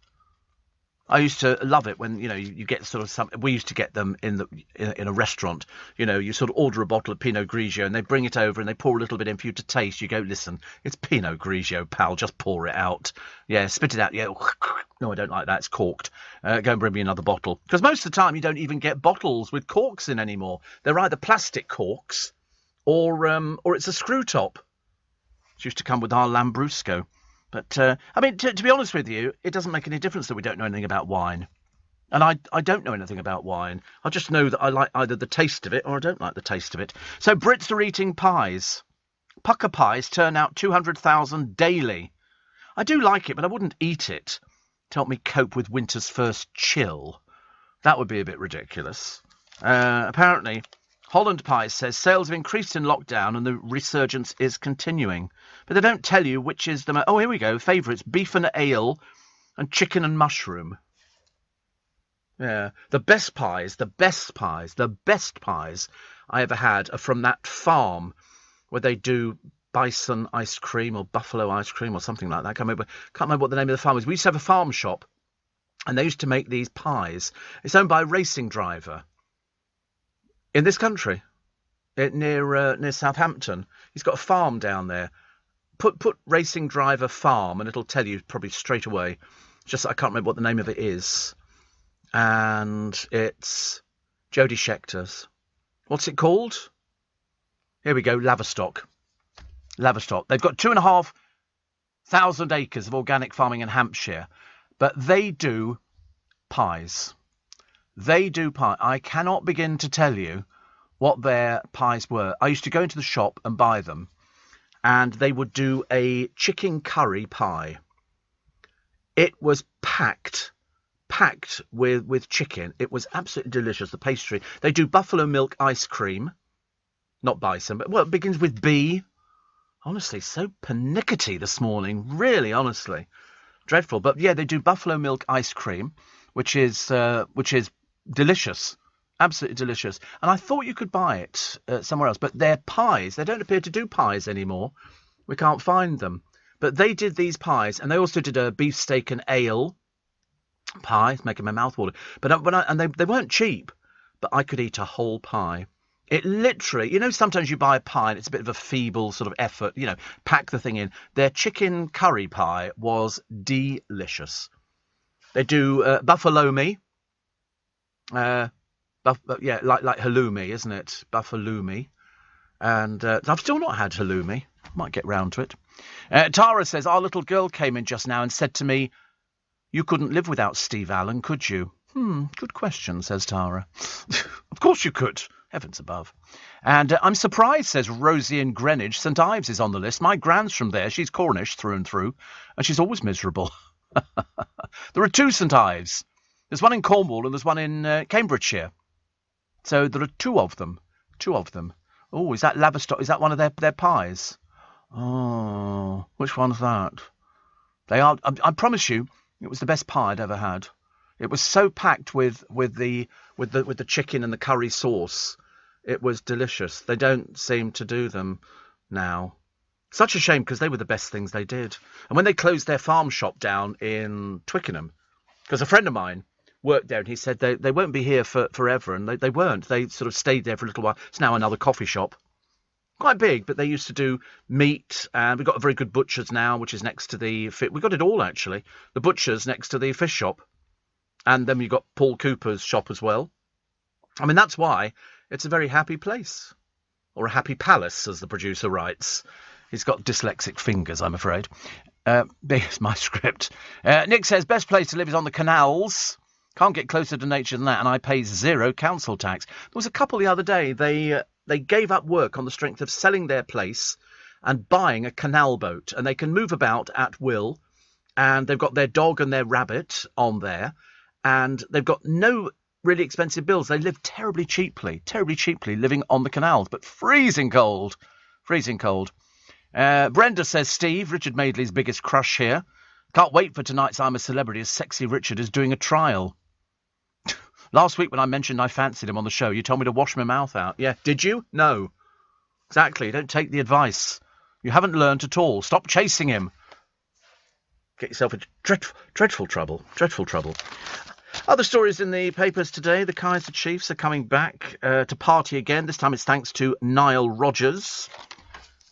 I used to love it when, you get sort of some. We used to get them in a restaurant. You sort of order a bottle of Pinot Grigio and they bring it over and they pour a little bit in for you to taste. You go, listen, it's Pinot Grigio, pal. Just pour it out. Yeah, spit it out. Yeah. No, I don't like that. It's corked. Go and bring me another bottle. Because most of the time you don't even get bottles with corks in anymore. They're either plastic corks or it's a screw top. It used to come with our Lambrusco. But, to be honest with you, it doesn't make any difference that we don't know anything about wine. And I don't know anything about wine. I just know that I like either the taste of it or I don't like the taste of it. So Brits are eating pies. Pucker pies turn out 200,000 daily. I do like it, but I wouldn't eat it to help me cope with winter's first chill. That would be a bit ridiculous. Apparently, Holland Pies says sales have increased in lockdown and the resurgence is continuing. But they don't tell you which is the... Oh, here we go. Favourites, beef and ale and chicken and mushroom. Yeah. The best pies I ever had are from that farm where they do bison ice cream or buffalo ice cream or something like that. I can't remember what the name of the farm is. We used to have a farm shop and they used to make these pies. It's owned by a racing driver in this country, near Southampton. He's got a farm down there. Put racing driver farm and it'll tell you probably straight away. Just I can't remember what the name of it is. And it's Jodie Scheckter's. What's it called? Here we go, Laverstock. They've got 2,500 acres of organic farming in Hampshire, but they do pies. I cannot begin to tell you what their pies were. I used to go into the shop and buy them, and they would do a chicken curry pie. It was packed with chicken. It was absolutely delicious, the pastry. They do buffalo milk ice cream. Not bison, but, well, it begins with B. Honestly, so pernickety this morning. Really, honestly. Dreadful. But, yeah, they do buffalo milk ice cream, which is delicious. Absolutely delicious. And I thought you could buy it somewhere else. But their pies, they don't appear to do pies anymore. We can't find them. But they did these pies, and they also did a beefsteak and ale pie. It's making my mouth water. But they weren't cheap, but I could eat a whole pie. It literally, sometimes you buy a pie and it's a bit of a feeble sort of effort, pack the thing in. Their chicken curry pie was delicious. They do buffalomi. Like halloumi, isn't it? Buffalomi. And I've still not had halloumi. Might get round to it. Tara says, our little girl came in just now and said to me, you couldn't live without Steve Allen, could you? Good question, says Tara. Of course you could. Heavens above. And I'm surprised, says Rosie in Greenwich. St Ives is on the list. My gran's from there. She's Cornish through and through. And she's always miserable. There are two St Ives. There's one in Cornwall and there's one in Cambridgeshire. So there are two of them. Oh, is that Laverstock? Is that one of their pies? Oh, which one's that? They are. I promise you, it was the best pie I'd ever had. It was so packed with the chicken and the curry sauce. It was delicious. They don't seem to do them now. Such a shame, because they were the best things they did. And when they closed their farm shop down in Twickenham, because a friend of mine worked there and he said they won't be here forever, and they weren't. They sort of stayed there for a little while. It's now another coffee shop. Quite big, but they used to do meat, and we've got a very good butcher's now, which is next to the... We've got it all, actually. The butcher's next to the fish shop. And then we've got Paul Cooper's shop as well. I mean, that's why it's a very happy place. Or a happy palace, as the producer writes. He's got dyslexic fingers, I'm afraid. Here's my script. Nick says, best place to live is on the canals. Can't get closer to nature than that, and I pay 0 council tax. There was a couple the other day. They gave up work on the strength of selling their place and buying a canal boat. And they can move about at will. And they've got their dog and their rabbit on there. And they've got no really expensive bills. They live terribly cheaply living on the canals, but freezing cold. Brenda says, Steve, Richard Madeley's biggest crush here. Can't wait for tonight's I'm a Celebrity as Sexy Richard is doing a trial. Last week when I mentioned I fancied him on the show, you told me to wash my mouth out. Yeah, did you? No. Exactly, don't take the advice. You haven't learned at all. Stop chasing him. Get yourself into dreadful trouble. Other stories in the papers today. The Kaiser Chiefs are coming back to party again. This time it's thanks to Nile Rodgers.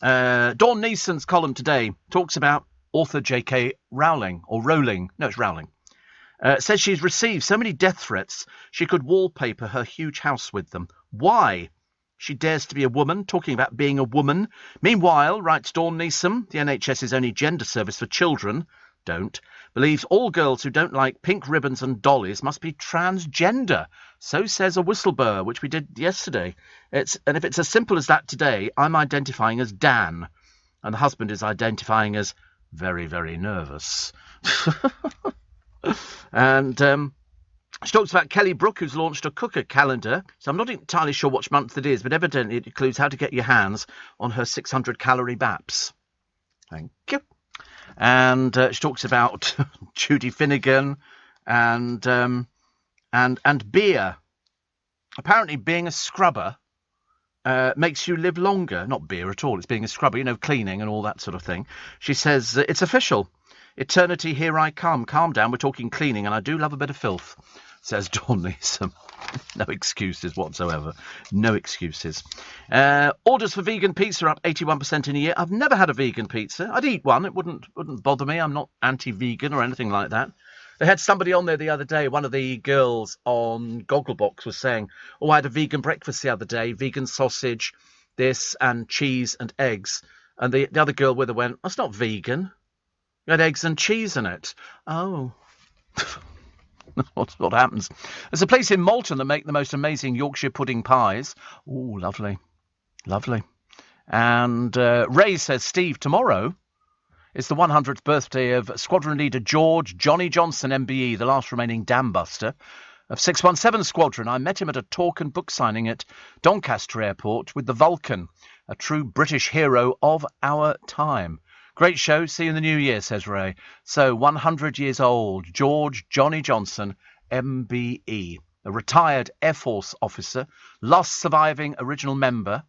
Dawn Neeson's column today talks about author J.K. Rowling. No, it's Rowling. Says she's received so many death threats she could wallpaper her huge house with them. Why? She dares to be a woman, talking about being a woman. Meanwhile, writes Dawn Neeson, the NHS's only gender service for children, believes all girls who don't like pink ribbons and dollies must be transgender. So says a whistleblower, which we did yesterday. And if it's as simple as that today, I'm identifying as Dan. and the husband is identifying as very, very nervous. And she talks about Kelly Brook, who's launched a cooker calendar. So I'm not entirely sure which month it is, but evidently it includes how to get your hands on her 600-calorie baps. Thank you. And she talks about Judy Finnegan and beer. Apparently, being a scrubber makes you live longer. Not beer at all. It's being a scrubber, cleaning and all that sort of thing. She says, it's official. Eternity, here I come. Calm down. We're talking cleaning, and I do love a bit of filth, says Dawn Leeson. No excuses whatsoever. No excuses. Orders for vegan pizza are up 81% in a year. I've never had a vegan pizza. I'd eat one. It wouldn't bother me. I'm not anti-vegan or anything like that. They had somebody on there the other day. One of the girls on Gogglebox was saying, I had a vegan breakfast the other day. Vegan sausage, this, and cheese and eggs. And the other girl with her went, that's not vegan. You had eggs and cheese in it. Oh. What happens? There's a place in Malton that make the most amazing Yorkshire pudding pies. Oh, lovely. Lovely. And Ray says, Steve, tomorrow is the 100th birthday of Squadron Leader George Johnny Johnson, MBE, the last remaining dam buster of 617 Squadron. I met him at a talk and book signing at Doncaster Airport with the Vulcan, a true British hero of our time. Great show. See you in the new year, says Ray. So, 100 years old, George Johnny Johnson, MBE, a retired Air Force officer, last surviving original member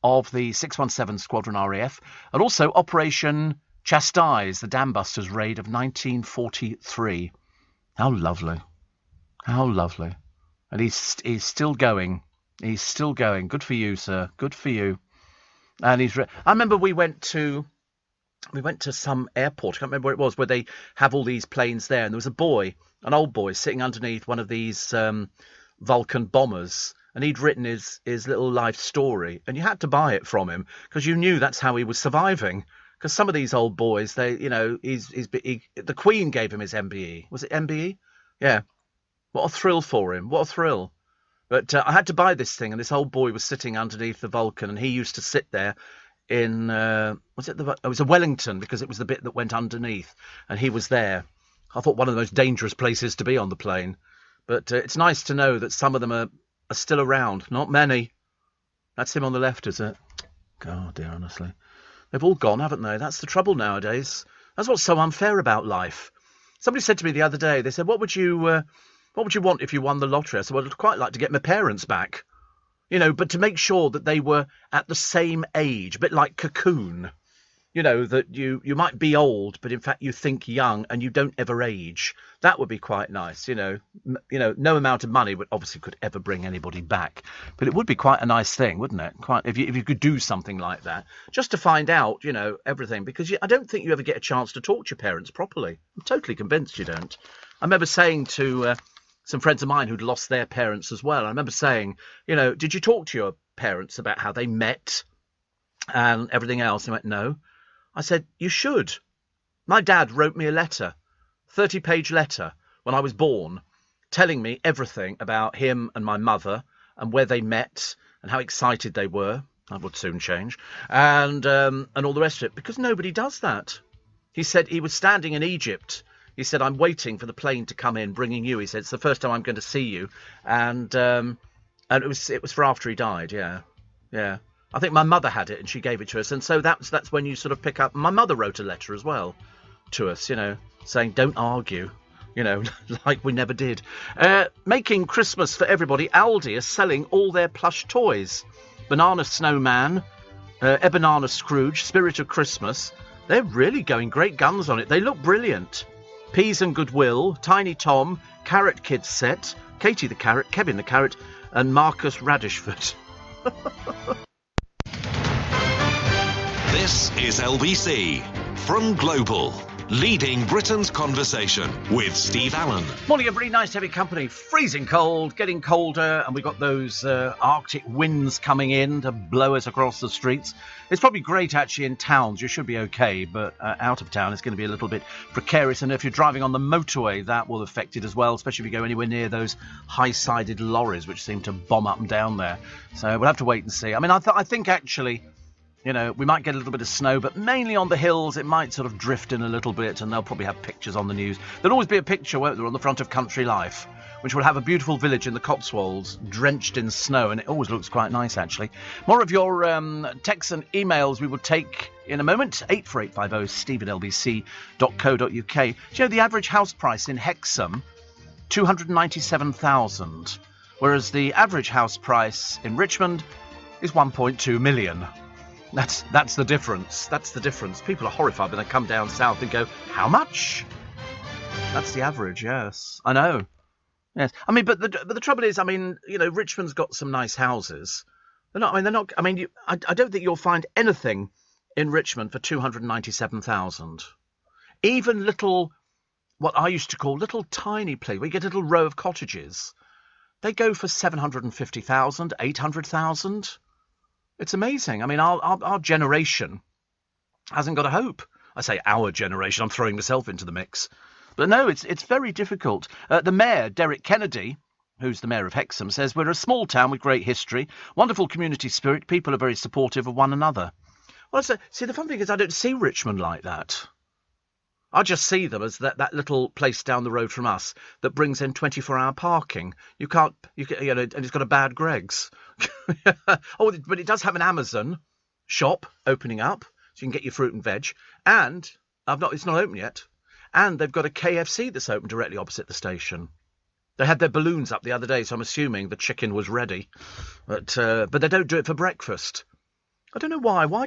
of the 617 Squadron RAF, and also Operation Chastise, the Dam Busters raid of 1943. How lovely. How lovely. And he's still going. He's still going. Good for you, sir. Good for you. And I remember we went to some airport, I can't remember where it was, where they have all these planes there, and there was a boy, an old boy, sitting underneath one of these Vulcan bombers, and he'd written his little life story, and you had to buy it from him, because you knew that's how he was surviving. Because some of these old boys, the Queen gave him his MBE. Was it MBE? Yeah. What a thrill for him. What a thrill. But I had to buy this thing, and this old boy was sitting underneath the Vulcan, and he used to sit there in it was a Wellington, because it was the bit that went underneath, and he was there. I thought one of the most dangerous places to be on the plane, but it's nice to know that some of them are still around. Not many. That's him on the left, is it? God, dear, honestly, they've all gone, haven't they? That's the trouble nowadays. That's what's so unfair about life. Somebody said to me the other day, they said, what would you want if you won the lottery? I said, well, I'd quite like to get my parents back. But to make sure that they were at the same age, a bit like Cocoon, that you might be old, but in fact you think young and you don't ever age. That would be quite nice, no amount of money obviously could ever bring anybody back, but it would be quite a nice thing, wouldn't it? If you could do something like that, just to find out, everything, because I don't think you ever get a chance to talk to your parents properly. I'm totally convinced you don't. I remember saying to some friends of mine who'd lost their parents as well. I remember saying, did you talk to your parents about how they met and everything else? They went, no. I said, you should. My dad wrote me a letter, 30-page letter, when I was born, telling me everything about him and my mother and where they met and how excited they were. That would soon change. And all the rest of it, because nobody does that. He said he was standing in Egypt. He said, I'm waiting for the plane to come in, bringing you. He said, it's the first time I'm going to see you. And it was for after he died, yeah. Yeah. I think my mother had it and she gave it to us. And so that's when you sort of pick up. My mother wrote a letter as well to us, saying, don't argue, like we never did. Making Christmas for everybody. Aldi are selling all their plush toys. Banana Snowman, Ebanana Scrooge, Spirit of Christmas. They're really going great guns on it. They look brilliant. Peas and Goodwill, Tiny Tom, Carrot Kids set, Katie the Carrot, Kevin the Carrot, and Marcus Radishford. This is LBC from Global, leading Britain's conversation with Steve Allen. Morning, everybody. Nice to have your company. Freezing cold, getting colder, and we've got those Arctic winds coming in to blow us across the streets. It's probably great, actually, in towns. You should be okay, but out of town, it's going to be a little bit precarious. And if you're driving on the motorway, that will affect it as well, especially if you go anywhere near those high-sided lorries, which seem to bomb up and down there. So we'll have to wait and see. I mean, I think, actually, You know, we might get a little bit of snow, but mainly on the hills, it might sort of drift in a little bit, and they'll probably have pictures on the news. There'll always be a picture, won't there, on the front of Country Life, which will have a beautiful village in the Cotswolds, drenched in snow, and it always looks quite nice, actually. More of your texts and emails we will take in a moment. 84850 steve@lbc.co.uk. Do you know the average house price in Hexham? 297,000, whereas the average house price in Richmond is 1.2 million. That's the difference. That's the difference. People are horrified when they come down south and go, how much? That's the average, yes. I know. Yes. I mean, but the trouble is, I mean, you know, Richmond's got some nice houses. I don't think you'll find anything in Richmond for 297,000. Even little, what I used to call little tiny place, where you get a little row of cottages, they go for 750,000, 800,000. It's amazing. I mean, our generation hasn't got a hope. I say our generation, I'm throwing myself into the mix. But no, it's very difficult. The mayor, Derek Kennedy, who's the mayor of Hexham, says we're a small town with great history, wonderful community spirit, people are very supportive of one another. Well, see, the fun thing is I don't see Richmond like that. I just see them as that little place down the road from us that brings in 24-hour parking. You know, and it's got a bad Greggs. Oh, but it does have an Amazon shop opening up, so you can get your fruit and veg. And it's not open yet. And they've got a KFC that's open directly opposite the station. They had their balloons up the other day, so I'm assuming the chicken was ready. But they don't do it for breakfast. I don't know why. Why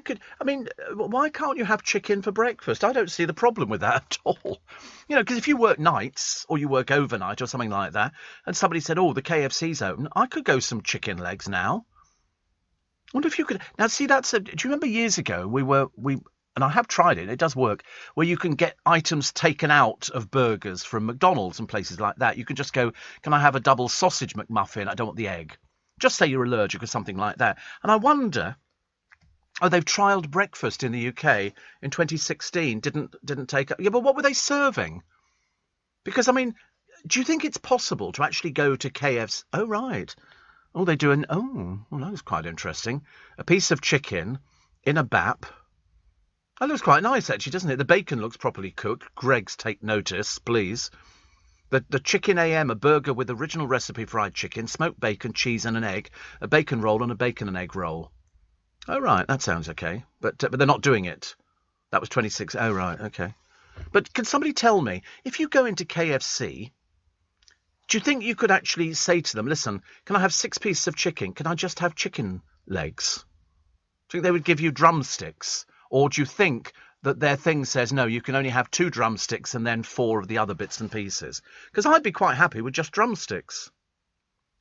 can't you have chicken for breakfast? I don't see the problem with that at all. You know, because if you work nights or you work overnight or something like that, and somebody said, oh, the KFC's open, I could go some chicken legs now. I wonder if you could. Now, see, do you remember years ago and I have tried it, it does work, where you can get items taken out of burgers from McDonald's and places like that. You can just go, can I have a double sausage McMuffin? I don't want the egg. Just say you're allergic or something like that. And I wonder... Oh, they've trialled breakfast in the UK in 2016. Didn't take up. Yeah, but what were they serving? Because, I mean, do you think it's possible to actually go to KFC? Oh, right. Oh, they do well, that was quite interesting. A piece of chicken in a bap. That looks quite nice, actually, doesn't it? The bacon looks properly cooked. Greggs, take notice, please. The chicken AM, a burger with original recipe fried chicken, smoked bacon, cheese and an egg, a bacon roll and a bacon and egg roll. Oh, right, that sounds okay. But they're not doing it. That was 26. Oh, right, okay. But can somebody tell me, if you go into KFC, do you think you could actually say to them, listen, can I have 6 pieces of chicken? Can I just have chicken legs? Do you think they would give you drumsticks? Or do you think that their thing says, no, you can only have 2 drumsticks and then 4 of the other bits and pieces? Because I'd be quite happy with just drumsticks.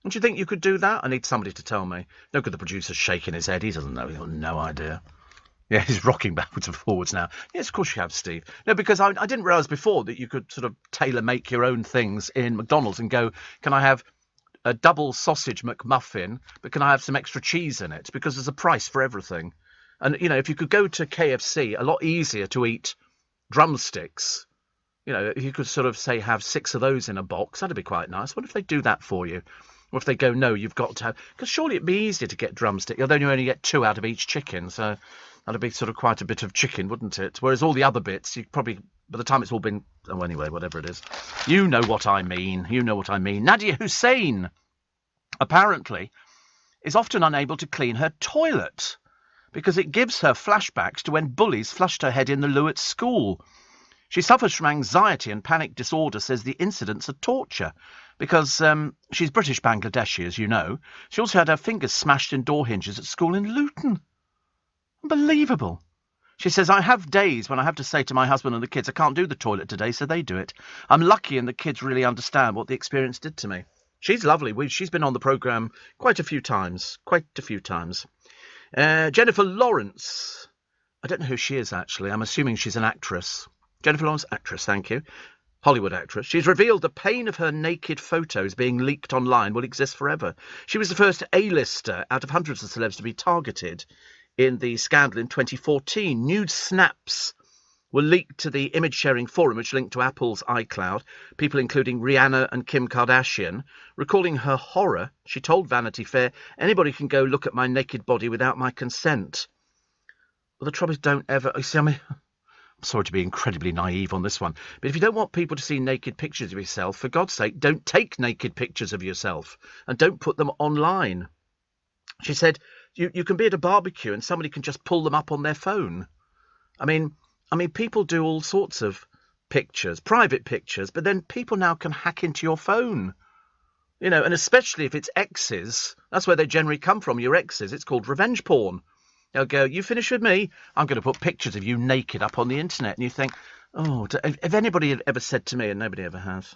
Don't you think you could do that? I need somebody to tell me. No good, the producer's shaking his head. He doesn't know. He's got no idea. Yeah, he's rocking backwards and forwards now. Yes, of course you have, Steve. No, because I didn't realise before that you could sort of tailor-make your own things in McDonald's and go, can I have a double sausage McMuffin, but can I have some extra cheese in it? Because there's a price for everything. And, you know, if you could go to KFC, a lot easier to eat drumsticks. You know, if you could sort of, say, have 6 of those in a box, that'd be quite nice. What if they do that for you? Or if they go, no, you've got to have... Because surely it'd be easier to get drumstick, although you only get 2 out of each chicken, so that'd be sort of quite a bit of chicken, wouldn't it? Whereas all the other bits, you probably... By the time it's all been... Oh, anyway, whatever it is. You know what I mean. You know what I mean. Nadia Hussein, apparently, is often unable to clean her toilet because it gives her flashbacks to when bullies flushed her head in the loo at school. She suffers from anxiety and panic disorder, says the incidents are torture, because she's British Bangladeshi, as you know. She also had her fingers smashed in door hinges at school in Luton. Unbelievable. She says, I have days when I have to say to my husband and the kids, I can't do the toilet today, so they do it. I'm lucky and the kids really understand what the experience did to me. She's lovely. She's been on the programme quite a few times. Jennifer Lawrence. I don't know who she is, actually. I'm assuming she's an actress. Jennifer Lawrence, actress, thank you. Hollywood actress. She's revealed the pain of her naked photos being leaked online will exist forever. She was the first A-lister out of hundreds of celebs to be targeted in the scandal in 2014. Nude snaps were leaked to the image-sharing forum, which linked to Apple's iCloud. People including Rihanna and Kim Kardashian. Recalling her horror, she told Vanity Fair, anybody can go look at my naked body without my consent. Well, the trouble is, don't ever... You see, I mean... I'm sorry to be incredibly naive on this one, but if you don't want people to see naked pictures of yourself, for God's sake, don't take naked pictures of yourself and don't put them online. She said, you can be at a barbecue and somebody can just pull them up on their phone. I mean, people do all sorts of pictures, private pictures, but then people now can hack into your phone. You know, and especially if it's exes, that's where they generally come from, your exes. It's called revenge porn. They'll go, you finish with me, I'm going to put pictures of you naked up on the internet. And you think, oh, if anybody had ever said to me, and nobody ever has,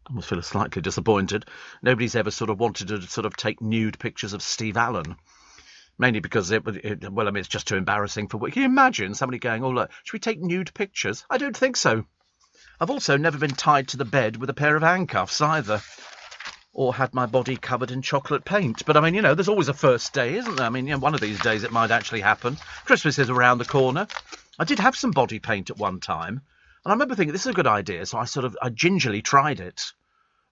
I almost feel slightly disappointed, nobody's ever sort of wanted to sort of take nude pictures of Steve Allen. Mainly because it's just too embarrassing for... Can you imagine somebody going, oh, look, should we take nude pictures? I don't think so. I've also never been tied to the bed with a pair of handcuffs either. Or had my body covered in chocolate paint. But, I mean, you know, there's always a first day, isn't there? I mean, you know, one of these days it might actually happen. Christmas is around the corner. I did have some body paint at one time. And I remember thinking, this is a good idea. So I gingerly tried it.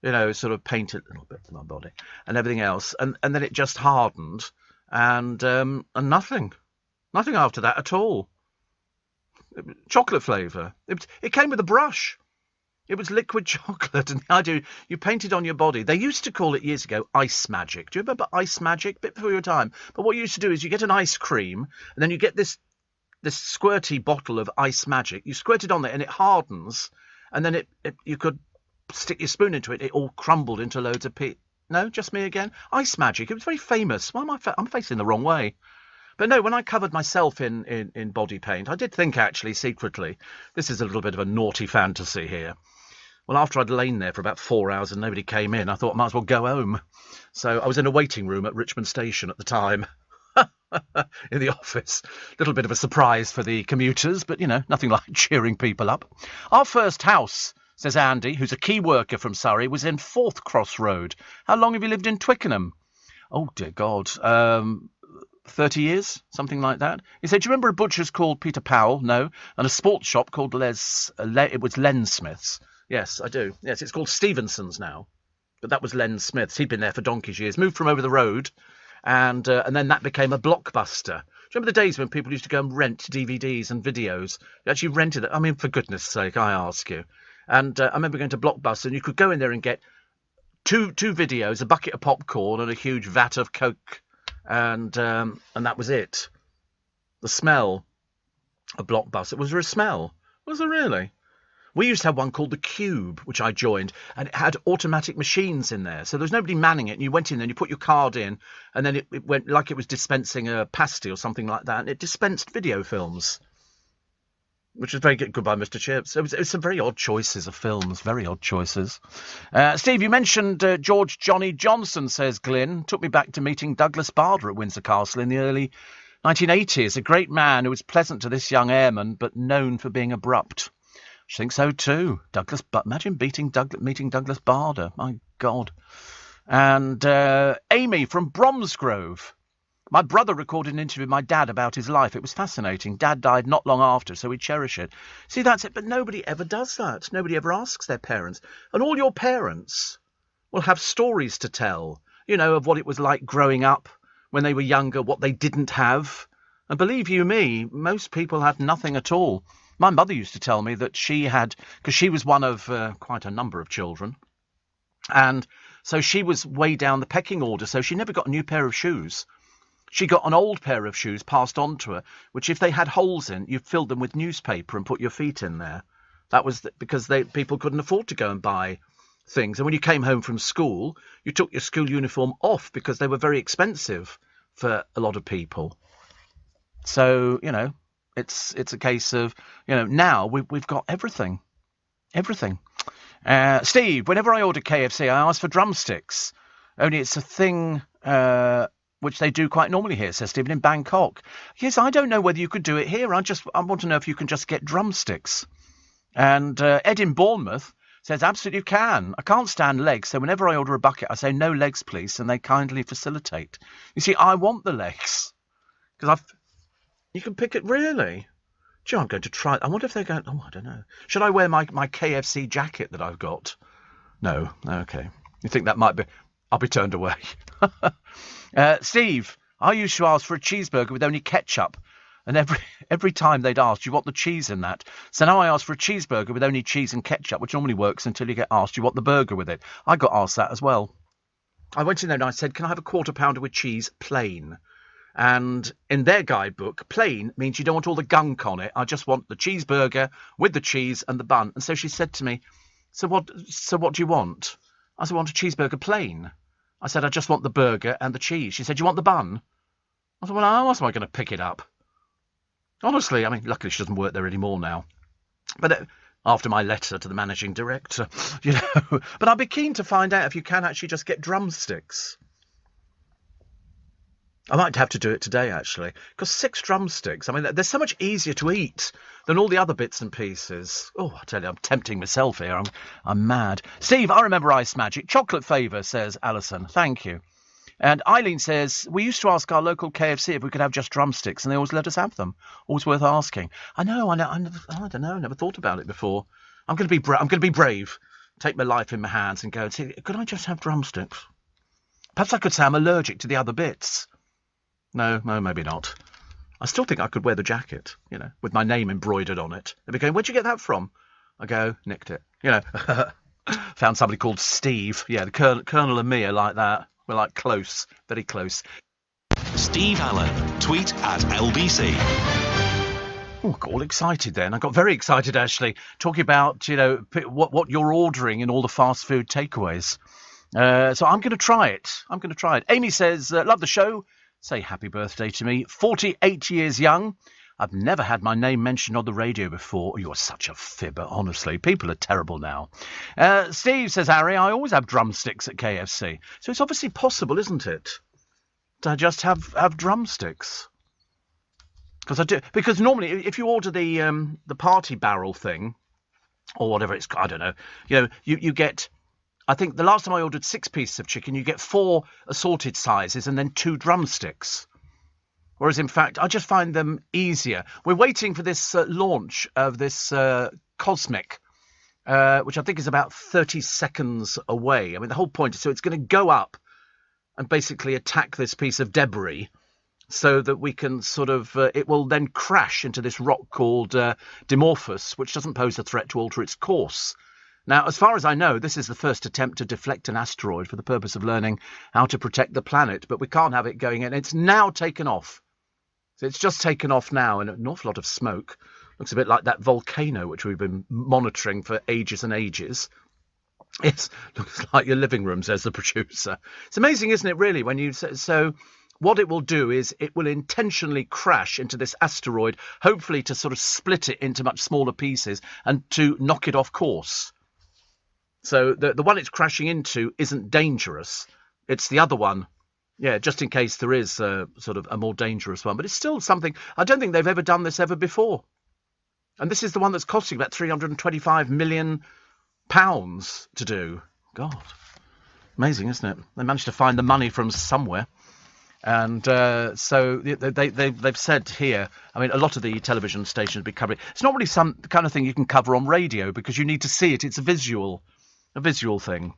You know, sort of painted a little bit of my body and everything else. And then it just hardened. And nothing. Nothing after that at all. Chocolate flavour. It came with a brush. It was liquid chocolate, and you painted on your body. They used to call it years ago ice magic. Do you remember ice magic? Bit before your time. But what you used to do is you get an ice cream, and then you get this squirty bottle of ice magic. You squirt it on there, and it hardens, and then you could stick your spoon into it. It all crumbled into loads of No, just me again. Ice magic. It was very famous. Why am I'm facing the wrong way. But no, when I covered myself in body paint, I did think actually secretly, this is a little bit of a naughty fantasy here. Well, after I'd lain there for about 4 hours and nobody came in, I thought I might as well go home. So I was in a waiting room at Richmond Station at the time, in the office. Little bit of a surprise for the commuters, but, you know, nothing like cheering people up. Our first house, says Andy, who's a key worker from Surrey, was in Fourth Cross Road. How long have you lived in Twickenham? Oh, dear God. 30 years, something like that. He said, do you remember a butcher's called Peter Powell? No. And a sports shop called it was Len Smith's. Yes, I do. Yes, it's called Stevenson's now. But that was Len Smith's. He'd been there for donkey's years. Moved from over the road, and then that became a Blockbuster. Do you remember the days when people used to go and rent DVDs and videos? You actually rented it. I mean, for goodness sake, I ask you. And I remember going to Blockbuster, and you could go in there and get two videos, a bucket of popcorn, and a huge vat of Coke, and that was it. The smell of Blockbuster. Was there a smell? Was there really? We used to have one called the Cube, which I joined, and it had automatic machines in there. So there was nobody manning it, and you went in there and you put your card in, and then it went like it was dispensing a pasty or something like that, and it dispensed video films, which was very good. Goodbye, Mr. Chips. It was some very odd choices of films, very odd choices. Steve, you mentioned George Johnny Johnson, says Glyn. Took me back to meeting Douglas Bader at Windsor Castle in the early 1980s. A great man who was pleasant to this young airman, but known for being abrupt. I think so too. But imagine meeting Douglas Bader. My God. And Amy from Bromsgrove. My brother recorded an interview with my dad about his life. It was fascinating. Dad died not long after, so we cherish it. See, that's it. But nobody ever does that. Nobody ever asks their parents. And all your parents will have stories to tell, you know, of what it was like growing up when they were younger, what they didn't have. And believe you me, most people had nothing at all. My mother used to tell me that she had, because she was one of quite a number of children, and so she was way down the pecking order, so she never got a new pair of shoes. She got an old pair of shoes passed on to her, which if they had holes in, you filled them with newspaper and put your feet in there. That was because people couldn't afford to go and buy things. And when you came home from school, you took your school uniform off because they were very expensive for a lot of people. So, you know, it's a case of, you know, now we've got everything. Steve, whenever I order KFC, I ask for drumsticks. Only it's a thing which they do quite normally here, says Stephen, in Bangkok. Yes, I don't know whether you could do it here. I want to know if you can just get drumsticks. And Ed in Bournemouth says, absolutely you can. I can't stand legs, so whenever I order a bucket, I say, no legs, please, and they kindly facilitate. You see, I want the legs. Because you can pick it, really? Gee, I'm going to try. I wonder if they're going... Oh, I don't know. Should I wear my KFC jacket that I've got? No. Okay. You think that might be... I'll be turned away. Steve, I used to ask for a cheeseburger with only ketchup And every time they'd ask, do you want the cheese in that? So now I asked for a cheeseburger with only cheese and ketchup, which normally works until you get asked, do you want the burger with it? I got asked that as well. I went in there and I said, can I have a quarter pounder with cheese, plain? And in their guidebook, plain means you don't want all the gunk on it. I just want the cheeseburger with the cheese and the bun. And so she said to me, so what do you want? I said, I want a cheeseburger plain. I said, I just want the burger and the cheese. She said, do you want the bun? I said, well, how else am I going to pick it up? Honestly, I mean, luckily she doesn't work there anymore now. But after my letter to the managing director, you know. But I'd be keen to find out if you can actually just get drumsticks. I might have to do it today, actually, because 6 drumsticks, I mean, they're so much easier to eat than all the other bits and pieces. Oh, I tell you, I'm tempting myself here. I'm mad. Steve, I remember Ice Magic. Chocolate favour, says Alison. Thank you. And Eileen says, we used to ask our local KFC if we could have just drumsticks, and they always let us have them. Always worth asking. I don't know. I never thought about it before. I'm going to be brave. Take my life in my hands and go and say, could I just have drumsticks? Perhaps I could say I'm allergic to the other bits. No, maybe not. I still think I could wear the jacket, you know, with my name embroidered on it. They'd be going, where'd you get that from? I go, nicked it. You know, found somebody called Steve. Yeah, the Colonel and me are like that. We're like close, very close. Steve Allen, tweet at LBC. Oh, I got all excited then. I got very excited, actually, talking about, you know, what you're ordering in all the fast food takeaways. So I'm going to try it. Amy says, love the show. Say happy birthday to me. 48 years young. I've never had my name mentioned on the radio before. You're such a fibber, honestly. People are terrible now. Steve, says Harry, I always have drumsticks at KFC. So it's obviously possible, isn't it, to just have drumsticks? Because I do. Because normally, if you order the party barrel thing, or whatever it's, I don't know, you know, you get. I think the last time I ordered 6 pieces of chicken, you get 4 assorted sizes and then 2 drumsticks. Whereas, in fact, I just find them easier. We're waiting for this launch of this Cosmic, which I think is about 30 seconds away. I mean, the whole point is so it's going to go up and basically attack this piece of debris so that we can sort of, it will then crash into this rock called Dimorphos, which doesn't pose a threat to alter its course. Now, as far as I know, this is the first attempt to deflect an asteroid for the purpose of learning how to protect the planet, but we can't have it going in. It's now taken off. So it's just taken off now, and an awful lot of smoke. Looks a bit like that volcano, which we've been monitoring for ages and ages. It looks like your living room, says the producer. It's amazing, isn't it, really, when you... So what it will do is it will intentionally crash into this asteroid, hopefully to sort of split it into much smaller pieces and to knock it off course. So the one it's crashing into isn't dangerous. It's the other one. Yeah, just in case there is sort of a more dangerous one. But it's still something. I don't think they've ever done this ever before. And this is the one that's costing about £325 million to do. God. Amazing, isn't it? They managed to find the money from somewhere. And so they've said here, I mean, a lot of the television stations be covering. It's not really some kind of thing you can cover on radio because you need to see it. It's a visual thing.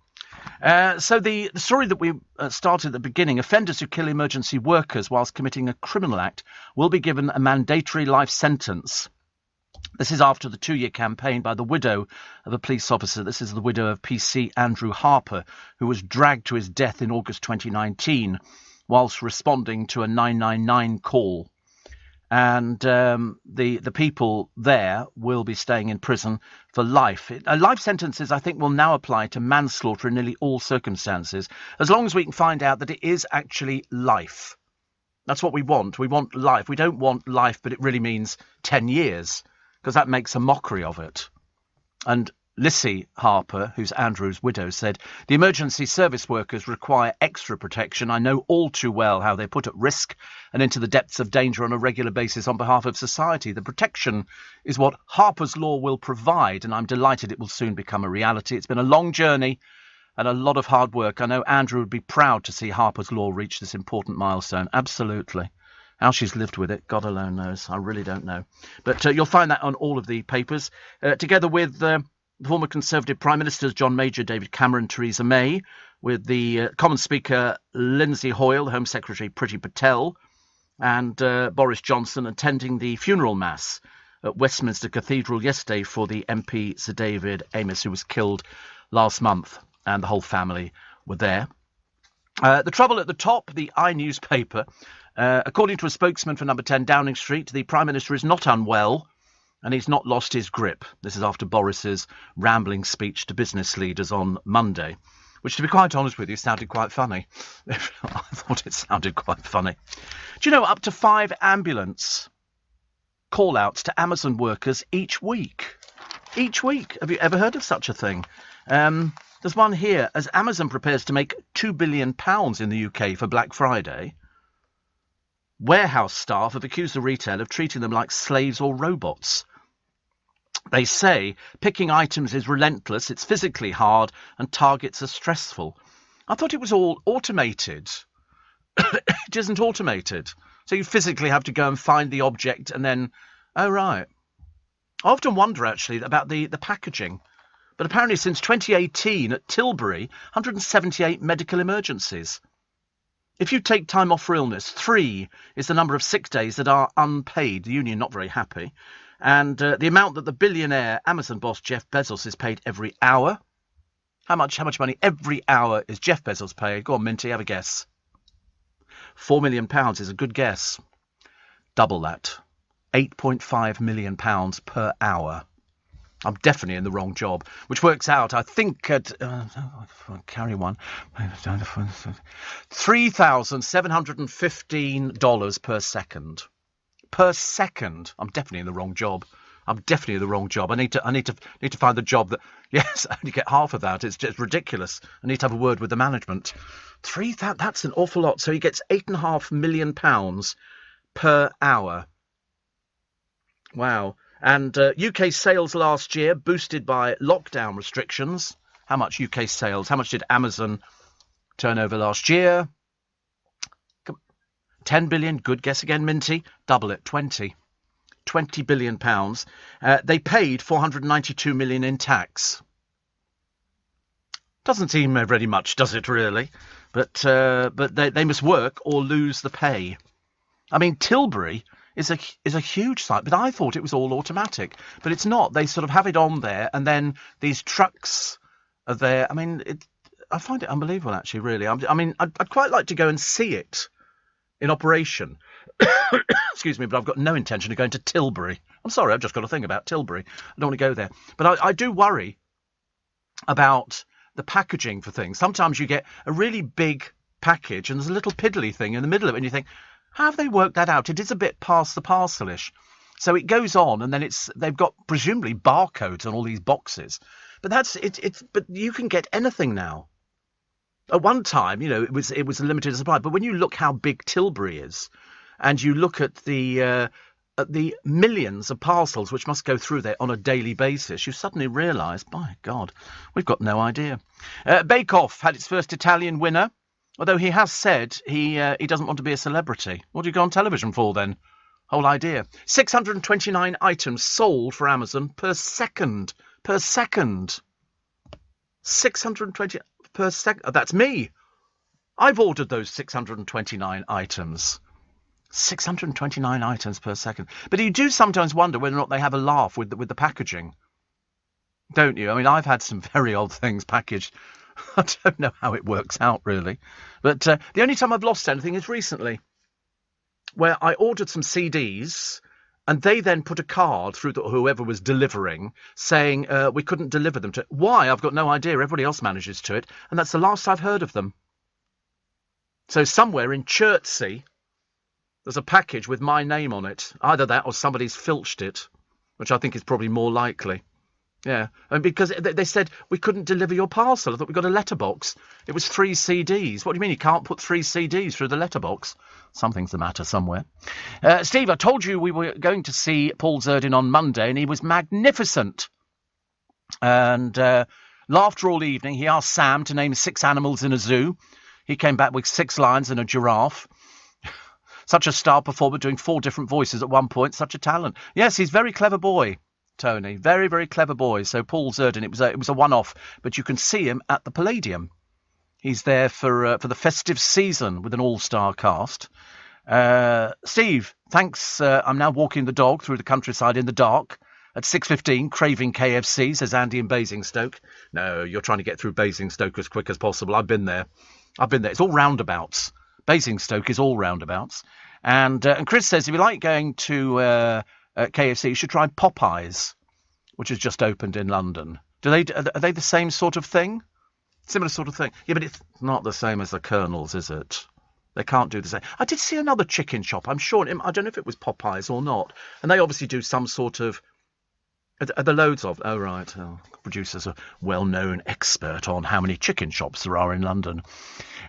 So the story that we started at the beginning, offenders who kill emergency workers whilst committing a criminal act will be given a mandatory life sentence. This is after the 2-year campaign by the widow of a police officer. This is the widow of PC Andrew Harper, who was dragged to his death in August 2019 whilst responding to a 999 call. And the people there will be staying in prison for life. Life sentences, I think, will now apply to manslaughter in nearly all circumstances, as long as we can find out that it is actually life. That's what we want. We want life. We don't want life, but it really means 10 years, because that makes a mockery of it. And Lissy Harper, who's Andrew's widow, said, the emergency service workers require extra protection. I know all too well how they're put at risk and into the depths of danger on a regular basis on behalf of society. The protection is what Harper's Law will provide, and I'm delighted it will soon become a reality. It's been a long journey and a lot of hard work. I know Andrew would be proud to see Harper's Law reach this important milestone. Absolutely. How she's lived with it, God alone knows. I really don't know. But you'll find that on all of the papers, together with... former Conservative Prime Ministers John Major, David Cameron, Theresa May, with the Commons Speaker Lindsay Hoyle, the Home Secretary Priti Patel, and Boris Johnson attending the funeral mass at Westminster Cathedral yesterday for the MP Sir David Amess, who was killed last month, and the whole family were there. The trouble at the top, the iNewspaper. According to a spokesman for Number 10 Downing Street, the Prime Minister is not unwell and he's not lost his grip. This is after Boris's rambling speech to business leaders on Monday, which, to be quite honest with you, sounded quite funny. I thought it sounded quite funny. Do you know, up to 5 ambulance call-outs to Amazon workers each week? Each week. Have you ever heard of such a thing? There's one here. As Amazon prepares to make £2 billion in the UK for Black Friday, warehouse staff have accused the retailer of treating them like slaves or robots. They say picking items is relentless, it's physically hard, and targets are stressful. I thought it was all automated. It isn't automated. So you physically have to go and find the object and then... Oh, right. I often wonder, actually, about the packaging. But apparently since 2018 at Tilbury, 178 medical emergencies. If you take time off for illness, 3 is the number of sick days that are unpaid. The union not very happy. And the amount that the billionaire Amazon boss Jeff Bezos is paid every hour. How much money every hour is Jeff Bezos paid? Go on, Minty, have a guess. £4 million is a good guess. Double that. £8.5 million per hour. I'm definitely in the wrong job, which works out, I think, at... carry one. $3,715 per second. Per second. I'm definitely in the wrong job. I need to find the job that... Yes, I only get half of that. It's just ridiculous. I need to have a word with the management. 3,000... That's an awful lot. So he gets £8.5 million per hour. Wow. And UK sales last year boosted by lockdown restrictions. How much UK sales? How much did Amazon turn over last year? 10 billion. Good guess again, Minty. Double it. 20 billion pounds. They paid 492 million in tax. Doesn't seem very much, does it really? But they must work or lose the pay. I mean, Tilbury is a huge site, but I thought it was all automatic. But it's not. They sort of have it on there, and then these trucks are there. I mean, I find it unbelievable, actually, really. I'd quite like to go and see it in operation. Excuse me, but I've got no intention of going to Tilbury. I'm sorry, I've just got a thing about Tilbury. I don't want to go there. But I do worry about the packaging for things. Sometimes you get a really big package and there's a little piddly thing in the middle of it, and you think, how have they worked that out? It is a bit past the parcelish. So it goes on, and then they've got presumably barcodes on all these boxes. But but you can get anything now. At one time, it was a limited supply. But when you look how big Tilbury is, and you look at the millions of parcels which must go through there on a daily basis, you suddenly realise, by God, we've got no idea. Bake Off had its first Italian winner, although he has said he doesn't want to be a celebrity. What do you go on television for then? Whole idea. 629 items sold for Amazon per second. 620 per second. That's me. I've ordered those 629 items. 629 items per second. But you do sometimes wonder whether or not they have a laugh with the packaging. Don't you? I mean, I've had some very odd things packaged. I don't know how it works out, really. But the only time I've lost anything is recently, where I ordered some CDs, and they then put a card through whoever was delivering, saying we couldn't deliver them to... Why? I've got no idea. Everybody else manages to it. And that's the last I've heard of them. So somewhere in Chertsey, there's a package with my name on it. Either that or somebody's filched it, which I think is probably more likely. Yeah, and because they said we couldn't deliver your parcel. I thought we got a letterbox. It was 3 CDs. What do you mean you can't put 3 CDs through the letterbox? Something's the matter somewhere. Steve, I told you we were going to see Paul Zerdin on Monday, and he was magnificent. And laughter all evening. He asked Sam to name 6 animals in a zoo. He came back with 6 lions and a giraffe. Such a star performer, doing 4 different voices at one point. Such a talent. Yes, he's a very clever boy, Tony. Very, very clever boy. So Paul Zerdin, it was a one-off, but you can see him at the Palladium. He's there for the festive season with an all-star cast. Steve, thanks. I'm now walking the dog through the countryside in the dark at 6:15, craving KFC, says Andy in Basingstoke. No, you're trying to get through Basingstoke as quick as possible. I've been there. It's all roundabouts. Basingstoke is all roundabouts. And Chris says if you like going to KFC, you should try Popeyes, which has just opened in London. Are they the same sort of thing? Similar sort of thing. Yeah, but it's not the same as the Colonel's, is it? They can't do the same. I did see another chicken shop. I'm sure. I don't know if it was Popeyes or not. And they obviously do some sort of... Are there loads of... Oh, right. Producer's a well-known expert on how many chicken shops there are in London.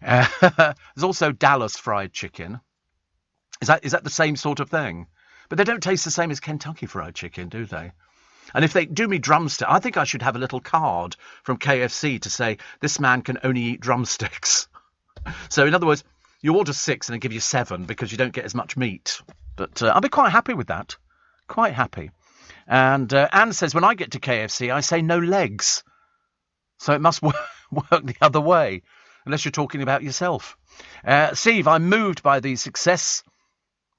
There's also Dallas Fried Chicken. Is that the same sort of thing? But they don't taste the same as Kentucky Fried Chicken, do they? And if they do me drumstick, I think I should have a little card from KFC to say, this man can only eat drumsticks. So, in other words, you order 6 and they give you 7 because you don't get as much meat. But I'll be quite happy with that. Quite happy. And Anne says, when I get to KFC, I say no legs. So it must work the other way, unless you're talking about yourself. Steve, I'm moved by the success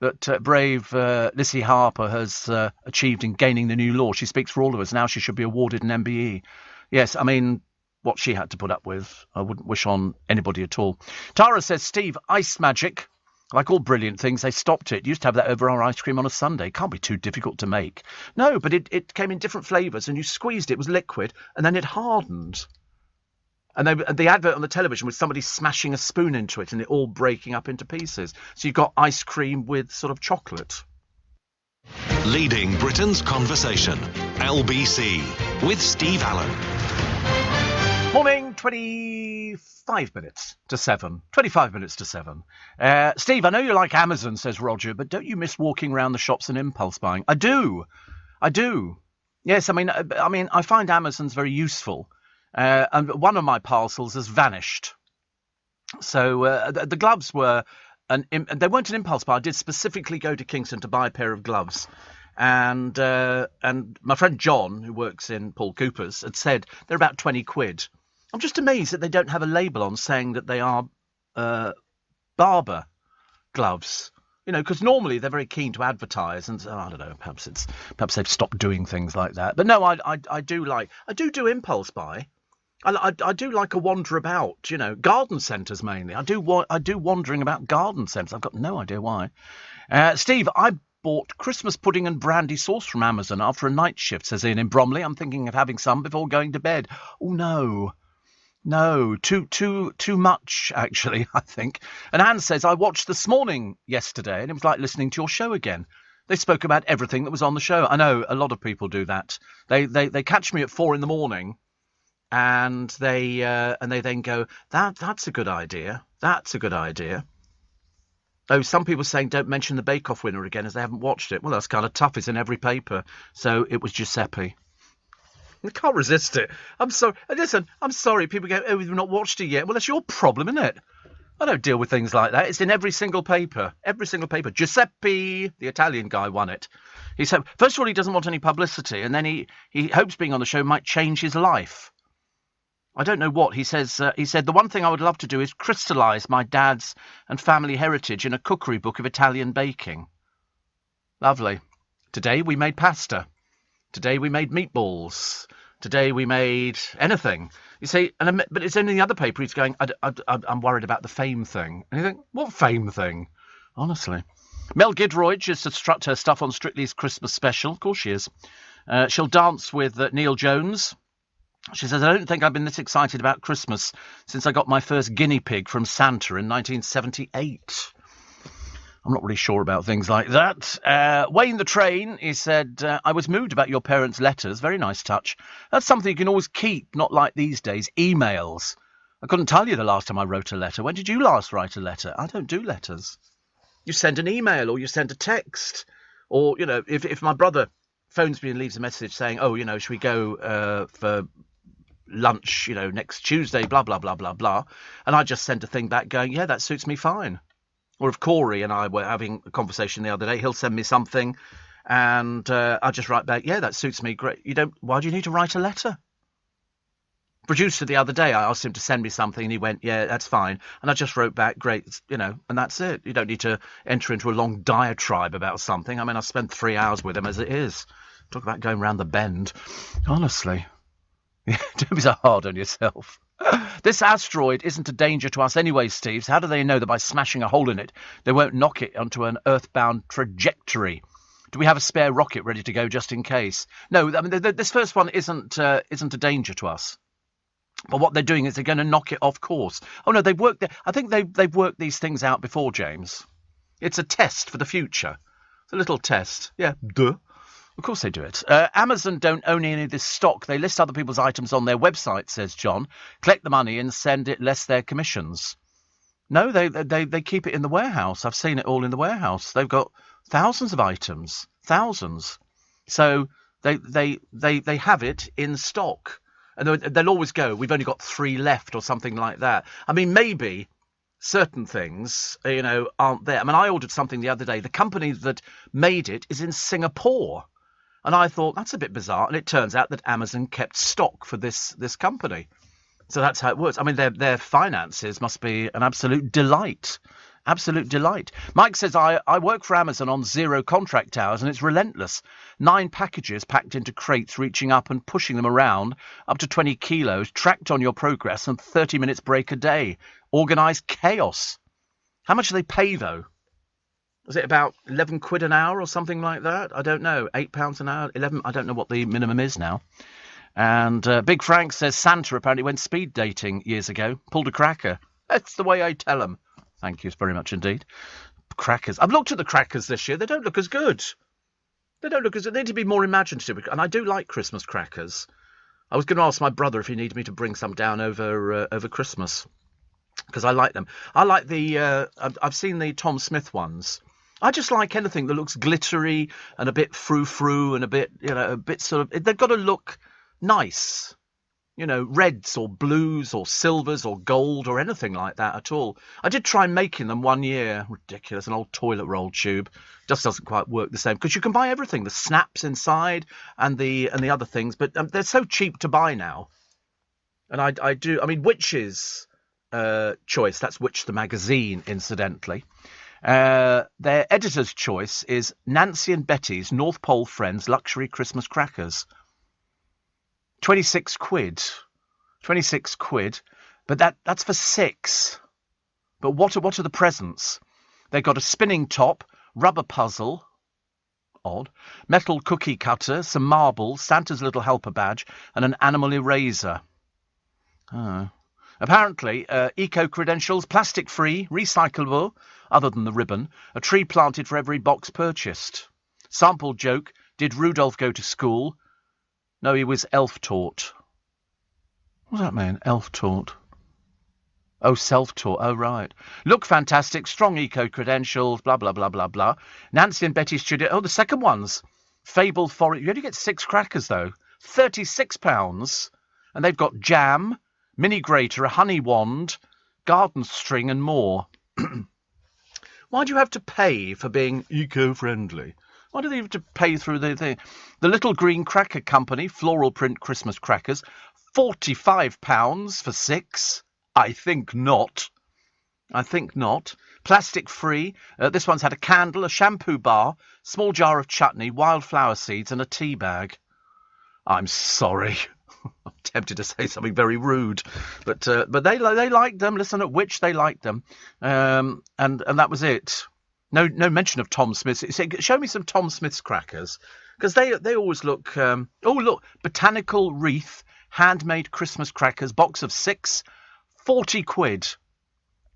that brave Lissy Harper has achieved in gaining the new law. She speaks for all of us. Now she should be awarded an MBE. Yes, I mean, what she had to put up with, I wouldn't wish on anybody at all. Tara says, Steve, ice magic. Like all brilliant things, they stopped it. Used to have that over our ice cream on a Sunday. Can't be too difficult to make. No, but it came in different flavours and you squeezed it. It was liquid and then it hardened. And the advert on the television was somebody smashing a spoon into it and it all breaking up into pieces. So you've got ice cream with sort of chocolate. Leading Britain's conversation. LBC with Steve Allen. Morning, 25 minutes to 7. 25 minutes to 7. Steve, I know you like Amazon, says Roger, but don't you miss walking around the shops and impulse buying? I do. Yes, I mean, I find Amazon's very useful. And one of my parcels has vanished. So the gloves were... they weren't an impulse buy. I did specifically go to Kingston to buy a pair of gloves. And my friend John, who works in Paul Cooper's, had said they're about 20 quid. I'm just amazed that they don't have a label on saying that they are barber gloves. You know, because normally they're very keen to advertise, and I don't know, perhaps they've stopped doing things like that. But no, I do impulse buy. I do like a wander about, you know, garden centres mainly. I do wandering about garden centres. I've got no idea why. Steve, I bought Christmas pudding and brandy sauce from Amazon after a night shift, says Ian in Bromley. I'm thinking of having some before going to bed. Oh, no, too much, actually, I think. And Anne says, I watched This Morning yesterday, and it was like listening to your show again. They spoke about everything that was on the show. I know a lot of people do that. They catch me at 4 a.m, and they then go, that's a good idea. That's a good idea. Oh, some people saying don't mention the Bake Off winner again as they haven't watched it. Well, that's kind of tough. It's in every paper. So it was Giuseppe. I can't resist it. I'm sorry. Listen, I'm sorry. People go, oh, we've not watched it yet. Well, that's your problem, isn't it? I don't deal with things like that. It's in every single paper. Every single paper. Giuseppe, the Italian guy, won it. He said, first of all, he doesn't want any publicity, and then he hopes being on the show might change his life. I don't know what. He says. He said, the one thing I would love to do is crystallise my dad's and family heritage in a cookery book of Italian baking. Lovely. Today we made pasta. Today we made meatballs. Today we made anything. You see, but it's in the other paper. He's going, I'm worried about the fame thing. And you think, what fame thing? Honestly. Mel Gidroyd is to strut her stuff on Strictly's Christmas special. Of course she is. She'll dance with Neil Jones. She says, I don't think I've been this excited about Christmas since I got my first guinea pig from Santa in 1978. I'm not really sure about things like that. Wayne the Train, he said, I was moved about your parents' letters. Very nice touch. That's something you can always keep, not like these days, emails. I couldn't tell you the last time I wrote a letter. When did you last write a letter? I don't do letters. You send an email or you send a text. Or, you know, if my brother phones me and leaves a message saying, oh, you know, should we go for lunch, you know, next Tuesday, blah, blah, blah, blah, blah. And I just send a thing back going, yeah, that suits me fine. Or if Corey and I were having a conversation the other day, he'll send me something and I'll just write back, yeah, that suits me, great. Why do you need to write a letter? Producer the other day, I asked him to send me something and he went, yeah, that's fine. And I just wrote back, great, and that's it. You don't need to enter into a long diatribe about something. I mean, I spent 3 hours with him as it is. Talk about going round the bend. Honestly. Don't be so hard on yourself. This asteroid isn't a danger to us anyway, Steve. How do they know that by smashing a hole in it, they won't knock it onto an earthbound trajectory? Do we have a spare rocket ready to go just in case? No, I mean, this first one isn't a danger to us. But what they're doing is they're going to knock it off course. Oh, no, I think they've worked these things out before, James. It's a test for the future. It's a little test. Yeah, duh. Of course they do it. Amazon don't own any of this stock. They list other people's items on their website, says John. Collect the money and send it less their commissions. No, they keep it in the warehouse. I've seen it all in the warehouse. They've got thousands of items. Thousands. So they have it in stock. And they'll always go, we've only got 3 left or something like that. I mean, maybe certain things, aren't there. I mean, I ordered something the other day. The company that made it is in Singapore. And I thought, that's a bit bizarre. And it turns out that Amazon kept stock for this company. So that's how it works. I mean, their finances must be an absolute delight. Absolute delight. Mike says, I work for Amazon on 0 contract hours and it's relentless. 9 packages packed into crates, reaching up and pushing them around, up to 20 kilos, tracked on your progress and 30 minutes break a day. Organised chaos. How much do they pay, though? Was it about 11 quid an hour or something like that? I don't know. £8 an hour? 11? I don't know what the minimum is now. And Big Frank says Santa apparently went speed dating years ago. Pulled a cracker. That's the way I tell him. Thank you very much indeed. Crackers. I've looked at the crackers this year. They don't look as good. They don't look as good. They need to be more imaginative. And I do like Christmas crackers. I was going to ask my brother if he needed me to bring some down over Christmas. Because I like them. I like the... I've seen the Tom Smith ones. I just like anything that looks glittery and a bit frou-frou and a bit sort of... They've got to look nice. Reds or blues or silvers or gold or anything like that at all. I did try making them one year. Ridiculous, an old toilet roll tube. Just doesn't quite work the same. Because you can buy everything. The snaps inside and the other things. But they're so cheap to buy now. And I do... I mean, Witch's Choice. That's Witch the magazine, incidentally. Their editor's choice is Nancy and Betty's North Pole Friends Luxury Christmas Crackers. 26 quid. 26 quid. But that's for 6. But what are the presents? They've got a spinning top, rubber puzzle, odd, metal cookie cutter, some marbles, Santa's little helper badge, and an animal eraser. Oh. Apparently, eco-credentials, plastic-free, recyclable, other than the ribbon, a tree planted for every box purchased. Sample joke, did Rudolph go to school? No, he was elf-taught. What does that mean, elf-taught? Oh, self-taught, oh, right. Look fantastic, strong eco-credentials, blah, blah, blah, blah, blah. Nancy and Betty Studio, oh, the second one's Fable Forest. You only get 6 crackers, though. £36. And they've got jam, mini grater, a honey wand, garden string and more. Why do you have to pay for being eco-friendly? Why do they have to pay through the Little Green Cracker Company floral print Christmas crackers? £45 for 6? I think not. I think not. Plastic free. This one's had a candle, a shampoo bar, small jar of chutney, wildflower seeds and a tea bag. I'm sorry. I'm tempted to say something very rude, but they liked them. Listen, at Which they liked them, and that was it. No mention of Tom Smith's. Show me some Tom Smith's crackers, because they always look. Oh look, botanical wreath, handmade Christmas crackers, box of 6, 40 quid.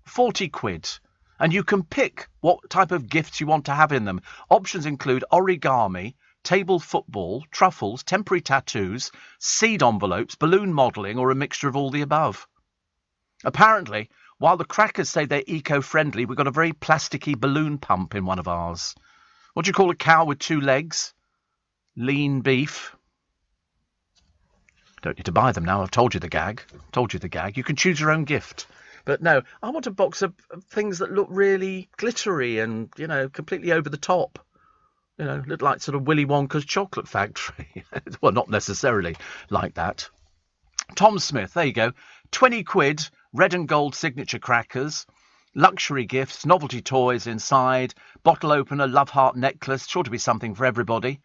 40 quid. And you can pick what type of gifts you want to have in them. Options include origami, table football, truffles, temporary tattoos, seed envelopes, balloon modelling, or a mixture of all the above. Apparently, while the crackers say they're eco-friendly, we've got a very plasticky balloon pump in one of ours. What do you call a cow with 2 legs? Lean beef. Don't need to buy them now. I've told you the gag. You can choose your own gift. But no, I want a box of things that look really glittery and, completely over the top. Look like sort of Willy Wonka's chocolate factory. Well, not necessarily like that. Tom Smith, there you go. 20 quid, red and gold signature crackers, luxury gifts, novelty toys inside, bottle opener, love heart necklace, sure to be something for everybody.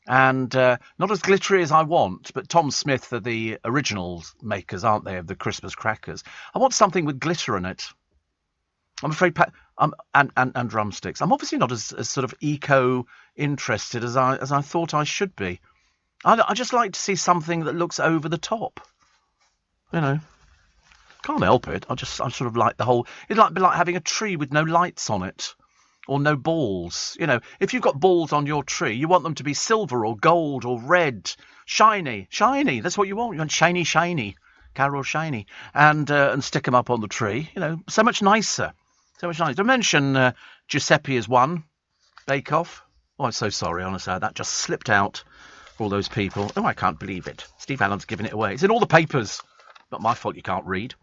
And not as glittery as I want, but Tom Smith are the original makers, aren't they, of the Christmas crackers? I want something with glitter in it. I'm afraid, and drumsticks. I'm obviously not as sort of eco-interested as I thought I should be. I just like to see something that looks over the top. You know, can't help it. I sort of like the whole. It'd be like having a tree with no lights on it, or no balls. You know, if you've got balls on your tree, you want them to be silver or gold or red, shiny. That's what you want. You want shiny, Carol shiny, and stick them up on the tree. You know, so much nicer. So much nicer. To mention Giuseppe is one. Bake Off. Oh, I'm so sorry, honestly. That just slipped out for all those people. Oh, I can't believe it. Steve Allen's giving it away. It's in all the papers. Not my fault you can't read.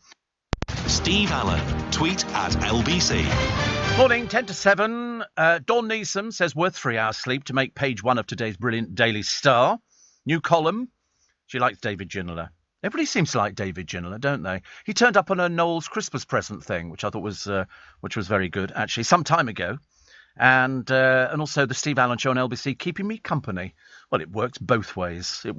Steve Allen. Tweet at LBC. Morning, 10 to 7. Dawn Neeson says worth 3 hours sleep to make page 1 of today's brilliant Daily Star. New column. She likes David Ginola. Everybody seems to like David Ginola, don't they? He turned up on a Noel's Christmas present thing, which I thought was very good, actually, some time ago. And also the Steve Allen Show on LBC, keeping me company. Well, it works both ways. I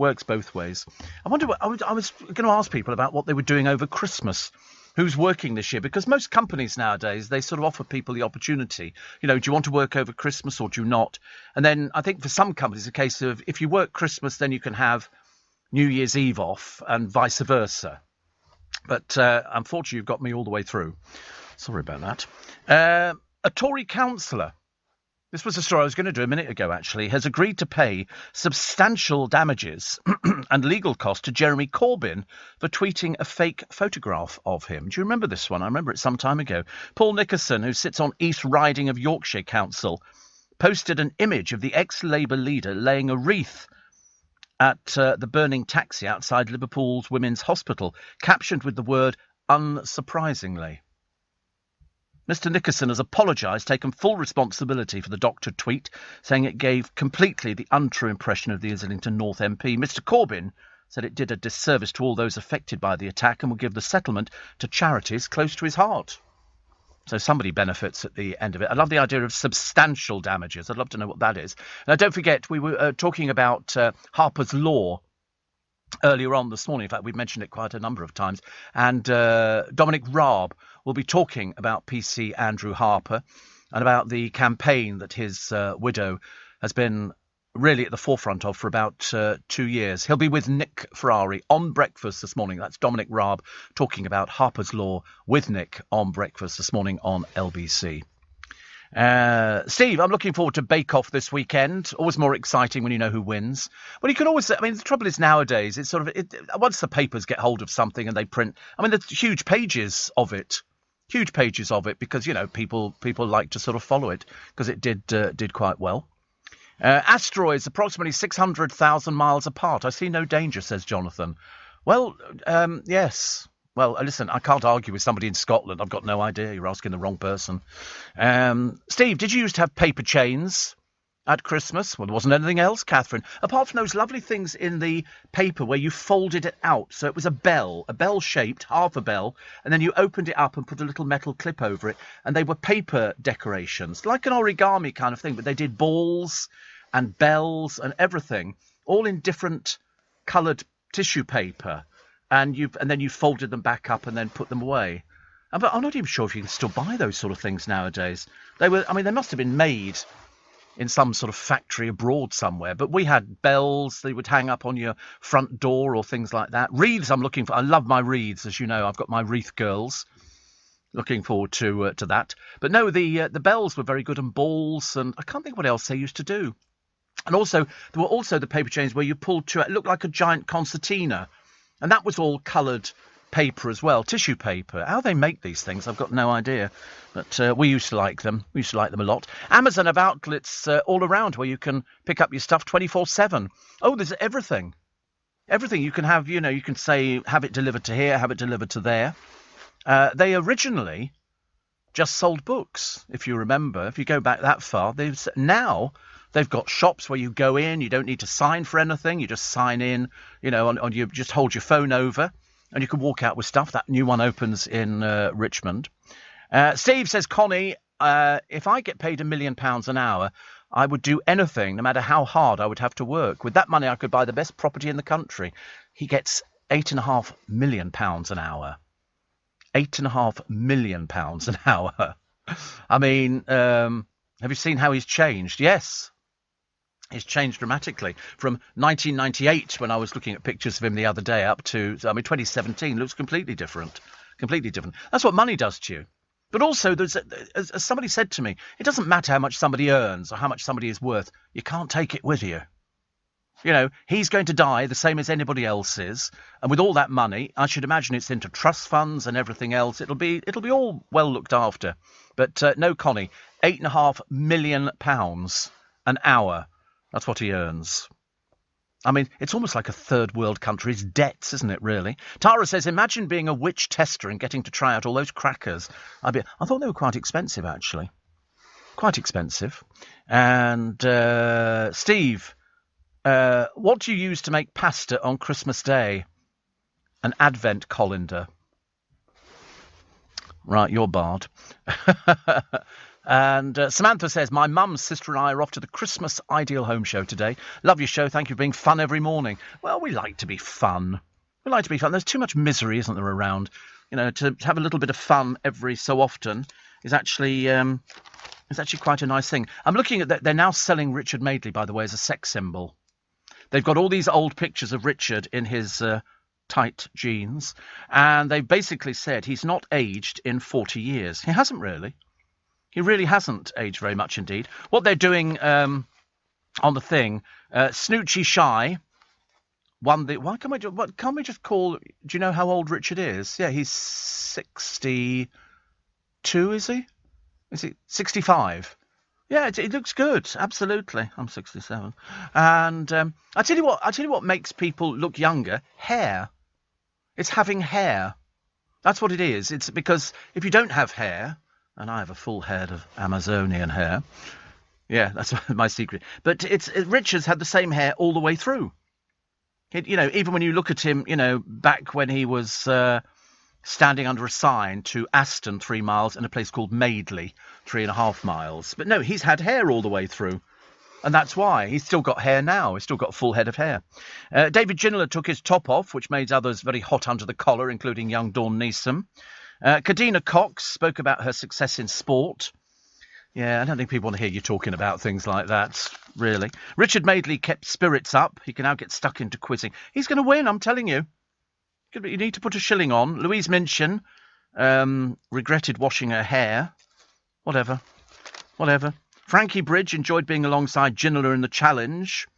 wonder I was going to ask people about what they were doing over Christmas. Who's working this year? Because most companies nowadays, they sort of offer people the opportunity. You know, do you want to work over Christmas or do you not? And then I think for some companies, a case of if you work Christmas, then you can have New Year's Eve off and vice versa. But unfortunately, you've got me all the way through. Sorry about that. A Tory councillor, this was a story I was going to do a minute ago, actually, has agreed to pay substantial damages and legal costs to Jeremy Corbyn for tweeting a fake photograph of him. Do you remember this one? I remember it some time ago. Paul Nickerson, who sits on East Riding of Yorkshire Council, posted an image of the ex-Labour leader laying a wreath at the burning taxi outside Liverpool's Women's Hospital, captioned with the word unsurprisingly. Mr. Nickerson has apologised, taken full responsibility for the doctored tweet, saying it gave completely the untrue impression of the Islington North MP. Mr. Corbyn said it did a disservice to all those affected by the attack and will give the settlement to charities close to his heart. So somebody benefits at the end of it. I love the idea of substantial damages. I'd love to know what that is. Now, don't forget, we were talking about Harper's Law earlier on this morning. In fact, we've mentioned it quite a number of times. And Dominic Raab will be talking about PC Andrew Harper and about the campaign that his widow has been really at the forefront of for about 2 years. He'll be with Nick Ferrari on Breakfast this morning. That's Dominic Raab talking about Harper's Law with Nick on Breakfast this morning on LBC. Steve, I'm looking forward to Bake Off this weekend. Always more exciting when you know who wins. Well, you can always, I mean, the trouble is nowadays, it's sort of, once the papers get hold of something and they print, I mean, there's huge pages of it, because, you know, people like to sort of follow it because it did quite well. Asteroids approximately 600,000 miles apart. I see no danger, says Jonathan. Well, yes. Well, listen, I can't argue with somebody in Scotland. I've got no idea. You're asking the wrong person. Steve, did you used to have paper chains at Christmas? Well, there wasn't anything else, Catherine. Apart from those lovely things in the paper where you folded it out. So it was a bell-shaped, half a bell, and then you opened it up and put a little metal clip over it. And they were paper decorations, like an origami kind of thing, but they did balls and bells and everything, all in different coloured tissue paper. And then you folded them back up and then put them away. But I'm not even sure if you can still buy those sort of things nowadays. They must have been made in some sort of factory abroad somewhere. But we had bells they would hang up on your front door or things like that. Wreaths I'm looking for. I love my wreaths, as you know. I've got my wreath girls. Looking forward to that. But no, the bells were very good, and balls, and I can't think what else they used to do. And also, there were also the paper chains where you pulled two. It looked like a giant concertina. And that was all coloured paper as well, tissue paper. How they make these things, I've got no idea. But we used to like them. We used to like them a lot. Amazon have outlets all around where you can pick up your stuff 24/7. Oh, there's everything. Everything you can have, you know, you can say, have it delivered to here, have it delivered to there. They originally just sold books, if you remember. If you go back that far, they've got shops where you go in, you don't need to sign for anything, you just sign in, you know, you just hold your phone over and you can walk out with stuff. That new one opens in Richmond. Steve says, Connie, if I get paid £1 million an hour, I would do anything, no matter how hard I would have to work. With that money, I could buy the best property in the country. He gets £8.5 million an hour. £8.5 million an hour. I mean, have you seen how he's changed? Yes. He's changed dramatically from 1998, when I was looking at pictures of him the other day, up to, 2017 looks completely different. Completely different. That's what money does to you. But also, as somebody said to me, it doesn't matter how much somebody earns or how much somebody is worth. You can't take it with you. You know, he's going to die the same as anybody else is. And with all that money, I should imagine it's into trust funds and everything else. It'll be all well looked after. But no, Connie, £8.5 million an hour. That's what he earns. I mean, it's almost like a third world country's debts, isn't it, really? Tara says, imagine being a witch tester and getting to try out all those crackers. I thought they were quite expensive, actually. Quite expensive. And Steve, what do you use to make pasta on Christmas Day? An advent colander. Right, you're barred. And Samantha says, my mum's sister and I are off to the Christmas Ideal Home Show today. Love your show. Thank you for being fun every morning. Well, we like to be fun. We like to be fun. There's too much misery, isn't there, around? You know, to have a little bit of fun every so often is actually quite a nice thing. I'm looking at that. They're now selling Richard Madeley, by the way, as a sex symbol. They've got all these old pictures of Richard in his tight jeans, and they've basically said he's not aged in 40 years. He hasn't really. He really hasn't aged very much indeed. What they're doing on the thing, Snoochie Shy won the... Why can't we just call... Do you know how old Richard is? Yeah, he's 62, is he? Is he 65? Yeah, it looks good. Absolutely. I'm 67. And I tell you what makes people look younger. Hair. It's having hair. That's what it is. It's because if you don't have hair... And I have a full head of Amazonian hair. Yeah, that's my secret. But Richard's had the same hair all the way through. Even when you look at him, back when he was standing under a sign to Aston 3 miles and a place called Madeley 3.5 miles. But no, he's had hair all the way through. And that's why. He's still got hair now. He's still got a full head of hair. David Ginola took his top off, which made others very hot under the collar, including young Dawn Neeson. Kadina Cox spoke about her success in sport. Yeah, I don't think people want to hear you talking about things like that, really. Richard Madeley kept spirits up. He can now get stuck into quizzing. He's going to win, I'm telling you. You need to put a shilling on. Louise Minchin regretted washing her hair. Whatever. Frankie Bridge enjoyed being alongside Ginola in the challenge.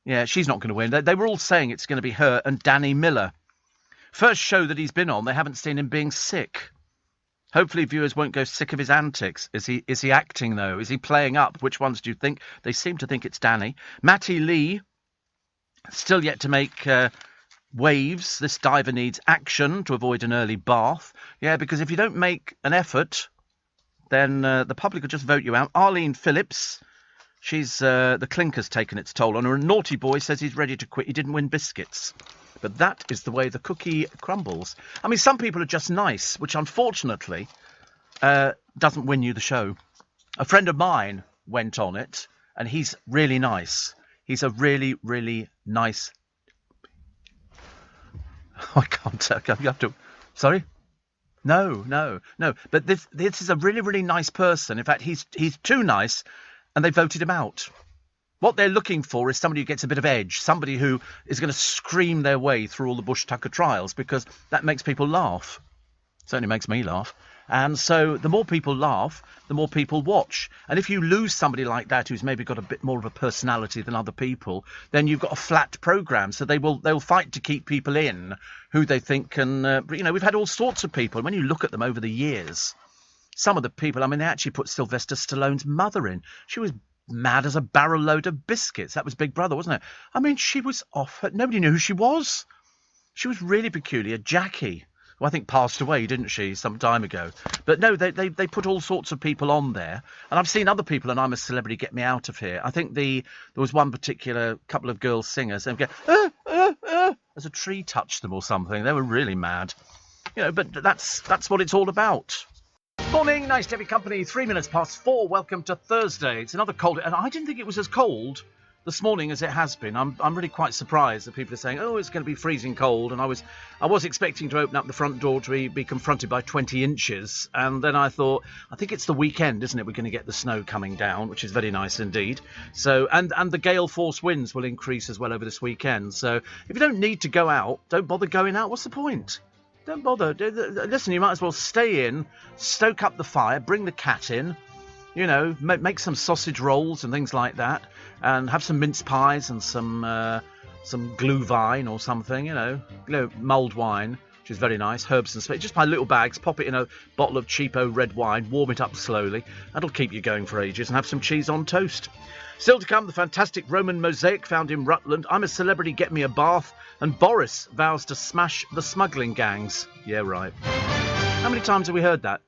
Yeah, she's not going to win. They were all saying it's going to be her and Danny Miller. First show that he's been on, they haven't seen him being sick. Hopefully viewers won't go sick of his antics. Is he acting, though? Is he playing up? Which ones do you think? They seem to think it's Danny. Matty Lee, still yet to make waves. This diver needs action to avoid an early bath. Yeah, because if you don't make an effort, then the public will just vote you out. Arlene Phillips, she's the clinker's taken its toll on her. And Naughty Boy says he's ready to quit. He didn't win biscuits. But that is the way the cookie crumbles. I mean, some people are just nice, which unfortunately doesn't win you the show. A friend of mine went on it, and he's really nice. He's a really, really nice... I can't... You have to... Sorry? No. But this is a really, really nice person. In fact, he's too nice, and they voted him out. What they're looking for is somebody who gets a bit of edge, somebody who is going to scream their way through all the Bush Tucker trials, because that makes people laugh. Certainly makes me laugh. And so the more people laugh, the more people watch. And if you lose somebody like that who's maybe got a bit more of a personality than other people, then you've got a flat programme. So they'll fight to keep people in who they think can... we've had all sorts of people. When you look at them over the years, some of the people, they actually put Sylvester Stallone's mother in. She was mad as a barrel load of biscuits. That was Big Brother, wasn't it? She was off. Nobody knew who she was. She was really peculiar. Jackie, who I think passed away, didn't she, some time ago? But no, they put all sorts of people on there. And I've seen other people, and I'm a celebrity, get me out of here. I think there was one particular couple of girl singers, and go, as a tree touched them or something. They were really mad. But that's what it's all about. Morning, nice to have your company. 3 minutes past 4. Welcome to Thursday. It's another cold, and I didn't think it was as cold this morning as it has been. I'm really quite surprised that people are saying, oh, it's going to be freezing cold, and I was expecting to open up the front door to be confronted by 20 inches, and then I thought, I think it's the weekend, isn't it? We're going to get the snow coming down, which is very nice indeed. So, and the gale force winds will increase as well over this weekend. So if you don't need to go out, don't bother going out. What's the point? Don't bother. Listen, you might as well stay in, stoke up the fire, bring the cat in, make some sausage rolls and things like that, and have some mince pies and some glühwein or something, mulled wine, which is very nice, herbs and spices. Just buy little bags, pop it in a bottle of cheapo red wine, warm it up slowly. That'll keep you going for ages, and have some cheese on toast. Still to come, the fantastic Roman mosaic found in Rutland. I'm a celebrity, get me a bath. And Boris vows to smash the smuggling gangs. Yeah, right. How many times have we heard that?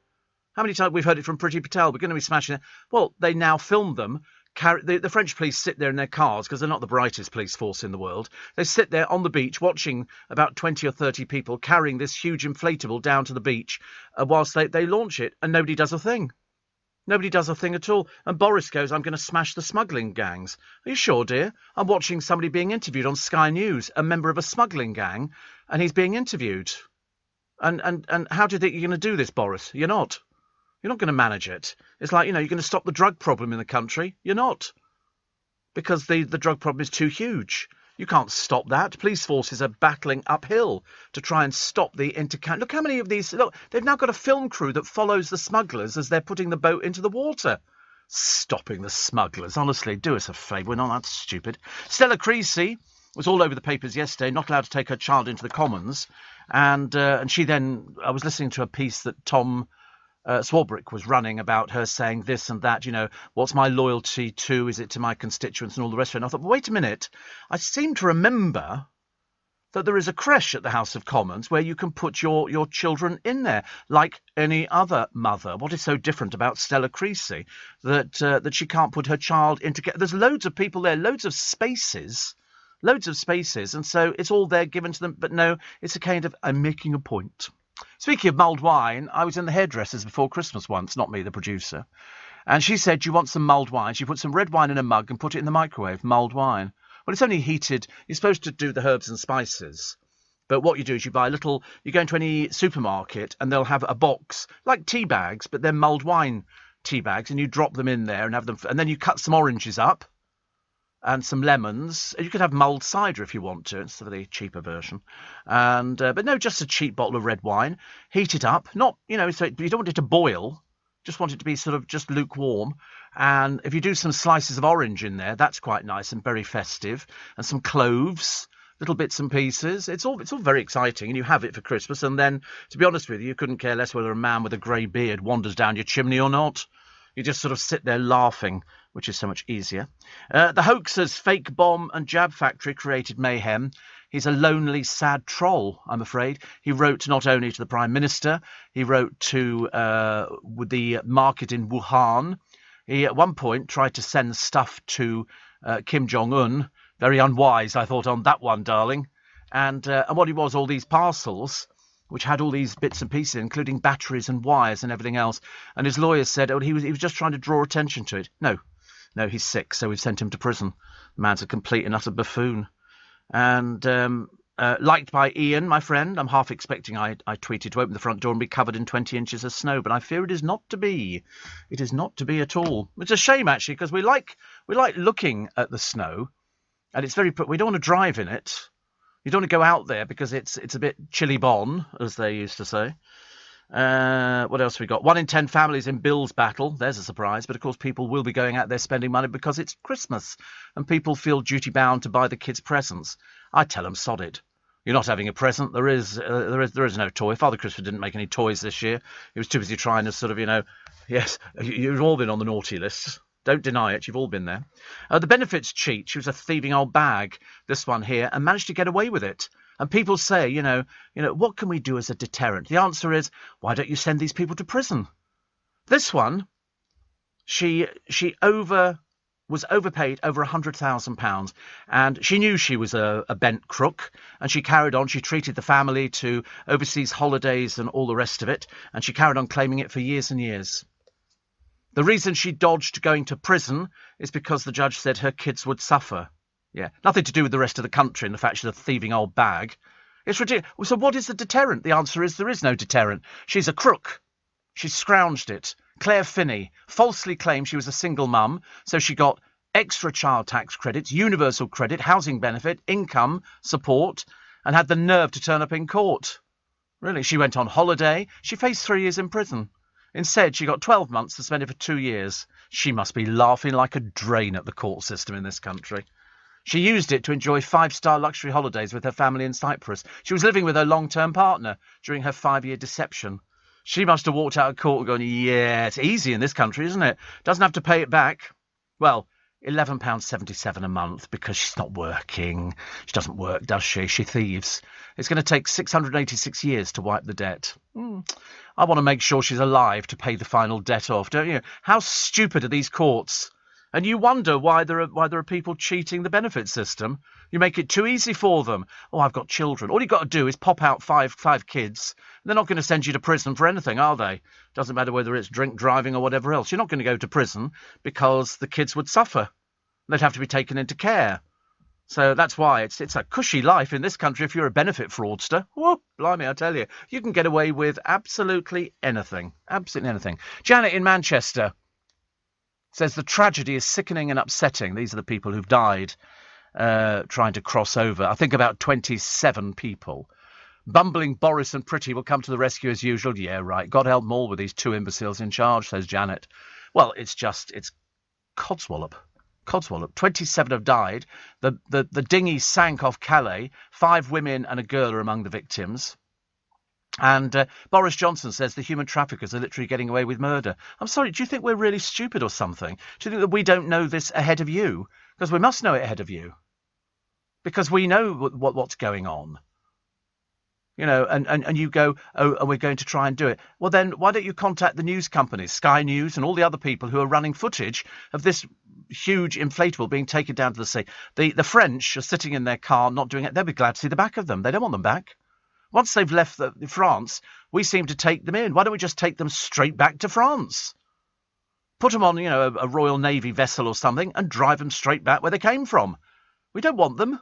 How many times we've heard it from Priti Patel? We're going to be smashing it. Well, they now film them. The French police sit there in their cars because they're not the brightest police force in the world. They sit there on the beach watching about 20 or 30 people carrying this huge inflatable down to the beach whilst they launch it, and nobody does a thing. Nobody does a thing at all. And Boris goes, I'm going to smash the smuggling gangs. Are you sure, dear? I'm watching somebody being interviewed on Sky News, a member of a smuggling gang, and he's being interviewed. And how do you think you're going to do this, Boris? You're not. You're not going to manage it. It's like, you're going to stop the drug problem in the country. You're not. Because the drug problem is too huge. You can't stop that. Police forces are battling uphill to try and stop the Look how many of these... Look, they've now got a film crew that follows the smugglers as they're putting the boat into the water. Stopping the smugglers. Honestly, do us a favour. We're not that stupid. Stella Creasy was all over the papers yesterday, not allowed to take her child into the Commons. And she then... I was listening to a piece that Tom... Swarbrick was running about her saying this and that, what's my loyalty to? Is it to my constituents and all the rest of it? And I thought, well, wait a minute. I seem to remember that there is a creche at the House of Commons where you can put your children in there, like any other mother. What is so different about Stella Creasy that she can't put her child into... There's loads of people there, loads of spaces, and so it's all there given to them. But no, it's a kind of, I'm making a point. Speaking of mulled wine, I was in the hairdressers before Christmas once, not me, the producer. And she said, do you want some mulled wine? She put some red wine in a mug and put it in the microwave, mulled wine. Well, it's only heated. You're supposed to do the herbs and spices. But what you do is you buy you go into any supermarket and they'll have a box, like tea bags, but they're mulled wine tea bags, and you drop them in there and have them, and then you cut some oranges up and some lemons. You could have mulled cider if you want to. It's the cheaper version. And but no, just a cheap bottle of red wine. Heat it up. Not, so you don't want it to boil. Just want it to be sort of just lukewarm. And if you do some slices of orange in there, that's quite nice and very festive. And some cloves, little bits and pieces. It's all very exciting. And you have it for Christmas. And then, to be honest with you couldn't care less whether a man with a grey beard wanders down your chimney or not. You just sort of sit there laughing, which is so much easier. The hoaxer's fake bomb and jab factory created mayhem. He's a lonely, sad troll, I'm afraid. He wrote not only to the Prime Minister, he wrote to the market in Wuhan. He, at one point, tried to send stuff to Kim Jong-un. Very unwise, I thought, on that one, darling. And what he was, all these parcels, which had all these bits and pieces, including batteries and wires and everything else. And his lawyers said, he was just trying to draw attention to it. No, he's sick, so we've sent him to prison. The man's a complete and utter buffoon. And liked by Ian, my friend. I'm half expecting I tweeted to open the front door and be covered in 20 inches of snow, but I fear it is not to be. It is not to be at all. It's a shame, actually, because we like looking at the snow, and it's very... We don't want to drive in it. You don't want to go out there because it's a bit chilly bon, as they used to say. What else have we got? 1 in 10 families in Bill's battle. There's a surprise. But, of course, people will be going out there spending money because it's Christmas. And people feel duty-bound to buy the kids presents. I tell them, sod it. You're not having a present. There is no toy. Father Christmas didn't make any toys this year. He was too busy trying to sort of, yes, you've all been on the naughty list. Don't deny it. You've all been there. The benefits cheat. She was a thieving old bag, this one here, and managed to get away with it. And people say, what can we do as a deterrent? The answer is, why don't you send these people to prison? This one, she overwhelmed was overpaid over £100,000, and she knew she was a bent crook, and she carried on. She treated the family to overseas holidays and all the rest of it, and she carried on claiming it for years and years. The reason she dodged going to prison is because the judge said her kids would suffer. Yeah, nothing to do with the rest of the country and the fact she's a thieving old bag. It's ridiculous. So what is the deterrent? The answer is there is no deterrent. She's a crook. She scrounged it. Claire Finney falsely claimed she was a single mum, so she got extra child tax credits, universal credit, housing benefit, income, support, and had the nerve to turn up in court. Really, she went on holiday. She faced 3 years in prison. Instead, she got 12 months suspended for 2 years. She must be laughing like a drain at the court system in this country. She used it to enjoy 5-star luxury holidays with her family in Cyprus. She was living with her long-term partner during her 5-year deception. She must have walked out of court going, yeah, it's easy in this country, isn't it? Doesn't have to pay it back. Well, £11.77 a month because she's not working. She doesn't work, does she? She thieves. It's going to take 686 years to wipe the debt. I want to make sure she's alive to pay the final debt off, don't you? How stupid are these courts? And you wonder why there are people cheating the benefit system. You make it too easy for them. Oh, I've got children. All you've got to do is pop out five kids. They're not going to send you to prison for anything, are they? Doesn't matter whether it's drink driving or whatever else. You're not going to go to prison because the kids would suffer. They'd have to be taken into care. So that's why it's a cushy life in this country if you're a benefit fraudster. Whoa, blimey, I tell you. You can get away with absolutely anything. Absolutely anything. Janet in Manchester says the tragedy is sickening and upsetting. These are the people who've died trying to cross over. I think about 27 people. Bumbling Boris and Pretty will come to the rescue as usual. Yeah, right. God help them all with these 2 imbeciles in charge, says Janet. Well, it's codswallop. Codswallop. 27 have died. The dinghy sank off Calais. 5 women and a girl are among the victims. And Boris Johnson says the human traffickers are literally getting away with murder. I'm sorry, do you think we're really stupid or something? Do you think that we don't know this ahead of you? Because we must know it ahead of you. Because we know what's going on. You know, and you go, oh, and we're going to try and do it. Well, then why don't you contact the news companies, Sky News and all the other people who are running footage of this huge inflatable being taken down to the sea? The French are sitting in their car not doing it. They'll be glad to see the back of them. They don't want them back. Once they've left France, we seem to take them in. Why don't we just take them straight back to France? Put them on, you know, a Royal Navy vessel or something and drive them straight back where they came from. We don't want them.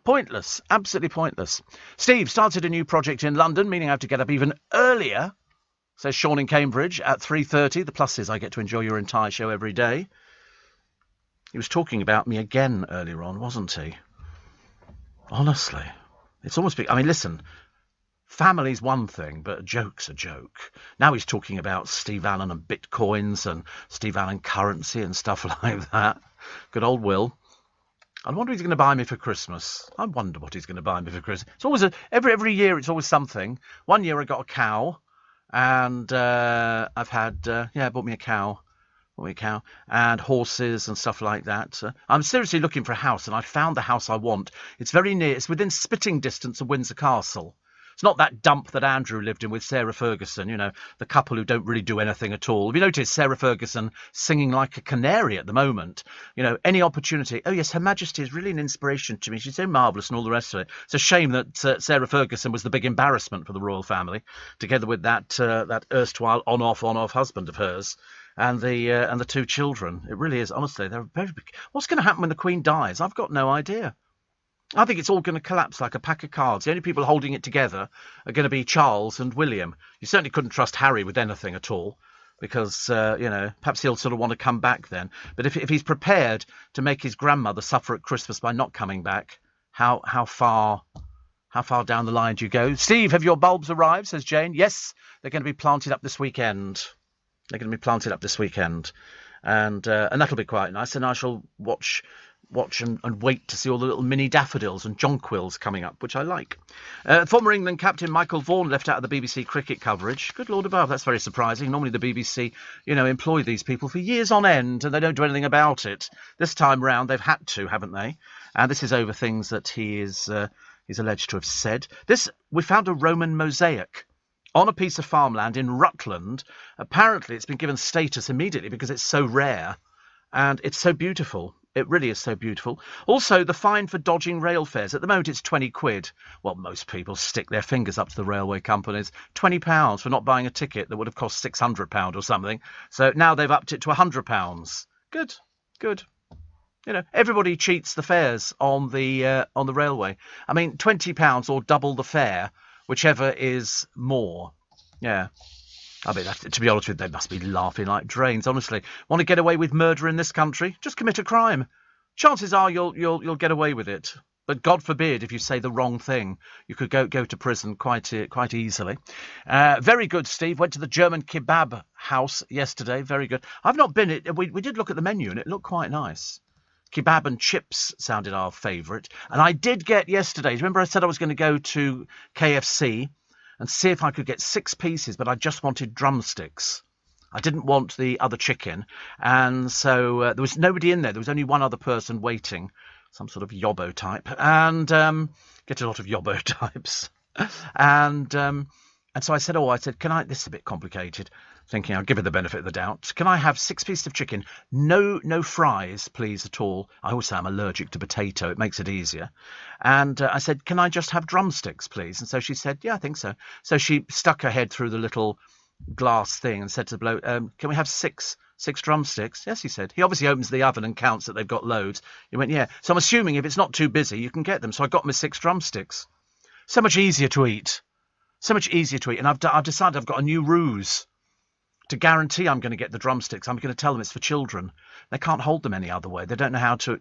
Pointless. Absolutely pointless. Steve started a new project in London, meaning I have to get up even earlier, says Sean in Cambridge, at 3:30. The plus is I get to enjoy your entire show every day. He was talking about me again earlier on, wasn't he? Honestly. It's almost I mean, listen, family's one thing, but a joke's a joke. Now he's talking about Steve Allen and bitcoins and Steve Allen currency and stuff like that. Good old Will. I wonder what he's going to buy me for Christmas. I wonder what he's going to buy me for Christmas. It's always every year. It's always something. One year I got a cow, and I've had bought me a cow. And horses and stuff like that. I'm seriously looking for a house, and I found the house I want. It's very near. It's within spitting distance of Windsor Castle. It's not that dump that Andrew lived in with Sarah Ferguson, you know, the couple who don't really do anything at all. Have you noticed Sarah Ferguson singing like a canary at the moment? You know, any opportunity. Oh, yes, Her Majesty is really an inspiration to me. She's so marvellous and all the rest of it. It's a shame that Sarah Ferguson was the big embarrassment for the royal family, together with that erstwhile on-off husband of hers. And the 2 children. It really is, honestly, they're very big. What's going to happen when the Queen dies? I've got no idea. I think it's all going to collapse like a pack of cards. The only people holding it together are going to be Charles and William. You certainly couldn't trust Harry with anything at all, because, perhaps he'll sort of want to come back then. But if he's prepared to make his grandmother suffer at Christmas by not coming back, how far down the line do you go? Steve, have your bulbs arrived, says Jane. Yes, they're going to be planted up this weekend. And that'll be quite nice. And I shall watch and wait to see all the little mini daffodils and jonquils coming up, which I like. Former England captain Michael Vaughan left out of the BBC cricket coverage. Good Lord above, that's very surprising. Normally the BBC, employ these people for years on end and they don't do anything about it. This time round they've had to, haven't they? And this is over things that he's alleged to have said. We found a Roman mosaic on a piece of farmland in Rutland. Apparently it's been given status immediately because it's so rare. And it's so beautiful. It really is so beautiful. Also, the fine for dodging rail fares. At the moment, it's 20 quid. Well, most people stick their fingers up to the railway companies. £20 for not buying a ticket that would have cost £600 or something. So now they've upped it to £100. Good, good. You know, everybody cheats the fares on the railway. I mean, £20 or double the fare, whichever is more. Yeah. I mean, to be honest with you, they must be laughing like drains, honestly. Want to get away with murder in this country? Just commit a crime. Chances are you'll get away with it. But God forbid if you say the wrong thing. You could go to prison quite easily. Very good, Steve. Went to the German kebab house yesterday. Very good. I've not been. We did look at the menu and it looked quite nice. Kebab and chips sounded our favourite. And I did get yesterday, remember I said I was going to go to KFC and see if I could get 6 pieces, but I just wanted drumsticks. I didn't want the other chicken. And so there was nobody in there. There was only one other person waiting, some sort of yobbo type. And get a lot of yobbo types. And so I said, can I, this is a bit complicated, thinking I'll give it the benefit of the doubt. Can I have 6 pieces of chicken? No fries, please, at all. I always say I'm allergic to potato. It makes it easier. And I said, can I just have drumsticks, please? And so she said, yeah, I think so. So she stuck her head through the little glass thing and said to the bloke, can we have six drumsticks? Yes, he said. He obviously opens the oven and counts that they've got loads. He went, yeah. So I'm assuming if it's not too busy, you can get them. So I got my 6 drumsticks. So much easier to eat. So much easier to eat. And I've decided I've got a new ruse. To guarantee I'm going to get the drumsticks, I'm going to tell them it's for children. They can't hold them any other way. They don't know how to,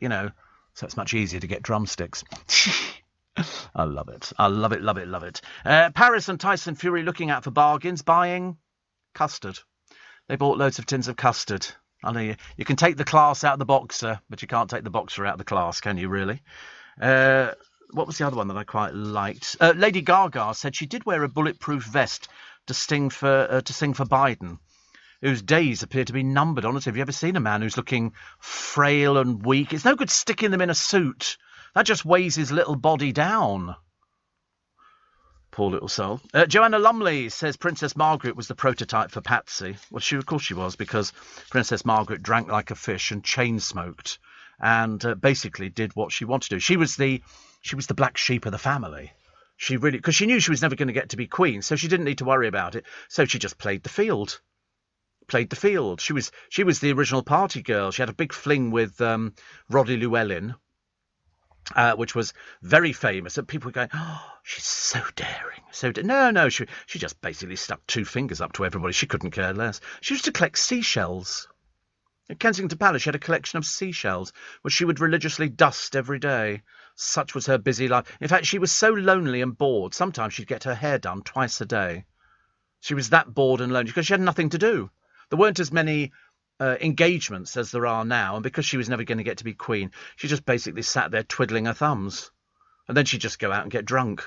so it's much easier to get drumsticks. I love it. I love it, love it, love it. Paris and Tyson Fury looking out for bargains, buying custard. They bought loads of tins of custard. I know you can take the class out of the boxer, but you can't take the boxer out of the class, can you, really? What was the other one that I quite liked? Lady Gaga said she did wear a bulletproof vest to sing for Biden, whose days appear to be numbered. Honestly, have you ever seen a man who's looking frail and weak? It's no good sticking them in a suit. That just weighs his little body down. Poor little soul. Joanna Lumley says Princess Margaret was the prototype for Patsy. Well, of course she was, because Princess Margaret drank like a fish and chain-smoked and basically did what she wanted to do. She was the black sheep of the family. She really, because she knew she was never going to get to be queen, so she didn't need to worry about it. So she just played the field. She was the original party girl. She had a big fling with Roddy Llewellyn, which was very famous. And people were going, "Oh, she's so daring." No, she just basically stuck 2 fingers up to everybody. She couldn't care less. She used to collect seashells. At Kensington Palace, she had a collection of seashells, which she would religiously dust every day. Such was her busy life. In fact, she was so lonely and bored, sometimes she'd get her hair done twice a day. She was that bored and lonely because she had nothing to do. There weren't as many engagements as there are now, and because she was never going to get to be queen, she just basically sat there twiddling her thumbs. And then she'd just go out and get drunk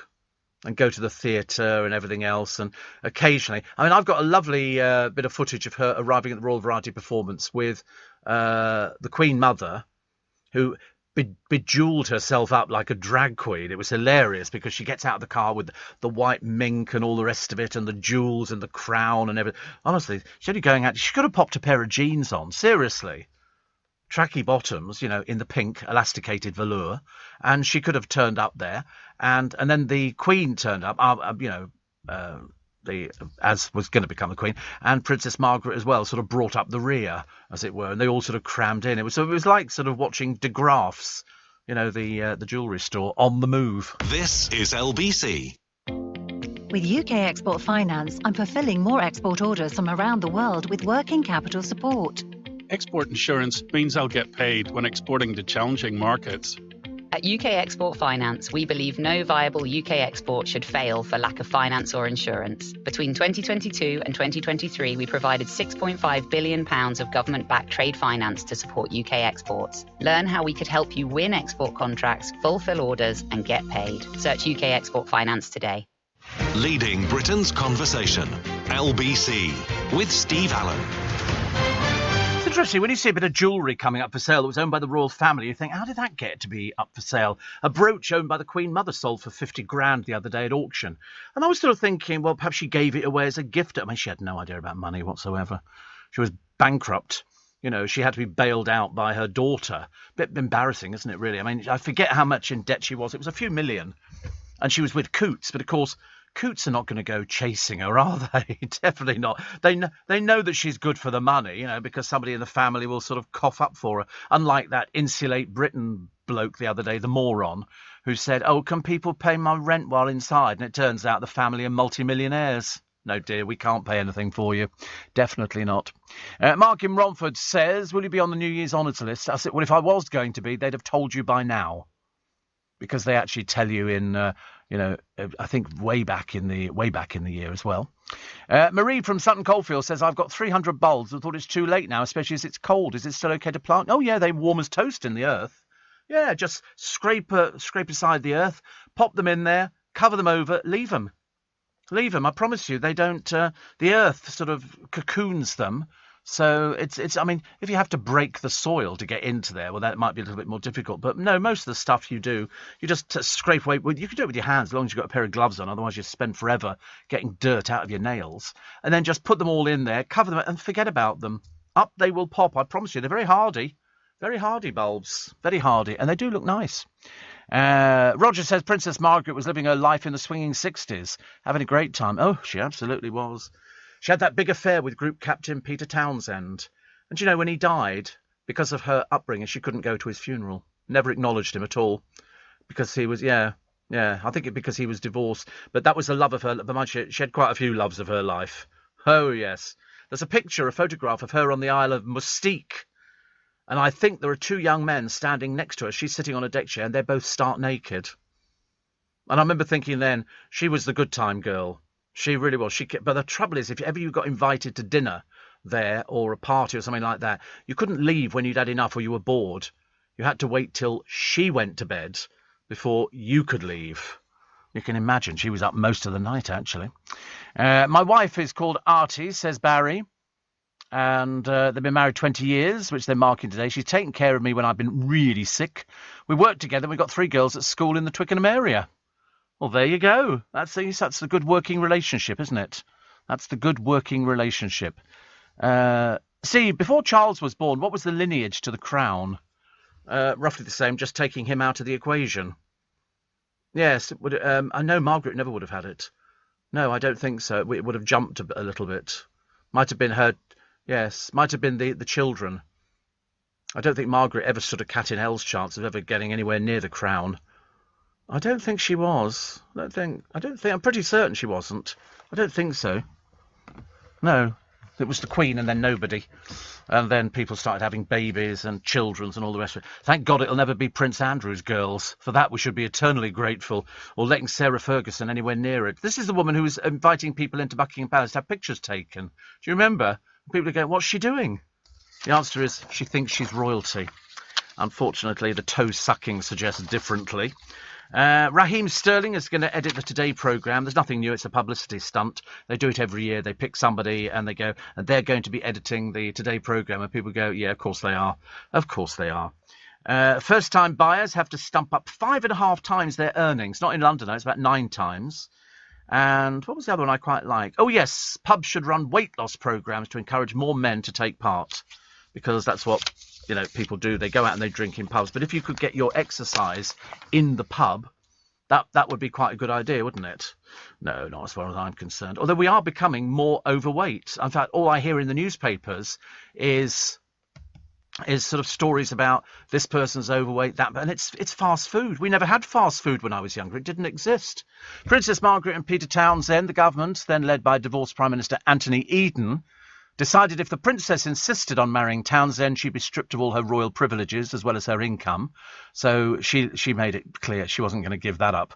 and go to the theatre and everything else. And occasionally, I mean, I've got a lovely bit of footage of her arriving at the Royal Variety Performance with the Queen Mother, who bejeweled herself up like a drag queen. It was hilarious because she gets out of the car with the white mink and all the rest of it and the jewels and the crown and everything. Honestly, she's only going out. She could have popped a pair of jeans on. Seriously. Tracky bottoms, in the pink elasticated velour. And she could have turned up there. And then the Queen turned up, as was going to become the Queen, and Princess Margaret as well, sort of brought up the rear, as it were, and they all sort of crammed in. It was like sort of watching De Graaf's, the jewellery store on the move. This is LBC. With UK Export Finance, I'm fulfilling more export orders from around the world with working capital support. Export insurance means I'll get paid when exporting to challenging markets. At UK Export Finance, we believe no viable UK export should fail for lack of finance or insurance. Between 2022 and 2023, we provided £6.5 billion of government-backed trade finance to support UK exports. Learn how we could help you win export contracts, fulfil orders, and get paid. Search UK Export Finance today. Leading Britain's conversation. LBC with Steve Allen. It's interesting, when you see a bit of jewellery coming up for sale that was owned by the royal family, you think, how did that get to be up for sale? A brooch owned by the Queen Mother sold for 50 grand the other day at auction. And I was sort of thinking, well, perhaps she gave it away as a gift. I mean, she had no idea about money whatsoever. She was bankrupt. You know, she had to be bailed out by her daughter. Bit embarrassing, isn't it, really? I mean, I forget how much in debt she was. It was a few million. And she was with Coutts. But, of course, Coutts are not going to go chasing her, are they? Definitely not. They know that she's good for the money, you know, because somebody in the family will sort of cough up for her. Unlike that Insulate Britain bloke the other day, the moron, who said, oh, can people pay my rent while inside? And it turns out the family are multimillionaires. No, dear, we can't pay anything for you. Definitely not. Mark in Romford says, will you be on the New Year's honours list? I said, well, if I was going to be, they'd have told you by now. Because they actually tell you in, I think way back in the year as well. Marie from Sutton Coldfield says, I've got 300 bulbs. I thought it's too late now, especially as it's cold. Is it still okay to plant? Oh, yeah, they're warm as toast in the earth. Yeah, just scrape aside the earth, pop them in there, cover them over, leave them. Leave them. I promise you, they don't. The earth sort of cocoons them, so it's. I mean, if you have to break the soil to get into there, well, that might be a little bit more difficult. But no, most of the stuff you do, you just scrape away. Well, you can do it with your hands as long as you've got a pair of gloves on. Otherwise, you spend forever getting dirt out of your nails, and then just put them all in there, cover them, and forget about them. Up they will pop. I promise you, they're very hardy bulbs, very hardy, and they do look nice. Roger says Princess Margaret was living her life in the swinging 60s, having a great time. Oh, she absolutely was. She had that big affair with Group Captain Peter Townsend. And you know, when he died, because of her upbringing, she couldn't go to his funeral. Never acknowledged him at all. Because he was, I think because he was divorced. But that was the love of her. She had quite a few loves of her life. Oh, yes. There's a photograph of her on the Isle of Mustique. And I think there are two young men standing next to her. She's sitting on a deck chair, and they're both stark naked. And I remember thinking then, she was the good time girl. She really was. But the trouble is, if ever you got invited to dinner there, or a party or something like that, you couldn't leave when you'd had enough or you were bored. You had to wait till she went to bed before you could leave. You can imagine, she was up most of the night, actually. My wife is called Artie, says Barry. And they've been married 20 years, which they're marking today. She's taken care of me when I've been really sick. We worked together. We've got 3 girls at school in the Twickenham area. Well, there you go. That's the good working relationship, isn't it? That's the good working relationship. See, before Charles was born, what was the lineage to the crown? Roughly the same, just taking him out of the equation. Yes, I know Margaret never would have had it. No, I don't think so. It would have jumped a little bit. Might have been her... Yes, might have been the children. I don't think Margaret ever stood a cat in hell's chance of ever getting anywhere near the crown. I don't think she was. I'm pretty certain she wasn't. I don't think so. No, it was the Queen and then nobody. And then people started having babies and children's and all the rest of it. Thank God it'll never be Prince Andrew's girls. For that we should be eternally grateful. Or letting Sarah Ferguson anywhere near it. This is the woman who was inviting people into Buckingham Palace to have pictures taken. Do you remember? People are going, what's she doing? The answer is she thinks she's royalty. Unfortunately, the toe-sucking suggests differently. Raheem Sterling is going to edit the Today programme. There's nothing new. It's a publicity stunt. They do it every year. They pick somebody and they go, and they're going to be editing the Today programme. And people go, yeah, of course they are. Of course they are. First-time buyers have to stump up 5.5 times their earnings. Not in London, though. It's about 9 times. And what was the other one I quite like? Oh, yes, pubs should run weight loss programmes to encourage more men to take part. Because that's what, people do. They go out and they drink in pubs. But if you could get your exercise in the pub, that would be quite a good idea, wouldn't it? No, not as far as I'm concerned. Although we are becoming more overweight. In fact, all I hear in the newspapers is sort of stories about this person's overweight, that, and it's fast food. We never had fast food when I was younger. It didn't exist. Princess Margaret and Peter Townsend, the government, then led by divorced Prime Minister Anthony Eden, decided if the princess insisted on marrying Townsend, she'd be stripped of all her royal privileges as well as her income. So she made it clear she wasn't going to give that up.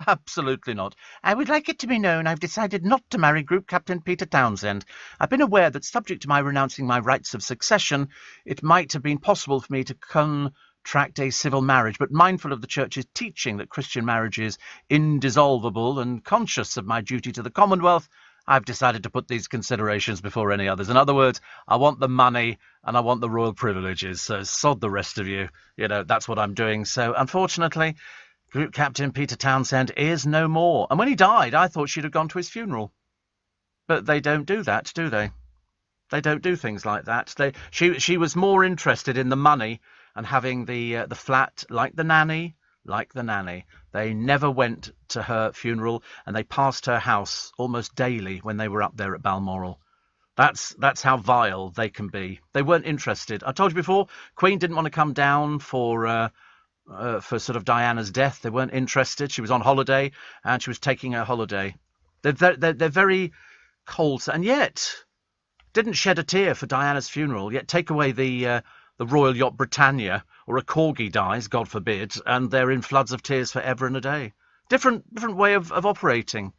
Absolutely not. I would like it to be known I've decided not to marry Group Captain Peter Townsend. I've been aware that subject to my renouncing my rights of succession, it might have been possible for me to contract a civil marriage, but mindful of the Church's teaching that Christian marriage is indissoluble and conscious of my duty to the Commonwealth, I've decided to put these considerations before any others. In other words, I want the money and I want the royal privileges, so sod the rest of you. That's what I'm doing. So, unfortunately, Group Captain Peter Townsend is no more. And when he died, I thought she'd have gone to his funeral. But they don't do that, do they? They don't do things like that. She was more interested in the money and having the flat, like the nanny. They never went to her funeral, and they passed her house almost daily when they were up there at Balmoral. That's how vile they can be. They weren't interested. I told you before, Queen didn't want to come down for sort of Diana's death. They weren't interested. She was on holiday, and she was taking her holiday. They're very cold, and yet didn't shed a tear for Diana's funeral. Yet take away the Royal Yacht Britannia, or a corgi dies, God forbid, and they're in floods of tears forever and a day. Different way of operating.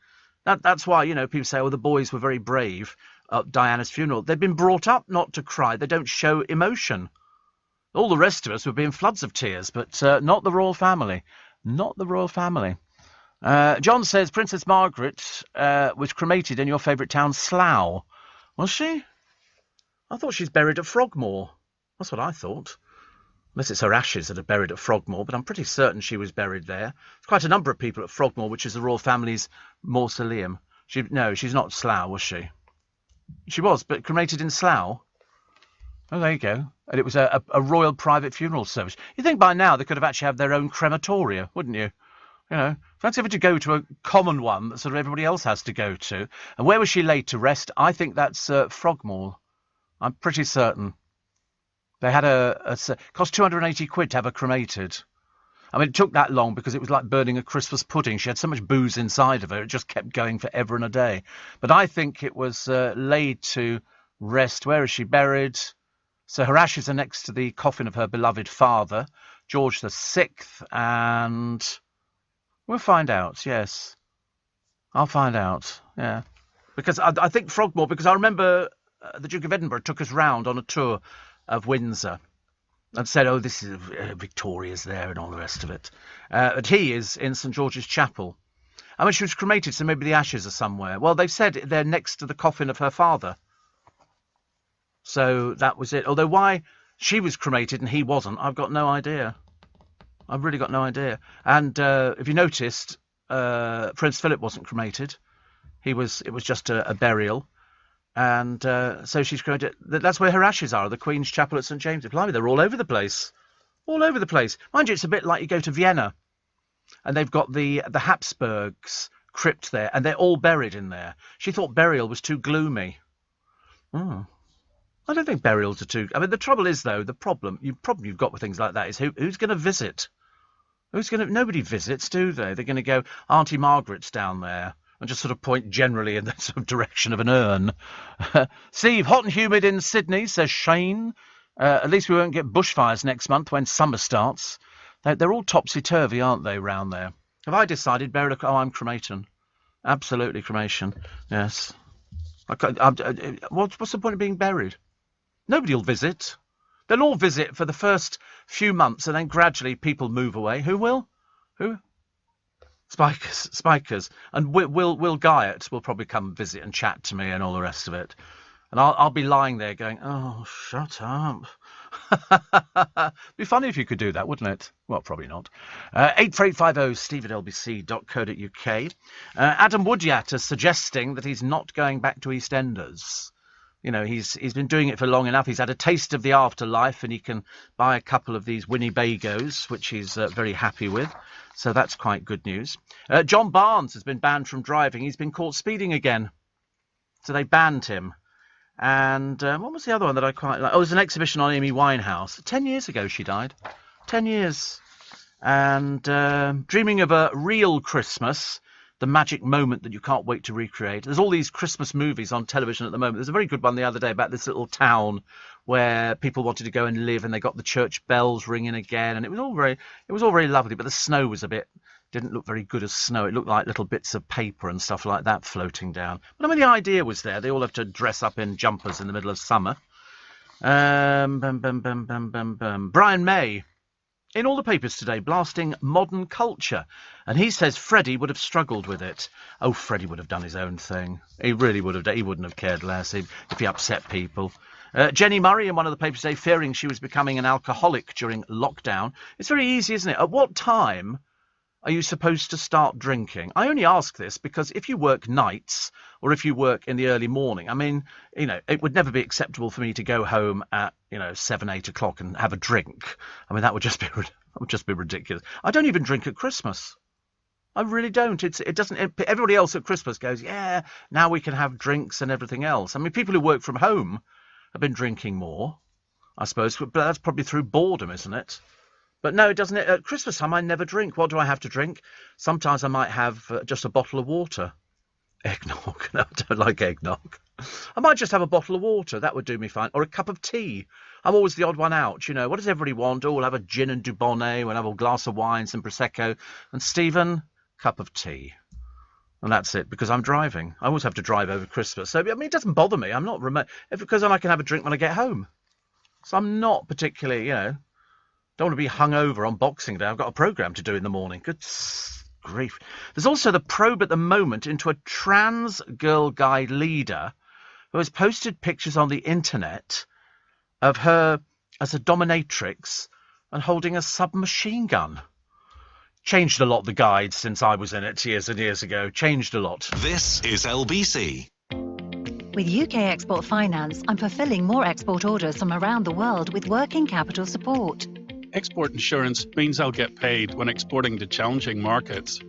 That's why, people say, oh, the boys were very brave at Diana's funeral. They've been brought up not to cry. They don't show emotion. All the rest of us would be in floods of tears, but not the royal family. Not the royal family. John says Princess Margaret was cremated in your favourite town, Slough. Was she? I thought she's buried at Frogmore. That's what I thought. Unless it's her ashes that are buried at Frogmore, but I'm pretty certain she was buried there. There's quite a number of people at Frogmore, which is the royal family's mausoleum. No, she's not Slough, was she? She was, but cremated in Slough. Oh, there you go. And it was a royal private funeral service. You think by now they could have actually had their own crematoria, wouldn't you? Fancy having to go to a common one that sort of everybody else has to go to. And where was she laid to rest? I think that's Frogmore. I'm pretty certain. They had cost £280 to have her cremated. I mean, it took that long because it was like burning a Christmas pudding. She had so much booze inside of her, it just kept going forever and a day. But I think it was laid to rest. Where is she buried? So her ashes are next to the coffin of her beloved father, George VI, and we'll find out, yes. I'll find out, yeah. Because I think Frogmore, because I remember the Duke of Edinburgh took us round on a tour of Windsor and said, oh, this is Victoria's there and all the rest of it. But he is in St George's Chapel. I mean, she was cremated, so maybe the ashes are somewhere. Well, they've said they're next to the coffin of her father. So that was it. Although why she was cremated and he wasn't, I've got no idea. I've really got no idea. And if you noticed, Prince Philip wasn't cremated. It was just a burial. And so she's cremated. That's where her ashes are, the Queen's Chapel at St James's. Blimey, they're all over the place. All over the place. Mind you, it's a bit like you go to Vienna and they've got the Habsburgs crypt there, and they're all buried in there. She thought burial was too gloomy. Oh. I don't think burials are too... I mean, the trouble is, though, the problem you've got with things like that is who's going to visit? Nobody visits, do they? They're going to go, Auntie Margaret's down there, and just sort of point generally in the sort of direction of an urn. Steve, hot and humid in Sydney, says Shane. At least we won't get bushfires next month when summer starts. They're all topsy-turvy, aren't they, round there? Have I decided burial? Oh, I'm cremation. Absolutely cremation, yes. What's the point of being buried? Nobody will visit. They'll all visit for the first few months, and then gradually people move away. Who will? Who? Spikers. And Will Guyot will probably come visit and chat to me and all the rest of it. And I'll be lying there going, oh, shut up. Be funny if you could do that, wouldn't it? Well, probably not. 84850 steve@lbc.co.uk. Adam Woodyat is suggesting that he's not going back to EastEnders. He's been doing it for long enough. He's had a taste of the afterlife, and he can buy a couple of these Winnebagos, which he's very happy with. So that's quite good news. John Barnes has been banned from driving. He's been caught speeding again. So they banned him. And what was the other one that I quite like? Oh, it was an exhibition on Amy Winehouse. 10 years ago she died. 10 years. And dreaming of a real Christmas, the magic moment that you can't wait to recreate. There's all these Christmas movies on television at the moment. There's a very good one the other day about this little town where people wanted to go and live, and they got the church bells ringing again, and it was all very lovely, but the snow was didn't look very good as snow. It looked like little bits of paper and stuff like that floating down. But I mean, the idea was there. They all have to dress up in jumpers in the middle of summer. Brian May, in all the papers today, blasting modern culture. And he says Freddie would have struggled with it. Oh, Freddie would have done his own thing. He really would have done. He wouldn't have cared less if he upset people. Jenny Murray in one of the papers today, fearing she was becoming an alcoholic during lockdown. It's very easy, isn't it? At what time are you supposed to start drinking? I only ask this because if you work nights or if you work in the early morning, I mean, it would never be acceptable for me to go home at, 7, 8 o'clock and have a drink. I mean, that would just be ridiculous. I don't even drink at Christmas. I really don't. Everybody else at Christmas goes, yeah, now we can have drinks and everything else. I mean, people who work from home have been drinking more, I suppose, but that's probably through boredom, isn't it? But no, it doesn't. At Christmas time, I never drink. What do I have to drink? Sometimes I might have just a bottle of water. Eggnog. No, I don't like eggnog. I might just have a bottle of water. That would do me fine. Or a cup of tea. I'm always the odd one out. What does everybody want? Oh, we'll have a gin and Dubonnet. We'll have a glass of wine, some Prosecco. And Stephen, cup of tea. And that's it, because I'm driving. I always have to drive over Christmas. So, I mean, it doesn't bother me. I'm not remote. Because I can have a drink when I get home. So I'm not particularly, don't want to be hungover on Boxing Day. I've got a programme to do in the morning. Good grief. There's also the probe at the moment into a trans Girl Guide leader who has posted pictures on the internet of her as a dominatrix and holding a submachine gun. Changed a lot, the guide, since I was in it years and years ago. Changed a lot. This is LBC. With UK Export Finance, I'm fulfilling more export orders from around the world with working capital support. Export insurance means I'll get paid when exporting to challenging markets.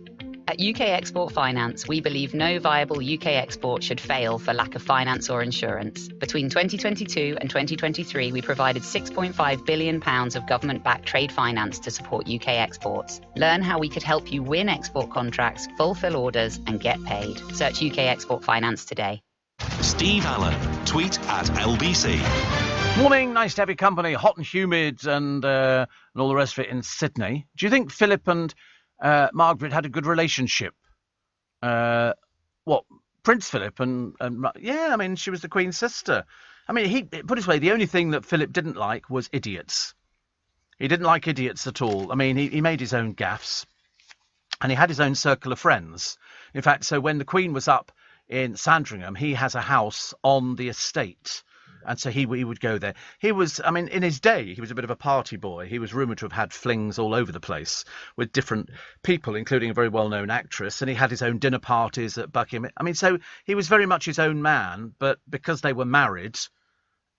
At UK Export Finance, we believe no viable UK export should fail for lack of finance or insurance. Between 2022 and 2023, we provided £6.5 billion of government-backed trade finance to support UK exports. Learn how we could help you win export contracts, fulfil orders, and get paid. Search UK Export Finance today. Steve Allen. Tweet at LBC. Morning, nice to have your company. Hot and humid and all the rest of it in Sydney. Do you think Philip and Margaret had a good relationship? Prince Philip and yeah, I mean, she was the Queen's sister. I mean, he put it this way, the only thing that Philip didn't like was idiots. He didn't like idiots at all. I mean, he made his own gaffes and he had his own circle of friends. In fact, so when the Queen was up in Sandringham, he has a house on the estate. And so he would go there. He was, I mean, in his day, he was a bit of a party boy. He was rumoured to have had flings all over the place with different people, including a very well-known actress. And he had his own dinner parties at Buckingham. I mean, so he was very much his own man. But because they were married,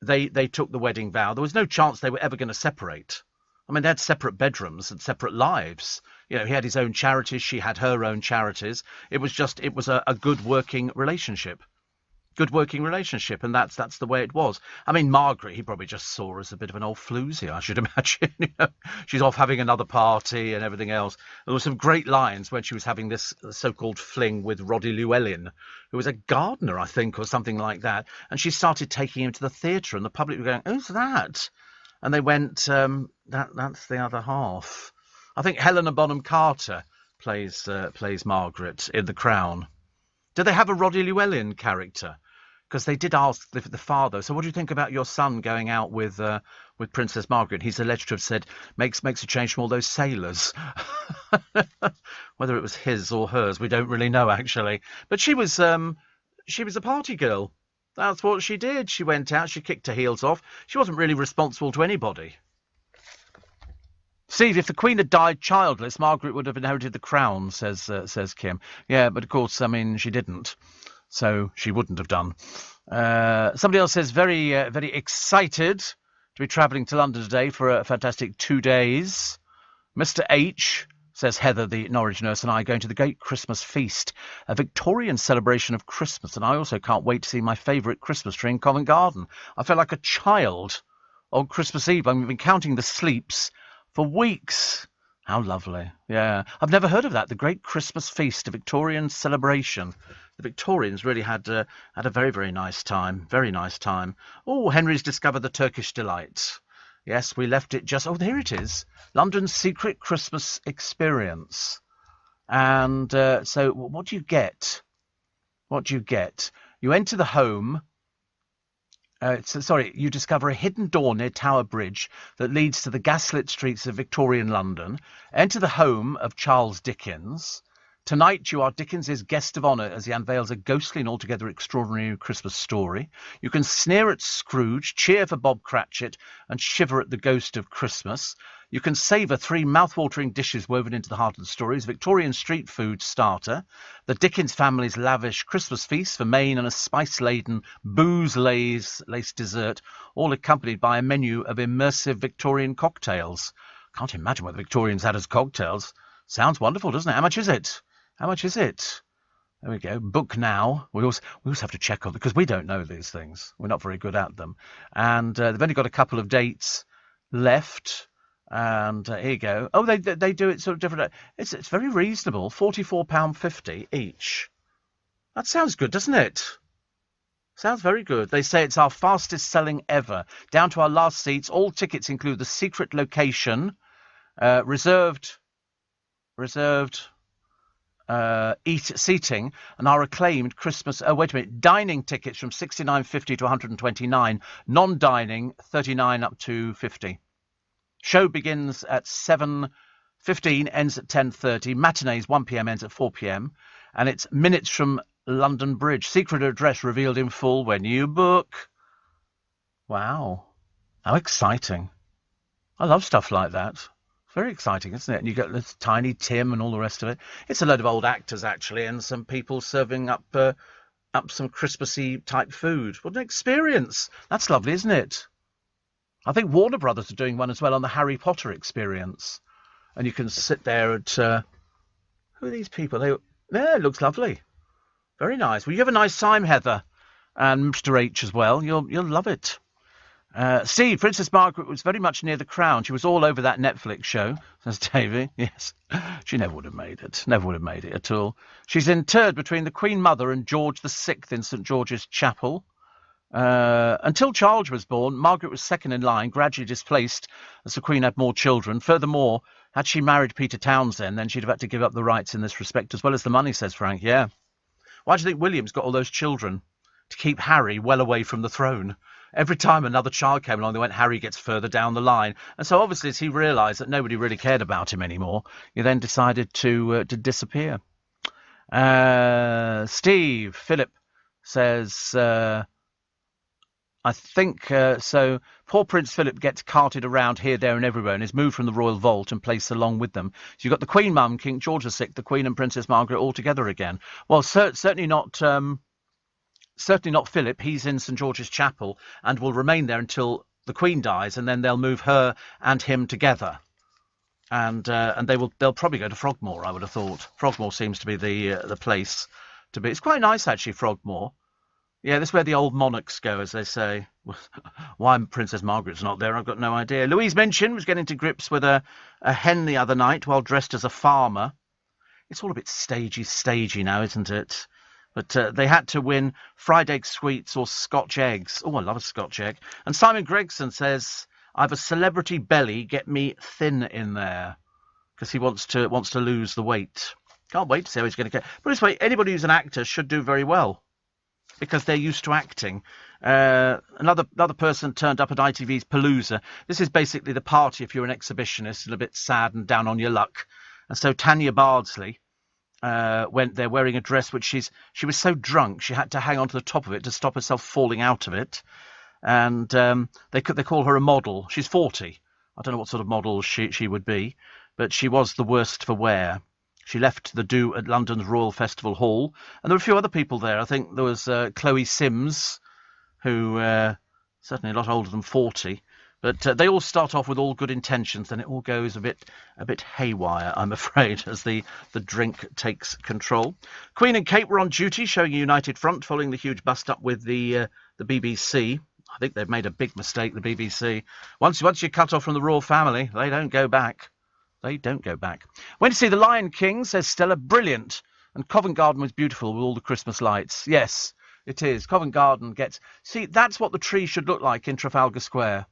they took the wedding vow. There was no chance they were ever going to separate. I mean, they had separate bedrooms and separate lives. He had his own charities. She had her own charities. It was a good working relationship. Good working relationship, and that's the way it was. I mean, Margaret, he probably just saw her as a bit of an old floozy, I should imagine. She's off having another party and everything else. There were some great lines when she was having this so-called fling with Roddy Llewellyn, who was a gardener, I think, or something like that. And she started taking him to the theatre, and the public were going, "Who's that?" And they went, "That's the other half." I think Helena Bonham Carter plays Margaret in The Crown. Do they have a Roddy Llewellyn character? Because they did ask the father, so what do you think about your son going out with Princess Margaret? He's alleged to have said, makes a change from all those sailors. Whether it was his or hers, we don't really know, actually. But she was a party girl. That's what she did. She went out, she kicked her heels off. She wasn't really responsible to anybody. Steve, if the Queen had died childless, Margaret would have inherited the crown, says Kim. Yeah, but of course, I mean, she didn't. So she wouldn't have done. Somebody else says, very excited to be travelling to London today for a fantastic 2 days. Mr. H, says Heather, the Norwich nurse, and I are going to the Great Christmas Feast, a Victorian celebration of Christmas. And I also can't wait to see my favourite Christmas tree in Covent Garden. I felt like a child on Christmas Eve. I've been counting the sleeps for weeks. How lovely. Yeah. I've never heard of that. The Great Christmas Feast, a Victorian celebration. The Victorians really had a very, very nice time. Very nice time. Oh, Henry's discovered the Turkish delight. Yes, we left it just... Oh, there it is. London's Secret Christmas Experience. And so what do you get? What do you get? You enter the home... you discover a hidden door near Tower Bridge that leads to the gaslit streets of Victorian London. Enter the home of Charles Dickens. Tonight you are Dickens's guest of honour as he unveils a ghostly and altogether extraordinary Christmas story. You can sneer at Scrooge, cheer for Bob Cratchit and shiver at the ghost of Christmas. You can savour 3 mouth-watering dishes woven into the heart of the stories. Victorian street food starter, the Dickens family's lavish Christmas feast for Maine, and a spice-laden booze-laced dessert, all accompanied by a menu of immersive Victorian cocktails. Can't imagine what the Victorians had as cocktails. Sounds wonderful, doesn't it? How much is it? How much is it? There we go. Book now. We also have to check on, because we don't know these things. We're not very good at them. And they've only got a couple of dates left. And here you go. Oh, they do it sort of different. It's very reasonable. £44.50 each. That sounds good, doesn't it? Sounds very good. They say it's our fastest selling ever. Down to our last seats. All tickets include the secret location, reserved seating, and our acclaimed Christmas. Oh, wait a minute. Dining tickets from $69.50 to $129. Non-dining $39 up to $50. Show begins at 7:15, ends at 10:30. Matinees 1 p.m, ends at 4 p.m. And it's minutes from London Bridge. Secret address revealed in full when you book. Wow. How exciting. I love stuff like that. Very exciting, isn't it? And you get this Tiny Tim and all the rest of it. It's a load of old actors, actually, and some people serving up some Christmassy type food. What an experience. That's lovely, isn't it? I think Warner Brothers are doing one as well on the Harry Potter experience. And you can sit there at... who are these people? Yeah, it looks lovely. Very nice. Well, you have a nice time, Heather. And Mr. H as well. You'll love it. Steve, Princess Margaret was very much near the crown. She was all over that Netflix show, says Davy. Yes. She never would have made it. Never would have made it at all. She's interred between the Queen Mother and George VI in St. George's Chapel. Until Charles was born, Margaret was second in line, gradually displaced as the Queen had more children. Furthermore, had she married Peter Townsend, then she'd have had to give up the rights in this respect, as well as the money, says Frank. Yeah. Why do you think William's got all those children? To keep Harry well away from the throne. Every time another child came along, they went, Harry gets further down the line. And so obviously, as he realised that nobody really cared about him anymore, he then decided to disappear. Steve, Philip says... I think so. Poor Prince Philip gets carted around here, there, and everywhere, and is moved from the royal vault and placed along with them. So you've got the Queen Mum, King George VI, the Queen and Princess Margaret all together again. Well, certainly not Philip. He's in St. George's Chapel and will remain there until the Queen dies, and then they'll move her and him together. And they'll probably go to Frogmore, I would have thought. Frogmore seems to be the place to be. It's quite nice actually, Frogmore. Yeah, this is where the old monarchs go, as they say. Why Princess Margaret's not there, I've got no idea. Louise Minchin was getting to grips with a hen the other night while dressed as a farmer. It's all a bit stagey now, isn't it? But they had to win fried egg sweets or Scotch eggs. Oh, I love a Scotch egg. And Simon Gregson says, I've a celebrity belly, get me thin in there. Because he wants to lose the weight. Can't wait to see how he's going to get. But this way, anybody who's an actor should do very well, because they're used to acting. Another person turned up at ITV's Palooza. This is basically the party if you're an exhibitionist and a bit sad and down on your luck. And so Tanya Bardsley went there wearing a dress which she was so drunk she had to hang on to the top of it to stop herself falling out of it. And they call her a model. She's 40. I don't know what sort of model she would be, but she was the worst for wear. She left the do at London's Royal Festival Hall. And there were a few other people there. I think there was Chloe Sims, who certainly a lot older than 40. But they all start off with all good intentions, and it all goes a bit haywire, I'm afraid, as the drink takes control. Queen and Kate were on duty, showing a united front following the huge bust-up with the BBC. I think they've made a big mistake, the BBC. Once you're cut off from the royal family, they don't go back. They don't go back. Went to see The Lion King, says Stella. Brilliant. And Covent Garden was beautiful with all the Christmas lights. Yes, it is. Covent Garden gets... See, that's what the tree should look like in Trafalgar Square.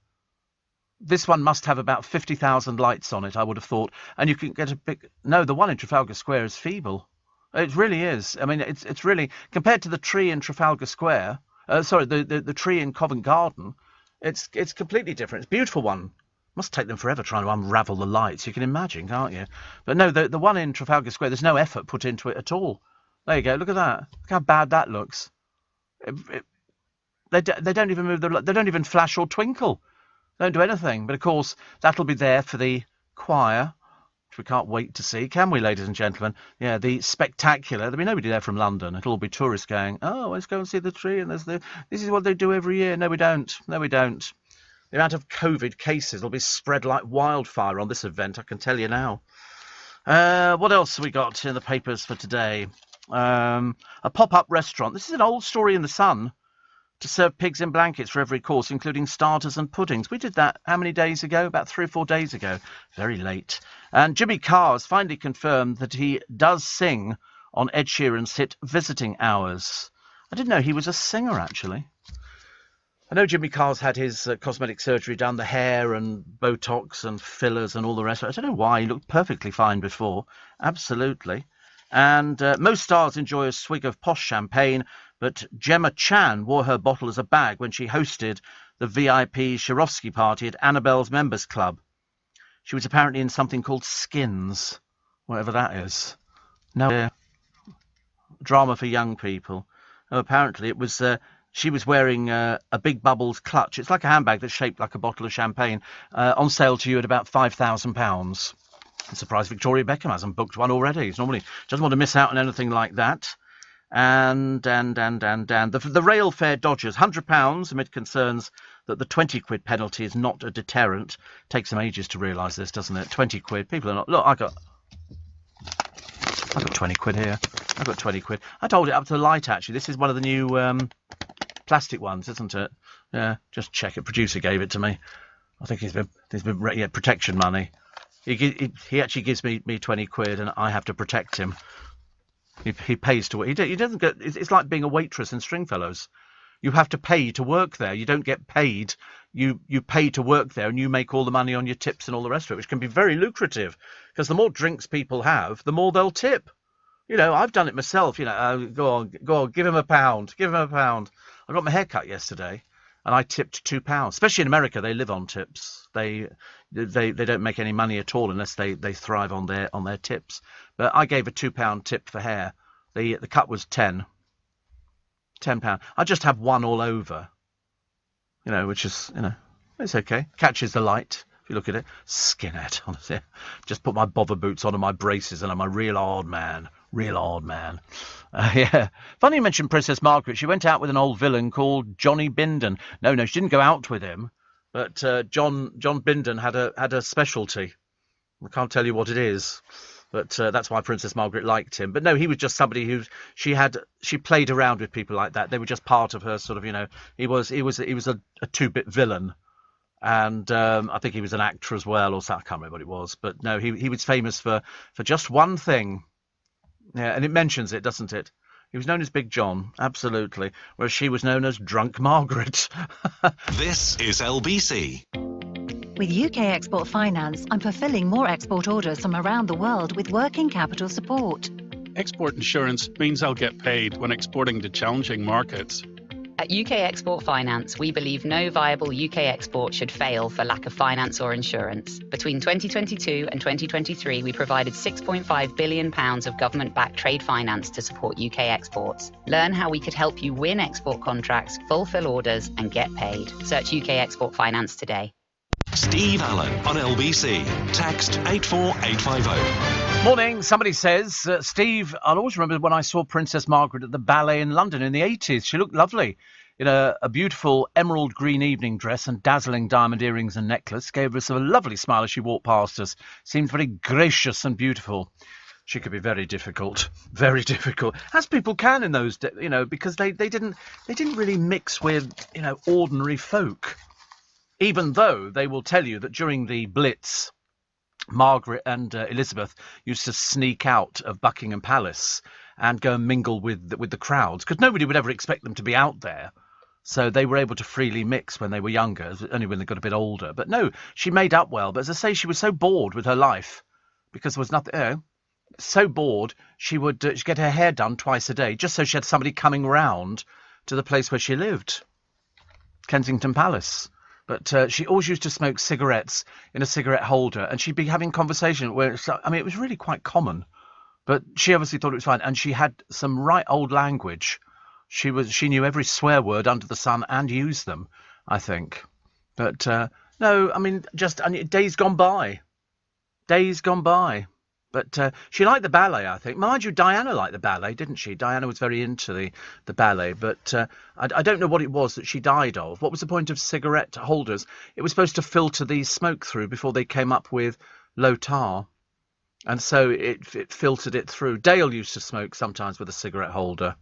This one must have about 50,000 lights on it, I would have thought. And you can get a big... No, the one in Trafalgar Square is feeble. It really is. I mean, it's really... Compared to the tree in Trafalgar Square... the tree in Covent Garden, it's completely different. It's a beautiful one. Must take them forever trying to unravel the lights. You can imagine, can't you? But no, the one in Trafalgar Square, there's no effort put into it at all. There you go. Look at that. Look how bad that looks. They don't even move they don't even flash or twinkle. Don't do anything. But of course, that'll be there for the choir, which we can't wait to see, can we, ladies and gentlemen? Yeah, the spectacular. There'll be nobody there from London. It'll all be tourists going, oh, let's go and see the tree, and this is what they do every year. No, we don't. No, we don't. The amount of COVID cases will be spread like wildfire on this event, I can tell you now. What else have we got in the papers for today? A pop-up restaurant. This is an old story in the Sun. To serve pigs in blankets for every course, including starters and puddings. We did that how many days ago? About 3 or 4 days ago. Very late. And Jimmy Carr has finally confirmed that he does sing on Ed Sheeran's hit Visiting Hours. I didn't know he was a singer, actually. I know Jimmy Carr's had his cosmetic surgery done, the hair and Botox and fillers and all the rest. I don't know why. He looked perfectly fine before. Absolutely. And most stars enjoy a swig of posh champagne, but Gemma Chan wore her bottle as a bag when she hosted the VIP Swarovski party at Annabelle's Members Club. She was apparently in something called Skins, whatever that is. No, drama for young people. Oh, apparently it was... she was wearing a Big Bubbles clutch. It's like a handbag that's shaped like a bottle of champagne, on sale to you at about £5,000. I'm surprised Victoria Beckham hasn't booked one already. She normally doesn't want to miss out on anything like that. And the rail fare dodgers, £100 amid concerns that the 20 quid penalty is not a deterrent. Takes them ages to realise this, doesn't it? 20 quid. People are not... Look, I got 20 quid here. I've got 20 quid. I told it up to the light, actually. This is one of the new plastic ones, isn't it? Yeah, just check it. Producer gave it to me. I think he's been protection money. He actually gives me 20 quid and I have to protect him. He pays to work. He doesn't get. It's like being a waitress in Stringfellows. You have to pay to work there. You don't get paid. You pay to work there, and you make all the money on your tips and all the rest of it, which can be very lucrative. Because the more drinks people have, the more they'll tip. You know, I've done it myself. You know, go on, give him a pound, give him a pound. I got my hair cut yesterday, and I tipped £2. Especially in America, they live on tips. They don't make any money at all unless they thrive on their tips. But I gave a £2 tip for hair. The cut was £10. I just have one all over. You know, which is, you know, it's okay. Catches the light. If you look at it, skinhead. Honestly, just put my bother boots on and my braces, and I'm a real old man. Yeah. Funny you mentioned Princess Margaret. She went out with an old villain called Johnny Bindon. No, she didn't go out with him. But John Bindon had a specialty. I can't tell you what it is, but that's why Princess Margaret liked him. But no, he was just somebody who she played around with people like that. They were just part of her sort of, you know. He was a two-bit villain, and I think he was an actor as well, or something. I can't remember what it was. But no, he was famous for just one thing. Yeah, and it mentions it, doesn't it? He was known as Big John, absolutely, whereas she was known as Drunk Margaret. This is LBC. With UK Export Finance, I'm fulfilling more export orders from around the world with working capital support. Export insurance means I'll get paid when exporting to challenging markets. At UK Export Finance, we believe no viable UK export should fail for lack of finance or insurance. Between 2022 and 2023, we provided £6.5 billion of government-backed trade finance to support UK exports. Learn how we could help you win export contracts, fulfill orders, and get paid. Search UK Export Finance today. Steve Allen on LBC. Text 84850. Morning. Somebody says, Steve, I'll always remember when I saw Princess Margaret at the ballet in London in the 80s. She looked lovely in a beautiful emerald green evening dress and dazzling diamond earrings and necklace. Gave us a lovely smile as she walked past us. Seemed very gracious and beautiful. She could be very difficult, as people can in those days, you know, because they didn't really mix with, you know, ordinary folk. Even though they will tell you that during the Blitz, Margaret and Elizabeth used to sneak out of Buckingham Palace and go and mingle with the crowds, because nobody would ever expect them to be out there. So they were able to freely mix when they were younger, only when they got a bit older. But no, she made up well. But as I say, she was so bored with her life because there was nothing, you know, so bored she would she'd get her hair done twice a day just so she had somebody coming round to the place where she lived, Kensington Palace. But she always used to smoke cigarettes in a cigarette holder, and she'd be having conversation where, I mean, it was really quite common. But she obviously thought it was fine, and she had some right old language. She knew every swear word under the sun and used them, I think. But No, I mean, just days gone by. Days gone by. But she liked the ballet, I think. Mind you, Diana liked the ballet, didn't she? Diana was very into the ballet, but I don't know what it was that she died of. What was the point of cigarette holders? It was supposed to filter the smoke through before they came up with low tar, and so it filtered it through. Dale used to smoke sometimes with a cigarette holder.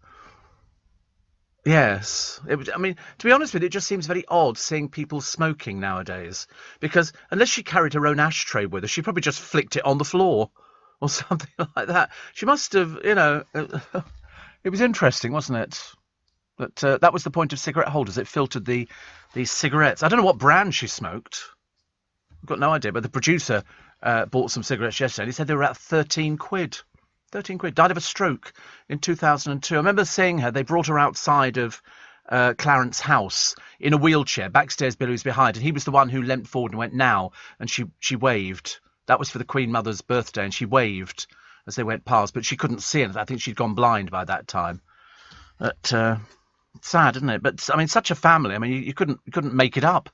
Yes. I mean, to be honest with you, it just seems very odd seeing people smoking nowadays, because unless she carried her own ashtray with her, she probably just flicked it on the floor. Or something like that. She must have, it was interesting, wasn't it? But that was the point of cigarette holders. It filtered the cigarettes. I don't know what brand she smoked. I've got no idea. But the producer bought some cigarettes yesterday. And he said they were about 13 quid. 13 quid. Died of a stroke in 2002. I remember seeing her. They brought her outside of Clarence House in a wheelchair. Backstairs Billy was behind. And he was the one who leapt forward and went, now. And she waved. That was for the Queen Mother's birthday, and she waved as they went past, but she couldn't see it. I think she'd gone blind by that time. But sad, isn't it? But I mean, such a family. I mean, you couldn't make it up.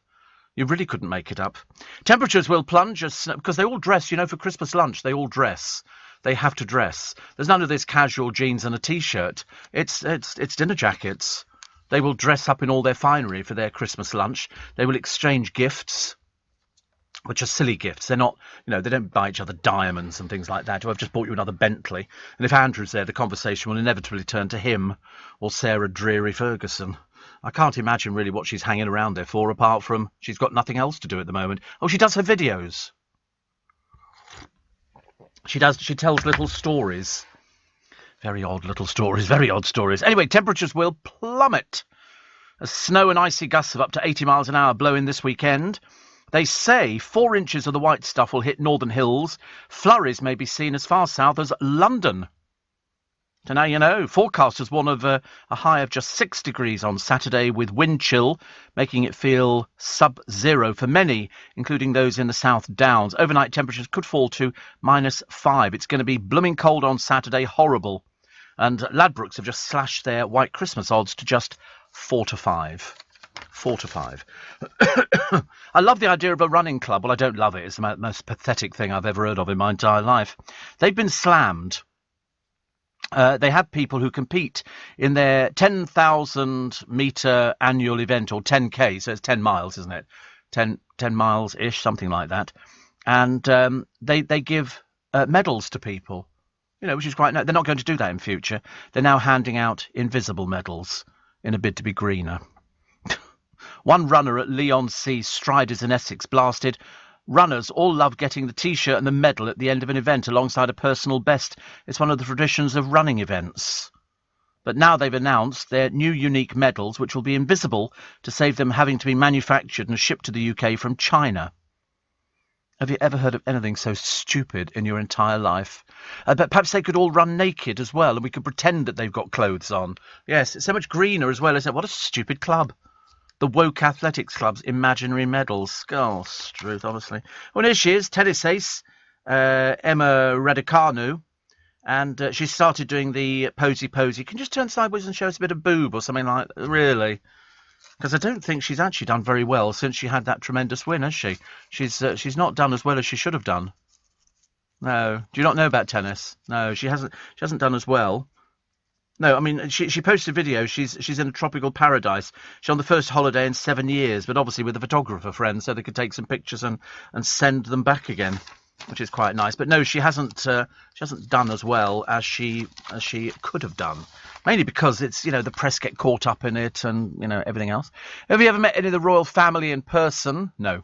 You really couldn't make it up. Temperatures will plunge because they all dress. For Christmas lunch, they all dress. They have to dress. There's none of this casual jeans and a t-shirt. It's dinner jackets. They will dress up in all their finery for their Christmas lunch. They will exchange gifts, which are silly gifts. They're not, they don't buy each other diamonds and things like that. Or I've just bought you another Bentley. And if Andrew's there, the conversation will inevitably turn to him or Sarah Dreary Ferguson. I can't imagine really what she's hanging around there for, apart from she's got nothing else to do at the moment. Oh, she does her videos. She tells little stories. Very odd little stories, very odd stories. Anyway, temperatures will plummet as snow and icy gusts of up to 80 miles an hour blow in this weekend. They say 4 inches of the white stuff will hit northern hills. Flurries may be seen as far south as London. So now you know. Forecasters warn of a high of just 6 degrees on Saturday, with wind chill making it feel sub-zero for many, including those in the South Downs. Overnight temperatures could fall to -5. It's going to be blooming cold on Saturday, horrible. And Ladbrokes have just slashed their White Christmas odds to just 4 to 5. 4 to 5. I love the idea of a running club. Well, I don't love it. It's the most pathetic thing I've ever heard of in my entire life. They've been slammed. They have people who compete in their 10,000-metre annual event, or 10K, so it's 10 miles, isn't it? 10 miles-ish, something like that. And they give medals to people, which is quite nice. They're not going to do that in future. They're now handing out invisible medals in a bid to be greener. One runner at Leigh-on-Sea Striders in Essex blasted, "Runners all love getting the T-shirt and the medal at the end of an event alongside a personal best. It's one of the traditions of running events." But now they've announced their new unique medals, which will be invisible to save them having to be manufactured and shipped to the UK from China. Have you ever heard of anything so stupid in your entire life? But perhaps they could all run naked as well, and we could pretend that they've got clothes on. Yes, it's so much greener as well, isn't it? What a stupid club. The woke athletics club's imaginary medals. Oh, Struth, honestly. Well, here she is, tennis ace, Emma Raducanu, and she started doing the posy. Can you just turn sideways and show us a bit of boob or something like that? Really? Because I don't think she's actually done very well since she had that tremendous win, has she? She's not done as well as she should have done. No. Do you not know about tennis? No, she hasn't done as well. No, I mean, she posted a video. She's in a tropical paradise. She's on the first holiday in 7 years, but obviously with a photographer friend, so they could take some pictures and send them back again, which is quite nice. But no, she hasn't done as well as she could have done, mainly because it's the press get caught up in it and everything else. Have you ever met any of the royal family in person? No.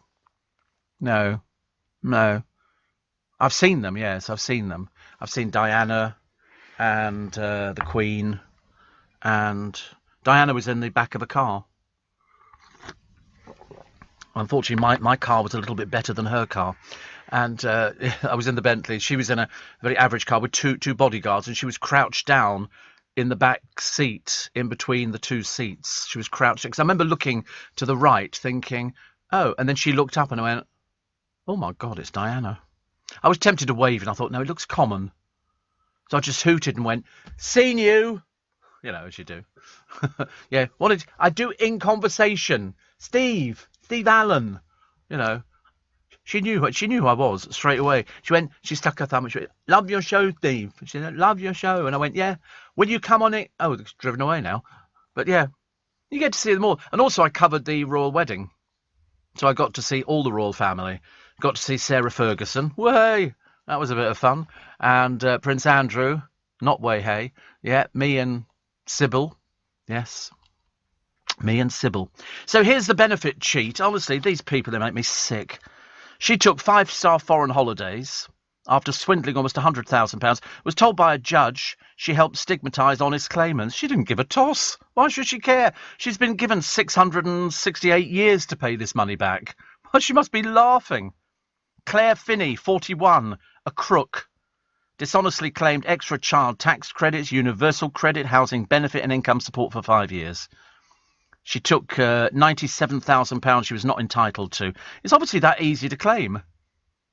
I've seen them. Yes, I've seen them. I've seen Diana and the Queen, and Diana was in the back of a car. Unfortunately, my car was a little bit better than her car, and I was in the Bentley. She was in a very average car with two bodyguards, and she was crouched down in the back seat, in between the two seats. She was crouched, because I remember looking to the right, thinking, oh, and then she looked up and I went, oh my God, it's Diana. I was tempted to wave, and I thought, no, it looks common. So I just hooted and went, "Seen you," as you do. Yeah, I do in conversation. Steve Allen. You know, she knew who I was straight away. She stuck her thumb and she went, "Love your show, Steve." She said, "Love your show." And I went, "Yeah. Will you come on it?" Oh, it's driven away now. But yeah, you get to see them all. And also I covered the royal wedding. So I got to see all the royal family. Got to see Sarah Ferguson. Way! That was a bit of fun. And Prince Andrew. Not way hey. Yeah, me and Sybil. Yes. Me and Sybil. So here's the benefit cheat. Honestly, these people, they make me sick. She took 5-star foreign holidays after swindling almost £100,000, was told by a judge she helped stigmatise honest claimants. She didn't give a toss. Why should she care? She's been given 668 years to pay this money back. Well, she must be laughing. Claire Finney, 41, a crook. Dishonestly claimed extra child tax credits, universal credit, housing benefit and income support for 5 years. She took £97,000 she was not entitled to. It's obviously that easy to claim.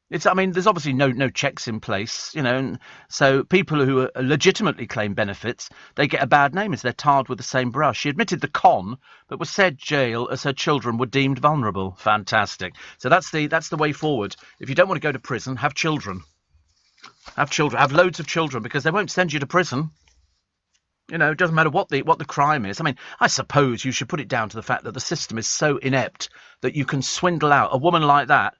There's obviously no checks in place, you know, and so people who legitimately claim benefits, they get a bad name as they're tarred with the same brush. She admitted the con, but was sent jail as her children were deemed vulnerable. Fantastic. So that's the way forward. If you don't want to go to prison, have children. Have children. Have loads of children, because they won't send you to prison. You know, it doesn't matter what the crime is. I mean, I suppose you should put it down to the fact that the system is so inept that you can swindle out a woman like that,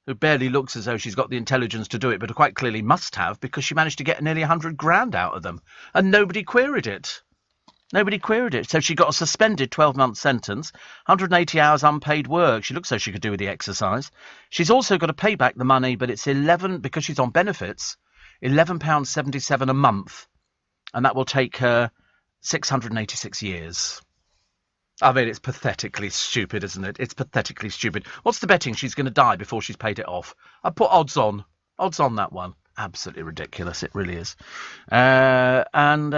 who barely looks as though she's got the intelligence to do it, but quite clearly must have, because she managed to get nearly 100 grand out of them. And nobody queried it. Nobody queried it. So she got a suspended 12-month sentence, 180 hours unpaid work. She looks as though she could do with the exercise. She's also got to pay back the money, but it's because she's on benefits, £11.77 a month. And that will take her 686 years. I mean, it's pathetically stupid, isn't it? It's pathetically stupid. What's the betting she's going to die before she's paid it off? I put odds on. Odds on that one. Absolutely ridiculous. It really is. And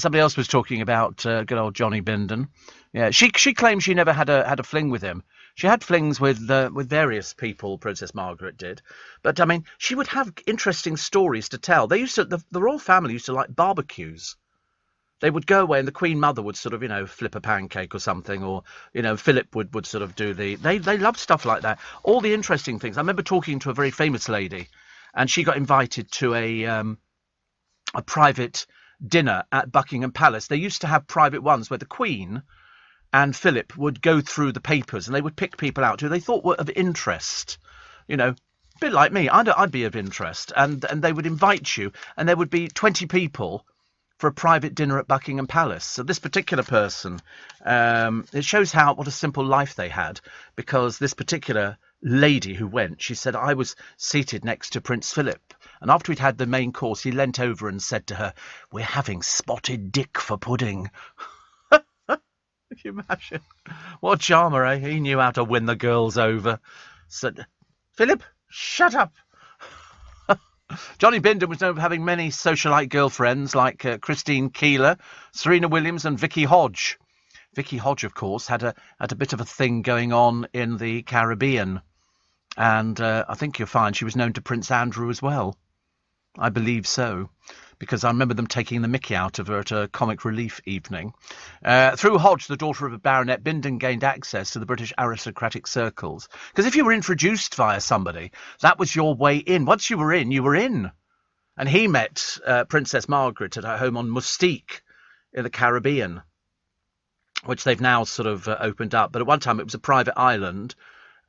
somebody else was talking about good old Johnny Bindon. Yeah, she claims she never had a fling with him. She had flings with various people, Princess Margaret did. But, I mean, she would have interesting stories to tell. They used to, the royal family used to like barbecues. They would go away and the Queen Mother would sort of, you know, flip a pancake or something, or, you know, Philip would sort of do they love stuff like that. All the interesting things. I remember talking to a very famous lady, and she got invited to a private dinner at Buckingham Palace. They used to have private ones where the Queen and Philip would go through the papers and they would pick people out who they thought were of interest. You know, a bit like me. I'd be of interest. And they would invite you, and there would be 20 people for a private dinner at Buckingham Palace. So this particular person, it shows what a simple life they had, because this particular lady who went, she said, I was seated next to Prince Philip, and after we'd had the main course, he leant over and said to her, "We're having spotted dick for pudding." Can you imagine? What a charmer, eh? He knew how to win the girls over. Said, "Philip, shut up." Johnny Bindon was known for having many socialite girlfriends like Christine Keeler, Serena Williams and Vicky Hodge. Vicky Hodge, of course, had a bit of a thing going on in the Caribbean. And I think you'll find she was known to Prince Andrew as well. I believe so, because I remember them taking the mickey out of her at a comic relief evening. Through Hodge, the daughter of a baronet, Bindon gained access to the British aristocratic circles. Because if you were introduced via somebody, that was your way in. Once you were in, you were in. And he met Princess Margaret at her home on Mustique in the Caribbean, which they've now sort of opened up. But at one time it was a private island,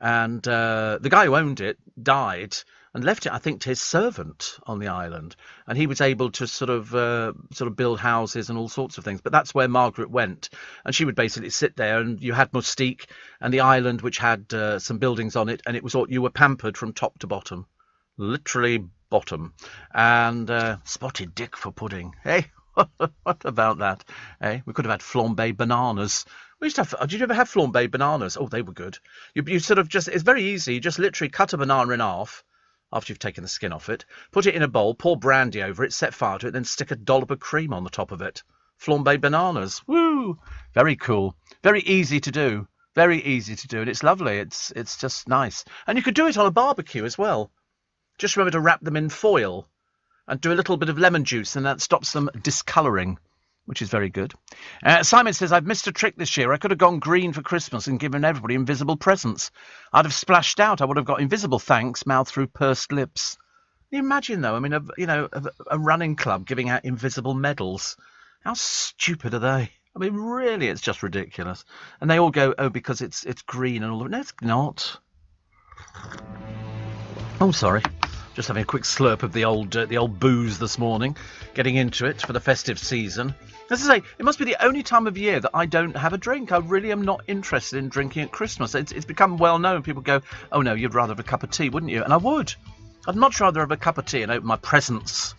and the guy who owned it died and left it, I think, to his servant on the island. And he was able to sort of build houses and all sorts of things. But that's where Margaret went. And she would basically sit there, and you had Mustique and the island, which had some buildings on it. And it was all, you were pampered from top to bottom. Literally bottom. And spotted dick for pudding. Hey, what about that? Hey, we could have had flambé bananas. We used to have, did you ever have flambé bananas? Oh, they were good. You sort of just, it's very easy. You just literally cut a banana in half, after you've taken the skin off it, put it in a bowl, pour brandy over it, set fire to it, then stick a dollop of cream on the top of it. Flambé bananas. Woo! Very cool. Very easy to do. Very easy to do. And it's lovely. It's just nice. And you could do it on a barbecue as well. Just remember to wrap them in foil and do a little bit of lemon juice, and that stops them discolouring. which is very good. Simon says, I've missed a trick this year. I could have gone green for Christmas and given everybody invisible presents. I'd have splashed out. I would have got invisible thanks mouthed through pursed lips. Can you imagine, though? I mean, a running club giving out invisible medals. How stupid are they? I mean, really, it's just ridiculous. And they all go, oh, because it's green and all of it. No, it's not. Oh, sorry. Just having a quick slurp of the old booze this morning, getting into it for the festive season. As I say, it must be the only time of year that I don't have a drink. I really am not interested in drinking at Christmas. It's become well known. People go, oh no, you'd rather have a cup of tea, wouldn't you? And I would. I'd much rather have a cup of tea and open my presents.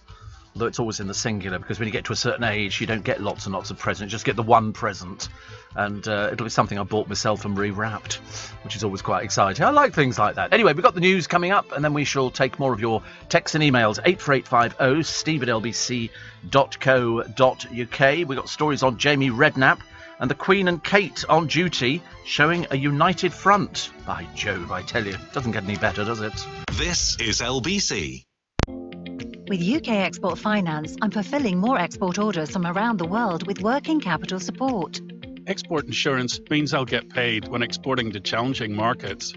Although it's always in the singular, because when you get to a certain age, you don't get lots and lots of presents. You just get the one present. And it'll be something I bought myself and rewrapped, which is always quite exciting. I like things like that. Anyway, we've got the news coming up, and then we shall take more of your texts and emails. 84850 steve@lbc.co.uk. We've got stories on Jamie Redknapp and the Queen and Kate on duty, showing a united front. By Jove, I tell you, doesn't get any better, does it? This is LBC. With UK Export Finance, I'm fulfilling more export orders from around the world with working capital support. Export insurance means I'll get paid when exporting to challenging markets.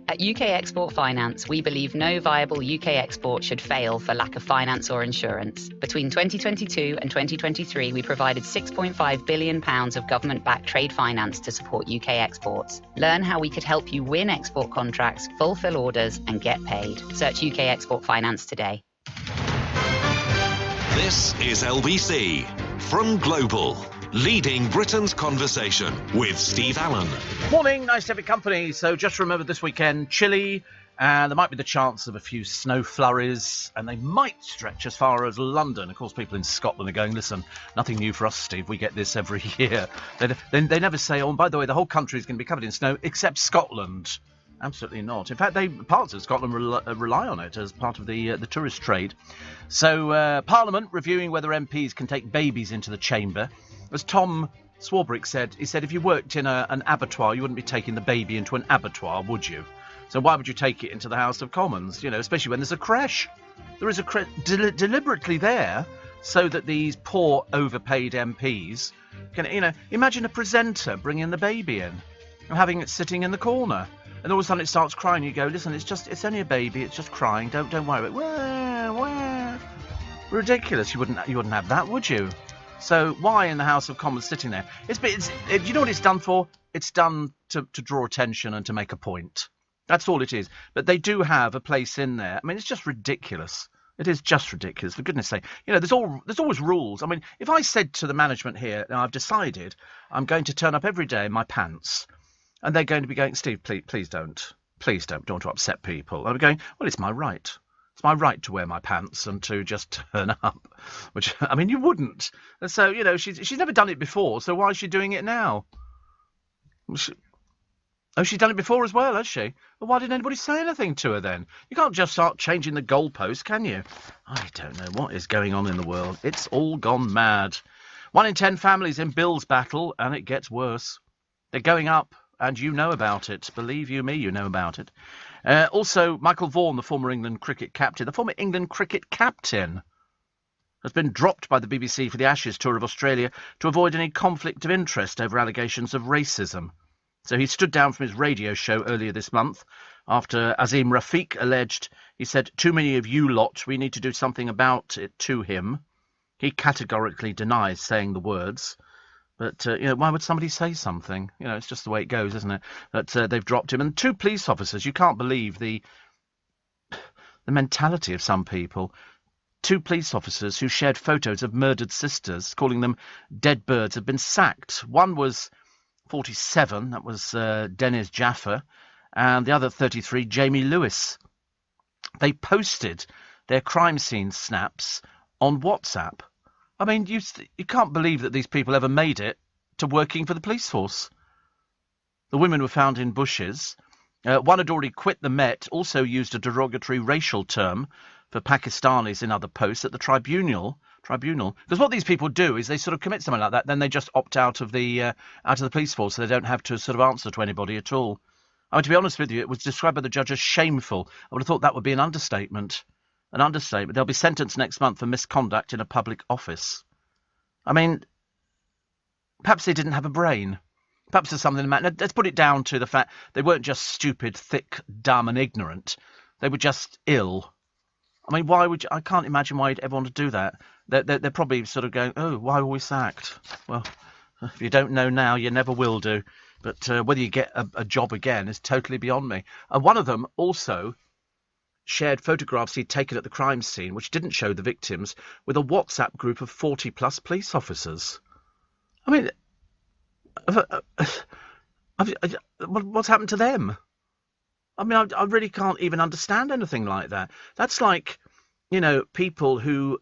At UK Export Finance, we believe no viable UK export should fail for lack of finance or insurance. Between 2022 and 2023, we provided £6.5 billion of government-backed trade finance to support UK exports. Learn how we could help you win export contracts, fulfill orders, and get paid. Search UK Export Finance today. This is LBC from Global, leading Britain's conversation with Steve Allen. Morning, nice to have your company. So just remember this weekend, chilly, and there might be the chance of a few snow flurries, and they might stretch as far as London. Of course, people in Scotland are going, listen, nothing new for us, Steve. We get this every year. They never say, oh, and by the way, the whole country is going to be covered in snow, except Scotland. Absolutely not. In fact, parts of Scotland rely on it as part of the tourist trade. So Parliament reviewing whether MPs can take babies into the chamber. As Tom Swarbrick said, he said if you worked in an abattoir, you wouldn't be taking the baby into an abattoir, would you? So why would you take it into the House of Commons? You know, especially when there's a creche. There is a creche deliberately there so that these poor overpaid MPs can, imagine a presenter bringing the baby in and having it sitting in the corner. And all of a sudden it starts crying. You go, listen, it's only a baby. It's just crying. Don't worry about it. Where? Ridiculous. You wouldn't have that, would you? So why in the House of Commons sitting there? You know what it's done for? It's done to draw attention and to make a point. That's all it is. But they do have a place in there. I mean, it's just ridiculous. It is just ridiculous, for goodness sake. There's always rules. I mean, if I said to the management here, now I've decided I'm going to turn up every day in my pants. And they're going to be going, Steve, please don't want to upset people. And I'm going, well, it's my right. It's my right to wear my pants and to just turn up. Which, I mean, you wouldn't. And so, she's never done it before, so why is she doing it now? She's done it before as well, has she? Well, why didn't anybody say anything to her then? You can't just start changing the goalposts, can you? I don't know what is going on in the world. It's all gone mad. 1 in 10 families in Bill's battle, and it gets worse. They're going up. And you know about it. Believe you me, you know about it. Also, Michael Vaughan, the former England cricket captain, has been dropped by the BBC for the Ashes tour of Australia to avoid any conflict of interest over allegations of racism. So he stood down from his radio show earlier this month after Azim Rafiq alleged, he said, too many of you lot, we need to do something about it to him. He categorically denies saying the words. But, why would somebody say something? It's just the way it goes, isn't it? That they've dropped him. And 2 police officers, you can't believe the mentality of some people. 2 police officers who shared photos of murdered sisters, calling them dead birds, have been sacked. One was 47, that was Deniz Jaffer, and the other 33, Jamie Lewis. They posted their crime scene snaps on WhatsApp. I mean, you can't believe that these people ever made it to working for the police force. The women were found in bushes. One had already quit the Met, also used a derogatory racial term for Pakistanis in other posts at the tribunal. Because what these people do is they sort of commit something like that, then they just opt out of the police force, so they don't have to sort of answer to anybody at all. I mean, to be honest with you, it was described by the judge as shameful. I would have thought that would be an understatement. They'll be sentenced next month for misconduct in a public office. I mean, perhaps they didn't have a brain. Perhaps there's something in the matter. Let's put it down to the fact they weren't just stupid, thick, dumb and ignorant. They were just ill. I mean, I can't imagine why you'd ever want to do that. They're probably sort of going, oh, why were we sacked? Well, if you don't know now, you never will do. But whether you get a job again is totally beyond me. And one of them also shared photographs he'd taken at the crime scene, which didn't show the victims, with a WhatsApp group of 40-plus police officers. I mean, what's happened to them? I mean, I really can't even understand anything like that. That's like, people who,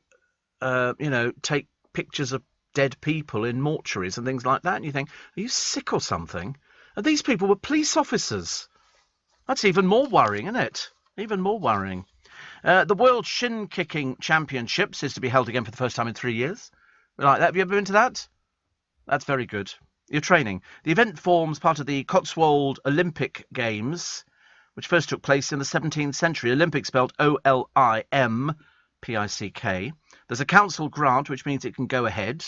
take pictures of dead people in mortuaries and things like that, and you think, are you sick or something? And these people were police officers. That's even more worrying, isn't it? Even more worrying. The World Shin Kicking Championships is to be held again for the first time in 3 years. Like that. Have you ever been to that? That's very good. You're training. The event forms part of the Cotswold Olympic Games, which first took place in the 17th century. Olympic spelled O-L-I-M-P-I-C-K. There's a council grant, which means it can go ahead.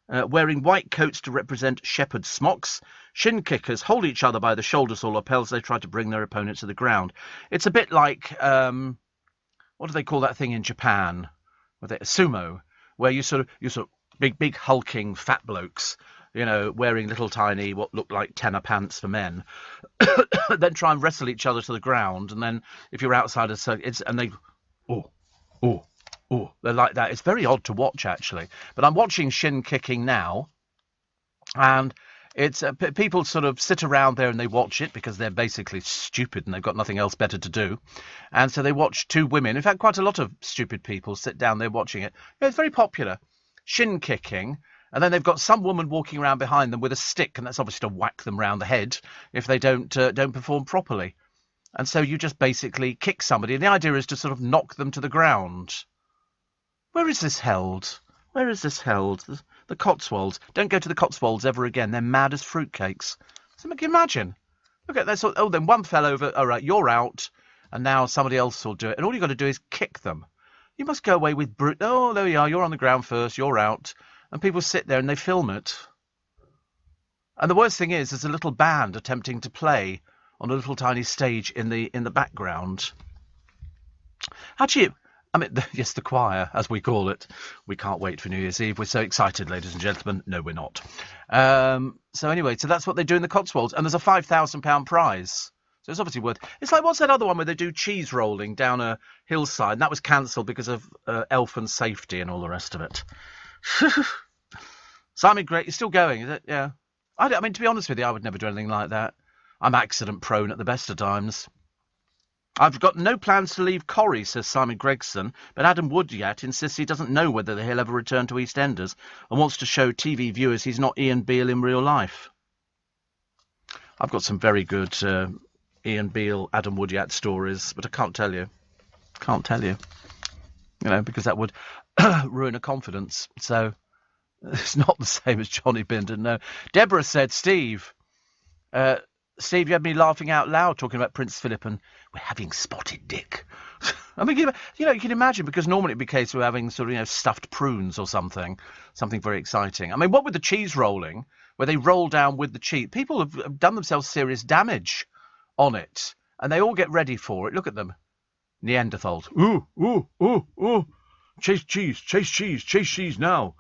Wearing white coats to represent shepherd smocks, shin kickers hold each other by the shoulders or lapels. They try to bring their opponent to the ground. It's a bit like, what do they call that thing in Japan? Sumo, where you sort of big hulking fat blokes, wearing little tiny what look like tenor pants for men, then try and wrestle each other to the ground. And then if you're outside a circle, they're like that. It's very odd to watch, actually. But I'm watching shin kicking now, and it's people sort of sit around there and they watch it because they're basically stupid and they've got nothing else better to do. And so they watch two women. In fact, quite a lot of stupid people sit down there watching it. It's very popular. Shin kicking. And then they've got some woman walking around behind them with a stick, and that's obviously to whack them round the head if they don't perform properly. And so you just basically kick somebody, and the idea is to sort of knock them to the ground. Where is this held? Where is this held? The Cotswolds. Don't go to the Cotswolds ever again. They're mad as fruitcakes. So can you imagine? Look at that. Oh, then one fell over. All right, you're out, and now somebody else will do it. And all you've got to do is kick them. You must go away with brute. Oh, there you are. You're on the ground first. You're out. And people sit there and they film it. And the worst thing is, there's a little band attempting to play on a little tiny stage in the background. Actually, yes, the choir, as we call it. We can't wait for New Year's Eve. We're so excited, ladies and gentlemen. No, we're not. So anyway, so that's what they do in the Cotswolds. And there's a £5,000 prize. So it's obviously worth... It's like, what's that other one where they do cheese rolling down a hillside? And that was cancelled because of elfin safety and all the rest of it. Simon Gregg, you're still going, is it? Yeah. I mean, to be honest with you, I would never do anything like that. I'm accident prone at the best of times. I've got no plans to leave Corrie, says Simon Gregson, but Adam Woodyard insists he doesn't know whether he'll ever return to EastEnders and wants to show TV viewers he's not Ian Beale in real life. I've got some very good Ian Beale, Adam Woodyard stories, but I can't tell you. Can't tell you. Because that would ruin a confidence. So it's not the same as Johnny Bindon, no. Deborah said, Steve, you had me laughing out loud talking about Prince Philip and we're having spotted dick. I mean, you can imagine, because normally it'd be a case of having sort of, stuffed prunes or something very exciting. I mean, what with the cheese rolling, where they roll down with the cheese, people have done themselves serious damage on it, and they all get ready for it. Look at them. Neanderthals. Ooh, ooh, ooh, ooh. Chase cheese now.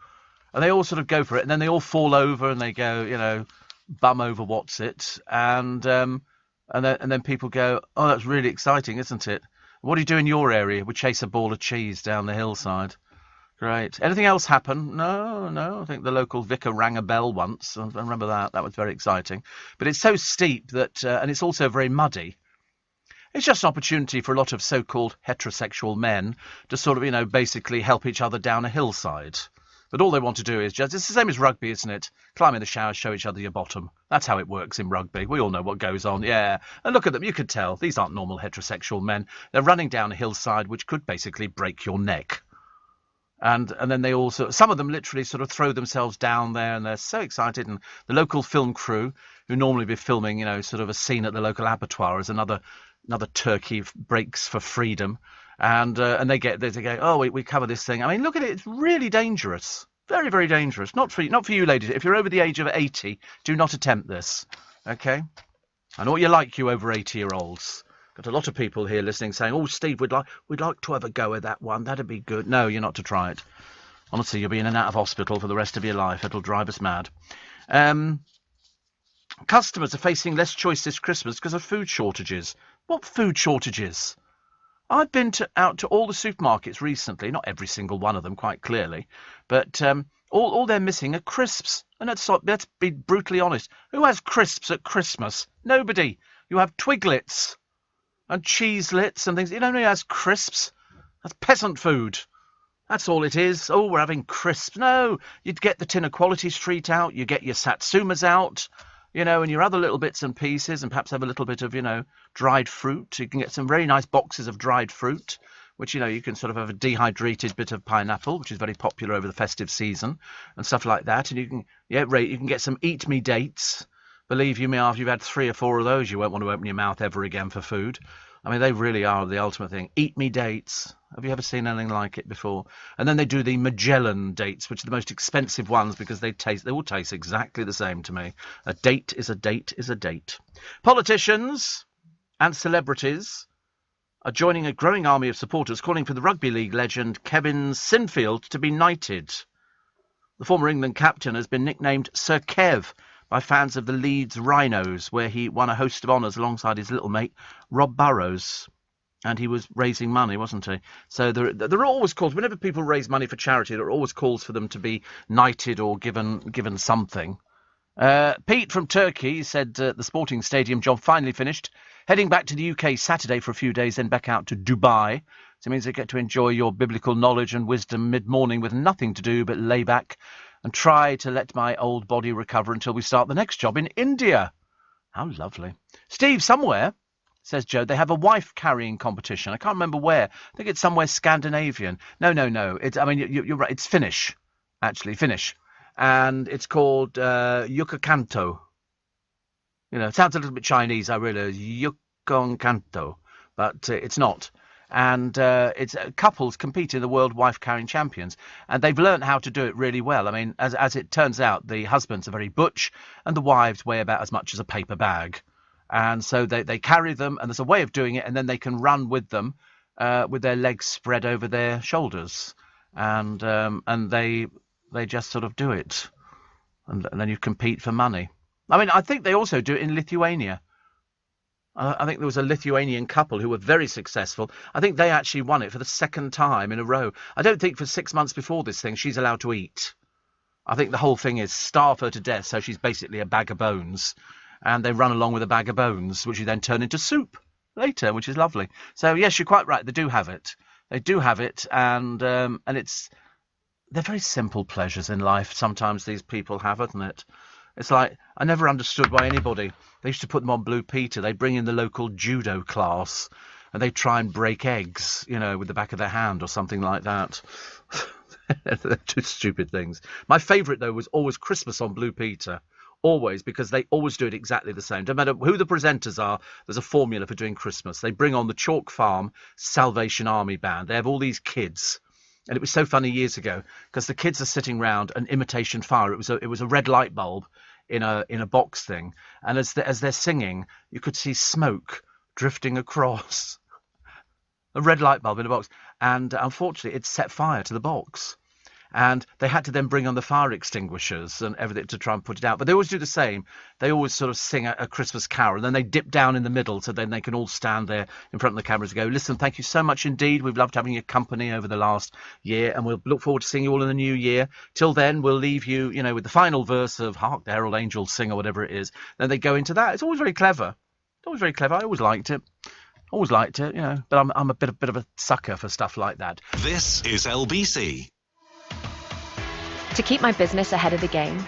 And they all sort of go for it, and then they all fall over and they go, bum over what's it, and then people go, oh, that's really exciting, isn't it? What do you do in your area? We chase a ball of cheese down the hillside. Great. Anything else happen? No. I think the local vicar rang a bell once. I remember that. That was very exciting. But it's so steep that, and it's also very muddy. It's just an opportunity for a lot of so-called heterosexual men to sort of, basically help each other down a hillside. But all they want to do is it's the same as rugby, isn't it? Climb in the shower, show each other your bottom. That's how it works in rugby. We all know what goes on, yeah. And look at them, you could tell. These aren't normal heterosexual men. They're running down a hillside which could basically break your neck. And then they also, some of them literally sort of throw themselves down there and they're so excited. And the local film crew, who normally be filming, sort of a scene at the local abattoir as another turkey breaks for freedom. And they go, oh, we cover this thing. I mean, look at it. It's really dangerous. Very, very dangerous. Not for you, ladies. If you're over the age of 80, do not attempt this. Okay? I know what you're like, you over 80-year-olds. Got a lot of people here listening saying, "Oh, Steve, we'd like to have a go at that one. That'd be good." No, you're not to try it. Honestly, you'll be in and out of hospital for the rest of your life. It'll drive us mad. Customers are facing less choice this Christmas because of food shortages. What food shortages? I've been out to all the supermarkets recently, not every single one of them, quite clearly, but all they're missing are crisps. And let's be brutally honest. Who has crisps at Christmas? Nobody. You have Twiglets and Cheeselets and things. You know who has crisps? That's peasant food. That's all it is. Oh, we're having crisps. No, you'd get the tin of Quality Street out, you get your Satsumas out, and your other little bits and pieces, and perhaps have a little bit of, dried fruit. You can get some very nice boxes of dried fruit, which, you can sort of have a dehydrated bit of pineapple, which is very popular over the festive season, and stuff like that. And you can get some Eat Me dates. Believe you me, after you've had 3 or 4 of those, you won't want to open your mouth ever again for food. I mean, they really are the ultimate thing. Eat Me dates. Have you ever seen anything like it before? And then they do the Magellan dates, which are the most expensive ones because they all taste exactly the same to me. A date is a date is a date. Politicians and celebrities are joining a growing army of supporters calling for the rugby league legend Kevin Sinfield to be knighted. The former England captain has been nicknamed Sir Kev by fans of the Leeds Rhinos, where he won a host of honours alongside his little mate Rob Burrows. And he was raising money, wasn't he? So there are always calls. Whenever people raise money for charity, there are always calls for them to be knighted or given something. Pete from Turkey said the Sporting Stadium job finally finished. Heading back to the UK Saturday for a few days, then back out to Dubai. So it means I get to enjoy your biblical knowledge and wisdom mid-morning with nothing to do but lay back and try to let my old body recover until we start the next job in India. How lovely. Steve, somewhere, says Joe, they have a wife-carrying competition. I can't remember where. I think it's somewhere Scandinavian. No. You're right. It's Finnish, actually, Finnish. And it's called Yukakanto. It sounds a little bit Chinese, I realize. Yukonkanto. But it's not. And it's couples compete in the World Wife-Carrying Champions. And they've learned how to do it really well. I mean, as it turns out, the husbands are very butch, and the wives weigh about as much as a paper bag. And so they carry them, and there's a way of doing it, and then they can run with them with their legs spread over their shoulders. And they just sort of do it. And then you compete for money. I mean, I think they also do it in Lithuania. I think there was a Lithuanian couple who were very successful. I think they actually won it for the 2nd time in a row. I don't think for 6 months before this thing she's allowed to eat. I think the whole thing is starve her to death, so she's basically a bag of bones. And they run along with a bag of bones, which you then turn into soup later, which is lovely. So, yes, you're quite right. They do have it. They do have it, and they're very simple pleasures in life. Sometimes these people have, isn't it? It's like, I never understood why anybody, they used to put them on Blue Peter. They'd bring in the local judo class, and they'd try and break eggs, with the back of their hand or something like that. They're two stupid things. My favourite, though, was always Christmas on Blue Peter. Always, because they always do it exactly the same. No matter who the presenters are, there's a formula for doing Christmas. They bring on the Chalk Farm Salvation Army Band. They have all these kids. And it was so funny years ago, because the kids are sitting round an imitation fire. It was a red light bulb in a box thing. And as they're singing, you could see smoke drifting across. A red light bulb in a box. And unfortunately, it set fire to the box. And they had to then bring on the fire extinguishers and everything to try and put it out. But they always do the same. They always sort of sing a Christmas carol, and then they dip down in the middle, so then they can all stand there in front of the cameras and go, "Listen, thank you so much indeed. We've loved having your company over the last year, and we'll look forward to seeing you all in the new year. Till then, we'll leave you, with the final verse of Hark the Herald Angels Sing," or whatever it is. Then they go into that. It's always very clever. I always liked it. But I'm a bit of a sucker for stuff like that. This is LBC. To keep my business ahead of the game,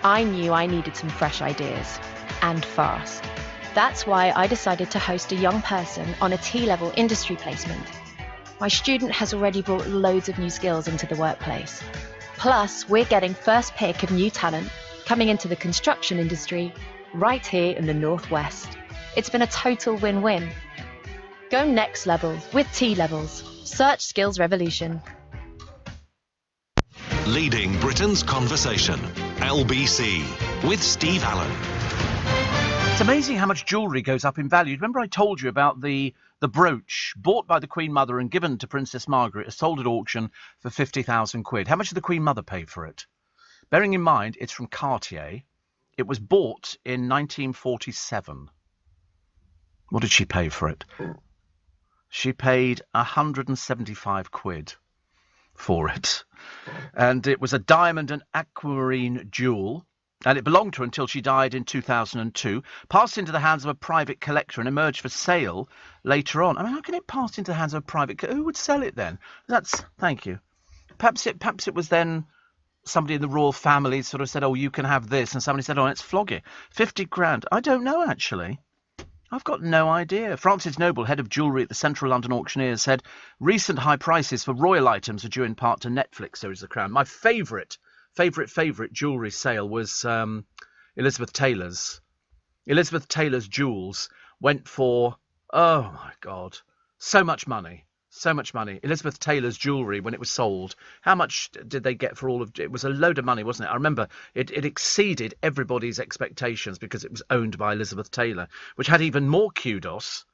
I knew I needed some fresh ideas, and fast. That's why I decided to host a young person on a T-level industry placement. My student has already brought loads of new skills into the workplace. Plus, we're getting first pick of new talent coming into the construction industry right here in the Northwest. It's been a total win-win. Go next level with T-Levels. Search Skills Revolution. Leading Britain's conversation. LBC with Steve Allen. It's amazing how much jewellery goes up in value. Remember I told you about the brooch bought by the Queen Mother and given to Princess Margaret, sold at auction for 50,000 quid. How much did the Queen Mother pay for it? Bearing in mind it's from Cartier. It was bought in 1947. What did she pay for it? She paid 175 quid for it. And it was a diamond and aquamarine jewel. And it belonged to her until she died in 2002, passed into the hands of a private collector and emerged for sale later on. I mean, how can it pass into the hands of a private collector? Who would sell it then? Thank you. Perhaps it was then somebody in the royal family sort of said, oh, you can have this. And somebody said, oh, let's flog it. 50 grand. I don't know, actually. I've got no idea. Francis Noble, head of jewellery at the Central London Auctioneers, said recent high prices for royal items are due in part to Netflix series The Crown. My favourite jewellery sale was Elizabeth Taylor's. Elizabeth Taylor's jewels went for, oh my God, so much money. So much money. Elizabeth Taylor's jewellery, when it was sold, how much did they get for all of it? It was a load of money, wasn't it? I remember it exceeded everybody's expectations because it was owned by Elizabeth Taylor, which had even more kudos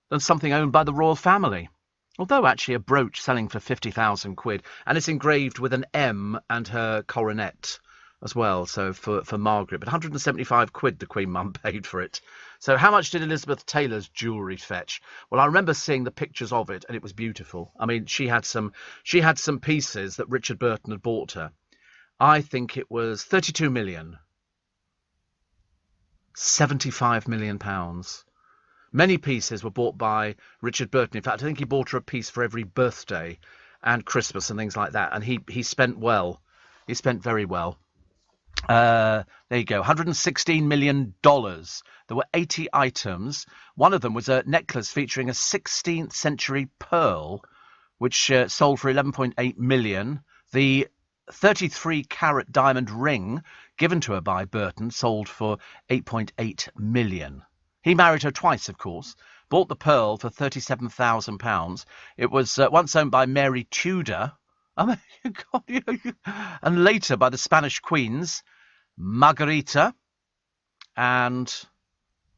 than something owned by the royal family. Although actually a brooch selling for 50,000 quid, and it's engraved with an M and her coronet as well, so for Margaret. But 175 quid the Queen Mum paid for it. So how much did Elizabeth Taylor's jewellery fetch? Well, I remember seeing the pictures of it, and it was beautiful. I mean, she had some pieces that Richard Burton had bought her. I think it was 32 million. 75 million pounds. Many pieces were bought by Richard Burton. In fact, I think he bought her a piece for every birthday and Christmas and things like that. And he spent well. He spent very well. There you go. $116 million. There were 80 items. One of them was a necklace featuring a 16th century pearl, which sold for 11.8 million. The 33-carat diamond ring given to her by Burton sold for 8.8 million. He married her twice, of course, bought the pearl for £37,000. It was once owned by Mary Tudor, and later by the Spanish queens, Margarita, and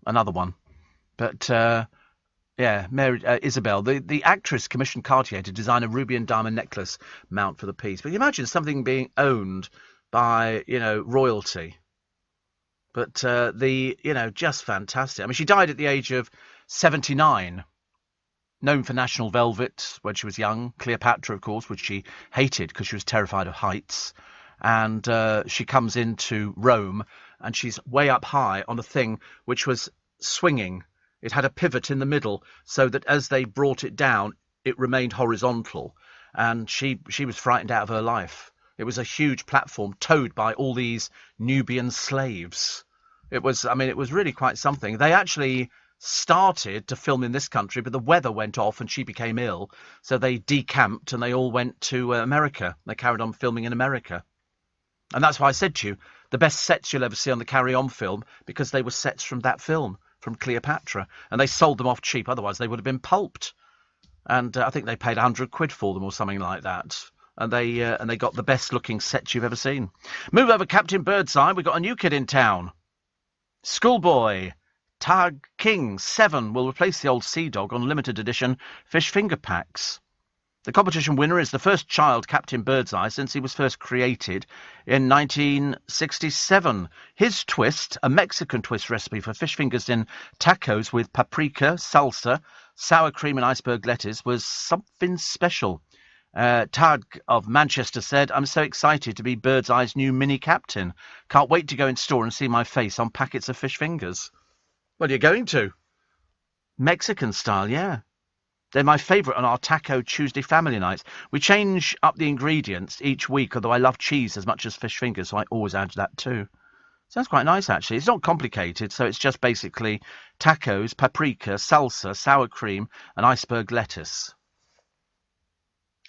another one. But, Mary Isabel. The actress commissioned Cartier to design a ruby and diamond necklace mount for the piece. But you imagine something being owned by, royalty. But just fantastic. I mean, she died at the age of 79, known for National Velvet when she was young. Cleopatra, of course, which she hated because she was terrified of heights. And she comes into Rome and she's way up high on a thing which was swinging. It had a pivot in the middle so that as they brought it down, it remained horizontal. And she was frightened out of her life. It was a huge platform towed by all these Nubian slaves. It was really quite something. They actually started to film in this country, but the weather went off and she became ill. So they decamped and they all went to America. They carried on filming in America. And that's why I said to you, the best sets you'll ever see on the Carry On film, because they were sets from that film, from Cleopatra. And they sold them off cheap, otherwise they would have been pulped. And I think they paid 100 quid for them or something like that. And they got the best looking sets you've ever seen. Move over, Captain Birdseye. We've got a new kid in town. Schoolboy Tag King 7 will replace the old Sea Dog on limited edition fish finger packs. The competition winner is the first child Captain Birdseye since he was first created in 1967. His twist, a Mexican twist recipe for fish fingers in tacos with paprika, salsa, sour cream and iceberg lettuce, was something special. Tag of Manchester said, I'm so excited to be Birdseye's new mini captain. Can't wait to go in store and see my face on packets of fish fingers. Well, you're going to. Mexican style, yeah. They're my favourite on our Taco Tuesday family nights. We change up the ingredients each week, although I love cheese as much as fish fingers, so I always add that too. Sounds quite nice, actually. It's not complicated, so it's just basically tacos, paprika, salsa, sour cream and iceberg lettuce.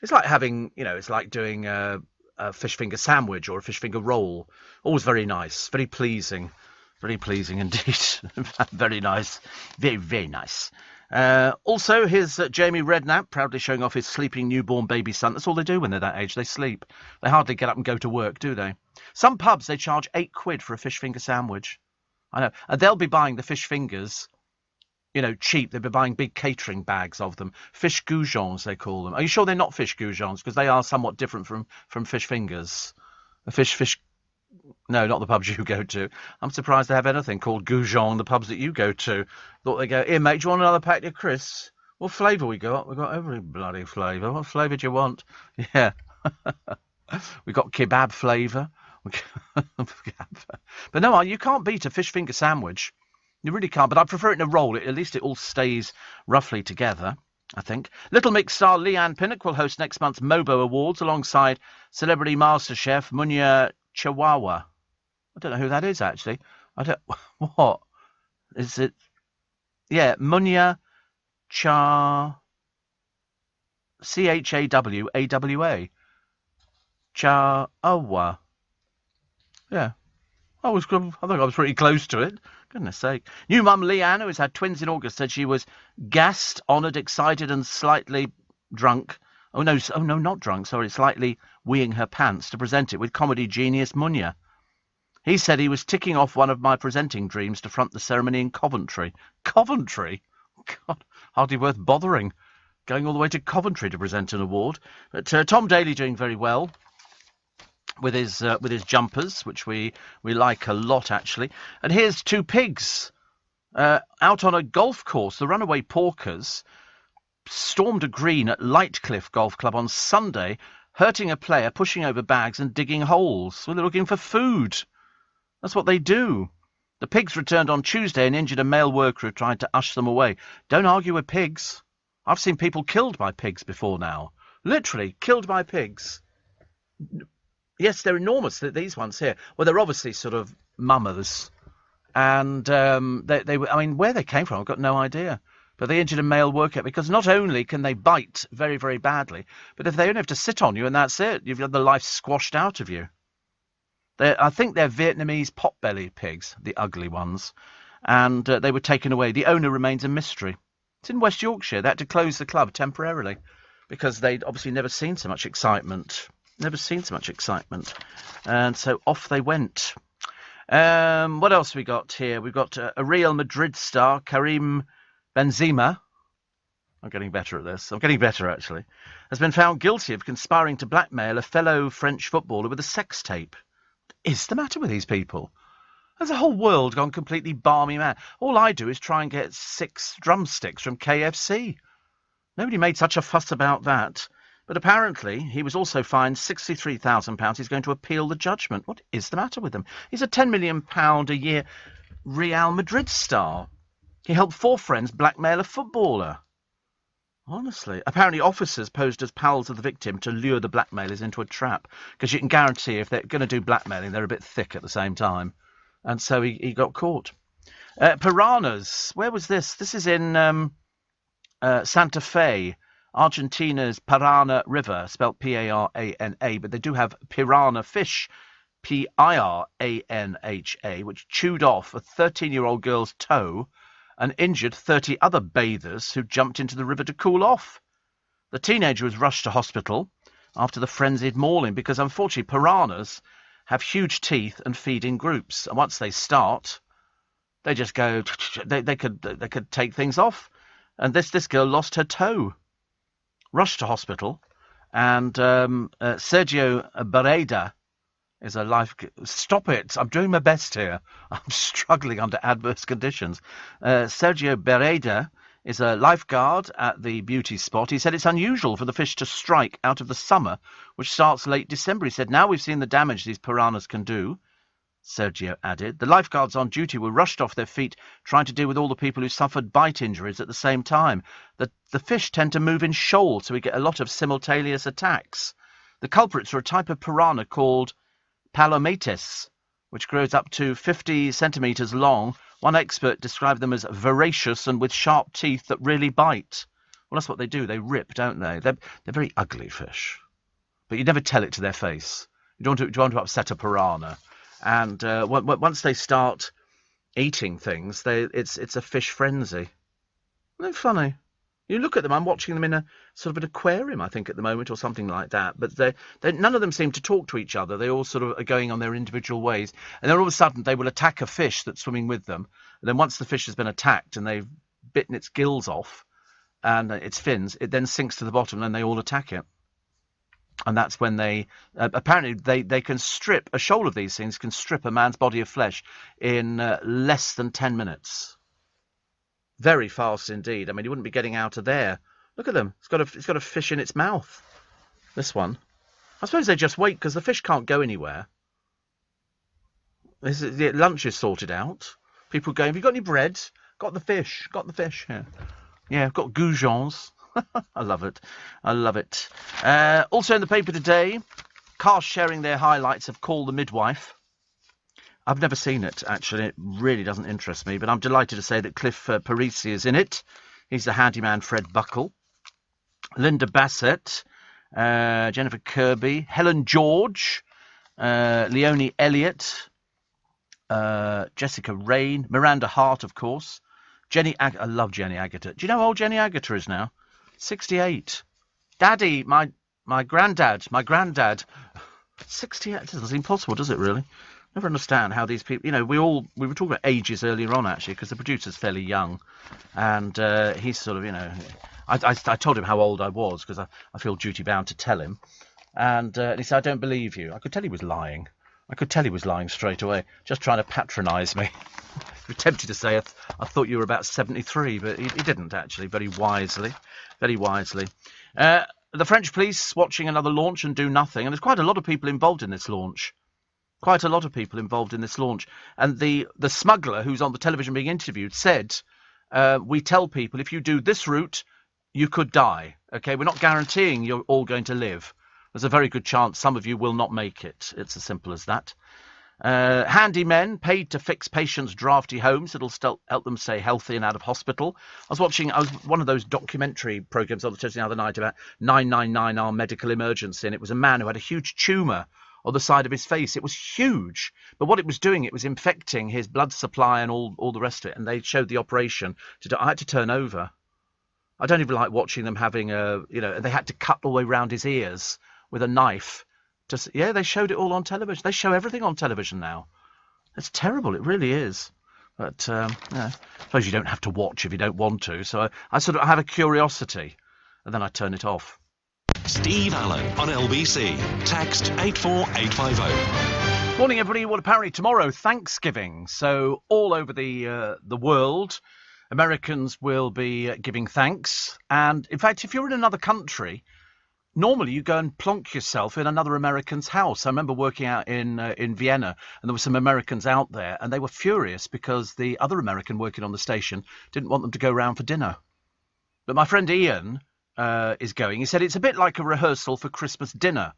It's like having, it's like doing a fish finger sandwich or a fish finger roll. Always very nice, very pleasing indeed. Very nice, very, very nice. Also, here's Jamie Redknapp proudly showing off his sleeping newborn baby son. That's all they do when they're that age. They sleep. They hardly get up and go to work, do they? Some pubs, they charge £8 for a fish finger sandwich. I know. And they'll be buying the fish fingers, cheap. They'll be buying big catering bags of them. Fish goujons, they call them. Are you sure they're not fish goujons? Because they are somewhat different from fish fingers. The fish... No, not the pubs you go to. I'm surprised they have anything called goujon, the pubs that you go to. Thought they go, here, mate, do you want another packet of crisps? What flavour we got? We got every bloody flavour. What flavour do you want? Yeah. We got kebab flavour. But no, you can't beat a fish finger sandwich. You really can't. But I prefer it in a roll. At least it all stays roughly together, I think. Little Mix star Leanne Pinnock will host next month's Mobo Awards alongside celebrity MasterChef Munya Chihuahua. I don't know who that is, actually. What? Is it? Yeah, Munya Chawawa. Chawawa. Yeah. I think I was pretty close to it. Goodness sake. New mum Leanne, who has had twins in August, said she was gassed, honoured, excited and slightly drunk. Oh, no, not drunk, sorry, slightly weeing her pants to present it with comedy genius Munya. He said he was ticking off one of my presenting dreams to front the ceremony in Coventry. Coventry? God, hardly worth bothering. Going all the way to Coventry to present an award. But Tom Daly doing very well with his jumpers, which we like a lot, actually. And here's two pigs out on a golf course. The runaway porkers stormed a green at Lightcliff Golf Club on Sunday, hurting a player, pushing over bags and digging holes. Well, they're looking for food. That's what they do. The pigs returned on Tuesday and injured a male worker who tried to ush them away. Don't argue with pigs. I've seen people killed by pigs before now. Literally, killed by pigs. Yes, they're enormous, these ones here. Well, they're obviously sort of mummers. And they were, where they came from, I've got no idea. But they injured a male worker because not only can they bite very, very badly, but if they only have to sit on you and that's it, you've got the life squashed out of you. I think they're Vietnamese potbelly pigs, the ugly ones, and they were taken away. The owner remains a mystery. It's in West Yorkshire. They had to close the club temporarily because they'd obviously never seen so much excitement. And so off they went. What else we got here? We've got a Real Madrid star, Karim Benzema. I'm getting better at this. I'm getting better, actually. Has been found guilty of conspiring to blackmail a fellow French footballer with a sex tape. What is the matter with these people? Has the whole world gone completely balmy mad? All I do is try and get 6 drumsticks from KFC. Nobody made such a fuss about that. But apparently he was also fined £63,000. He's going to appeal the judgment. What is the matter with him? He's a £10 million a year Real Madrid star. He helped 4 friends blackmail a footballer. Honestly. Apparently officers posed as pals of the victim to lure the blackmailers into a trap. Because you can guarantee if they're going to do blackmailing, they're a bit thick at the same time. And so he got caught. Piranhas. Where was this? This is in Santa Fe. Argentina's Parana River, spelt P-A-R-A-N-A, but they do have piranha fish, P-I-R-A-N-H-A, which chewed off a 13-year-old girl's toe and injured 30 other bathers who jumped into the river to cool off. The teenager was rushed to hospital after the frenzied mauling because, unfortunately, piranhas have huge teeth and feed in groups. And once they start, they just go... They could take things off. And this girl lost her toe. Rushed to hospital, and Sergio Barreda is a life... Stop it! I'm doing my best here. I'm struggling under adverse conditions. Sergio Barreda is a lifeguard at the beauty spot. He said it's unusual for the fish to strike out of the summer, which starts late December. He said, now we've seen the damage these piranhas can do. Sergio added. The lifeguards on duty were rushed off their feet trying to deal with all the people who suffered bite injuries at the same time. The fish tend to move in shoals, so we get a lot of simultaneous attacks. The culprits are a type of piranha called Palomatis, which grows up to 50 centimetres long. One expert described them as voracious and with sharp teeth that really bite. Well, that's what they do. They rip, don't they? They're very ugly fish. But you never tell it to their face. You don't want to upset a piranha. And once they start eating things, it's a fish frenzy. Isn't it funny? You look at them, I'm watching them in a sort of an aquarium, I think, at the moment, or something like that. But none of them seem to talk to each other. They all sort of are going on their individual ways. And then all of a sudden they will attack a fish that's swimming with them. And then once the fish has been attacked and they've bitten its gills off and its fins, it then sinks to the bottom and they all attack it. And that's when they apparently they can strip, a shoal of these things can strip a man's body of flesh in less than 10 minutes. Very fast indeed. I mean, you wouldn't be getting out of there. Look at them. It's got a fish in its mouth. This one. I suppose they just wait because the fish can't go anywhere. Lunch is sorted out. People going, have you got any bread? Got the fish. Got the fish. Yeah, I've got goujons. I love it. I love it. Also in the paper today, cast sharing their highlights of Call the Midwife. I've never seen it, actually. It really doesn't interest me, but I'm delighted to say that Cliff Parisi is in it. He's the handyman Fred Buckle. Linda Bassett, Jennifer Kirby, Helen George, Leonie Elliott, Jessica Rain, Miranda Hart, of course. I love Jenny Agutter. Do you know how old Jenny Agutter is now? 68. Daddy, my granddad. 68. It doesn't seem possible, does it, really? Never understand how these people, we were talking about ages earlier on, actually, because the producer's fairly young, and he's sort of, I told him how old I was, because I feel duty-bound to tell him, and he said, I don't believe you. I could tell he was lying. Straight away, just trying to patronise me. He was tempted to say, I thought you were about 73, but he didn't, actually, very wisely. The French police watching another launch and do nothing, and there's quite a lot of people involved in this launch. And the smuggler who's on the television being interviewed said, we tell people if you do this route, you could die. OK, we're not guaranteeing you're all going to live. There's a very good chance some of you will not make it. It's as simple as that. Handymen paid to fix patients' drafty homes. It'll still help them stay healthy and out of hospital. I was one of those documentary programmes on the television the other night about 999 Our Medical Emergency, and it was a man who had a huge tumour on the side of his face. It was huge, but what it was doing, it was infecting his blood supply and all the rest of it, and they showed the operation. I had to turn over. I don't even like watching them having they had to cut all the way around his ears with a knife. They showed it all on television. They show everything on television now. It's terrible, it really is. But, I suppose you don't have to watch if you don't want to, so I sort of have a curiosity, and then I turn it off. Steve Allen on LBC. Text 84850. Morning, everybody. Well, apparently tomorrow, Thanksgiving. So all over the world, Americans will be giving thanks. And in fact, if you're in another country, normally you go and plonk yourself in another American's house. I remember working out in Vienna, and there were some Americans out there, and they were furious because the other American working on the station didn't want them to go round for dinner. But my friend Ian is going. He said it's a bit like a rehearsal for Christmas dinner.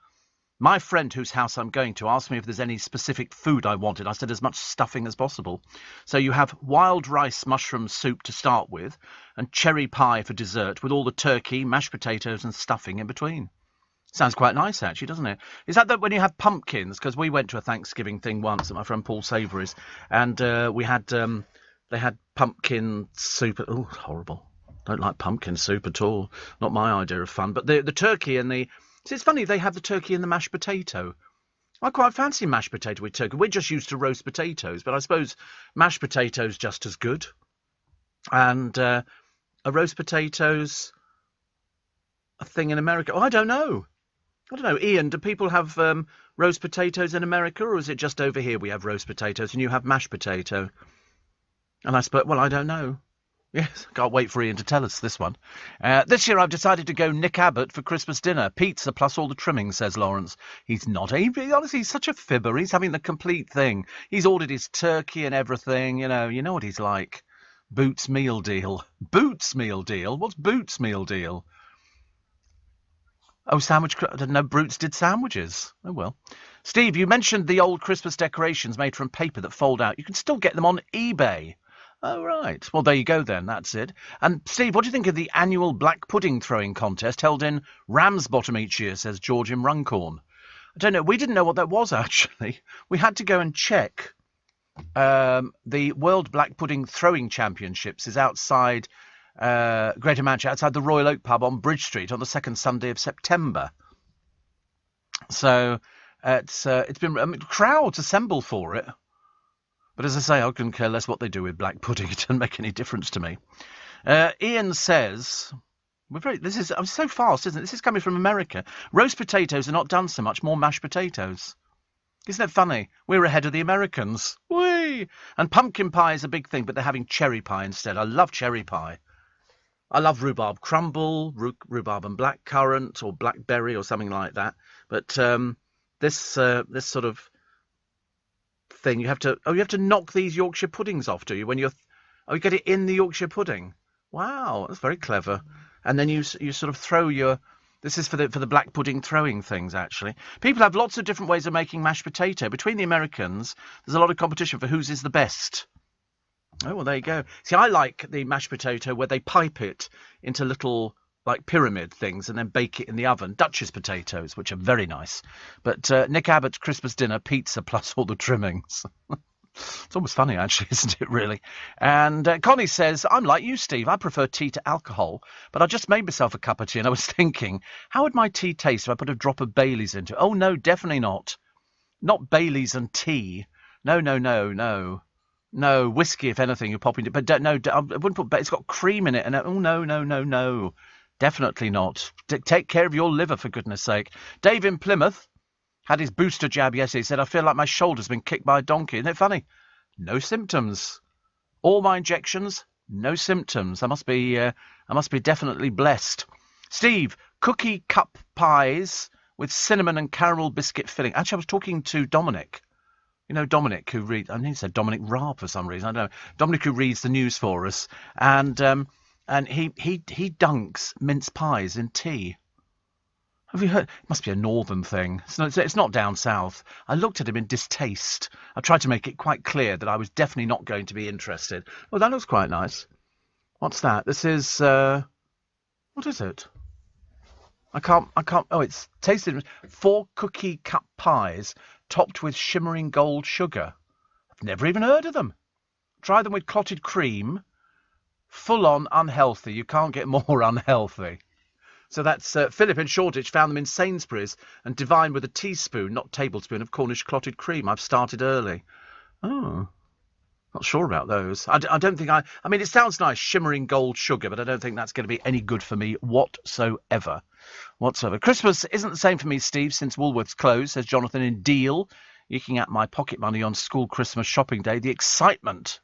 My friend whose house I'm going to asked me if there's any specific food I wanted. I said as much stuffing as possible. So you have wild rice mushroom soup to start with and cherry pie for dessert with all the turkey, mashed potatoes and stuffing in between. Sounds quite nice, actually, doesn't it? Is that when you have pumpkins? Because we went to a Thanksgiving thing once at my friend Paul Savoury's, and they had pumpkin soup. Oh, horrible. Don't like pumpkin soup at all. Not my idea of fun. But the turkey and the... See, it's funny, they have the turkey and the mashed potato. I quite fancy mashed potato with turkey. We're just used to roast potatoes, but I suppose mashed potatoes just as good. And a roast potatoes a thing in America? Oh, I don't know. Ian, do people have roast potatoes in America, or is it just over here we have roast potatoes and you have mashed potato? And I suppose, well, I don't know. Yes, can't wait for Ian to tell us this one. This year I've decided to go Nick Abbott for Christmas dinner. Pizza plus all the trimmings, says Lawrence. He's not. Honestly, he's such a fibber. He's having the complete thing. He's ordered his turkey and everything. You know what he's like. Boots meal deal. Boots meal deal? What's Boots meal deal? Oh, sandwich. I didn't know Boots did sandwiches. Oh, well. Steve, you mentioned the old Christmas decorations made from paper that fold out. You can still get them on eBay. Oh, right. Well, there you go then. That's it. And, Steve, what do you think of the annual black pudding throwing contest held in Ramsbottom each year, says George in Runcorn? I don't know. We didn't know what that was, actually. We had to go and check. The World Black Pudding Throwing Championships is outside Greater Manchester, outside the Royal Oak Pub on Bridge Street on the second Sunday of September. So it's been crowds assemble for it. But as I say, I couldn't care less what they do with black pudding. It doesn't make any difference to me. Ian says, this is so fast, isn't it? This is coming from America. Roast potatoes are not done so much, more mashed potatoes. Isn't it funny? We're ahead of the Americans. Whee! And pumpkin pie is a big thing, but they're having cherry pie instead. I love cherry pie. I love rhubarb crumble, rhubarb and blackcurrant, or blackberry, or something like that. But this sort of thing, you have to knock these Yorkshire puddings off, do you? When you get it in the Yorkshire pudding. Wow, that's very clever. And then you sort of throw your. This is for the black pudding throwing things, actually. People have lots of different ways of making mashed potato. Between the Americans, there's a lot of competition for whose is the best. Oh, well, there you go. See, I like the mashed potato where they pipe it into little, like, pyramid things and then bake it in the oven. Duchess potatoes, which are very nice. But Nick Abbott's Christmas dinner, pizza plus all the trimmings. It's almost funny, actually, isn't it, really? And Connie says, I'm like you, Steve. I prefer tea to alcohol, but I just made myself a cup of tea and I was thinking, how would my tea taste if I put a drop of Baileys into it? Oh, no, definitely not. Not Baileys and tea. No. No, whiskey, if anything, you pop into it. But no, I wouldn't put... It's got cream in it. And oh, no. Definitely not. Take care of your liver, for goodness sake. Dave in Plymouth had his booster jab yesterday. He said, I feel like my shoulder's been kicked by a donkey. Isn't it funny? No symptoms. All my injections, no symptoms. I must be definitely blessed. Steve, cookie cup pies with cinnamon and caramel biscuit filling. Actually, I was talking to Dominic. You know, Dominic, who reads... I need to say Dominic Raab for some reason. I don't know. Dominic, who reads the news for us. And he dunks mince pies in tea. Have you heard? It must be a northern thing. It's not down south. I looked at him in distaste. I tried to make it quite clear that I was definitely not going to be interested. Well, that looks quite nice. What's that? This is... what is it? I can't... Oh, it's tasted... 4 cookie cup pies topped with shimmering gold sugar. I've never even heard of them. Try them with clotted cream. Full-on unhealthy. You can't get more unhealthy. So that's Philip in Shoreditch found them in Sainsbury's and divined with a teaspoon, not tablespoon, of Cornish clotted cream. I've started early. Oh, not sure about those. I don't think I mean, it sounds nice, shimmering gold sugar, but I don't think that's going to be any good for me whatsoever. Christmas isn't the same for me, Steve, since Woolworths closed, says Jonathan in Deal, eking out my pocket money on school Christmas shopping day. The excitement.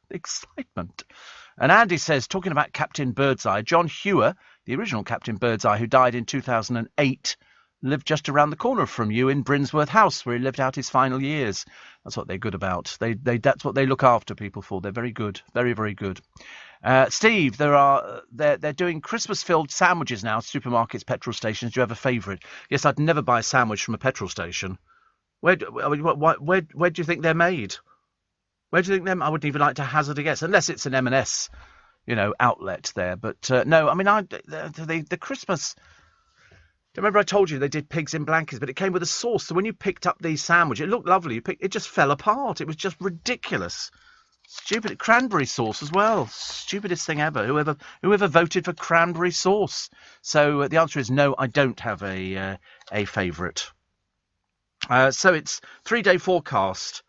And Andy says, talking about Captain Birdseye, John Hewer, the original Captain Birdseye, who died in 2008, lived just around the corner from you in Brinsworth House, where he lived out his final years. That's what they're good about. That's what they look after people for. They're very good. Very, very good. Steve, they're doing Christmas-filled sandwiches now at supermarkets, petrol stations. Do you have a favourite? Yes, I'd never buy a sandwich from a petrol station. Where do you think they're made? Where do you think them? I wouldn't even like to hazard a guess, unless it's an M&S, outlet there. But no, I mean, the Christmas. Do you remember I told you they did pigs in blankets, but it came with a sauce. So when you picked up the sandwich, it looked lovely. It just fell apart. It was just ridiculous. Stupid cranberry sauce as well. Stupidest thing ever. Whoever voted for cranberry sauce. So the answer is no. I don't have a favourite. So it's 3-day forecast.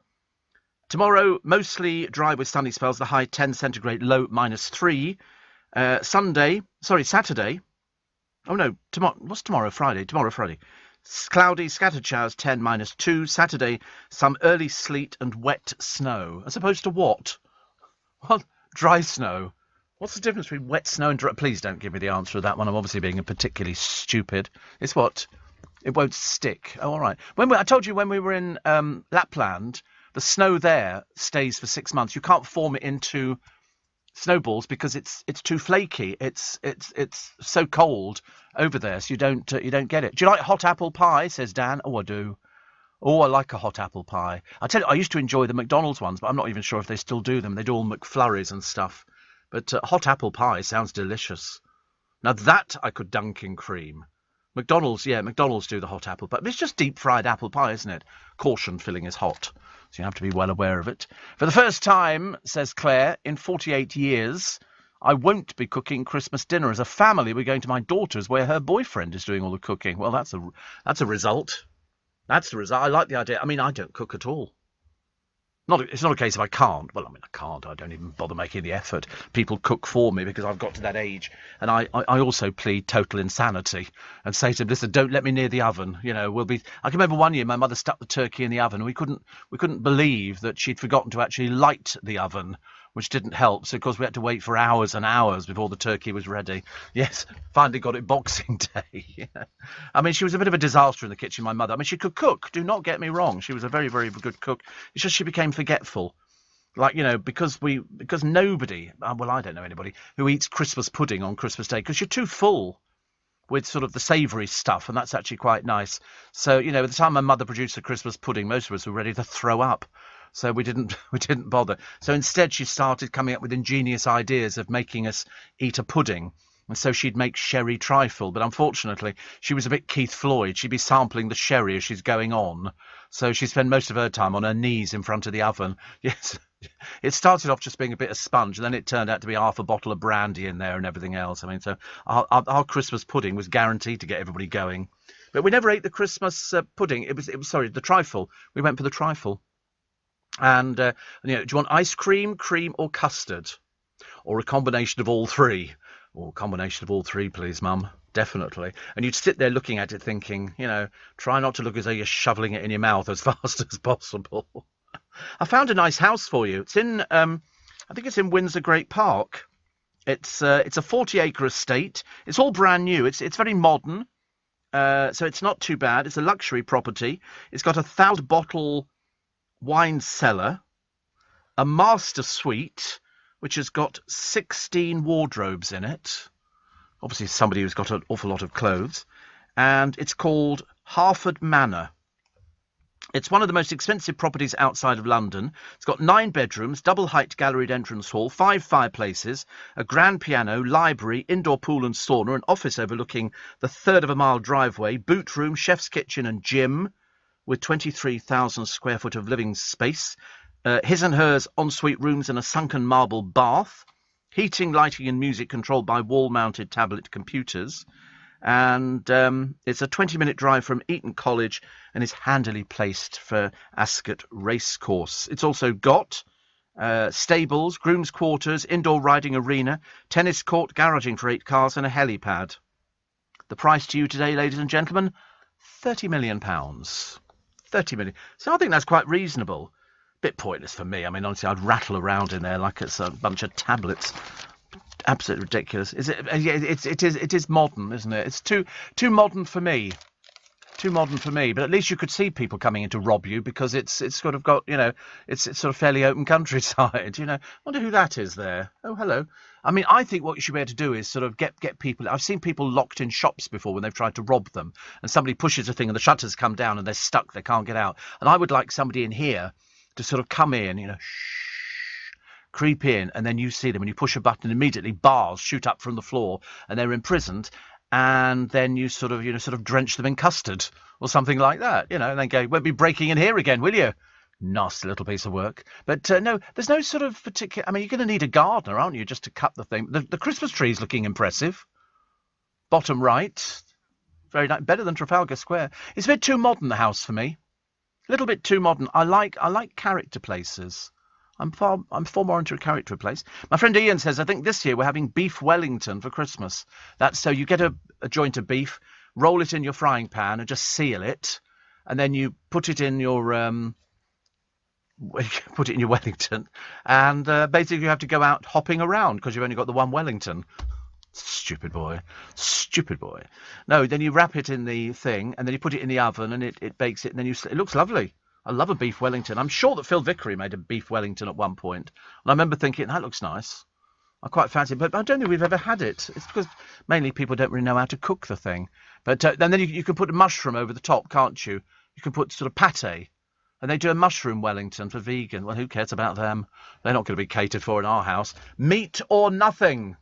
Tomorrow, mostly dry with sunny spells, the high 10 centigrade, low -3. Saturday. Oh, no, what's tomorrow? Friday. Tomorrow, Friday. Cloudy, scattered showers, 10 -2. Saturday, some early sleet and wet snow. As opposed to what? What? Dry snow. What's the difference between wet snow and dry? Please don't give me the answer to that one. I'm obviously being particularly stupid. It's what? It won't stick. Oh, all right. I told you when we were in Lapland... The snow there stays for 6 months. You can't form it into snowballs because it's too flaky. It's so cold over there, so you don't get it. Do you like hot apple pie? Says Dan. Oh, I do. Oh, I like a hot apple pie. I tell you, I used to enjoy the McDonald's ones, but I'm not even sure if they still do them. They do all McFlurries and stuff. But hot apple pie sounds delicious. Now that I could dunk in cream. McDonald's do the hot apple pie. But it's just deep fried apple pie, isn't it? Caution, filling is hot. So you have to be well aware of it. For the first time, says Claire, in 48 years, I won't be cooking Christmas dinner. As a family, we're going to my daughter's where her boyfriend is doing all the cooking. Well, that's a result. That's the result. I like the idea. I mean, I don't cook at all. It's not a case of I can't. Well, I mean, I can't. I don't even bother making the effort. People cook for me because I've got to that age. And I also plead total insanity and say to them, listen, don't let me near the oven. You know, I can remember one year my mother stuck the turkey in the oven and we couldn't believe that she'd forgotten to actually light the oven, which didn't help. So, of course, we had to wait for hours and hours before the turkey was ready. Yes, finally got it Boxing Day. Yeah. I mean, she was a bit of a disaster in the kitchen, my mother. I mean, she could cook. Do not get me wrong. She was a very, very good cook. It's just she became forgetful. Like, you know, because nobody, well, I don't know anybody, who eats Christmas pudding on Christmas Day because you're too full with sort of the savoury stuff, and that's actually quite nice. So, you know, by the time my mother produced the Christmas pudding, most of us were ready to throw up. So we didn't bother. So instead she started coming up with ingenious ideas of making us eat a pudding. And so she'd make sherry trifle. But unfortunately, she was a bit Keith Floyd. She'd be sampling the sherry as she's going on. So she'd spend most of her time on her knees in front of the oven. Yes, it started off just being a bit of sponge, and then it turned out to be half a bottle of brandy in there and everything else. I mean, so our Christmas pudding was guaranteed to get everybody going. But we never ate the Christmas pudding. It was the trifle. We went for the trifle. And, you know, do you want ice cream, cream or custard? Or a combination of all three? Or a combination of all three, please, Mum. Definitely. And you'd sit there looking at it thinking, you know, try not to look as though you're shoveling it in your mouth as fast as possible. I found a nice house for you. It's in, I think it's in Windsor Great Park. It's a 40-acre estate. It's all brand new. It's very modern. So it's not too bad. It's a luxury property. It's got a 1,000-bottle wine cellar, a master suite, which has got 16 wardrobes in it. Obviously somebody who's got an awful lot of clothes. And it's called Harford Manor. It's one of the most expensive properties outside of London. It's got 9 bedrooms, double-height galleried entrance hall, 5 fireplaces, a grand piano, library, indoor pool and sauna, an office overlooking the 1/3-of-a-mile driveway, boot room, chef's kitchen and gym, with 23,000 square foot of living space, his and hers ensuite rooms and a sunken marble bath, heating, lighting and music controlled by wall-mounted tablet computers, and it's a 20-minute drive from Eton College and is handily placed for Ascot Racecourse. It's also got stables, groom's quarters, indoor riding arena, tennis court, garaging for 8 cars and a helipad. The price to you today, ladies and gentlemen, £30 million. 30 million. So I think that's quite reasonable. Bit pointless for me. I mean, honestly, I'd rattle around in there like it's a bunch of tablets. Absolutely ridiculous. Is it? Yeah, it is modern, isn't it? It's too modern for me. Too modern for me. But at least you could see people coming in to rob you because it's sort of got, you know, it's sort of fairly open countryside. You know, wonder who that is there. Oh, hello. I mean, I think what you should be able to do is sort of get people. I've seen people locked in shops before when they've tried to rob them, and somebody pushes a thing and the shutters come down and they're stuck. They can't get out. And I would like somebody in here to sort of come in, you know, creep in, and then you see them and you push a button, immediately bars shoot up from the floor and they're imprisoned, and then you sort of drench them in custard or something like that, you know, and then go, won't be breaking in here again, will you? Nasty little piece of work. But no, there's no sort of particular. I mean, you're going to need a gardener, aren't you, just to cut the thing. The Christmas tree is looking impressive. Bottom right, very nice, better than Trafalgar Square. It's a bit too modern, the house, for me. A little bit too modern. I like character places. I'm far more into a character place. My friend Ian says, I think this year we're having beef Wellington for Christmas. That's so you get a joint of beef, roll it in your frying pan and just seal it, and then you put it in your Wellington, and basically you have to go out hopping around because you've only got the one Wellington. Stupid boy. No, then you wrap it in the thing, and then you put it in the oven, and it bakes it, and then it looks lovely. I love a beef Wellington. I'm sure that Phil Vickery made a beef Wellington at one point, and I remember thinking, that looks nice. I quite fancy it, but I don't think we've ever had it. It's because mainly people don't really know how to cook the thing. But and then you can put a mushroom over the top, can't you? You can put sort of pâté. And they do a mushroom Wellington for vegan. Well, who cares about them? They're not going to be catered for in our house. Meat or nothing.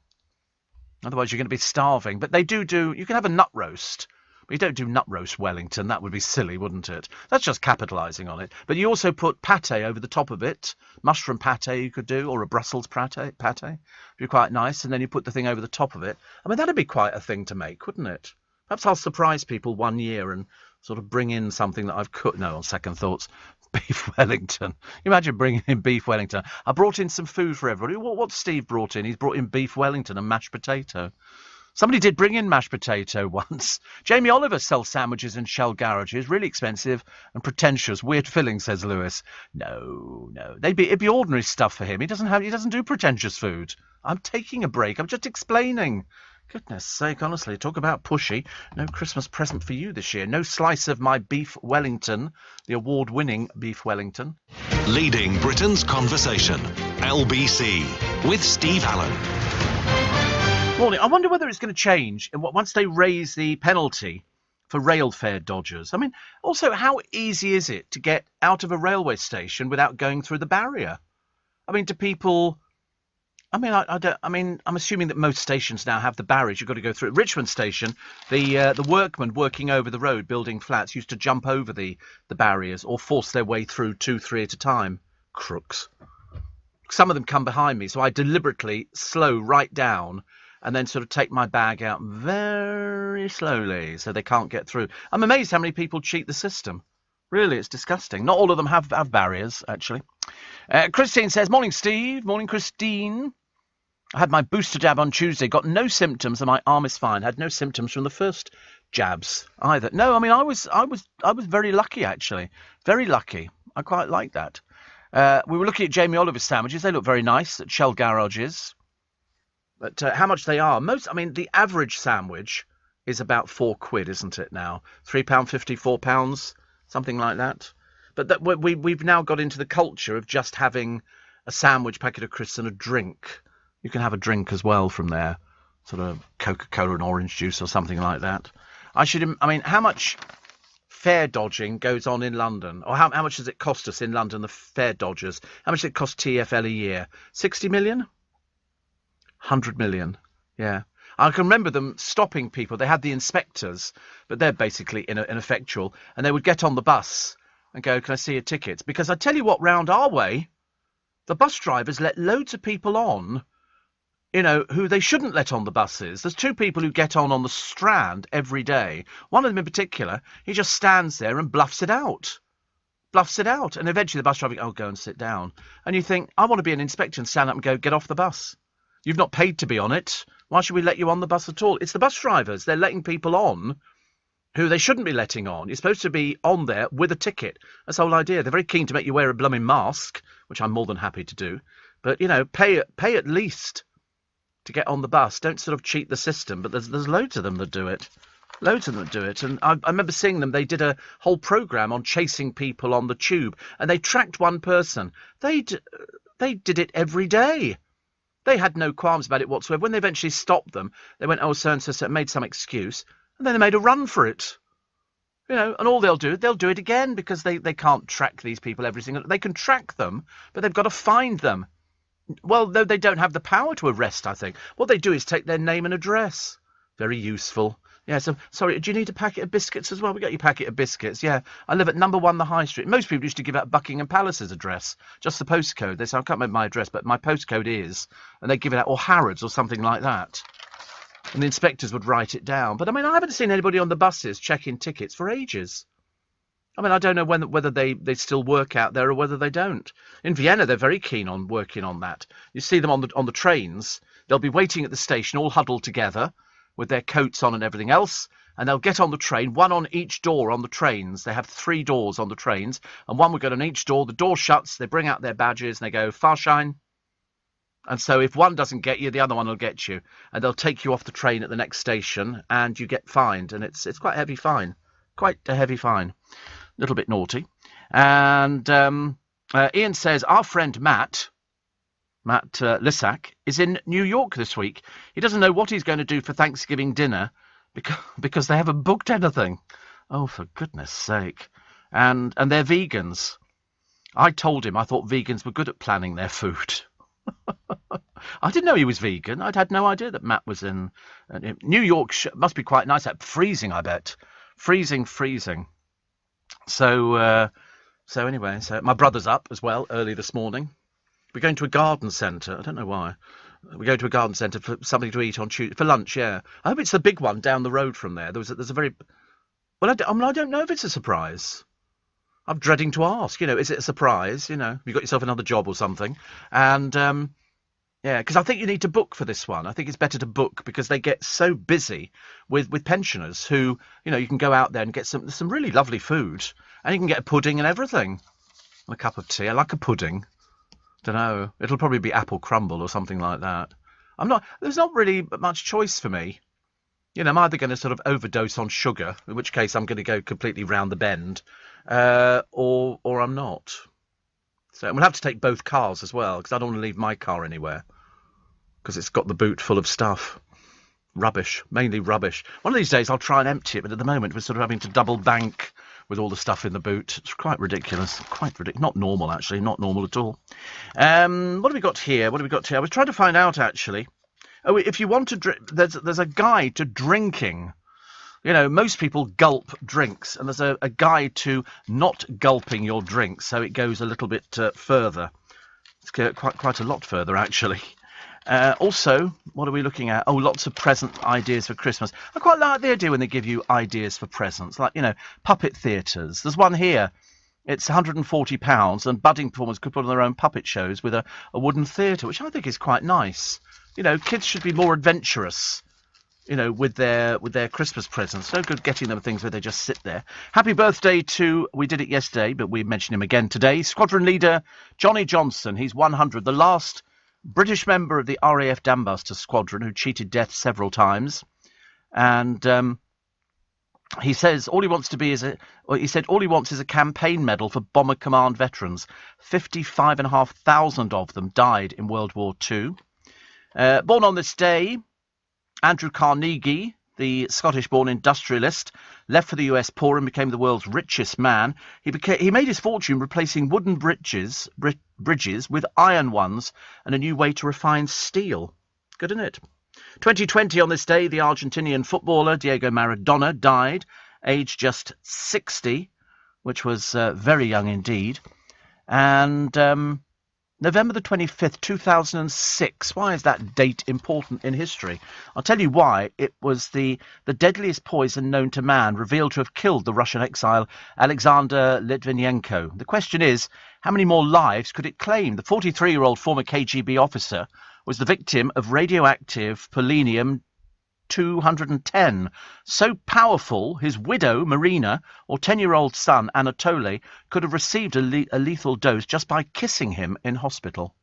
Otherwise, you're going to be starving. But they do. You can have a nut roast. But you don't do nut roast Wellington. That would be silly, wouldn't it? That's just capitalising on it. But you also put pâté over the top of it. Mushroom pâté you could do, or a Brussels pâté. Would be quite nice. And then you put the thing over the top of it. I mean, that'd be quite a thing to make, wouldn't it? Perhaps I'll surprise people one year and sort of bring in something that I've cooked. No, on second thoughts, beef Wellington. Imagine bringing in beef Wellington. I brought in some food for everybody. What's Steve brought in? He's brought in beef Wellington and mashed potato. Somebody did bring in mashed potato once. Jamie Oliver sells sandwiches in Shell garages. Really expensive and pretentious. Weird filling, says Lewis. No. It'd be ordinary stuff for him. He doesn't do pretentious food. I'm taking a break. I'm just explaining. Goodness sake, honestly, talk about pushy. No Christmas present for you this year. No slice of my beef Wellington, the award-winning beef Wellington. Leading Britain's conversation. LBC with Steve Allen. Morning. I wonder whether it's going to change once they raise the penalty for rail fare dodgers. I mean, also, how easy is it to get out of a railway station without going through the barrier? I mean, do people... I mean, I'm assuming that most stations now have the barriers. You've got to go through. Richmond Station, the workmen working over the road, building flats, used to jump over the barriers or force their way through 2-3 at a time. Crooks. Some of them come behind me, so I deliberately slow right down and then sort of take my bag out very slowly so they can't get through. I'm amazed how many people cheat the system. Really, it's disgusting. Not all of them have barriers, actually. Christine says, morning, Steve. Morning, Christine. I had my booster jab on Tuesday, got no symptoms, and my arm is fine. Had no symptoms from the first jabs either. No, I mean, I was very lucky, actually. Very lucky. I quite like that. We were looking at Jamie Oliver's sandwiches. They look very nice at Shell garages. But how much they are? The average sandwich is about £4, isn't it now? £3.50, £4, something like that. But we've now got into the culture of just having a sandwich, packet of crisps and a drink. You can have a drink as well from there, sort of Coca-Cola and orange juice or something like that. How much fare dodging goes on in London? Or how much does it cost us in London, the fare dodgers? How much does it cost TfL a year? 60 million? 100 million, yeah. I can remember them stopping people. They had the inspectors, but they're basically ineffectual. And they would get on the bus and go, can I see your tickets? Because I tell you what, round our way, the bus drivers let loads of people on, who they shouldn't let on the buses. There's two people who get on the Strand every day. One of them in particular, he just stands there and bluffs it out. And eventually the bus driver goes, go and sit down. And you think, I want to be an inspector and stand up and go, get off the bus. You've not paid to be on it. Why should we let you on the bus at all? It's the bus drivers. They're letting people on who they shouldn't be letting on. You're supposed to be on there with a ticket. That's the whole idea. They're very keen to make you wear a blooming mask, which I'm more than happy to do. But, pay at least to get on the bus. Don't sort of cheat the system. But there's loads of them that do it. And I remember seeing them. They did a whole programme on chasing people on the tube. And they tracked one person. They did it every day. They had no qualms about it whatsoever. When they eventually stopped them, they went, so-and-so made some excuse. And then they made a run for it. And all they'll do it again because they can't track these people every single... They can track them, but they've got to find them. Well, though they don't have the power to arrest, I think. What they do is take their name and address. Very useful. Yeah, so, sorry, do you need a packet of biscuits as well? We got your packet of biscuits, yeah. I live at number 1 the High Street. Most people used to give out Buckingham Palace's address, just the postcode. They say, I can't remember my address, but my postcode is, and they give it out, or Harrods or something like that. And the inspectors would write it down. But, I haven't seen anybody on the buses checking tickets for ages. I don't know whether they still work out there or whether they don't. In Vienna, they're very keen on working on that. You see them on the trains. They'll be waiting at the station, all huddled together, with their coats on and everything else, and they'll get on the train, one on each door on the trains. They have 3 doors on the trains, and one will go on each door. The door shuts, they bring out their badges, and they go, Fahrschein. And so if one doesn't get you, the other one will get you. And they'll take you off the train at the next station, and you get fined. And it's quite a heavy fine. Quite a heavy fine. A little bit naughty. And Ian says, our friend Matt Lissack is in New York this week. He doesn't know what he's going to do for Thanksgiving dinner because they haven't booked anything. Oh, for goodness sake. And they're vegans. I told him I thought vegans were good at planning their food. I didn't know he was vegan. I'd had no idea that Matt was in New York. Must be quite nice. Freezing, I bet. freezing. So anyway, my brother's up as well early this morning. We're going to a garden centre. I don't know why. We go to a garden centre for something to eat on Tuesday for lunch. Yeah, I hope it's the big one down the road from there. There's a very well. I don't know if it's a surprise. I'm dreading to ask. Is it a surprise? You got yourself another job or something, and yeah, because I think you need to book for this one. I think it's better to book because they get so busy with pensioners who you can go out there and get some really lovely food, and you can get a pudding and everything, and a cup of tea. I like a pudding. Don't know. It'll probably be apple crumble or something like that. There's not really much choice for me. I'm either going to sort of overdose on sugar, in which case I'm going to go completely round the bend, or I'm not. So we'll have to take both cars as well, because I don't want to leave my car anywhere, because it's got the boot full of stuff. Rubbish, mainly rubbish. One of these days I'll try and empty it, but at the moment we're sort of having to double bank with all the stuff in the boot. It's quite ridiculous. Not normal, actually. Not normal at all. What have we got here? I was trying to find out, actually. Oh, if you want to drink, there's a guide to drinking. Most people gulp drinks, and there's a guide to not gulping your drinks, so it goes a little bit further. It's quite a lot further, actually. Also, what are we looking at? Oh, lots of present ideas for Christmas. I quite like the idea when they give you ideas for presents, like, puppet theatres. There's one here. It's £140, and budding performers could put on their own puppet shows with a wooden theatre, which I think is quite nice. Kids should be more adventurous, with their Christmas presents. No good getting them things where they just sit there. Happy birthday to, we did it yesterday, but we mentioned him again today, Squadron Leader Johnny Johnson. He's 100, the last British member of the RAF Dambuster Squadron who cheated death several times, and he says all he wants is a campaign medal for Bomber Command veterans. 55,500 of them died in World War II. Born on this day, Andrew Carnegie, the Scottish-born industrialist, left for the US poor and became the world's richest man. He made his fortune replacing wooden bridges with iron ones and a new way to refine steel. Good, isn't it? 2020 on this day, the Argentinian footballer Diego Maradona died, aged just 60, which was very young indeed. And November the 25th, 2006. Why is that date important in history? I'll tell you why. It was the deadliest poison known to man, revealed to have killed the Russian exile Alexander Litvinenko. The question is, how many more lives could it claim? The 43-year-old former KGB officer was the victim of radioactive polonium-210. So powerful, his widow, Marina, or 10-year-old son, Anatoly, could have received a lethal dose just by kissing him in hospital.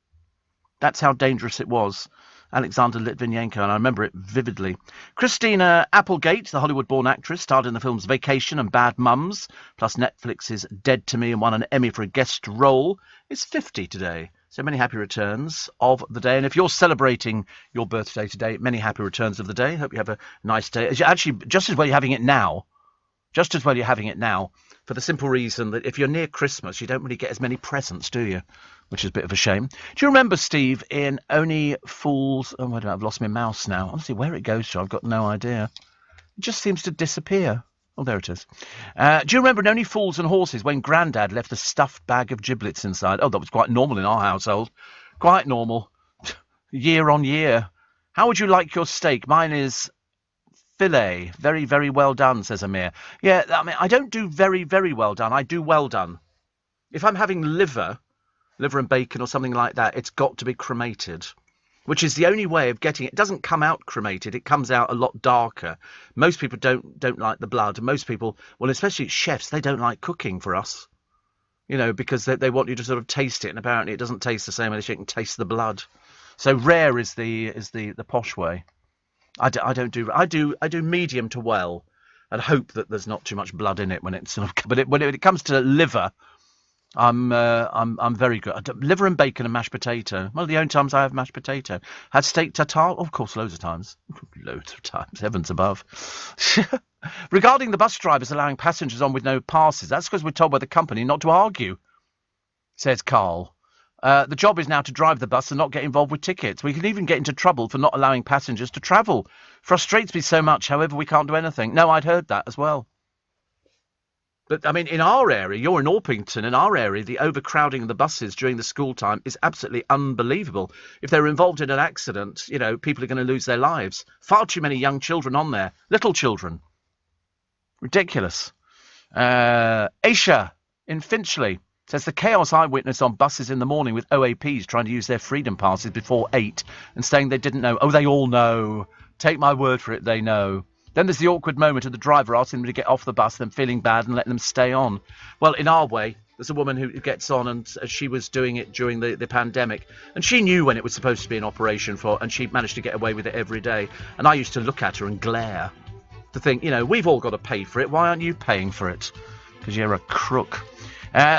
That's how dangerous it was. Alexander Litvinenko, and I remember it vividly. Christina Applegate, the Hollywood-born actress, starred in the films Vacation and Bad Mums, plus Netflix's Dead to Me, and won an Emmy for a guest role, is 50 today. So many happy returns of the day. And if you're celebrating your birthday today, many happy returns of the day. Hope you have a nice day. Actually, just as well you're having it now. Just as well you're having it now. For the simple reason that if you're near Christmas, you don't really get as many presents, do you? Which is a bit of a shame. Do you remember, Steve, in Only Fools... Oh, wait a minute, I've lost my mouse now. Honestly, where it goes to, I've got no idea. It just seems to disappear. Oh, there it is. Do you remember in Only Fools and Horses when Grandad left a stuffed bag of giblets inside? Oh, that was quite normal in our household. Quite normal. Year on year. How would you like your steak? Mine is filet. Very, very well done, says Amir. Yeah, I mean, I don't do very, very well done. I do well done. If I'm having liver and bacon or something like that, it's got to be cremated, which is the only way of getting it. It doesn't come out cremated. It comes out a lot darker. Most people don't like the blood. Most people, well, especially chefs, they don't like cooking for us, because they want you to sort of taste it, and apparently it doesn't taste the same as you can taste the blood. So rare is the posh way. I do medium to well, and hope that there's not too much blood in it when it's sort of. But when it comes to liver, I'm very good. Liver and bacon and mashed potato. One of the only times I have mashed potato. Had steak tartare? Of course, loads of times. Loads of times. Heavens above. Regarding the bus drivers allowing passengers on with no passes, that's because we're told by the company not to argue, says Carl. The job is now to drive the bus and not get involved with tickets. We can even get into trouble for not allowing passengers to travel. Frustrates me so much, however, we can't do anything. No, I'd heard that as well. But, I mean, in our area, you're in Orpington, in our area, the overcrowding of the buses during the school time is absolutely unbelievable. If they're involved in an accident, you know, people are going to lose their lives. Far too many young children on there. Little children. Ridiculous. Aisha in Finchley says the chaos I witnessed on buses in the morning with OAPs trying to use their freedom passes before 8 and saying they didn't know. Oh, they all know. Take my word for it, they know. Then there's the awkward moment of the driver asking them to get off the bus, then feeling bad and letting them stay on. Well, in our way, there's a woman who gets on, and she was doing it during the pandemic, and she knew when it was supposed to be an operation for, and she managed to get away with it every day. And I used to look at her and glare to think, you know, we've all got to pay for it. Why aren't you paying for it? Because you're a crook.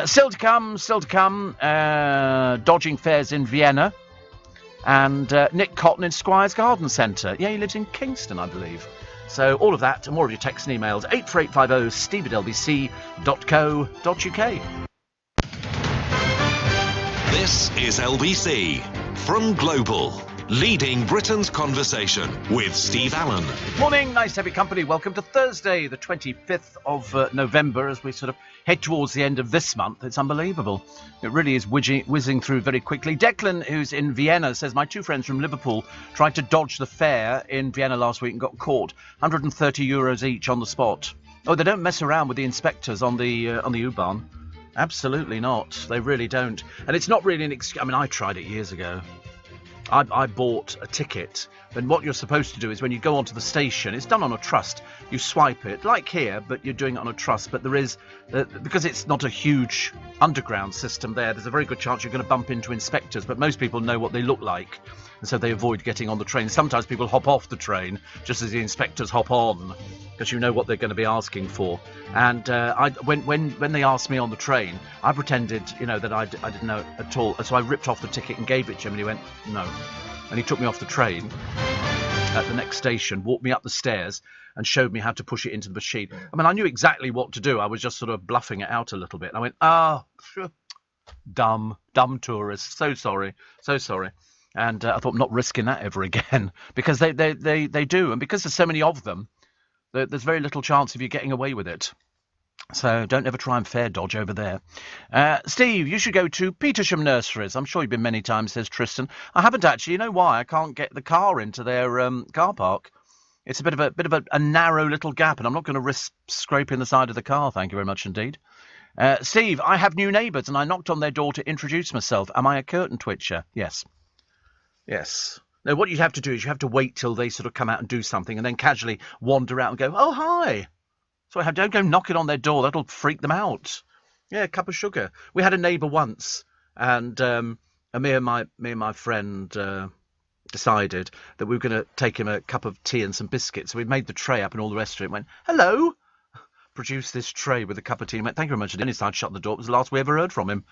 Still to come, dodging fares in Vienna. And Nick Cotton in Squires Garden Centre. Yeah, he lives in Kingston, I believe. So all of that and more of your texts and emails, 84850 steve@lbc.co.uk. This is LBC from Global, leading Britain's conversation with Steve Allen. Morning, nice to have your company. Welcome to Thursday, the 25th of November, as we sort of head towards the end of this month. It's unbelievable. It really is whizzing through very quickly. Declan, who's in Vienna, says, my two friends from Liverpool tried to dodge the fare in Vienna last week and got caught. €130 each on the spot. Oh, they don't mess around with the inspectors on the U-Bahn. Absolutely not. They really don't. And it's not really an excuse. I mean, I tried it years ago. I bought a ticket, and what you're supposed to do is when you go onto the station, it's done on a trust. You swipe it, like here, but you're doing it on a trust. But there is, because it's not a huge underground system there's a very good chance you're going to bump into inspectors, but most people know what they look like, and so they avoid getting on the train. Sometimes people hop off the train just as the inspectors hop on, because you know what they're going to be asking for. And when they asked me on the train, I pretended, you know, that I didn't know at all. So I ripped off the ticket and gave it to him, and he went, no. And he took me off the train at the next station, walked me up the stairs, and showed me how to push it into the machine. I mean, I knew exactly what to do. I was just sort of bluffing it out a little bit. And I went, dumb tourist. So sorry. And I thought, I'm not risking that ever again, because they do. And because there's so many of them, there's very little chance of you getting away with it. So don't ever try and fare dodge over there. Steve, you should go to Petersham Nurseries. I'm sure you've been many times, says Tristan. I haven't actually. You know why? I can't get the car into their car park. It's a bit of a narrow little gap, and I'm not going to risk scraping the side of the car. Thank you very much indeed. Steve, I have new neighbours, and I knocked on their door to introduce myself. Am I a curtain twitcher? Yes. No, what you have to do is you have to wait till they sort of come out and do something, and then casually wander out and go, oh, hi. So don't go knocking on their door. That'll freak them out. Yeah, a cup of sugar. We had a neighbour once, and me and my friend decided that we were going to take him a cup of tea and some biscuits. So we made the tray up and all the rest of it. Went, hello. Produced this tray with a cup of tea and went, thank you very much. And then he started shut the door. It was the last we ever heard from him.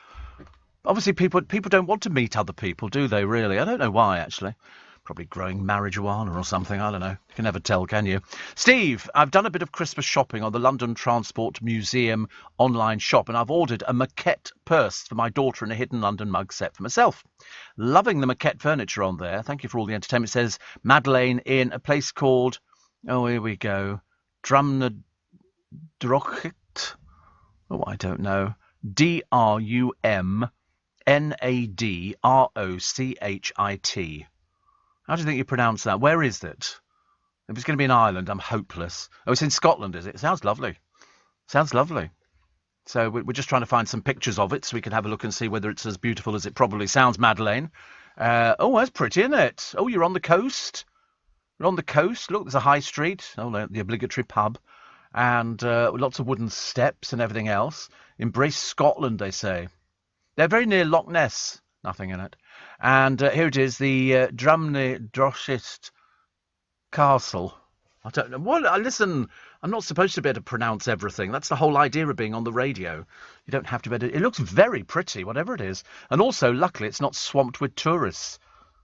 Obviously, people don't want to meet other people, do they, really? I don't know why, actually. Probably growing marijuana or something, I don't know. You can never tell, can you? Steve, I've done a bit of Christmas shopping on the London Transport Museum online shop, and I've ordered a maquette purse for my daughter and a Hidden London mug set for myself. Loving the maquette furniture on there. Thank you for all the entertainment. It says Madeleine in a place called, oh, here we go, Drumnadrochit. Oh, I don't know. Drumnadrochit. How do you think you pronounce that? Where is it? If it's going to be in Ireland, I'm hopeless. Oh, it's in Scotland, is it? It sounds lovely. So we're just trying to find some pictures of it so we can have a look and see whether it's as beautiful as it probably sounds, Madeleine. Oh, that's pretty, isn't it? Oh, you're on the coast? You're on the coast. Look, there's a high street. Oh, the obligatory pub. And lots of wooden steps and everything else. Embrace Scotland, they say. They're very near Loch Ness. Nothing in it. And here it is, the Drumnadrochit Castle. I don't know. Listen, I'm not supposed to be able to pronounce everything. That's the whole idea of being on the radio. You don't have to be able to... It looks very pretty, whatever it is. And also, luckily, it's not swamped with tourists.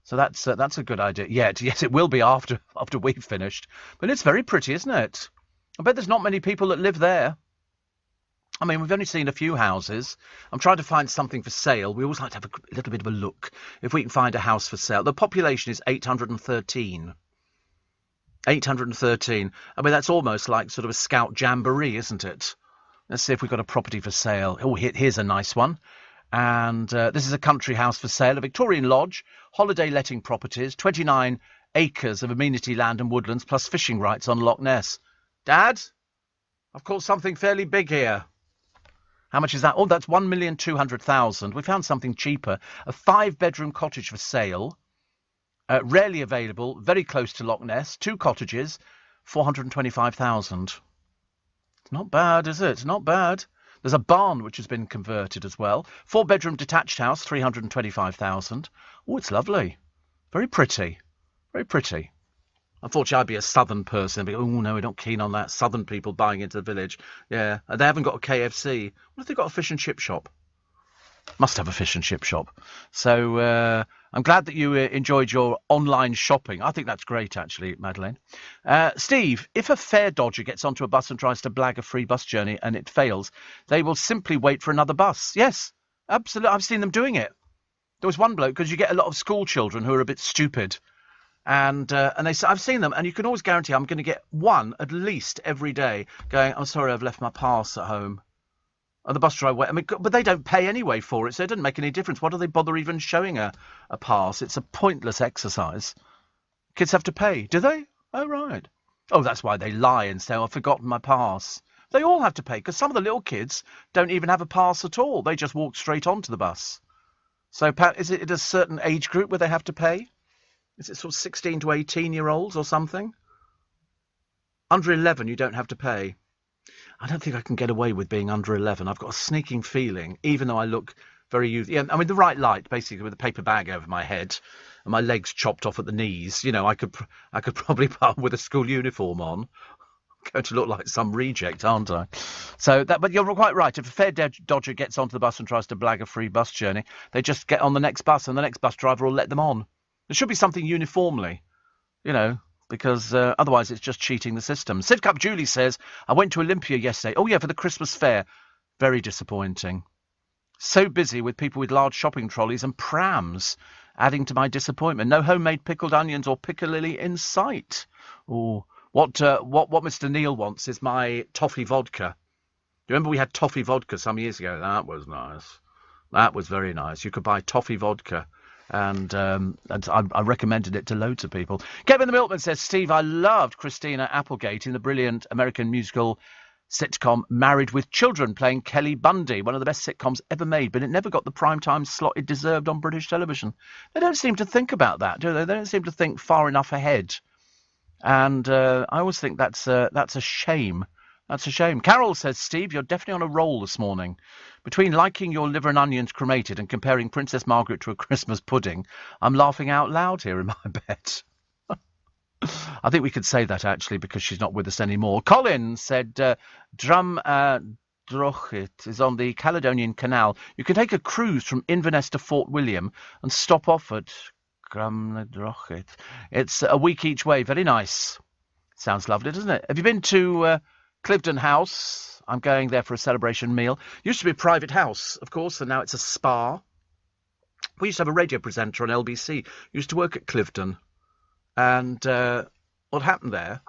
So that's a good idea. Yes, it will be after we've finished. But it's very pretty, isn't it? I bet there's not many people that live there. I mean, we've only seen a few houses. I'm trying to find something for sale. We always like to have a little bit of a look if we can find a house for sale. The population is 813. 813. I mean, that's almost like sort of a scout jamboree, isn't it? Let's see if we've got a property for sale. Oh, here's a nice one. And this is a country house for sale, a Victorian lodge, holiday letting properties, 29 acres of amenity land and woodlands, plus fishing rights on Loch Ness. Dad, I've caught something fairly big here. How much is that? Oh, that's 1,200,000. We found something cheaper. A 5-bedroom cottage for sale. Rarely available, very close to Loch Ness. 2 cottages, 425,000. It's not bad, is it? Not bad. There's a barn which has been converted as well. 4-bedroom detached house, 325,000. Oh, it's lovely. Very pretty. Very pretty. Unfortunately, I'd be a southern person. Be, oh, no, we're not keen on that. Southern people buying into the village. Yeah, they haven't got a KFC. What if they've got a fish and chip shop? Must have a fish and chip shop. So I'm glad that you enjoyed your online shopping. I think that's great, actually, Madeleine. Steve, if a fare dodger gets onto a bus and tries to blag a free bus journey and it fails, they will simply wait for another bus. Yes, absolutely. I've seen them doing it. There was one bloke, because you get a lot of school children who are a bit stupid. And they say, I've seen them, and you can always guarantee I'm going to get one at least every day going, I'm sorry, I've left my pass at home. And the bus driver, I mean, but they don't pay anyway for it, so it doesn't make any difference. Why do they bother even showing a pass? It's a pointless exercise. Kids have to pay, do they? Oh, right. Oh, that's why they lie and say, oh, I've forgotten my pass. They all have to pay, because some of the little kids don't even have a pass at all. They just walk straight onto the bus. So is it a certain age group where they have to pay? Is it sort of 16 to 18-year-olds or something? Under 11, you don't have to pay. I don't think I can get away with being under 11. I've got a sneaking feeling, even though I look very youthful. Yeah, I mean, the right light, basically, with a paper bag over my head and my legs chopped off at the knees. You know, I could probably put with a school uniform on. I'm going to look like some reject, aren't I? So but you're quite right. If a fare dodger gets onto the bus and tries to blag a free bus journey, they just get on the next bus and the next bus driver will let them on. There should be something uniformly, you know, because otherwise it's just cheating the system. Sidcup Julie says, I went to Olympia yesterday. Oh, yeah, for the Christmas fair. Very disappointing. So busy with people with large shopping trolleys and prams, adding to my disappointment. No homemade pickled onions or piccalilli in sight. Oh, what Mr. Neil wants is my toffee vodka. You remember we had toffee vodka some years ago? That was nice. That was very nice. You could buy toffee vodka. And I recommended it to loads of people. Kevin the Milkman says, Steve, I loved Christina Applegate in the brilliant American musical sitcom Married with Children, playing Kelly Bundy, one of the best sitcoms ever made, but it never got the primetime slot it deserved on British television. They don't seem to think about that, do they? They don't seem to think far enough ahead. And I always think that's a shame. That's a shame. Carol says, Steve, you're definitely on a roll this morning. Between liking your liver and onions cremated and comparing Princess Margaret to a Christmas pudding, I'm laughing out loud here in my bed. I think we could say that, actually, because she's not with us anymore. Colin said, Drum Drochit is on the Caledonian Canal. You can take a cruise from Inverness to Fort William and stop off at Drum Drochit. It's a week each way. Very nice. Sounds lovely, doesn't it? Have you been to Cliveden House? I'm going there for a celebration meal. Used to be a private house, of course, and now it's a spa. We used to have a radio presenter on LBC. Used to work at Cliveden. And what happened there?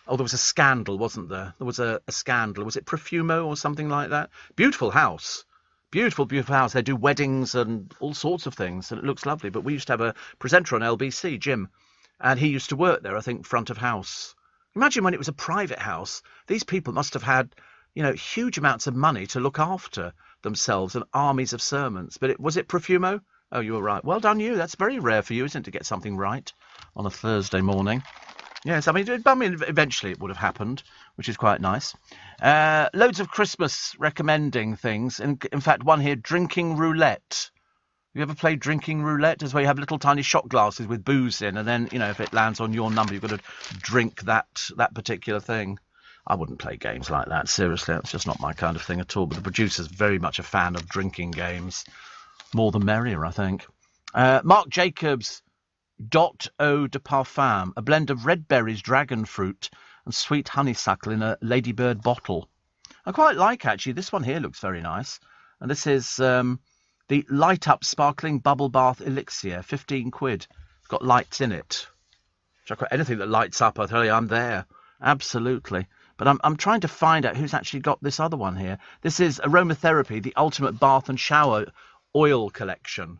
Oh, there was a scandal, wasn't there? There was a scandal. Was it Profumo or something like that? Beautiful house. Beautiful, beautiful house. They do weddings and all sorts of things, and it looks lovely. But we used to have a presenter on LBC, Jim, and he used to work there, I think, front of house. Imagine when it was a private house. These people must have had, you know, huge amounts of money to look after themselves and armies of servants. But was it Profumo? Oh, you were right. Well done, you. That's very rare for you, isn't it, to get something right on a Thursday morning? Yes, I mean, eventually it would have happened, which is quite nice. Loads of Christmas recommending things. In fact, one here, drinking roulette. You ever played drinking roulette? It's where you have little tiny shot glasses with booze in, and then, you know, if it lands on your number, you've got to drink that particular thing. I wouldn't play games like that, seriously. That's just not my kind of thing at all. But the producer's very much a fan of drinking games. More the merrier, I think. Mark Jacobs, Dot Eau de Parfum, a blend of red berries, dragon fruit, and sweet honeysuckle in a ladybird bottle. I quite like, actually. This one here looks very nice. And this is the Light Up Sparkling Bubble Bath Elixir, 15 quid. It's got lights in it. Anything that lights up, I tell you, I'm there. Absolutely. But I'm trying to find out who's actually got this other one here. This is Aromatherapy, the ultimate bath and shower oil collection.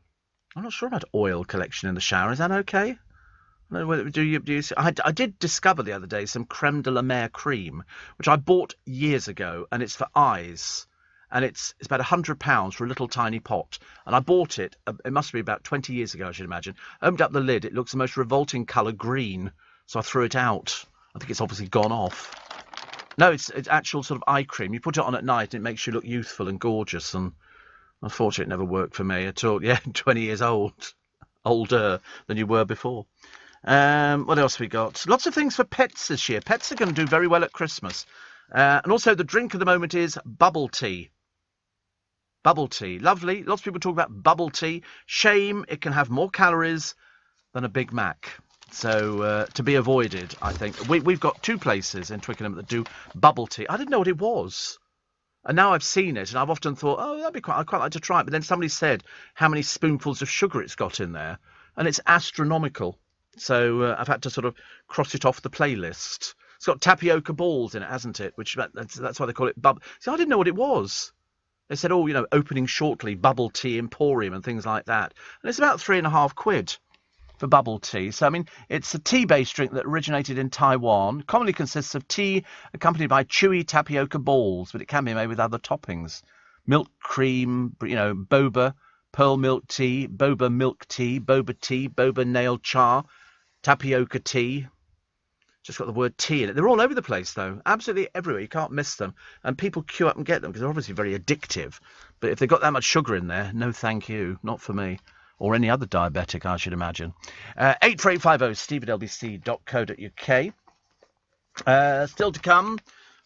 I'm not sure about oil collection in the shower. Is that okay? Do you see? I did discover the other day some creme de la mer cream, which I bought years ago, and it's for eyes. And it's about £100 for a little tiny pot. And I bought it, it must be about 20 years ago, I should imagine. Opened up the lid, it looks the most revolting colour green. So I threw it out. I think it's obviously gone off. No, it's actual sort of eye cream. You put it on at night and it makes you look youthful and gorgeous. And unfortunately, it never worked for me at all. Yeah, 20 years old. Older than you were before. What else we got? Lots of things for pets this year. Pets are going to do very well at Christmas. And also the drink of the moment is bubble tea. Bubble tea. Lovely. Lots of people talk about bubble tea. Shame it can have more calories than a Big Mac. So to be avoided, I think. We've got 2 places in Twickenham that do bubble tea. I didn't know what it was. And now I've seen it, and I've often thought, oh, I'd quite like to try it. But then somebody said how many spoonfuls of sugar it's got in there. And it's astronomical. So I've had to sort of cross it off the playlist. It's got tapioca balls in it, hasn't it? That's why they call it bubble. See, I didn't know what it was. They said, oh, opening shortly, bubble tea emporium and things like that. And it's about £3.50 for bubble tea. So, I mean, it's a tea-based drink that originated in Taiwan. Commonly consists of tea accompanied by chewy tapioca balls, but it can be made with other toppings. Milk cream, boba, pearl milk tea, boba nail char, tapioca tea. Just got the word tea in it. They're all over the place, though. Absolutely everywhere. You can't miss them. And people queue up and get them because they're obviously very addictive. But if they've got that much sugar in there, no thank you. Not for me. Or any other diabetic, I should imagine. 84850 steve@lbc.co.uk. Still to come,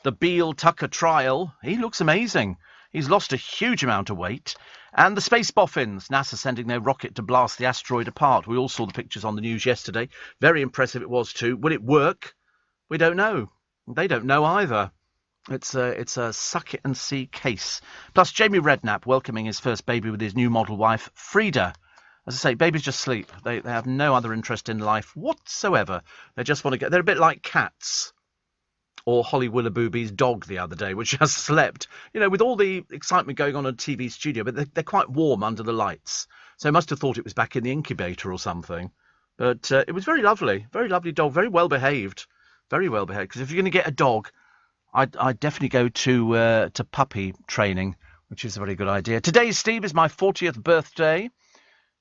the Beale Tucker trial. He looks amazing. He's lost a huge amount of weight. And the space boffins, NASA sending their rocket to blast the asteroid apart. We all saw the pictures on the news yesterday. Very impressive it was too. Will it work? We don't know. They don't know either. It's a suck it and see case. Plus Jamie Redknapp welcoming his first baby with his new model wife, Frida. As I say, babies just sleep. They have no other interest in life whatsoever. They just want to get... They're a bit like cats. Or Holly Willoughby's dog the other day, which just slept, with all the excitement going on in a TV studio, but they're quite warm under the lights. So I must have thought it was back in the incubator or something. But it was very lovely dog, very well behaved. Very well behaved. Because if you're going to get a dog, I'd definitely go to puppy training, which is a very good idea. Today, Steve, is my 40th birthday.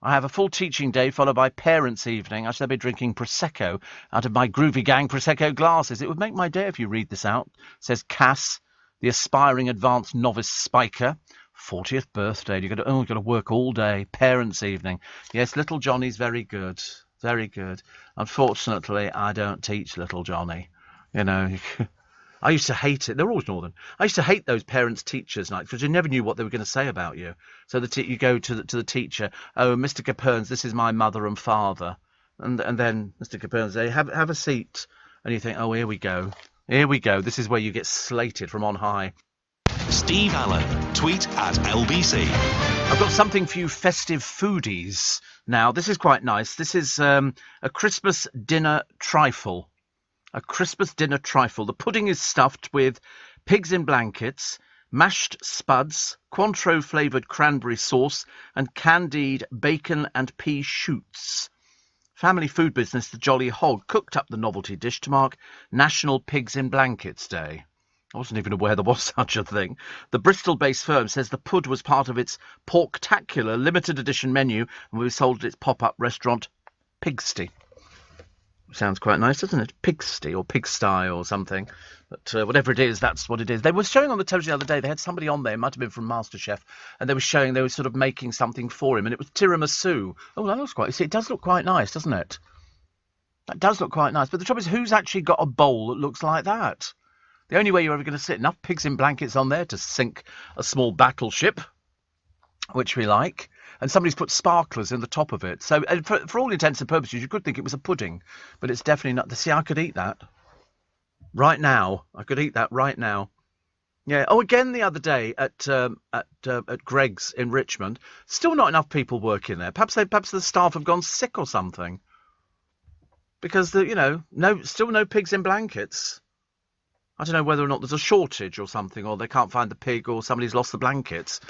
I have a full teaching day followed by parents' evening. I shall be drinking Prosecco out of my Groovy Gang Prosecco glasses. It would make my day if you read this out, says Cass, the aspiring advanced novice spiker. 40th birthday. You've got to work all day. Parents' evening. Yes, little Johnny's very good. Very good. Unfortunately, I don't teach little Johnny. I used to hate it. They're always northern. I used to hate those parents-teachers nights because you never knew what they were going to say about you. So you go to the teacher. Oh, Mr. Caperns, this is my mother and father, and then Mr. Caperns say, have a seat, and you think, oh, here we go. This is where you get slated from on high. Steve Allen, tweet at LBC. I've got something for you festive foodies now. This is quite nice. This is a Christmas dinner trifle. A Christmas dinner trifle. The pudding is stuffed with pigs in blankets, mashed spuds, Cointreau-flavoured cranberry sauce, and candied bacon and pea shoots. Family food business The Jolly Hog cooked up the novelty dish to mark National Pigs in Blankets Day. I wasn't even aware there was such a thing. The Bristol-based firm says the pud was part of its Porktacular limited edition menu and was sold at its pop-up restaurant Pigsty. Sounds quite nice, doesn't it? Pigsty or Pigsty or something. But whatever it is, that's what it is. They were showing on the television the other day, they had somebody on there, it might have been from MasterChef, and they were sort of making something for him, and it was tiramisu. Oh, that looks quite... See, it does look quite nice, doesn't it? That does look quite nice. But the trouble is, who's actually got a bowl that looks like that? The only way you're ever going to sit, enough pigs in blankets on there to sink a small battleship, which we like. And somebody's put sparklers in the top of it. So for all intents and purposes, you could think it was a pudding. But it's definitely not. See, I could eat that. Right now. I could eat that right now. Yeah. Oh, again the other day at Greg's in Richmond. Still not enough people working there. Perhaps the staff have gone sick or something. Because, still no pigs in blankets. I don't know whether or not there's a shortage or something, or they can't find the pig, or somebody's lost the blankets.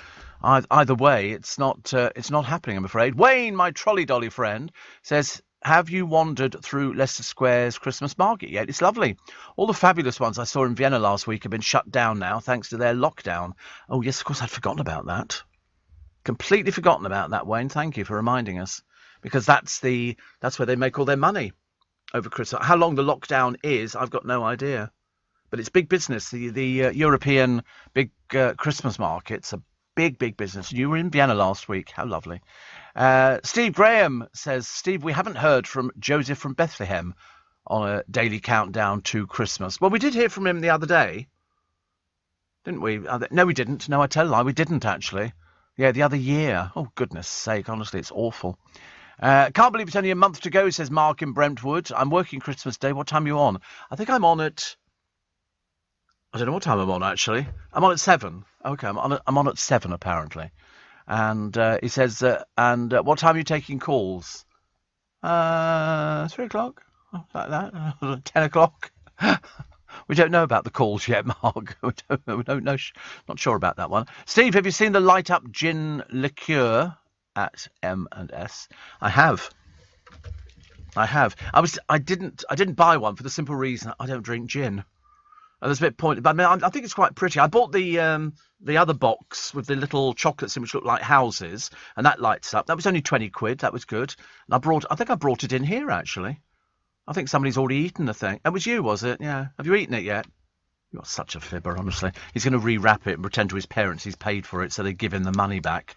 Either way, it's not happening, I'm afraid. Wayne, my trolley dolly friend, says, have you wandered through Leicester Square's Christmas market yet? It's lovely. All the fabulous ones I saw in Vienna last week have been shut down now, thanks to their lockdown. Oh, yes, of course, I'd forgotten about that. Completely forgotten about that, Wayne. Thank you for reminding us. Because that's where they make all their money over Christmas. How long the lockdown is, I've got no idea. But it's big business. The European big Christmas markets are big business. You were in Vienna last week. How lovely. Steve Graham says, Steve, we haven't heard from Joseph from Bethlehem on a daily countdown to Christmas. Well, we did hear from him the other day, didn't we? No, we didn't. No, I tell a lie. We didn't, actually. Yeah, the other year. Oh, goodness sake. Honestly, it's awful. Can't believe it's only a month to go, says Mark in Brentwood. I'm working Christmas Day. What time are you on? I think I'm on at... I don't know what time I'm on, actually. I'm on at 7. Okay, I'm on at 7, apparently. And he says, what time are you taking calls? 3 o'clock? Like that? 10 o'clock? We don't know about the calls yet, Mark. We don't know. Not sure about that one. Steve, have you seen the light up gin liqueur at M&S? I have. I didn't buy one for the simple reason I don't drink gin. There's a bit pointed, but I mean, I think it's quite pretty. I bought the other box with the little chocolates in which look like houses, and that lights up. That was only 20 quid. That was good. And I think I brought it in here, actually. I think somebody's already eaten the thing. It was you, was it? Yeah. Have you eaten it yet? You're such a fibber, honestly. He's going to rewrap it and pretend to his parents he's paid for it, so they give him the money back.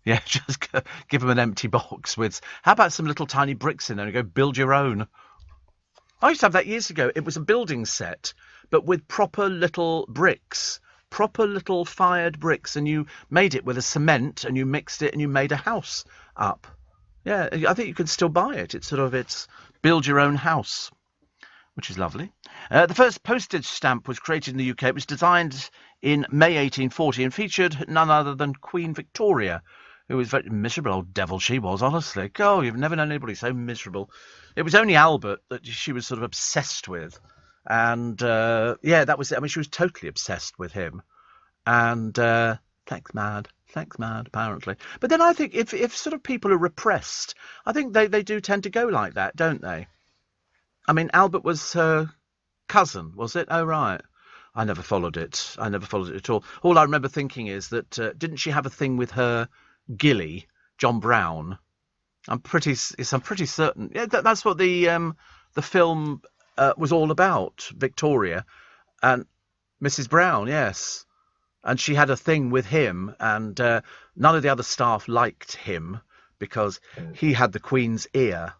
Yeah, just give him an empty box with... How about some little tiny bricks in there and go build your own? I used to have that years ago. It was a building set, but with proper little bricks, proper little fired bricks, and you made it with a cement, and you mixed it, and you made a house up. Yeah, I think you can still buy it. It's build your own house, which is lovely. The first postage stamp was created in the UK. It was designed in May 1840 and featured none other than Queen Victoria, who was very miserable old devil she was, honestly. Oh, you've never known anybody so miserable. It was only Albert that she was sort of obsessed with. And, yeah, that was it. I mean, she was totally obsessed with him. And thanks, mad, apparently. But then I think if sort of people are repressed, I think they do tend to go like that, don't they? I mean, Albert was her cousin, was it? Oh, right. I never followed it. At all. All I remember thinking is that, didn't she have a thing with her Gilly, John Brown? I'm pretty certain. Yeah, that's what the film was all about. Victoria and Mrs. Brown, yes. And she had a thing with him, and none of the other staff liked him because he had the Queen's ear,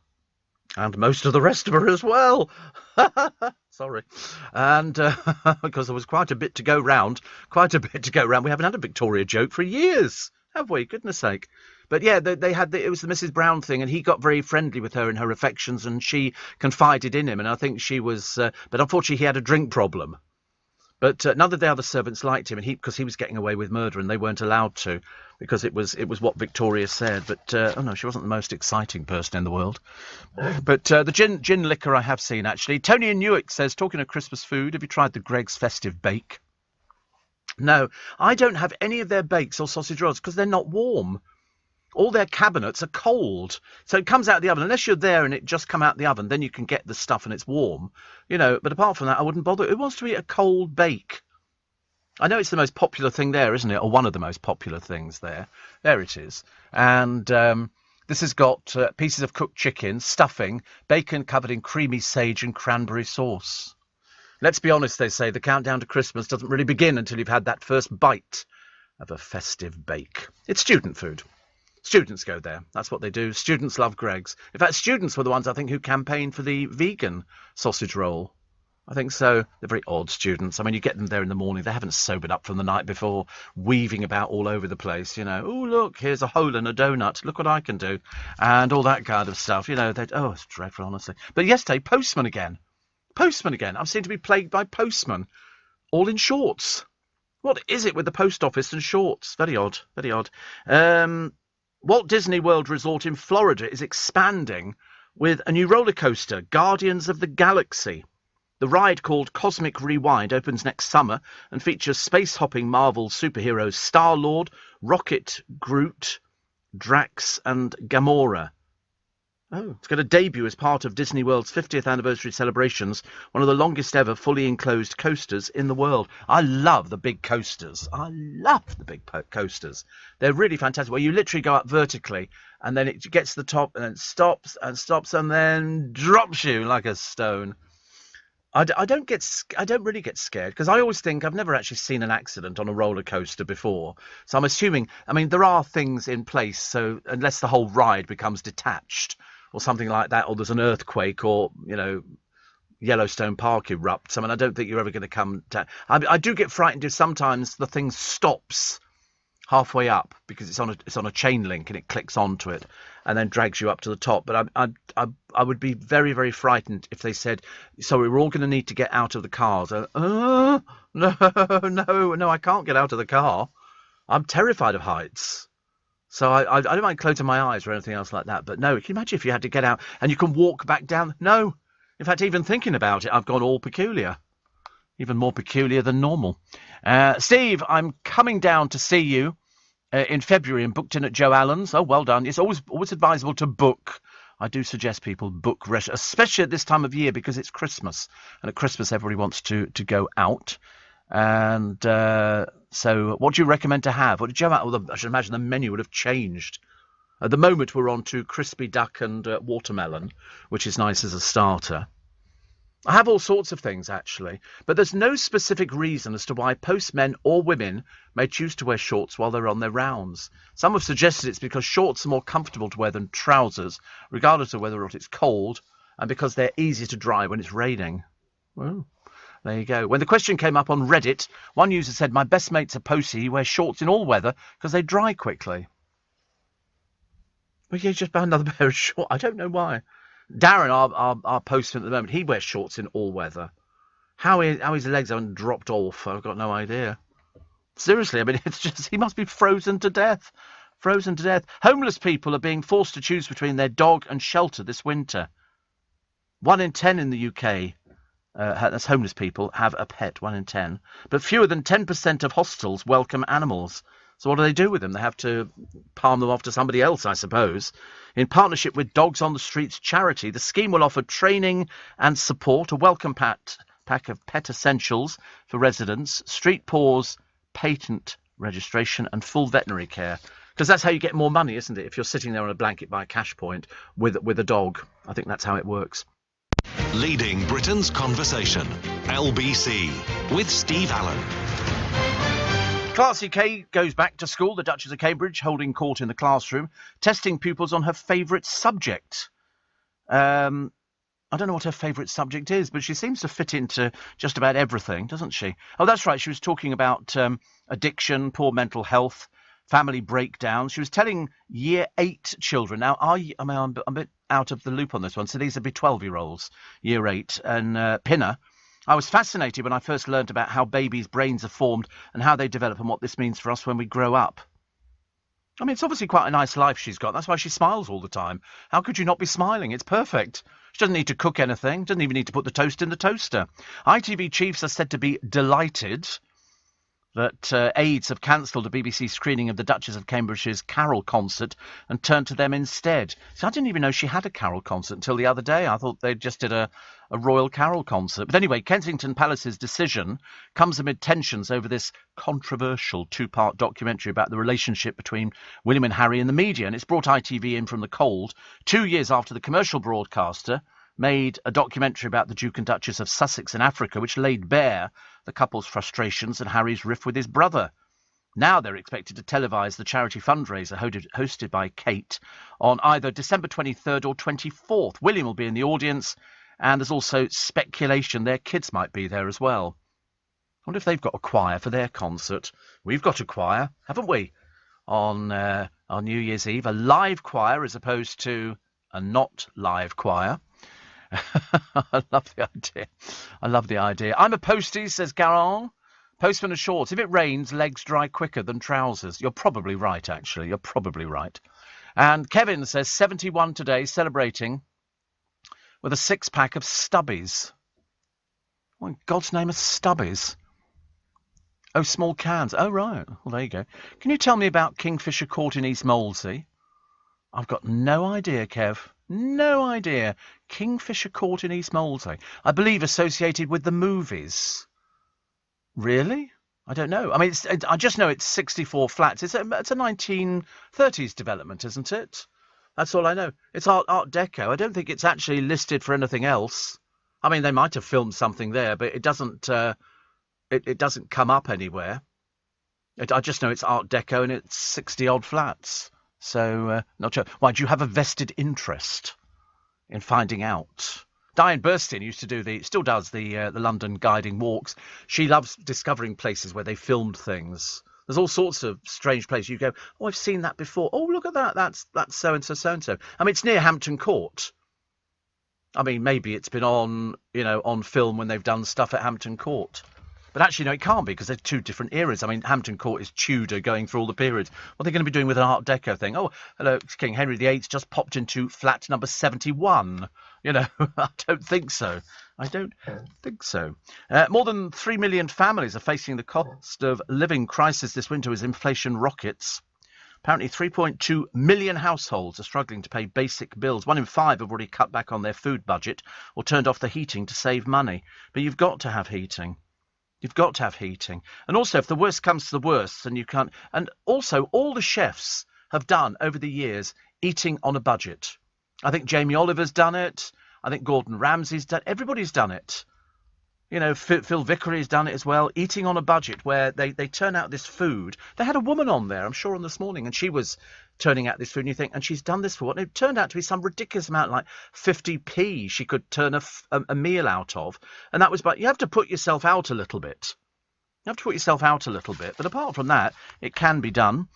and most of the rest of her as well. Sorry. And because there was quite a bit to go round. We haven't had a Victoria joke for years, have we? Goodness sake. But yeah, they had it was the Mrs. Brown thing, and he got very friendly with her in her affections, and she confided in him, and I think she was... but unfortunately, he had a drink problem. But none of the other servants liked him, and because he was getting away with murder, and they weren't allowed to, because it was what Victoria said. But oh no, she wasn't the most exciting person in the world. But the gin liquor I have seen, actually. Tony in Newark says, talking of Christmas food, have you tried the Greggs Festive Bake? No, I don't have any of their bakes or sausage rolls because they're not warm. All their cabinets are cold. So it comes out of the oven. Unless you're there and it just come out of the oven, then you can get the stuff and it's warm. You know, but apart from that, I wouldn't bother. Who wants to eat a cold bake? I know it's the most popular thing there, isn't it? Or one of the most popular things there. There it is. And this has got pieces of cooked chicken, stuffing, bacon covered in creamy sage and cranberry sauce. Let's be honest, they say, the countdown to Christmas doesn't really begin until you've had that first bite of a festive bake. It's student food. Students go there. That's what they do. Students love Greggs. In fact, students were the ones, I think, who campaigned for the vegan sausage roll. I think so. They're very odd students. I mean, you get them there in the morning. They haven't sobered up from the night before, weaving about all over the place, you know. Oh, look, here's a hole in a donut. Look what I can do. And all that kind of stuff. You know, oh, it's dreadful, honestly. But yesterday, postman again. I seem to be plagued by postmen, all in shorts. What is it with the post office and shorts? Very odd, very odd. Walt Disney World Resort in Florida is expanding with a new roller coaster, Guardians of the Galaxy. The ride, called Cosmic Rewind, opens next summer and features space-hopping Marvel superheroes Star-Lord, Rocket, Groot, Drax and Gamora. Oh, it's going to debut as part of Disney World's 50th anniversary celebrations, one of the longest ever fully enclosed coasters in the world. I love the big coasters. I love the big coasters. They're really fantastic. Well, you literally go up vertically and then it gets to the top and then stops and then drops you like a stone. I don't really get scared because I always think I've never actually seen an accident on a roller coaster before. So I'm assuming, I mean, there are things in place. So unless the whole ride becomes detached or something like that, or there's an earthquake or, you know, Yellowstone Park erupts, I mean, I don't think you're ever going to come down. I do get frightened if sometimes the thing stops halfway up because it's on a chain link and it clicks onto it and then drags you up to the top. But I would be very, very frightened if they said, so we're all going to need to get out of the cars. No, I can't get out of the car. I'm terrified of heights. So I don't mind closing my eyes or anything else like that. But no, can you imagine if you had to get out and you can walk back down? No. In fact, even thinking about it, I've gone all peculiar. Even more peculiar than normal. Steve, I'm coming down to see you in February and booked in at Joe Allen's. Oh, well done. It's always advisable to book. I do suggest people book, especially at this time of year because it's Christmas. And at Christmas, everybody wants to go out. And so what do you recommend to have? What did Joe Allen? I should imagine the menu would have changed. At the moment, we're on to crispy duck and watermelon, which is nice as a starter. I have all sorts of things, actually, but there's no specific reason as to why postmen or women may choose to wear shorts while they're on their rounds. Some have suggested it's because shorts are more comfortable to wear than trousers, regardless of whether or not it's cold, and because they're easier to dry when it's raining. Well, there you go. When the question came up on Reddit, one user said, my best mate's a postie. He wears shorts in all weather because they dry quickly. Well, yeah, just buy another pair of shorts. I don't know why. Darren, our postman at the moment, he wears shorts in all weather. How his legs haven't dropped off, I've got no idea. Seriously, I mean, it's just, he must be frozen to death. Frozen to death. Homeless people are being forced to choose between their dog and shelter this winter. 1 in 10 in the UK, that's homeless people, have a pet, 1 in 10. But fewer than 10% of hostels welcome animals. So what do they do with them? They have to palm them off to somebody else, I suppose. In partnership with Dogs on the Streets charity, the scheme will offer training and support, a welcome pack of pet essentials for residents, street paws, patent registration and full veterinary care. Because that's how you get more money, isn't it? If you're sitting there on a blanket by a cash point with a dog. I think that's how it works. Leading Britain's conversation. LBC with Steve Allen. Class UK goes back to school. The Duchess of Cambridge holding court in the classroom, testing pupils on her favourite subject. I don't know what her favourite subject is, but she seems to fit into just about everything, doesn't she? Oh, that's right. She was talking about addiction, poor mental health, family breakdowns. She was telling Year 8 children. Now, I'm a bit out of the loop on this one. So these would be 12-year-olds, Year 8, and Pinner. I was fascinated when I first learned about how babies' brains are formed and how they develop and what this means for us when we grow up. I mean, it's obviously quite a nice life she's got. That's why she smiles all the time. How could you not be smiling? It's perfect. She doesn't need to cook anything. Doesn't even need to put the toast in the toaster. ITV chiefs are said to be delighted that aides have cancelled a BBC screening of the Duchess of Cambridge's carol concert and turned to them instead. So I didn't even know she had a carol concert until the other day. I thought they just did a royal carol concert. But anyway, Kensington Palace's decision comes amid tensions over this controversial 2-part documentary about the relationship between William and Harry and the media. And it's brought ITV in from the cold 2 years after the commercial broadcaster made a documentary about the Duke and Duchess of Sussex in Africa, which laid bare the couple's frustrations and Harry's rift with his brother. Now they're expected to televise the charity fundraiser hosted by Kate on either December 23rd or 24th. William will be in the audience, and there's also speculation their kids might be there as well. I wonder if they've got a choir for their concert. We've got a choir, haven't we, on New Year's Eve? A live choir as opposed to a not live choir. I love the idea. I love the idea. I'm a postie, says Garon. Postman and shorts. If it rains, legs dry quicker than trousers. You're probably right, actually. You're probably right. And Kevin says 71 today, celebrating with a 6-pack of Stubbies. What in God's name are stubbies? Oh, small cans. Oh, right. Well, there you go. Can you tell me about Kingfisher Court in East Molesey? I've got no idea, Kev. No idea. Kingfisher Court in East Molesey. I believe associated with the movies. Really? I don't know. I mean, I just know it's 64 flats. It's a 1930s development, isn't it? That's all I know. It's Art Deco. I don't think it's actually listed for anything else. I mean, they might have filmed something there, but it doesn't. It doesn't come up anywhere. I just know it's Art Deco and it's 60-odd flats. So, not sure. Why, do you have a vested interest in finding out? Diane Burstyn used to do still does the London guiding walks. She loves discovering places where they filmed things. There's all sorts of strange places. You go, oh, I've seen that before. Oh, look at that. That's so-and-so, so-and-so. I mean, it's near Hampton Court. I mean, maybe it's been on film when they've done stuff at Hampton Court. But actually, no, it can't be because they're two different eras. I mean, Hampton Court is Tudor going through all the periods. What are they going to be doing with an Art Deco thing? Oh, hello, King Henry VIII just popped into flat number 71. I don't think so. I don't think so. More than 3 million families are facing the cost of living crisis this winter as inflation rockets. Apparently 3.2 million households are struggling to pay basic bills. 1 in 5 have already cut back on their food budget or turned off the heating to save money. But you've got to have heating. You've got to have heating. And also, if the worst comes to the worst, and you can't... And also, all the chefs have done over the years eating on a budget. I think Jamie Oliver's done it. I think Gordon Ramsay's done it. Everybody's done it. Phil Vickery's done it as well. Eating on a budget where they turn out this food. They had a woman on there, I'm sure, on this morning, and she was turning out this food, and you think, and she's done this for what? And it turned out to be some ridiculous amount, like 50p she could turn a meal out of. And that was, but you have to put yourself out a little bit. You have to put yourself out a little bit. But apart from that, it can be done.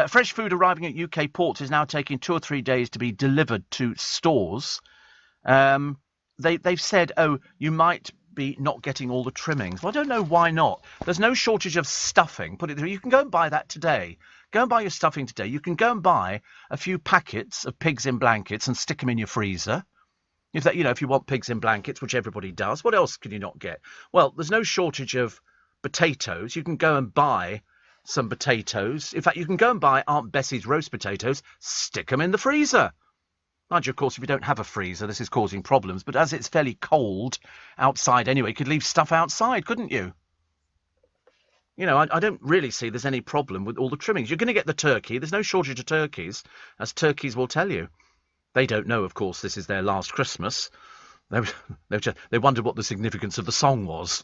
Fresh food arriving at UK ports is now taking 2 or 3 days to be delivered to stores. They've said, oh, you might be not getting all the trimmings. Well, I don't know why not. There's no shortage of stuffing. Put it through. You can go and buy that today. Go and buy your stuffing today. You can go and buy a few packets of pigs in blankets and stick them in your freezer. If you want pigs in blankets, which everybody does, what else can you not get? Well, there's no shortage of potatoes. You can go and buy some potatoes. In fact, you can go and buy Aunt Bessie's roast potatoes, stick them in the freezer. Mind you, of course, if you don't have a freezer, this is causing problems. But as it's fairly cold outside anyway, you could leave stuff outside, couldn't you? I don't really see there's any problem with all the trimmings. You're going to get the turkey. There's no shortage of turkeys, as turkeys will tell you. They don't know, of course, this is their last Christmas. They wondered what the significance of the song was.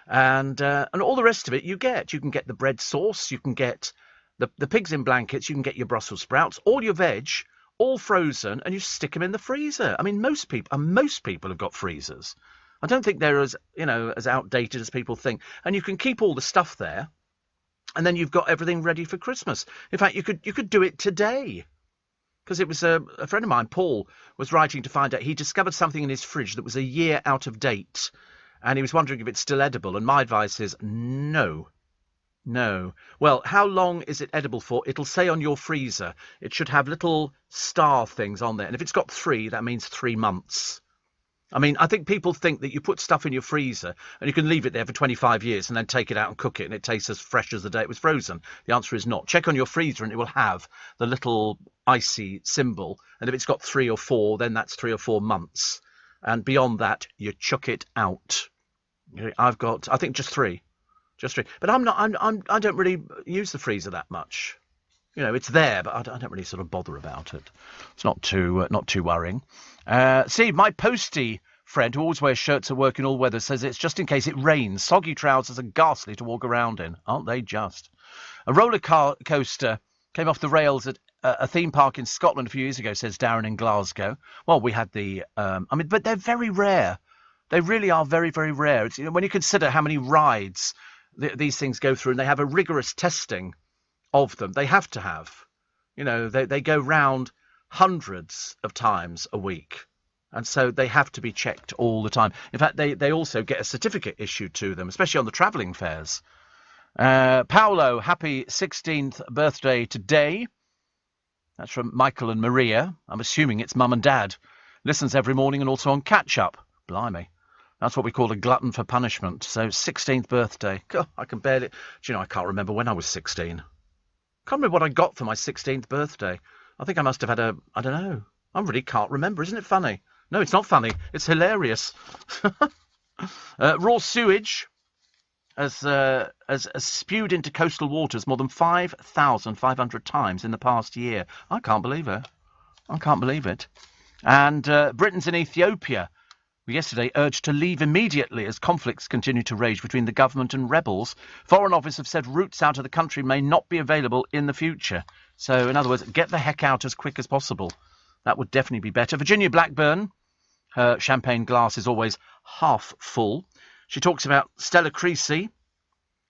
And all the rest of it you get. You can get the bread sauce. You can get the pigs in blankets. You can get your Brussels sprouts. All your veg, all frozen, and you stick them in the freezer. I mean, most people have got freezers. I don't think they're as outdated as people think. And you can keep all the stuff there, and then you've got everything ready for Christmas. In fact, you could do it today. Because it was a friend of mine, Paul, was writing to find out. He discovered something in his fridge that was a year out of date, and he was wondering if it's still edible. And my advice is no. No. Well, how long is it edible for? It'll say on your freezer. It should have little star things on there. And if it's got 3, that means 3 months. I mean, I think people think that you put stuff in your freezer and you can leave it there for 25 years and then take it out and cook it and it tastes as fresh as the day it was frozen. The answer is not. Check on your freezer and it will have the little icy symbol. And if it's got 3 or 4, then that's 3 or 4 months. And beyond that, you chuck it out. I've got, I think, just 3. Just 3. But I don't really use the freezer that much. It's there, but I don't really sort of bother about it. It's not too worrying. Steve, my postie friend who always wears shirts at work in all weather says it's just in case it rains. Soggy trousers are ghastly to walk around in, aren't they just? A roller coaster came off the rails at a theme park in Scotland a few years ago, says Darren in Glasgow. Well, we had the... but they're very rare. They really are very, very rare. It's, when you consider how many rides these things go through, and they have a rigorous testing of them. They have to have. They go round hundreds of times a week. And so they have to be checked all the time. In fact, they also get a certificate issued to them, especially on the travelling fairs. Paolo, happy 16th birthday today. That's from Michael and Maria. I'm assuming it's mum and dad. Listens every morning and also on catch-up. Blimey. That's what we call a glutton for punishment. So 16th birthday. God, I can barely... Do you know, I can't remember when I was 16. Can't remember what I got for my 16th birthday. I think I must have had a... I don't know. I really can't remember. Isn't it funny? No, it's not funny. It's hilarious. Raw sewage has spewed into coastal waters more than 5,500 times in the past year. I can't believe it. I can't believe it. And Britons in Ethiopia were yesterday urged to leave immediately as conflicts continue to rage between the government and rebels. Foreign Office have said routes out of the country may not be available in the future. So, in other words, get the heck out as quick as possible. That would definitely be better. Virginia Blackburn, her champagne glass is always half full. She talks about Stella Creasy,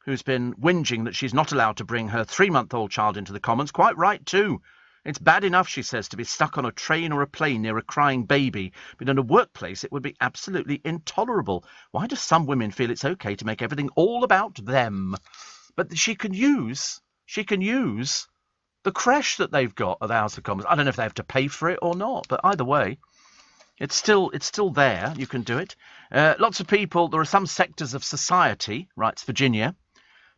who's been whinging that she's not allowed to bring her 3-month-old child into the Commons. Quite right, too. It's bad enough, she says, to be stuck on a train or a plane near a crying baby, but in a workplace it would be absolutely intolerable. Why do some women feel it's okay to make everything all about them? But she can use the creche that they've got at the House of Commons. I don't know if they have to pay for it or not, but either way, it's still there. You can do it. Lots of people, there are some sectors of society, writes Virginia,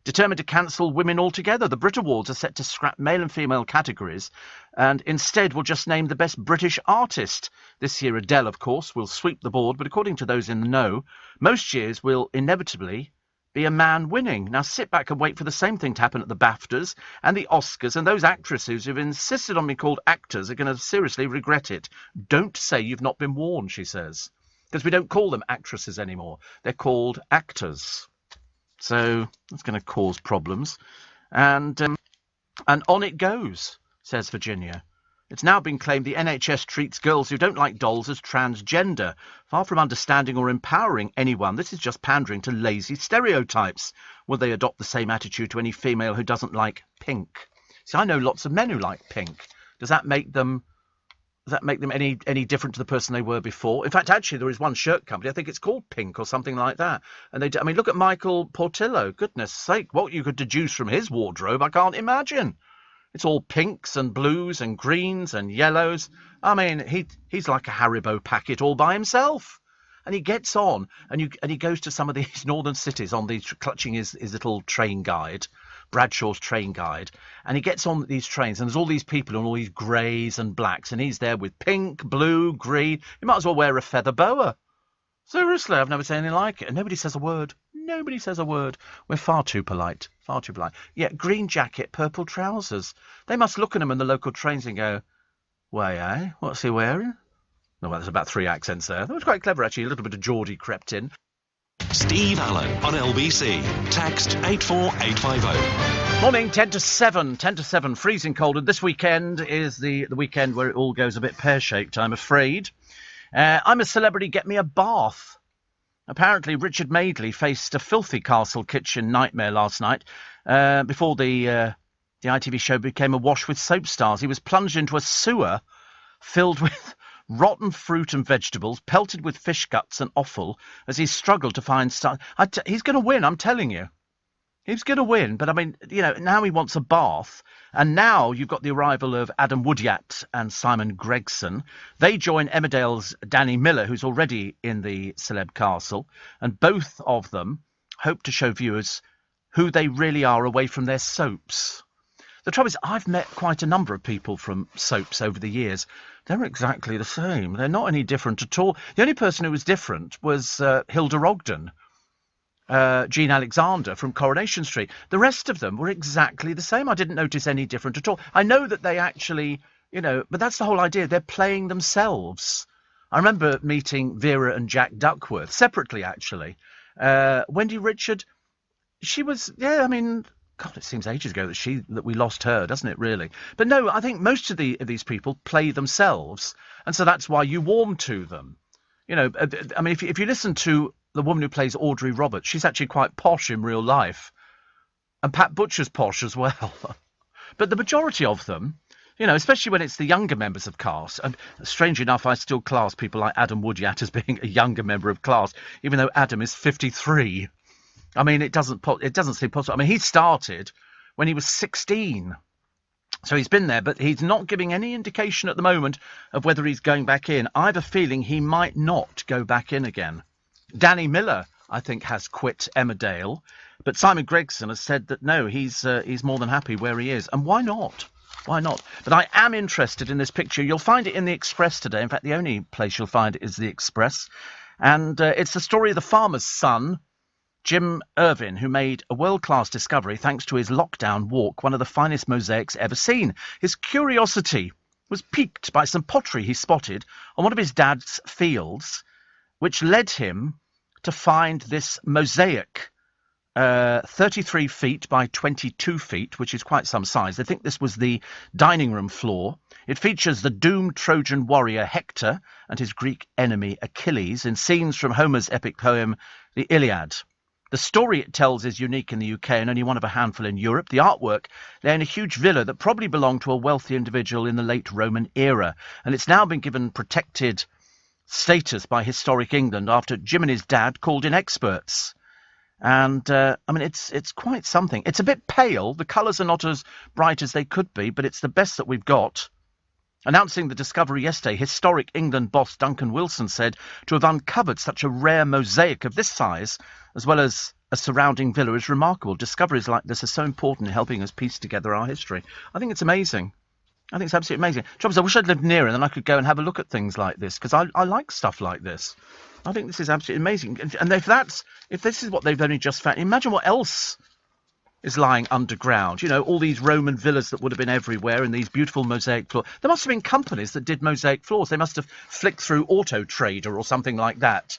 determined to cancel women altogether. The Brit Awards are set to scrap male and female categories and instead will just name the best British artist. This year Adele, of course, will sweep the board, but according to those in the know, most years will inevitably be a man winning. Now sit back and wait for the same thing to happen at the BAFTAs and the Oscars, and those actresses who've insisted on being called actors are going to seriously regret it. Don't say you've not been warned, she says, because we don't call them actresses anymore. They're called actors. So that's going to cause problems. And on it goes, says Virginia. It's now been claimed the NHS treats girls who don't like dolls as transgender. Far from understanding or empowering anyone, this is just pandering to lazy stereotypes. Will they adopt the same attitude to any female who doesn't like pink? See, I know lots of men who like pink. Does that make them any different to the person they were before? In fact, actually, there is one shirt company, I think it's called Pink or something like that. And look at Michael Portillo. Goodness sake, what you could deduce from his wardrobe, I can't imagine. It's all pinks and blues and greens and yellows. I mean, he's like a Haribo packet all by himself. And he gets on and he goes to some of these northern cities on these, clutching his little train guide, Bradshaw's train guide, and he gets on these trains and there's all these people in all these greys and blacks, and he's there with pink, blue, green. You might as well wear a feather boa. Seriously, I've never seen anything like it. And nobody says a word. Nobody says a word. We're far too polite. Far too polite. Yeah, green jacket, purple trousers. They must look at him in the local trains and go, "Why, eh? What's he wearing?" No, well, there's about 3 accents there. That was quite clever, actually. A little bit of Geordie crept in. Steve Allen on LBC. Text 84850. Morning, 10 to 7. 10 to 7, freezing cold. And this weekend is the weekend where it all goes a bit pear-shaped, I'm afraid. I'm a celebrity, get me a bath. Apparently, Richard Madeley faced a filthy Castle kitchen nightmare last night before the ITV show became awash with soap stars. He was plunged into a sewer filled with rotten fruit and vegetables, pelted with fish guts and offal, as he struggled to find stars. He's going to win, I'm telling you. He's going to win, but I mean, now he wants a bath, and now you've got the arrival of Adam Woodyat and Simon Gregson. They join Emmerdale's Danny Miller, who's already in the celeb castle, and both of them hope to show viewers who they really are away from their soaps. The trouble is, I've met quite a number of people from soaps over the years. They're exactly the same. They're not any different at all. The only person who was different was Hilda Ogden. Jean Alexander from Coronation Street. The rest of them were exactly the same. I didn't notice any different at all. I know that they actually, but that's the whole idea. They're playing themselves. I remember meeting Vera and Jack Duckworth separately, actually. Wendy Richard, she was, God, it seems ages ago that we lost her, doesn't it, really? But no, I think most of these people play themselves, and so that's why you warm to them. If you listen to the woman who plays Audrey Roberts, she's actually quite posh in real life. And Pat Butcher's posh as well. But the majority of them, especially when it's the younger members of cast, and strange enough, I still class people like Adam Woodyat as being a younger member of cast, even though Adam is 53. I mean, it doesn't seem possible. I mean, he started when he was 16. So he's been there, but he's not giving any indication at the moment of whether he's going back in. I have a feeling he might not go back in again. Danny Miller, I think, has quit Emmerdale, but Simon Gregson has said that no, he's more than happy where he is, and why not? Why not? But I am interested in this picture. You'll find it in the Express today. In fact, the only place you'll find it is the Express, and it's the story of the farmer's son, Jim Irvin, who made a world-class discovery thanks to his lockdown walk, one of the finest mosaics ever seen. His curiosity was piqued by some pottery he spotted on one of his dad's fields, which led him to find this mosaic, 33 feet by 22 feet, which is quite some size. They think this was the dining room floor. It features the doomed Trojan warrior Hector and his Greek enemy Achilles in scenes from Homer's epic poem, the Iliad. The story it tells is unique in the UK and only one of a handful in Europe. The artwork lay in a huge villa that probably belonged to a wealthy individual in the late Roman era, and it's now been given protected status by Historic England after Jim and his dad called in experts. And, I mean, it's quite something. It's a bit pale. The colours are not as bright as they could be, but it's the best that we've got. Announcing the discovery yesterday, Historic England boss Duncan Wilson said to have uncovered such a rare mosaic of this size, as well as a surrounding villa, is remarkable. Discoveries like this are so important in helping us piece together our history. I think it's amazing. I think it's absolutely amazing. Trouble is, I wish I'd lived near and then I could go and have a look at things like this, because I like stuff like this. I think this is absolutely amazing. And if this is what they've only just found, imagine what else is lying underground. You know, all these Roman villas that would have been everywhere and these beautiful mosaic floors. There must have been companies that did mosaic floors. They must have flicked through Auto Trader or something like that,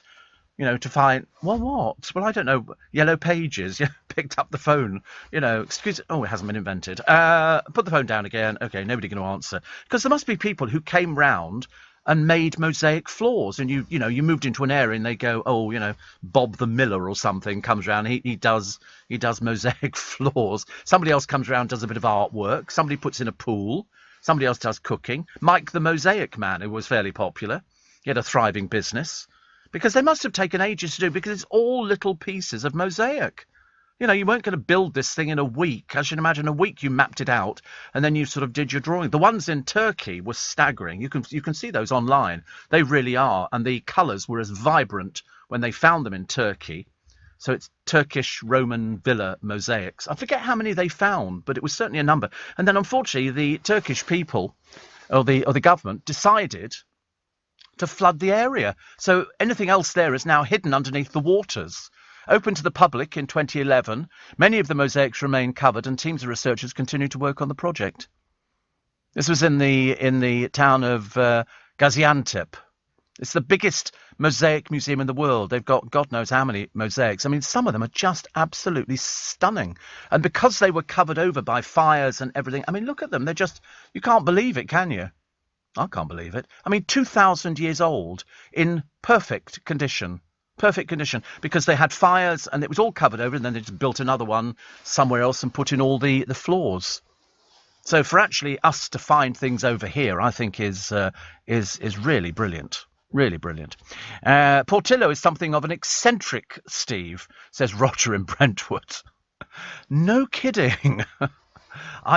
you know, to find, well, what? Well, I don't know. Yellow Pages. Yeah, picked up the phone. You know, excuse. Oh, it hasn't been invented. Put the phone down again. Okay, nobody going to answer. Because there must be people who came round and made mosaic floors, and you moved into an area and they go, oh, you know, Bob the Miller or something comes around, he does mosaic floors. Somebody else comes around, does a bit of artwork. Somebody puts in a pool. Somebody else does cooking. Mike the Mosaic Man, who was fairly popular, he had a thriving business, because they must have taken ages to do, because it's all little pieces of mosaic. You know, you weren't going to build this thing in a week. I should imagine a week you mapped it out and then you sort of did your drawing. The ones in Turkey were staggering. You can see those online. They really are. And the colours were as vibrant when they found them in Turkey. So it's Turkish Roman villa mosaics. I forget how many they found, but it was certainly a number. And then unfortunately the Turkish people or the government decided to flood the area. So anything else there is now hidden underneath the waters. Open to the public in 2011, many of the mosaics remain covered and teams of researchers continue to work on the project. This was in the town of Gaziantep. It's the biggest mosaic museum in the world. They've got God knows how many mosaics. I mean, some of them are just absolutely stunning. And because they were covered over by fires and everything, I mean, look at them. They're just, you can't believe it, can you? I can't believe it. I mean, 2,000 years old in perfect condition. Perfect condition, because they had fires and it was all covered over, and then they just built another one somewhere else and put in all the floors. So for actually us to find things over here, I think is really brilliant. Really brilliant. Portillo is something of an eccentric, Steve, says Roger in Brentwood. No kidding.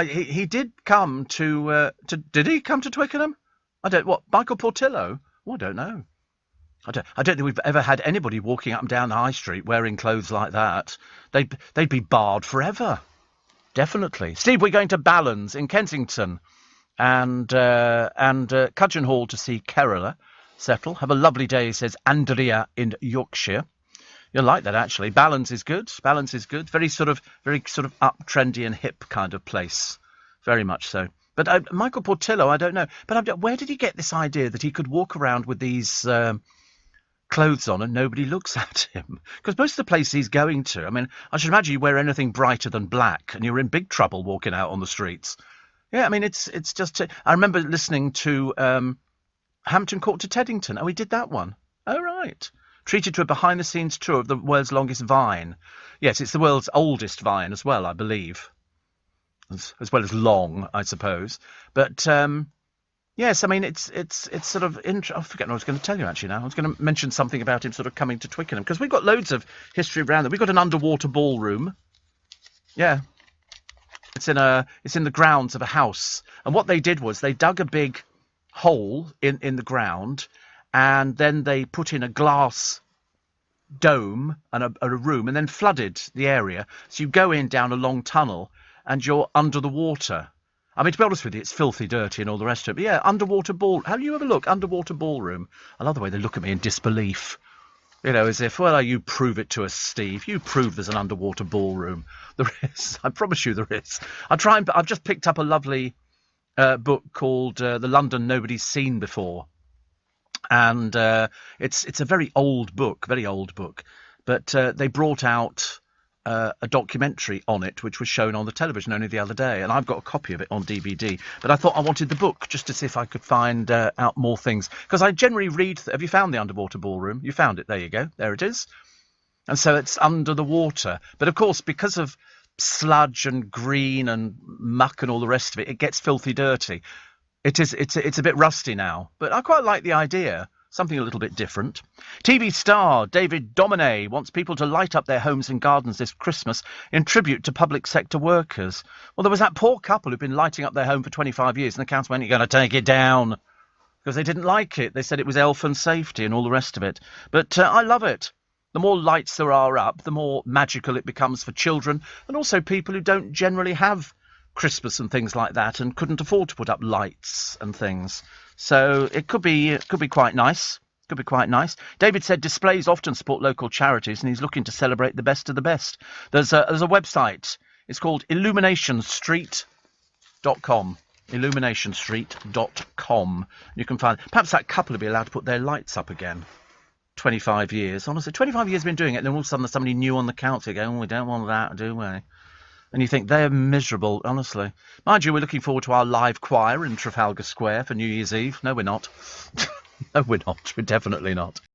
He did come to did he come to Twickenham? Michael Portillo? Oh, I don't know. I don't think we've ever had anybody walking up and down the high street wearing clothes like that. They'd be barred forever. Definitely. Steve, we're going to Ballands in Kensington and Cudgeon Hall to see Kerala settle. Have a lovely day, says Andrea in Yorkshire. You'll like that, actually. Ballands is good. Ballands is good. Very sort of up, trendy and hip kind of place. Very much so. But Michael Portillo, I don't know. But where did he get this idea that he could walk around with these clothes on and nobody looks at him? Because most of the places he's going to, I mean, I should imagine you wear anything brighter than black and you're in big trouble walking out on the streets. Yeah, I mean, it's just... I remember listening to Hampton Court to Teddington. Oh, he did that one. Oh, right. Treated to a behind-the-scenes tour of the world's longest vine. Yes, it's the world's oldest vine as well, I believe. As well as long, I suppose. But... yes, I mean, it's sort of... I forget what I was going to tell you, actually, now. I was going to mention something about him sort of coming to Twickenham, because we've got loads of history around there. We've got an underwater ballroom. Yeah. It's in the grounds of a house. And what they did was they dug a big hole in the ground, and then they put in a glass dome and a room, and then flooded the area. So you go in down a long tunnel, and you're under the water. I mean, to be honest with you, it's filthy dirty and all the rest of it. But yeah, underwater ball. Have you ever looked? Underwater ballroom. I love the way they look at me in disbelief. You know, as if, well, you prove it to us, Steve. You prove there's an underwater ballroom. There is. I promise you there is. I've just picked up a lovely book called The London Nobody's Seen Before. And it's a very old book, but they brought out a documentary on it, which was shown on the television only the other day, and I've got a copy of it on DVD. But I thought I wanted the book just to see if I could find out more things, because I generally read. Have you found the underwater ballroom? You found it. There you go. There it is. And so it's under the water, but of course, because of sludge and green and muck and all the rest of it, it gets filthy dirty. It's a bit rusty now, but I quite like the idea. Something a little bit different. TV star David Domine wants people to light up their homes and gardens this Christmas in tribute to public sector workers. Well, there was that poor couple who'd been lighting up their home for 25 years, and the council went, "You're going to take it down," because they didn't like it. They said it was elf and safety and all the rest of it. But I love it. The more lights there are up, the more magical it becomes for children, and also people who don't generally have Christmas and things like that and couldn't afford to put up lights and things. So it could be quite nice. Could be quite nice. David said displays often support local charities, and he's looking to celebrate the best of the best. There's a website. It's called illuminationstreet.com. illuminationstreet.com. You can find. Perhaps that couple will be allowed to put their lights up again. 25 years. Honestly, 25 years been doing it, and then all of a sudden there's somebody new on the council going, "Oh, we don't want that, do we?" And you think they're miserable, honestly. Mind you, we're looking forward to our live choir in Trafalgar Square for New Year's Eve. No, we're not. No, we're not. We're definitely not.